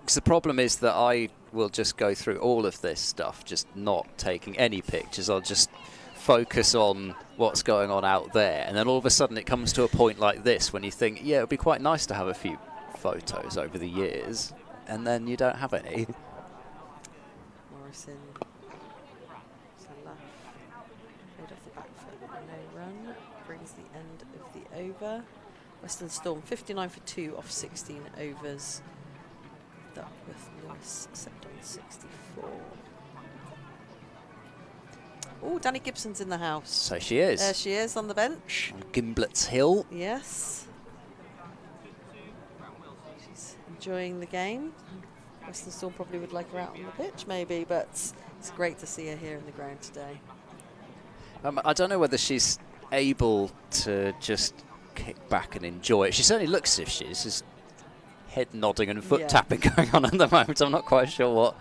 S6: Because the problem is that I will just go through all of this stuff, just not taking any pictures. I'll just focus on what's going on out there, and then all of a sudden it comes to a point like this when you think, yeah, it would be quite nice to have a few photos over the years, and then you don't have any.
S5: Morrison. So left. Played off the back foot. No run. Brings the end of the over. Western Storm 59 for 2 off 16 overs. Duckworth Lewis set on 64. Oh, Danny Gibson's in the house.
S6: So she is.
S5: There she is on the bench.
S6: On Gimblet's Hill.
S5: Yes. She's enjoying the game. Western Storm probably would like her out on the pitch, maybe, but it's great to see her here in the ground today.
S6: I don't know whether she's able to just kick back and enjoy it. She certainly looks as if she is. There's head nodding and foot tapping going on at the moment. I'm not quite sure what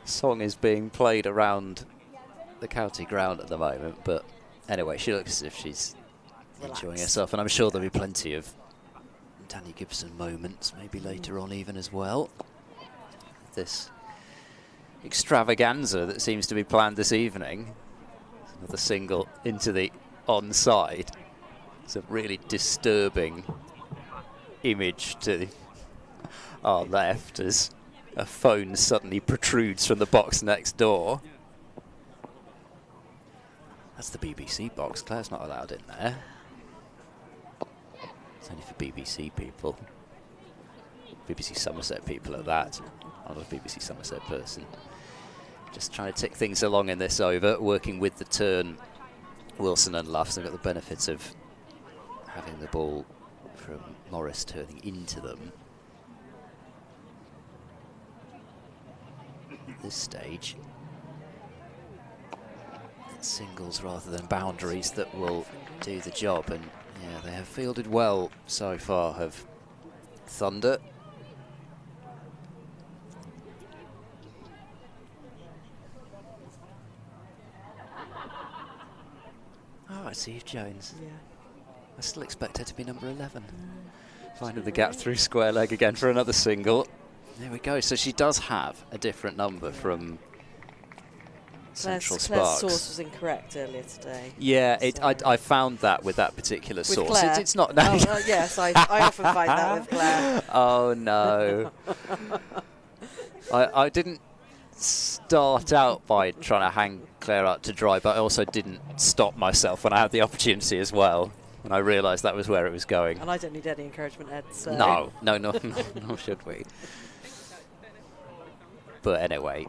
S6: song is being played around the county ground at the moment, but anyway, she looks as if she's enjoying herself, and I'm sure there'll be plenty of Danny Gibson moments, maybe later on even as well. This extravaganza that seems to be planned this evening. Another single into the onside. It's a really disturbing image to our left as a phone suddenly protrudes from the box next door. That's the BBC box. Claire's not allowed in there. It's only for BBC people. BBC Somerset people at that. I'm not a BBC Somerset person. Just trying to tick things along in this over, working with the turn. Wilson and Luffs have got the benefits of having the ball from Morris turning into them. At this stage, it's singles rather than boundaries that will do the job, and yeah, they have fielded well so far, have Thunder. Oh, I see Jones.
S5: Yeah.
S6: I still expect her to be number 11. Finding the gap through square leg again for another single. There we go. So she does have a different number from Central
S5: Claire's
S6: Sparks.
S5: source was incorrect earlier today.
S6: Yeah,
S5: So
S6: I found that with that particular source.
S5: Claire?
S6: It's not.
S5: Oh, yes, I often find that with Claire.
S6: Oh no. I didn't start out by trying to hang Claire out to dry, but I also didn't stop myself when I had the opportunity as well. And I realised that was where it was going.
S5: And I don't need any encouragement, Ed. So.
S6: No, nor should we. But anyway,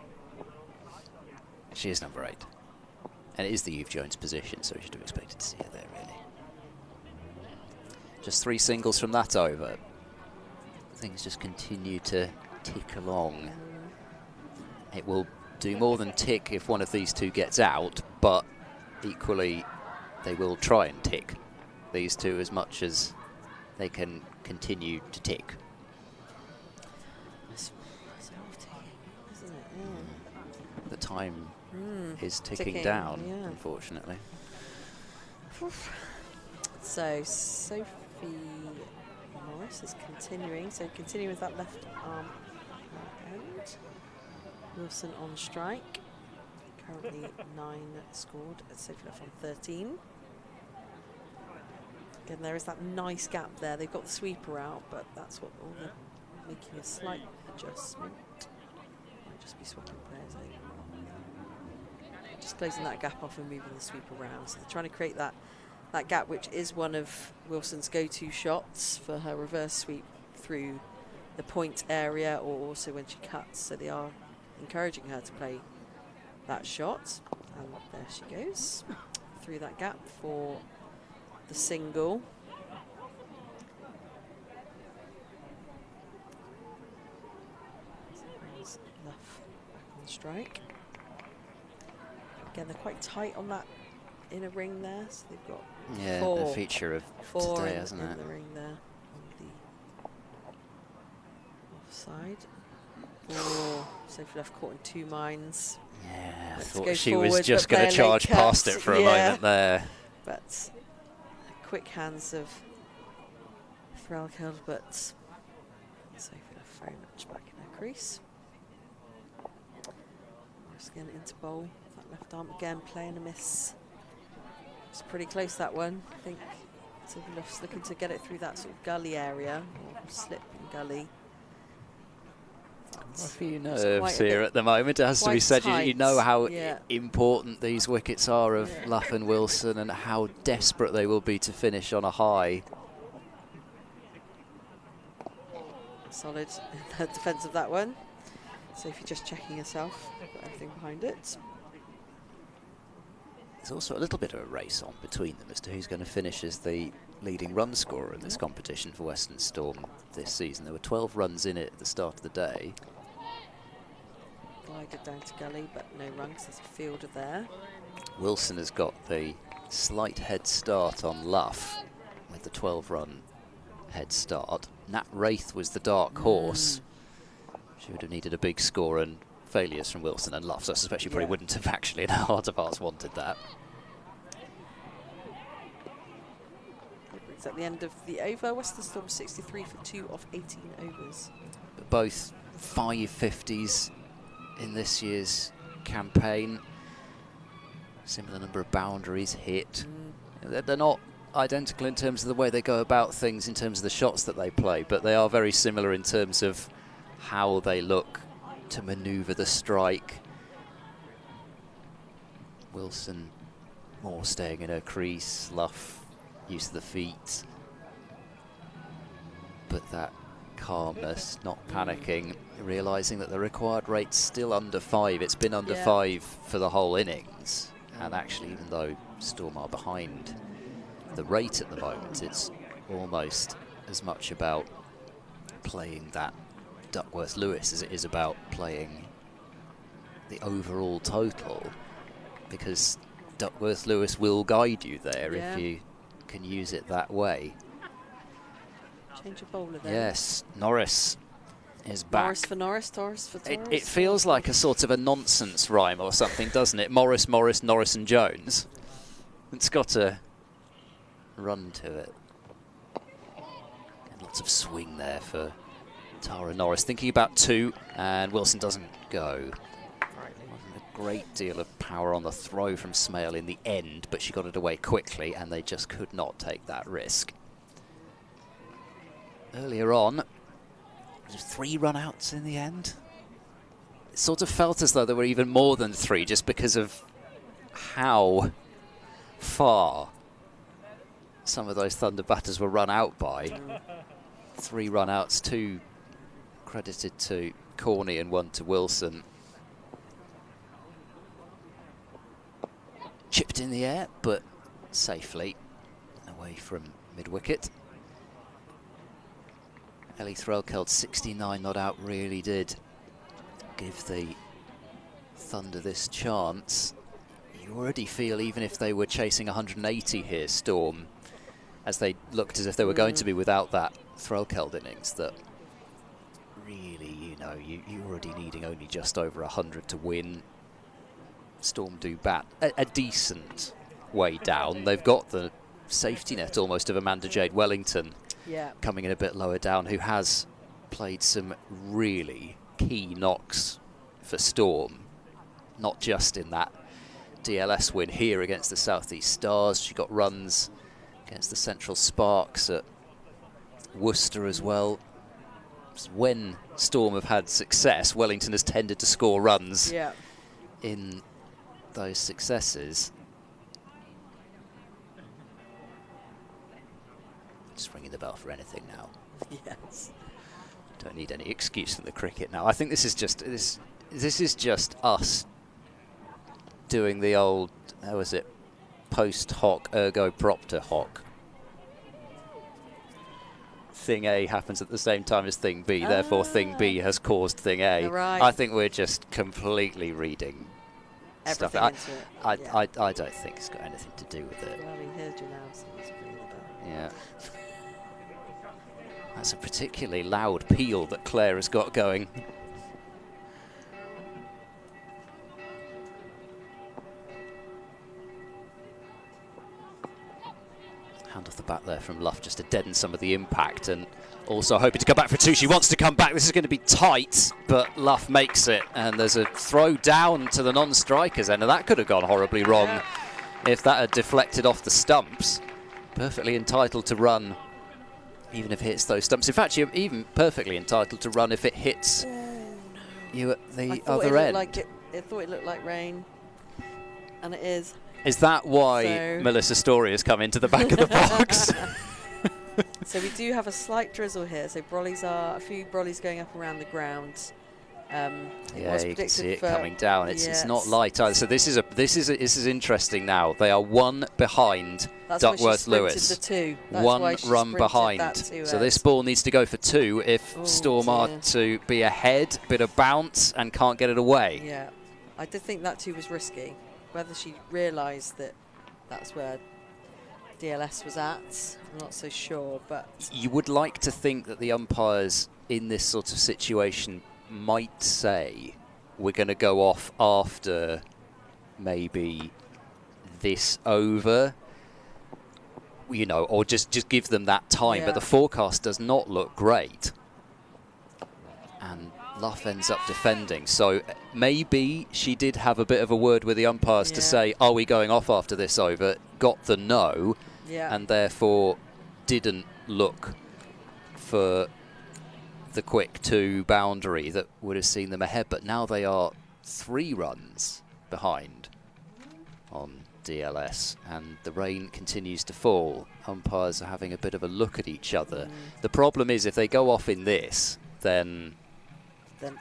S6: she is number 8. And it is the Eve Jones position, so we should have expected to see her there, really. Just 3 singles from that over. Things just continue to tick along. It will do more than tick if one of these two gets out, but equally they will try and tick these two as much as they can continue to tick.
S5: Isn't it? Yeah.
S6: The time is ticking down, unfortunately.
S5: So Sophie Morris is continuing. So continuing with that left arm end. Wilson on strike. Currently 9 scored. Sophie left on 13. Again, there is that nice gap there. They've got the sweeper out, but that's what all they're making a slight adjustment. Might just be swapping players over. Just closing that gap off and moving the sweeper around. So they're trying to create that gap, which is one of Wilson's go-to shots for her reverse sweep through the point area, or also when she cuts. So they are encouraging her to play that shot. And there she goes through that gap for the single. Left back on strike. Again, they're quite tight on that inner ring there, so they've got
S6: the feature of today, hasn't it?
S5: The ring there on the offside. Oh, Sophie left caught in two minds.
S6: Yeah, I
S5: Let's
S6: thought
S5: go
S6: she was
S5: forward,
S6: just
S5: but
S6: going to
S5: barely
S6: charge
S5: cut.
S6: past it for a
S5: Yeah.
S6: moment there.
S5: But quick hands of Threlkeld, but Sophie left very much back in her crease. Morris again into bowl. That left arm again playing a miss. It's pretty close, that one. I think Sophie left's looking to get it through that sort of gully area, or slip and gully.
S6: A few
S5: It's
S6: nerves
S5: quite a
S6: here
S5: bit-
S6: at the moment. It has to be
S5: quite
S6: said, you know
S5: tight,
S6: how
S5: yeah.
S6: important these wickets are of Luff and Wilson and how desperate they will be to finish on a high.
S5: Solid defence of that one. Sophie just checking herself, got everything behind it.
S6: There's also a little bit of a race on between them as to who's going to finish as the leading run scorer in this competition for Western Storm this season. There were 12 runs in it at the start of the day.
S5: Glided down to gully, but no run because there's a fielder there.
S6: Wilson has got the slight head start on Luff with the 12-run head start. Nat Wraith was the dark horse. She would have needed a big score and failures from Wilson and Luff, so I suspect she probably wouldn't have actually in her heart of hearts wanted that.
S5: It's at the end of the over. Western Storm 63 for 2 of 18 overs.
S6: But both 550s in this year's campaign. Similar number of boundaries hit. They're not identical in terms of the way they go about things, in terms of the shots that they play, but they are very similar in terms of how they look to manoeuvre the strike. Wilson more staying in her crease, Luff use of the feet. But that calmness, not panicking, realising that the required rate's still under 5. It's been under 5 for the whole innings. And actually, even though Storm are behind the rate at the moment, it's almost as much about playing that Duckworth-Lewis as it is about playing the overall total, because Duckworth-Lewis will guide you there if you can use it that way.
S5: Change of bowler there.
S6: Yes, Norris is back.
S5: Norris for Norris, Torres for Torres.
S6: It feels like a sort of a nonsense rhyme or something, doesn't it? Morris, Morris, Norris and Jones. It's got a run to it. And lots of swing there for Tara Norris. Thinking about 2, and Wilson doesn't go. Wasn't a great deal of power on the throw from Smale in the end, but she got it away quickly, and they just could not take that risk. Earlier on, there was 3 run-outs in the end. It sort of felt as though there were even more than 3, just because of how far some of those Thunder batters were run out by. 3 run-outs, 2 credited to Corney and 1 to Wilson. Chipped in the air, but safely away from mid-wicket. Ellie Threlkeld, 69 not out, really did give the Thunder this chance. You already feel, even if they were chasing 180 here, Storm, as they looked as if they were going to be without that Threlkeld innings, that really, you know, you're already needing only just over 100 to win. Storm do bat a decent way down. They've got the safety net almost of Amanda Jade Wellington coming in a bit lower down, who has played some really key knocks for Storm, not just in that DLS win here against the South East Stars. She got runs against the Central Sparks at Worcester as well. When Storm have had success, Wellington has tended to score runs in those successes. Just ringing the bell for anything now.
S5: Yes.
S6: Don't need any excuse from the cricket now. I think this is just this is just us doing the old, how was it, post hoc ergo propter hoc. Thing A happens at the same time as thing B, therefore thing B has caused thing A.
S5: Right.
S6: I think we're just completely reading stuff.
S5: Everything into it.
S6: I don't think it's got anything to do with it.
S5: Well, we heard you now, so it's ringing the bell.
S6: Yeah. That's a particularly loud peal that Claire has got going. the bat there from Luff just to deaden some of the impact, and also hoping to come back for 2. She wants to come back. This is going to be tight, but Luff makes it, and there's a throw down to the non-strikers end, and that could have gone horribly wrong if that had deflected off the stumps. Perfectly entitled to run, even if it hits those stumps. In fact, you're even perfectly entitled to run if it hits you at the other end.
S5: I thought it looked like rain, and it is.
S6: Is that why Melissa Story has come into the back of the box?
S5: So we do have a slight drizzle here. So a few brollies going up around the ground.
S6: Yeah, you can see it coming down. It's not light either. So this is interesting now. They are 1 behind Duckworth Lewis. One run behind. So this ball needs to go for 2 if Storm are to be ahead, bit of bounce, and can't get it away.
S5: Yeah, I did think that 2 was risky. Whether she realised that that's where DLS was at, I'm not so sure. But
S6: you would like to think that the umpires in this sort of situation might say, we're going to go off after maybe this over, you know, or just give them that time. But the forecast does not look great, and Luff ends up defending. So maybe she did have a bit of a word with the umpires to say, are we going off after this over? Got the no, and therefore didn't look for the quick 2 boundary that would have seen them ahead. But now they are 3 runs behind on DLS, and the rain continues to fall. Umpires are having a bit of a look at each other. The problem is if they go off in this, then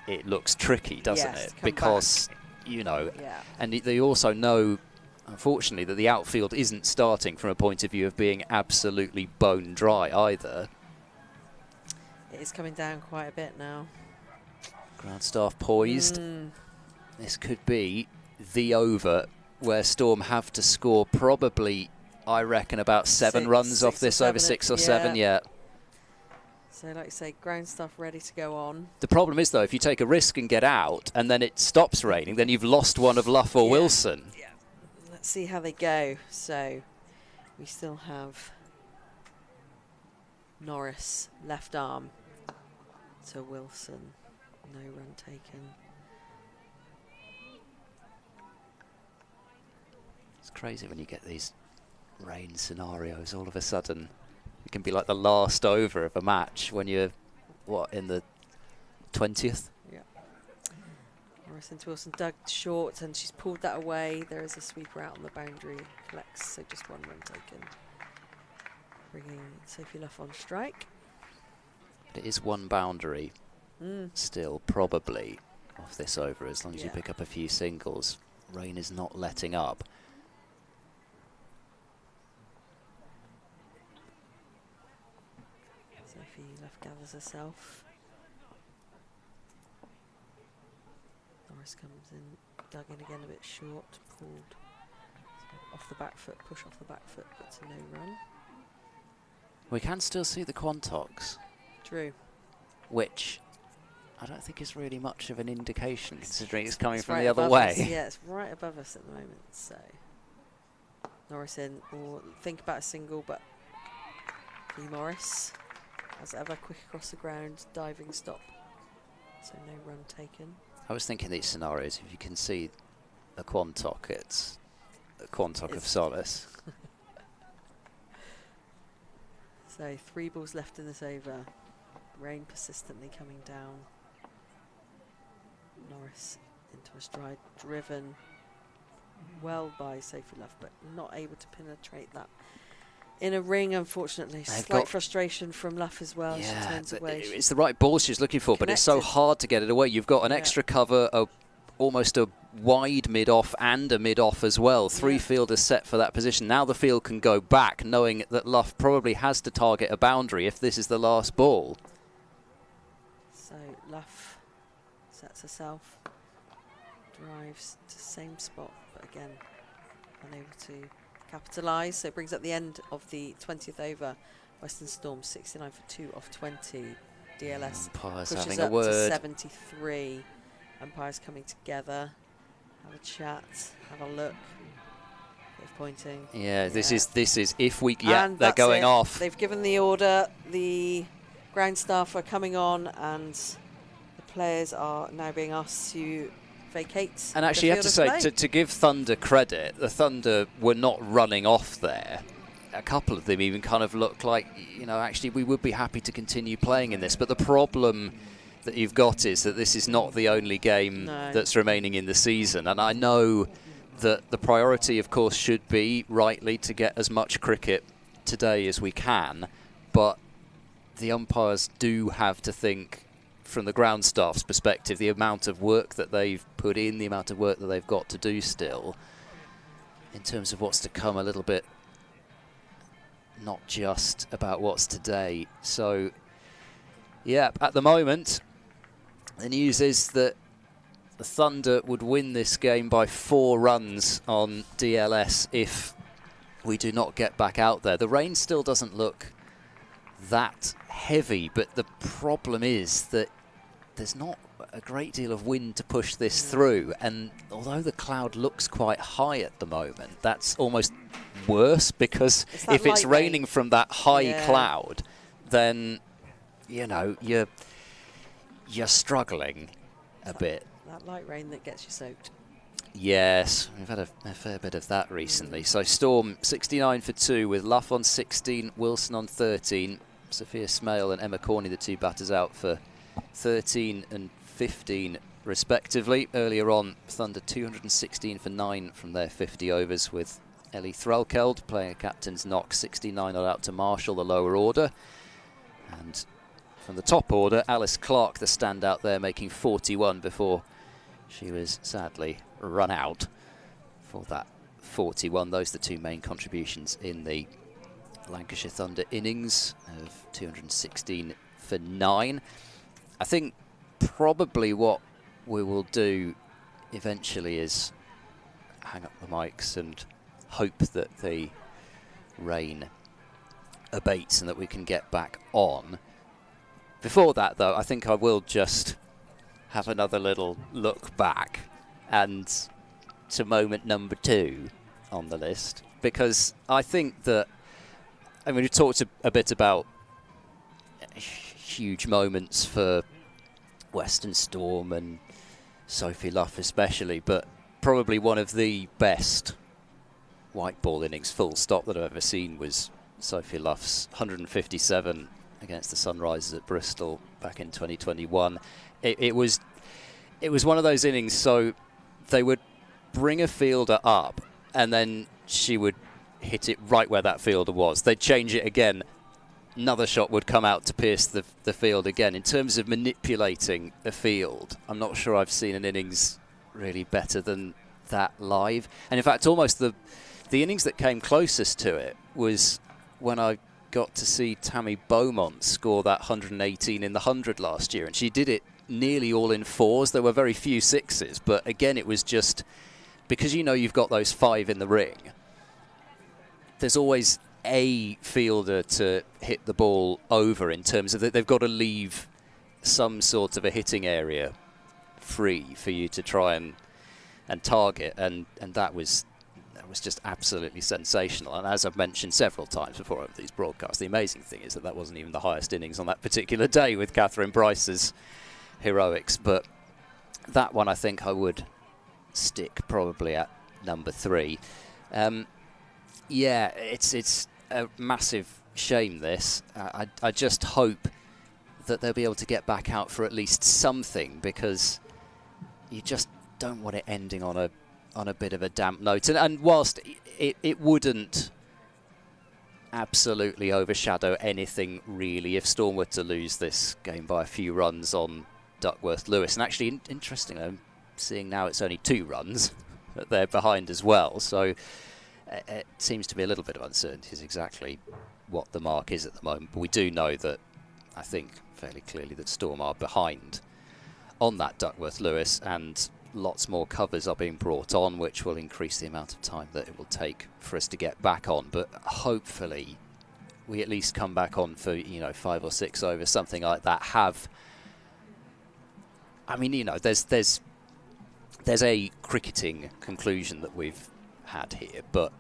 S6: it looks tricky, doesn't it? Because, you know, and they also know, unfortunately, that the outfield isn't starting from a point of view of being absolutely bone dry either.
S5: It is coming down quite a bit now.
S6: Ground staff poised. This could be the over where Storm have to score probably, I reckon, about 7 runs off this over, 6 or 7,
S5: So like you say, ground stuff ready to go on.
S6: The problem is, though, if you take a risk and get out and then it stops raining, then you've lost one of Luff or Wilson.
S5: Let's see how they go. So we still have Norris, left arm to Wilson. No run taken.
S6: It's crazy when you get these rain scenarios. All of a sudden, it can be like the last over of a match when you're, what, in the 20th?
S5: Yeah. Norris into Wilson, dug short, and she's pulled that away. There is a sweeper out on the boundary, collects, so just 1 run taken. Bringing Sophie Luff on strike.
S6: But it is 1 boundary still, probably, off this over, as long as you pick up a few singles. Rain is not letting up.
S5: Sophie Luff gathers herself. Norris comes in, dug in again a bit short, pulled. So off the back foot, push off the back foot, but to no run.
S6: We can still see the Quantox.
S5: True.
S6: Which I don't think is really much of an indication, considering it's coming from the other way.
S5: Yeah, it's right above us at the moment, so Norris in, or think about a single, but for Morris, as ever, quick across the ground, diving stop, so no run taken.
S6: I was thinking these scenarios, if you can see a Quantock, it's a Quantock of solace.
S5: So 3 balls left in this over. Rain persistently coming down. Norris into a stride, driven well by Sophie Luff, but not able to penetrate that in a ring, unfortunately. Slight frustration from Luff as well.
S6: Yeah,
S5: she turns away.
S6: It's the right ball she's looking for, but it's so hard to get it away. You've got an extra cover, almost a wide mid-off and a mid-off as well. 3 fielders set for that position. Now the field can go back, knowing that Luff probably has to target a boundary if this is the last ball.
S5: So Luff sets herself, drives to the same spot, but again, unable to capitalise. So it brings up the end of the 20th over. Western Storm 69 for 2 off 20. DLS
S6: Umpires
S5: pushes
S6: having
S5: up
S6: a word.
S5: to 73. Umpires coming together, have a chat, have a look. If disappointing.
S6: Yeah, this is if we they're
S5: And that's
S6: going
S5: it.
S6: off.
S5: They've given the order. The ground staff are coming on, and the players are now being asked to vacate.
S6: And actually, you have to say, to give Thunder credit, the Thunder were not running off there. A couple of them even kind of looked like, you know, actually we would be happy to continue playing in this. But the problem that you've got is that this is not the only game that's remaining in the season. And I know that the priority, of course, should be, rightly, to get as much cricket today as we can. But the umpires do have to think, from the ground staff's perspective, the amount of work that they've put in, the amount of work that they've got to do still, in terms of what's to come, a little bit not just about what's today. So, yeah, at the moment, the news is that the Thunder would win this game by 4 runs on DLS if we do not get back out there. The rain still doesn't look that heavy, but the problem is that there's not a great deal of wind to push this through, and although the cloud looks quite high at the moment, that's almost worse, because if it's raining from that high cloud, then, you know, you're struggling a bit.
S5: That light rain that gets you soaked.
S6: Yes, we've had a fair bit of that recently. So Storm 69 for 2 with Luff on 16, Wilson on 13, Sophia Smale and Emma Corney, the 2 batters, out for 13 and 15 respectively. Earlier on, Thunder 216 for 9 from their 50 overs, with Ellie Threlkeld playing a captain's knock, 69 not out to Marshall, the lower order. And from the top order, Alice Clark, the standout there, making 41 before she was sadly run out for that 41. Those are the 2 main contributions in the Lancashire Thunder innings of 216 for 9. I think probably what we will do eventually is hang up the mics and hope that the rain abates and that we can get back on. Before that, though, I think I will just have another little look back and to moment number 2 on the list, because I think that, I mean, we talked a bit about huge moments for Western Storm and Sophie Luff especially, but probably one of the best white ball innings full stop that I've ever seen was Sophie Luff's 157 against the Sunrisers at Bristol back in 2021. It was one of those innings, so they would bring a fielder up and then she would hit it right where that fielder was. They'd change it again, another shot would come out to pierce the field again. In terms of manipulating a field, I'm not sure I've seen an innings really better than that live. And in fact, almost the innings that came closest to it was when I got to see Tammy Beaumont score that 118 in the 100 last year, and she did it nearly all in 4s. There were very few 6s, but again, it was just because, you know, you've got those 5 in the ring, there's always a fielder to hit the ball over, in terms of that they've got to leave some sort of a hitting area free for you to try and target, and that was just absolutely sensational. And as I've mentioned several times before over these broadcasts, the amazing thing is that wasn't even the highest innings on that particular day with Catherine Bryce's heroics. But that one, I think I would stick probably at number 3. Yeah, it's a massive shame, this. I just hope that they'll be able to get back out for at least something, because you just don't want it ending on a bit of a damp note. And whilst it wouldn't absolutely overshadow anything really if Storm were to lose this game by a few runs on Duckworth-Lewis, and actually interestingly, I'm seeing now it's only 2 runs that they're behind as well, so it seems to be a little bit of uncertainty is exactly what the mark is at the moment. But we do know that, I think fairly clearly, that Storm are behind on that Duckworth-Lewis, and lots more covers are being brought on, which will increase the amount of time that it will take for us to get back on. But hopefully we at least come back on for, you know, 5 or 6 overs, something like that. I mean, you know, there's a cricketing conclusion that we've had here, but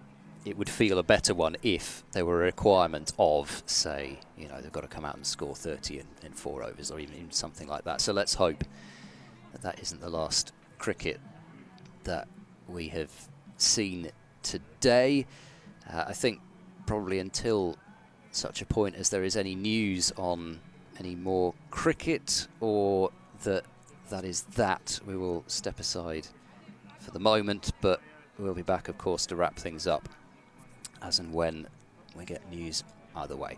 S6: it would feel a better one if there were a requirement of, say, you know, they've got to come out and score 30 in 4 overs or even something like that. So let's hope that that isn't the last cricket that we have seen today. I think probably until such a point as there is any news on any more cricket, or that is that, we will step aside for the moment, but we'll be back, of course, to wrap things up as and when we get news either way.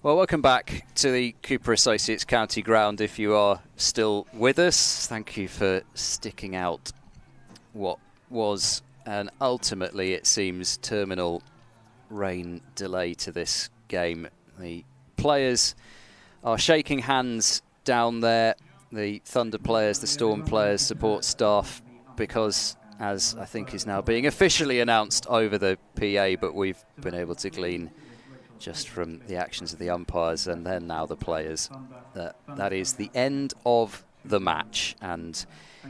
S6: Well, welcome back to the Cooper Associates County Ground. If you are still with us, thank you for sticking out what was, and ultimately it seems, terminal rain delay to this game. The players are shaking hands down there, the Thunder players, the Storm players, support staff, because, as I think is now being officially announced over the PA, but we've been able to glean just from the actions of the umpires and then now the players, that is the end of the match. And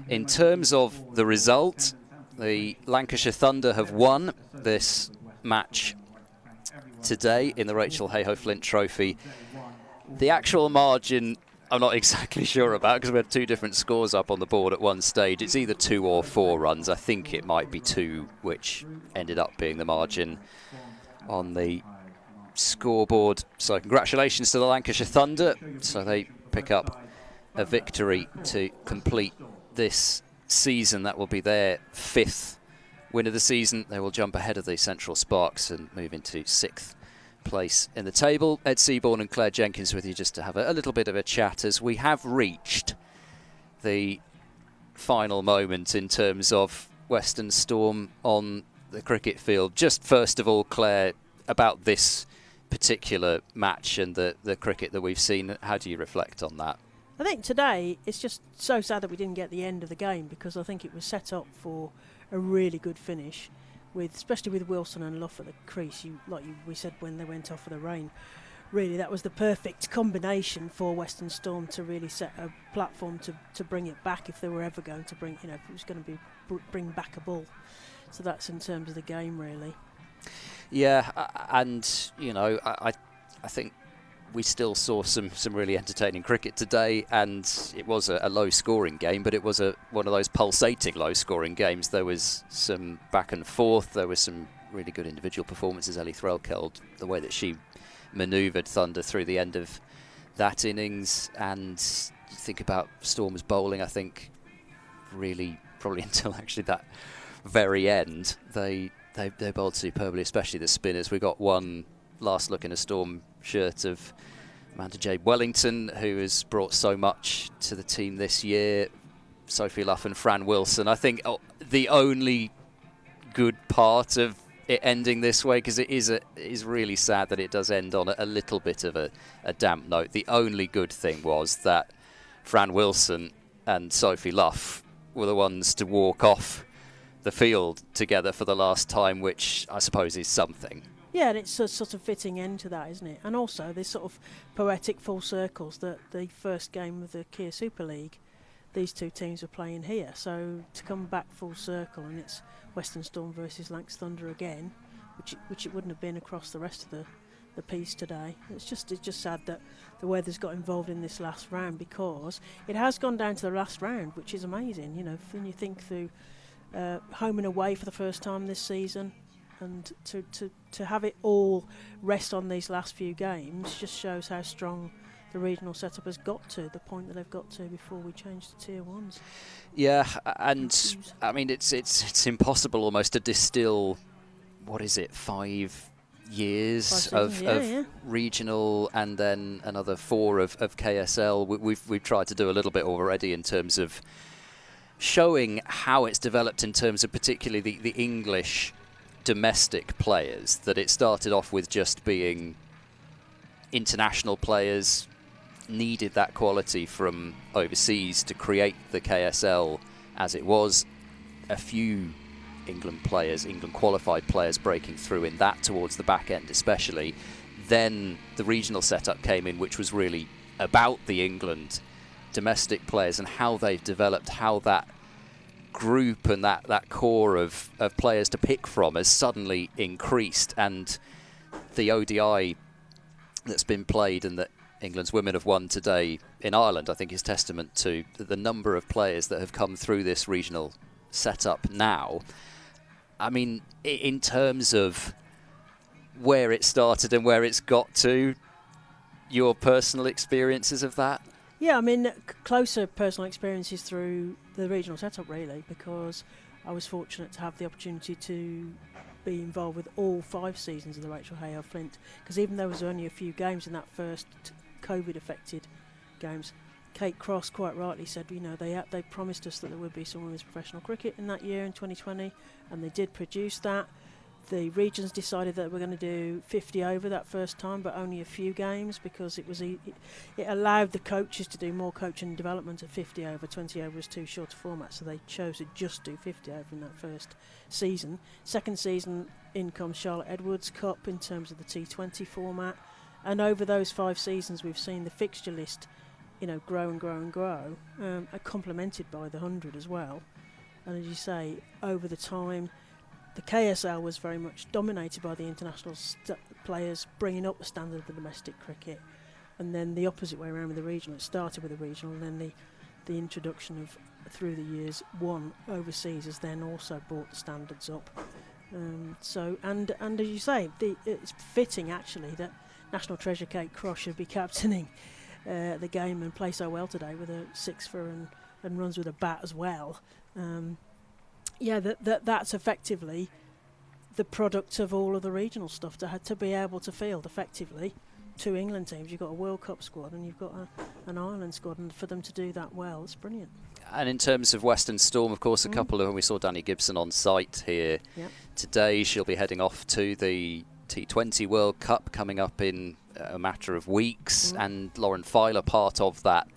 S6: in terms of the result, the Lancashire Thunder have won this match today in the Rachel Hayhoe-Flint Trophy. The actual margin I'm not exactly sure about, because we had two different scores up on the board at one stage. It's either 2 or 4 runs. I think it might be 2, which ended up being the margin on the scoreboard. So congratulations to the Lancashire Thunder. So they pick up a victory to complete this season. That will be their 5th win of the season. They will jump ahead of the Central Sparks and move into 6th place in the table. Ed Seaborn and Claire Jenkins with you just to have a little bit of a chat, as we have reached the final moment in terms of Western Storm on the cricket field. Just first of all, Claire, about this particular match and the cricket that we've seen, how do you reflect on that?
S4: I think today it's just so sad that we didn't get the end of the game, because I think it was set up for a really good finish, especially with Wilson and Luff at the crease. We said when they went off for the rain, really that was the perfect combination for Western Storm to really set a platform to bring it back if they were ever going to bring, if it was going to be bring back a ball. So that's in terms of the game, really.
S6: Yeah, and I think we still saw some really entertaining cricket today, and it was a low-scoring game, but it was one of those pulsating low-scoring games. There was some back and forth. There was some really good individual performances. Ellie Threlkeld, the way that she manoeuvred Thunder through the end of that innings, and you think about Storm's bowling, I think really probably until actually that very end, they bowled superbly, especially the spinners. We got one last look in a Storm shirt of Amanda Jade Wellington, who has brought so much to the team this year. Sophie Luff and Fran Wilson. I think the only good part of it ending this way, because it is really sad that it does end on a little bit of a damp note. The only good thing was that Fran Wilson and Sophie Luff were the ones to walk off the field together for the last time, which I suppose is something.
S4: Yeah, and it's a sort of fitting end to that, isn't it? And also this sort of poetic full circles that the first game of the Kia Super League, these two teams were playing here. So to come back full circle, and it's Western Storm versus Lancs Thunder again, which it wouldn't have been across the rest of the piece today. It's just sad that the weather's got involved in this last round, because it has gone down to the last round, which is amazing. When you think through home and away for the first time this season, and to have it all rest on these last few games just shows how strong the regional setup has got to, the point that they've got to before we change to tier 1s.
S6: Yeah, and I mean it's impossible almost to distill, 5 years of regional and then another 4 of KSL. We've tried to do a little bit already in terms of showing how it's developed in terms of particularly the English domestic players, that it started off with just being international players, needed that quality from overseas to create the KSL as it was. A few England qualified players breaking through in that towards the back end especially. Then the regional setup came in, which was really about the England domestic players and how they've developed, how that group and that core of players to pick from has suddenly increased. And the ODI that's been played and that England's women have won today in Ireland, I think, is testament to the number of players that have come through this regional setup now. I mean, in terms of where it started and where it's got to, your personal experiences of that?
S4: Yeah, I mean, closer personal experiences through the regional setup, really, because I was fortunate to have the opportunity to be involved with all 5 seasons of the Rachel Hale Flint, because even though there was only a few games in that first COVID-affected games, Kate Cross quite rightly said, you know, they promised us that there would be some women's professional cricket in that year in 2020, and they did produce that. The regions decided that we're going to do 50 over that first time, but only a few games, because it allowed the coaches to do more coaching and development at 50 over. 20 over was too short a format, so they chose to just do 50 over in that first season. Second season, in comes Charlotte Edwards Cup in terms of the T20 format, and over those 5 seasons we've seen the fixture list, you know, grow and grow and grow, complemented by the 100 as well. And as you say, over the time, the KSL was very much dominated by the international players bringing up the standard of the domestic cricket, and then the opposite way around with the regional. It started with the regional, and then the introduction of, through the years, one overseas has then also brought the standards up. And as you say, it's fitting actually that National Treasure Kate Cross should be captaining the game and play so well today with a 6-for and runs with a bat as well. That's effectively the product of all of the regional stuff to be able to field effectively 2 England teams. You've got a World Cup squad and you've got an Ireland squad, and for them to do that well, it's brilliant.
S6: And in terms of Western Storm, of course, a couple of, we saw Danny Gibson on site here today. She'll be heading off to the T20 World Cup coming up in a matter of weeks, and Lauren Filer part of that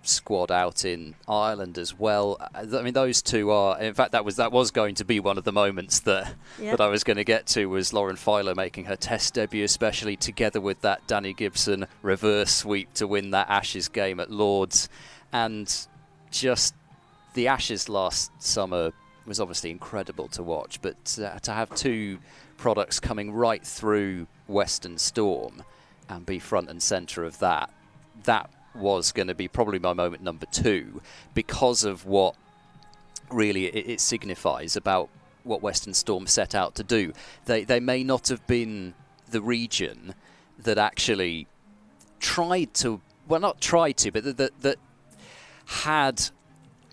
S6: squad out in Ireland as well. I mean, those two are, in fact, that was going to be one of the moments that I was going to get to, was Lauren Filer making her Test debut, especially together with that Danny Gibson reverse sweep to win that Ashes game at Lord's. And just the Ashes last summer was obviously incredible to watch, but to have 2 products coming right through Western Storm and be front and centre of that was going to be probably my moment number 2, because of what really it signifies about what Western Storm set out to do. They may not have been the region that actually tried to, well, not tried to, but that had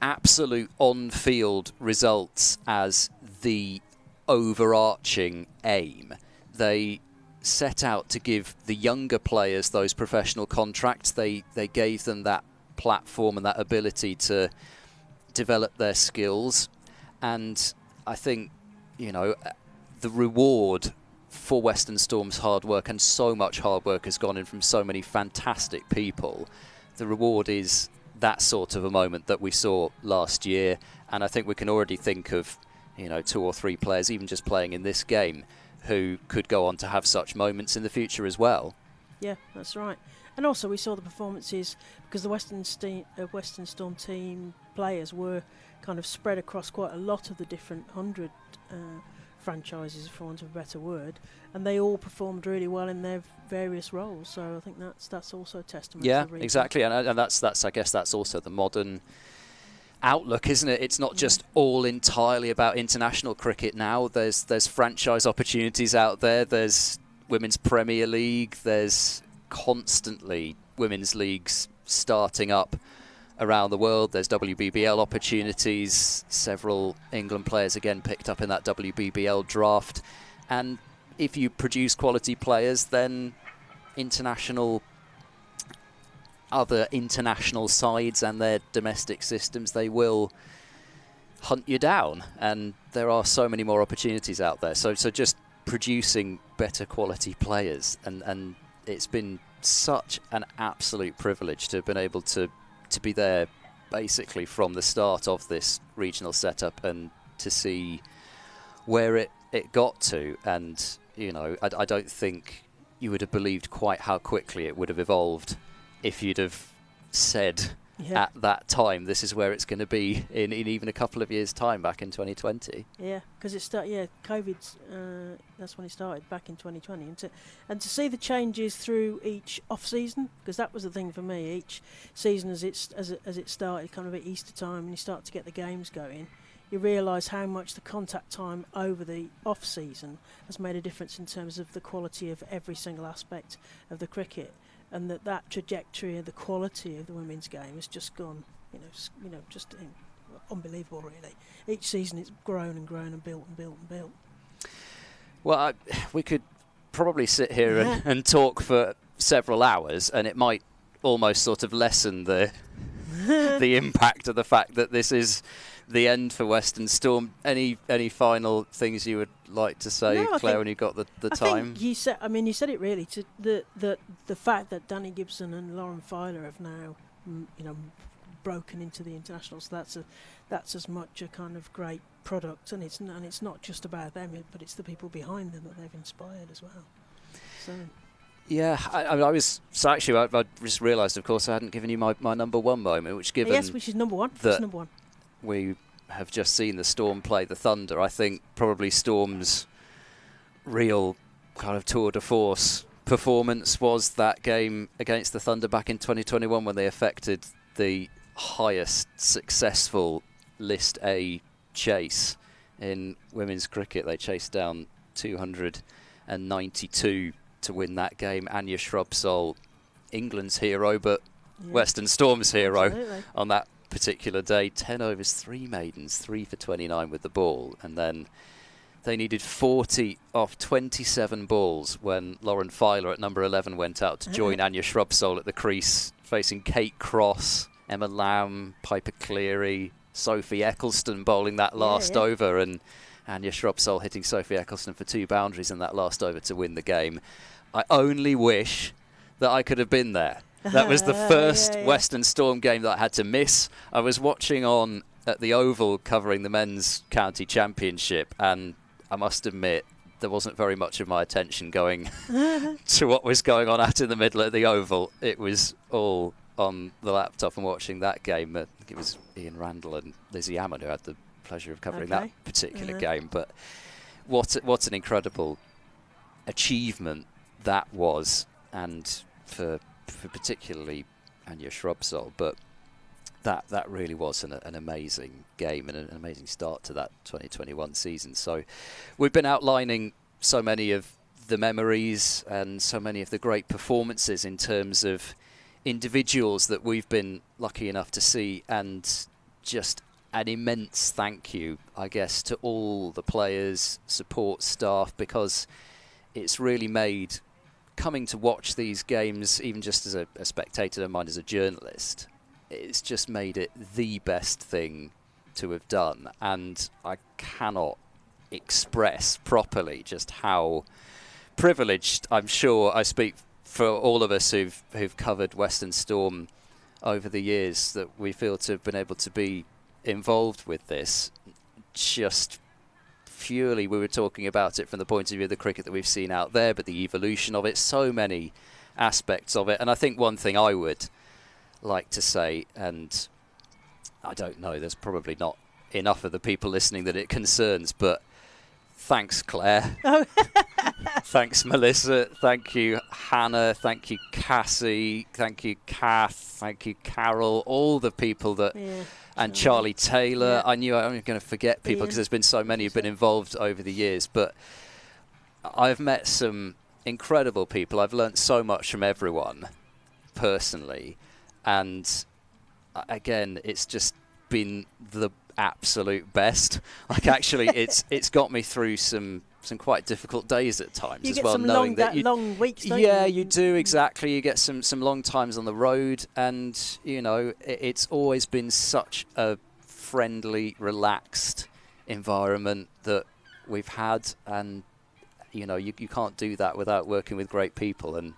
S6: absolute on-field results as the overarching aim. They set out to give the younger players those professional contracts. They gave them that platform and that ability to develop their skills. And I think, you know, the reward for Western Storm's hard work, and so much hard work has gone in from so many fantastic people, the reward is that sort of a moment that we saw last year. And I think we can already think of, you know, 2 or 3 players, even just playing in this game, who could go on to have such moments in the future as well. Yeah,
S4: that's right. And also we saw the performances, because the Western Storm team players were kind of spread across quite a lot of the different 100 franchises, for want of a better word, and they all performed really well in their various roles. So I think that's also a testament to the region.
S6: Exactly. And that's I guess that's also the modern outlook, isn't it? It's not just all entirely about international cricket now. There's franchise opportunities out there. There's Women's Premier League. There's constantly women's leagues starting up around the world. There's WBBL opportunities. Several England players again picked up in that WBBL draft. And if you produce quality players, then other international sides and their domestic systems, they will hunt you down, and there are so many more opportunities out there. So just producing better quality players, and it's been such an absolute privilege to have been able to be there basically from the start of this regional setup, and to see where it got to. And you know, I don't think you would have believed quite how quickly it would have evolved if you'd have said at that time, this is where it's going to be in even a couple of years' time, back in 2020.
S4: Yeah, because COVID's, that's when it started, back in 2020. And to see the changes through each off-season, because that was the thing for me, each season as it started, kind of at Easter time, and you start to get the games going, you realise how much the contact time over the off-season has made a difference in terms of the quality of every single aspect of the cricket. And that trajectory of the quality of the women's game has just gone, just unbelievable, really. Each season it's grown and grown and built and built and built.
S6: Well, we could probably sit here and talk for several hours, and it might almost sort of lessen the the impact of the fact that this is the end for Western Storm. Any final things you would like to say,
S4: No,
S6: Claire, when you got the
S4: I
S6: time?
S4: think you said it really. To the fact that Danny Gibson and Lauren Filer have now, broken into the internationals. That's as much a kind of great product, and it's not just about them, but it's the people behind them that they've inspired as well. So.
S6: Yeah, I was so actually. I just realised, of course, I hadn't given you my number one moment, which given
S4: which is number one.
S6: That
S4: number one.
S6: We have just seen the Storm play the Thunder. I think probably Storm's real kind of tour de force performance was that game against the Thunder back in 2021 when they effected the highest successful List A chase in women's cricket. They chased down 292 to win that game. Anya Shrubsole, England's hero, but Western Storm's hero. Absolutely. On that particular day. 10 overs, 3 maidens, 3 for 29 with the ball, and then they needed 40 off 27 balls when Lauren Filer at number 11 went out to join Anya Shrubsole at the crease, facing Kate Cross, Emma Lamb, Piper Cleary, Sophie Eccleston bowling that last over, and Anya Shrubsole hitting Sophie Eccleston for 2 boundaries in that last over to win the game. I only wish that I could have been there. That was the first Western Storm game that I had to miss. I was watching on at the Oval covering the men's county championship, and I must admit there wasn't very much of my attention going to what was going on out in the middle at the Oval. It was all on the laptop and watching that game. I think it was Ian Randall and Lizzie Ammon who had the pleasure of covering that particular game. But what an incredible achievement that was, and for particularly Anya Shrubsole, but that really was an amazing game and an amazing start to that 2021 season. So we've been outlining so many of the memories and so many of the great performances in terms of individuals that we've been lucky enough to see, and just an immense thank you, I guess, to all the players, support staff, because it's really made coming to watch these games, even just as a spectator, don't mind as a journalist, it's just made it the best thing to have done. And I cannot express properly just how privileged, I'm sure I speak for all of us who've covered Western Storm over the years, that we feel to have been able to be involved with this. Just purely, we were talking about it from the point of view of the cricket that we've seen out there, but the evolution of it, so many aspects of it. And I think one thing I would like to say, and I don't know, there's probably not enough of the people listening that it concerns, but thanks, Claire. Thanks, Melissa. Thank you, Hannah. Thank you, Cassie. Thank you, Kath. Thank you, Carol. All the people that... and Charlie Taylor. I knew I was going to forget people because there's been so many who've been involved over the years. But I've met some incredible people. I've learnt so much from everyone personally. And again, it's just been the absolute best. Like, actually, it's got me through some quite difficult days at times as well, knowing that
S4: long weeks, don't you?
S6: Yeah, you do, exactly. You get some long times on the road, and it's always been such a friendly, relaxed environment that we've had, and you can't do that without working with great people. And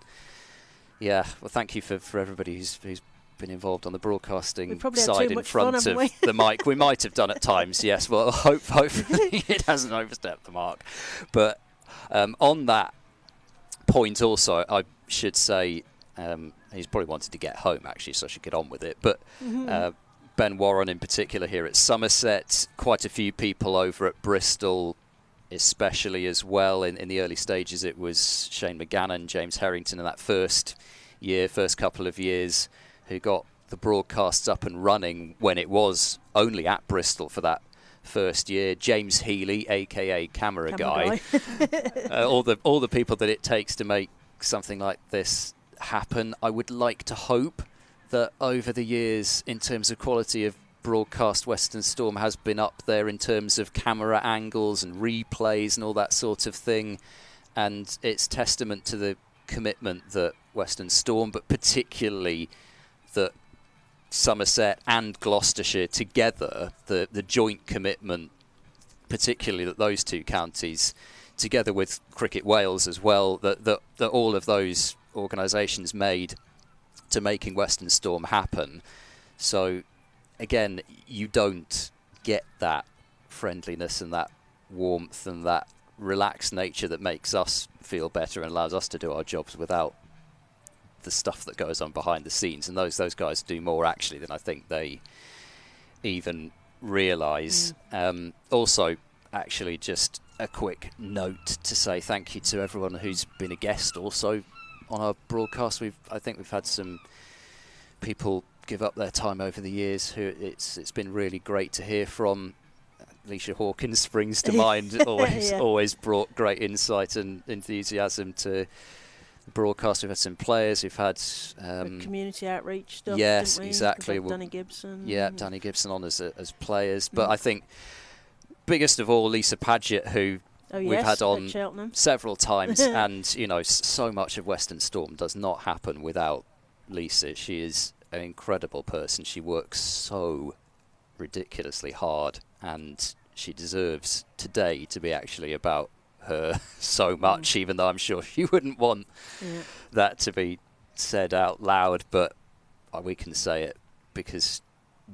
S6: thank you for everybody who's been involved on the broadcasting side in front of the mic. We might have done at times, yes. Well, hopefully it hasn't overstepped the mark. But on that point also, I should say, he's probably wanted to get home, actually, so I should get on with it. But Ben Warren in particular here at Somerset, quite a few people over at Bristol especially as well. In the early stages, it was Shane McGannon, James Harrington in that first couple of years, who got the broadcasts up and running when it was only at Bristol for that first year. James Healy, aka Camera Guy. all the people that it takes to make something like this happen. I would like to hope that over the years, in terms of quality of broadcast, Western Storm has been up there in terms of camera angles and replays and all that sort of thing. And it's testament to the commitment that Western Storm, but particularly that Somerset and Gloucestershire together, the joint commitment, particularly that those two counties, together with Cricket Wales as well, that all of those organisations made to making Western Storm happen. So again, you don't get that friendliness and that warmth and that relaxed nature that makes us feel better and allows us to do our jobs without the stuff that goes on behind the scenes. And those guys do more actually than I think they even realise. Also, actually, just a quick note to say thank you to everyone who's been a guest also on our broadcast. I think we've had some people give up their time over the years who it's been really great to hear from. Alicia Hawkins springs to mind. Always brought great insight and enthusiasm to the broadcast. We've had some players. We've had
S4: community outreach stuff.
S6: Yes,
S4: didn't we?
S6: exactly.
S4: Danny Gibson.
S6: Yeah, Danny Gibson on as players. But I think biggest of all, Lisa Paget, who we've had on several times, and you know, so much of Western Storm does not happen without Lisa. She is an incredible person. She works so ridiculously hard, and she deserves today to be actually about her so much, even though I'm sure she wouldn't want that to be said out loud, but we can say it because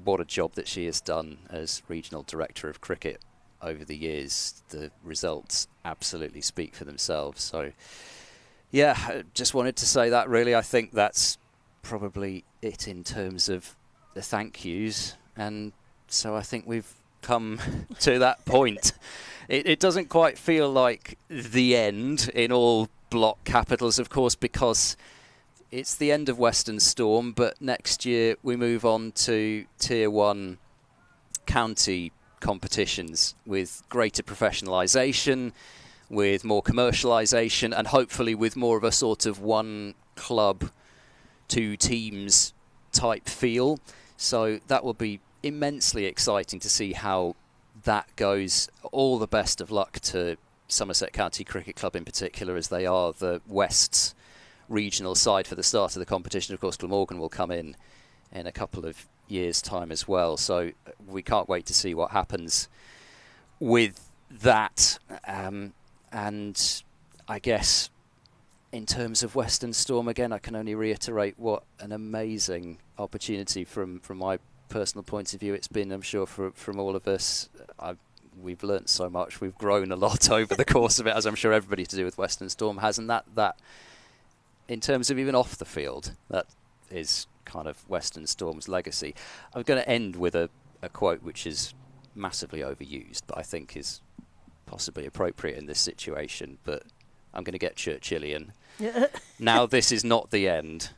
S6: what a job that she has done as Regional Director of Cricket over the years. The results absolutely speak for themselves. So yeah, I just wanted to say that really. I think that's probably it in terms of the thank yous, and so I think we've come to that point. It doesn't quite feel like the end in all block capitals, of course, because it's the end of Western Storm, but next year we move on to Tier 1 county competitions with greater professionalisation, with more commercialisation, and hopefully with more of a sort of one club, two teams type feel. So that will be immensely exciting to see how that goes. All the best of luck to Somerset County Cricket Club in particular, as they are the West's regional side for the start of the competition. Of course, Glamorgan will come in a couple of years' time as well. So we can't wait to see what happens with that. And I guess in terms of Western Storm, again, I can only reiterate what an amazing opportunity from my personal point of view it's been. I'm sure from all of us, we've learnt so much. We've grown a lot over the course of it, as I'm sure everybody to do with Western Storm has. And that in terms of even off the field, that is kind of Western Storm's legacy. I'm going to end with a quote which is massively overused, but I think is possibly appropriate in this situation. But I'm going to get Churchillian. Now, this is not the end.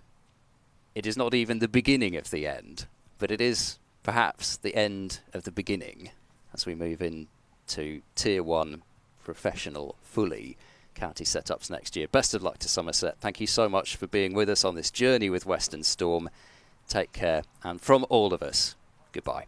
S6: It is not even the beginning of the end, but it is perhaps the end of the beginning as we move into Tier 1 professional, fully county setups next year. Best of luck to Somerset. Thank you so much for being with us on this journey with Western Storm. Take care, and from all of us, goodbye.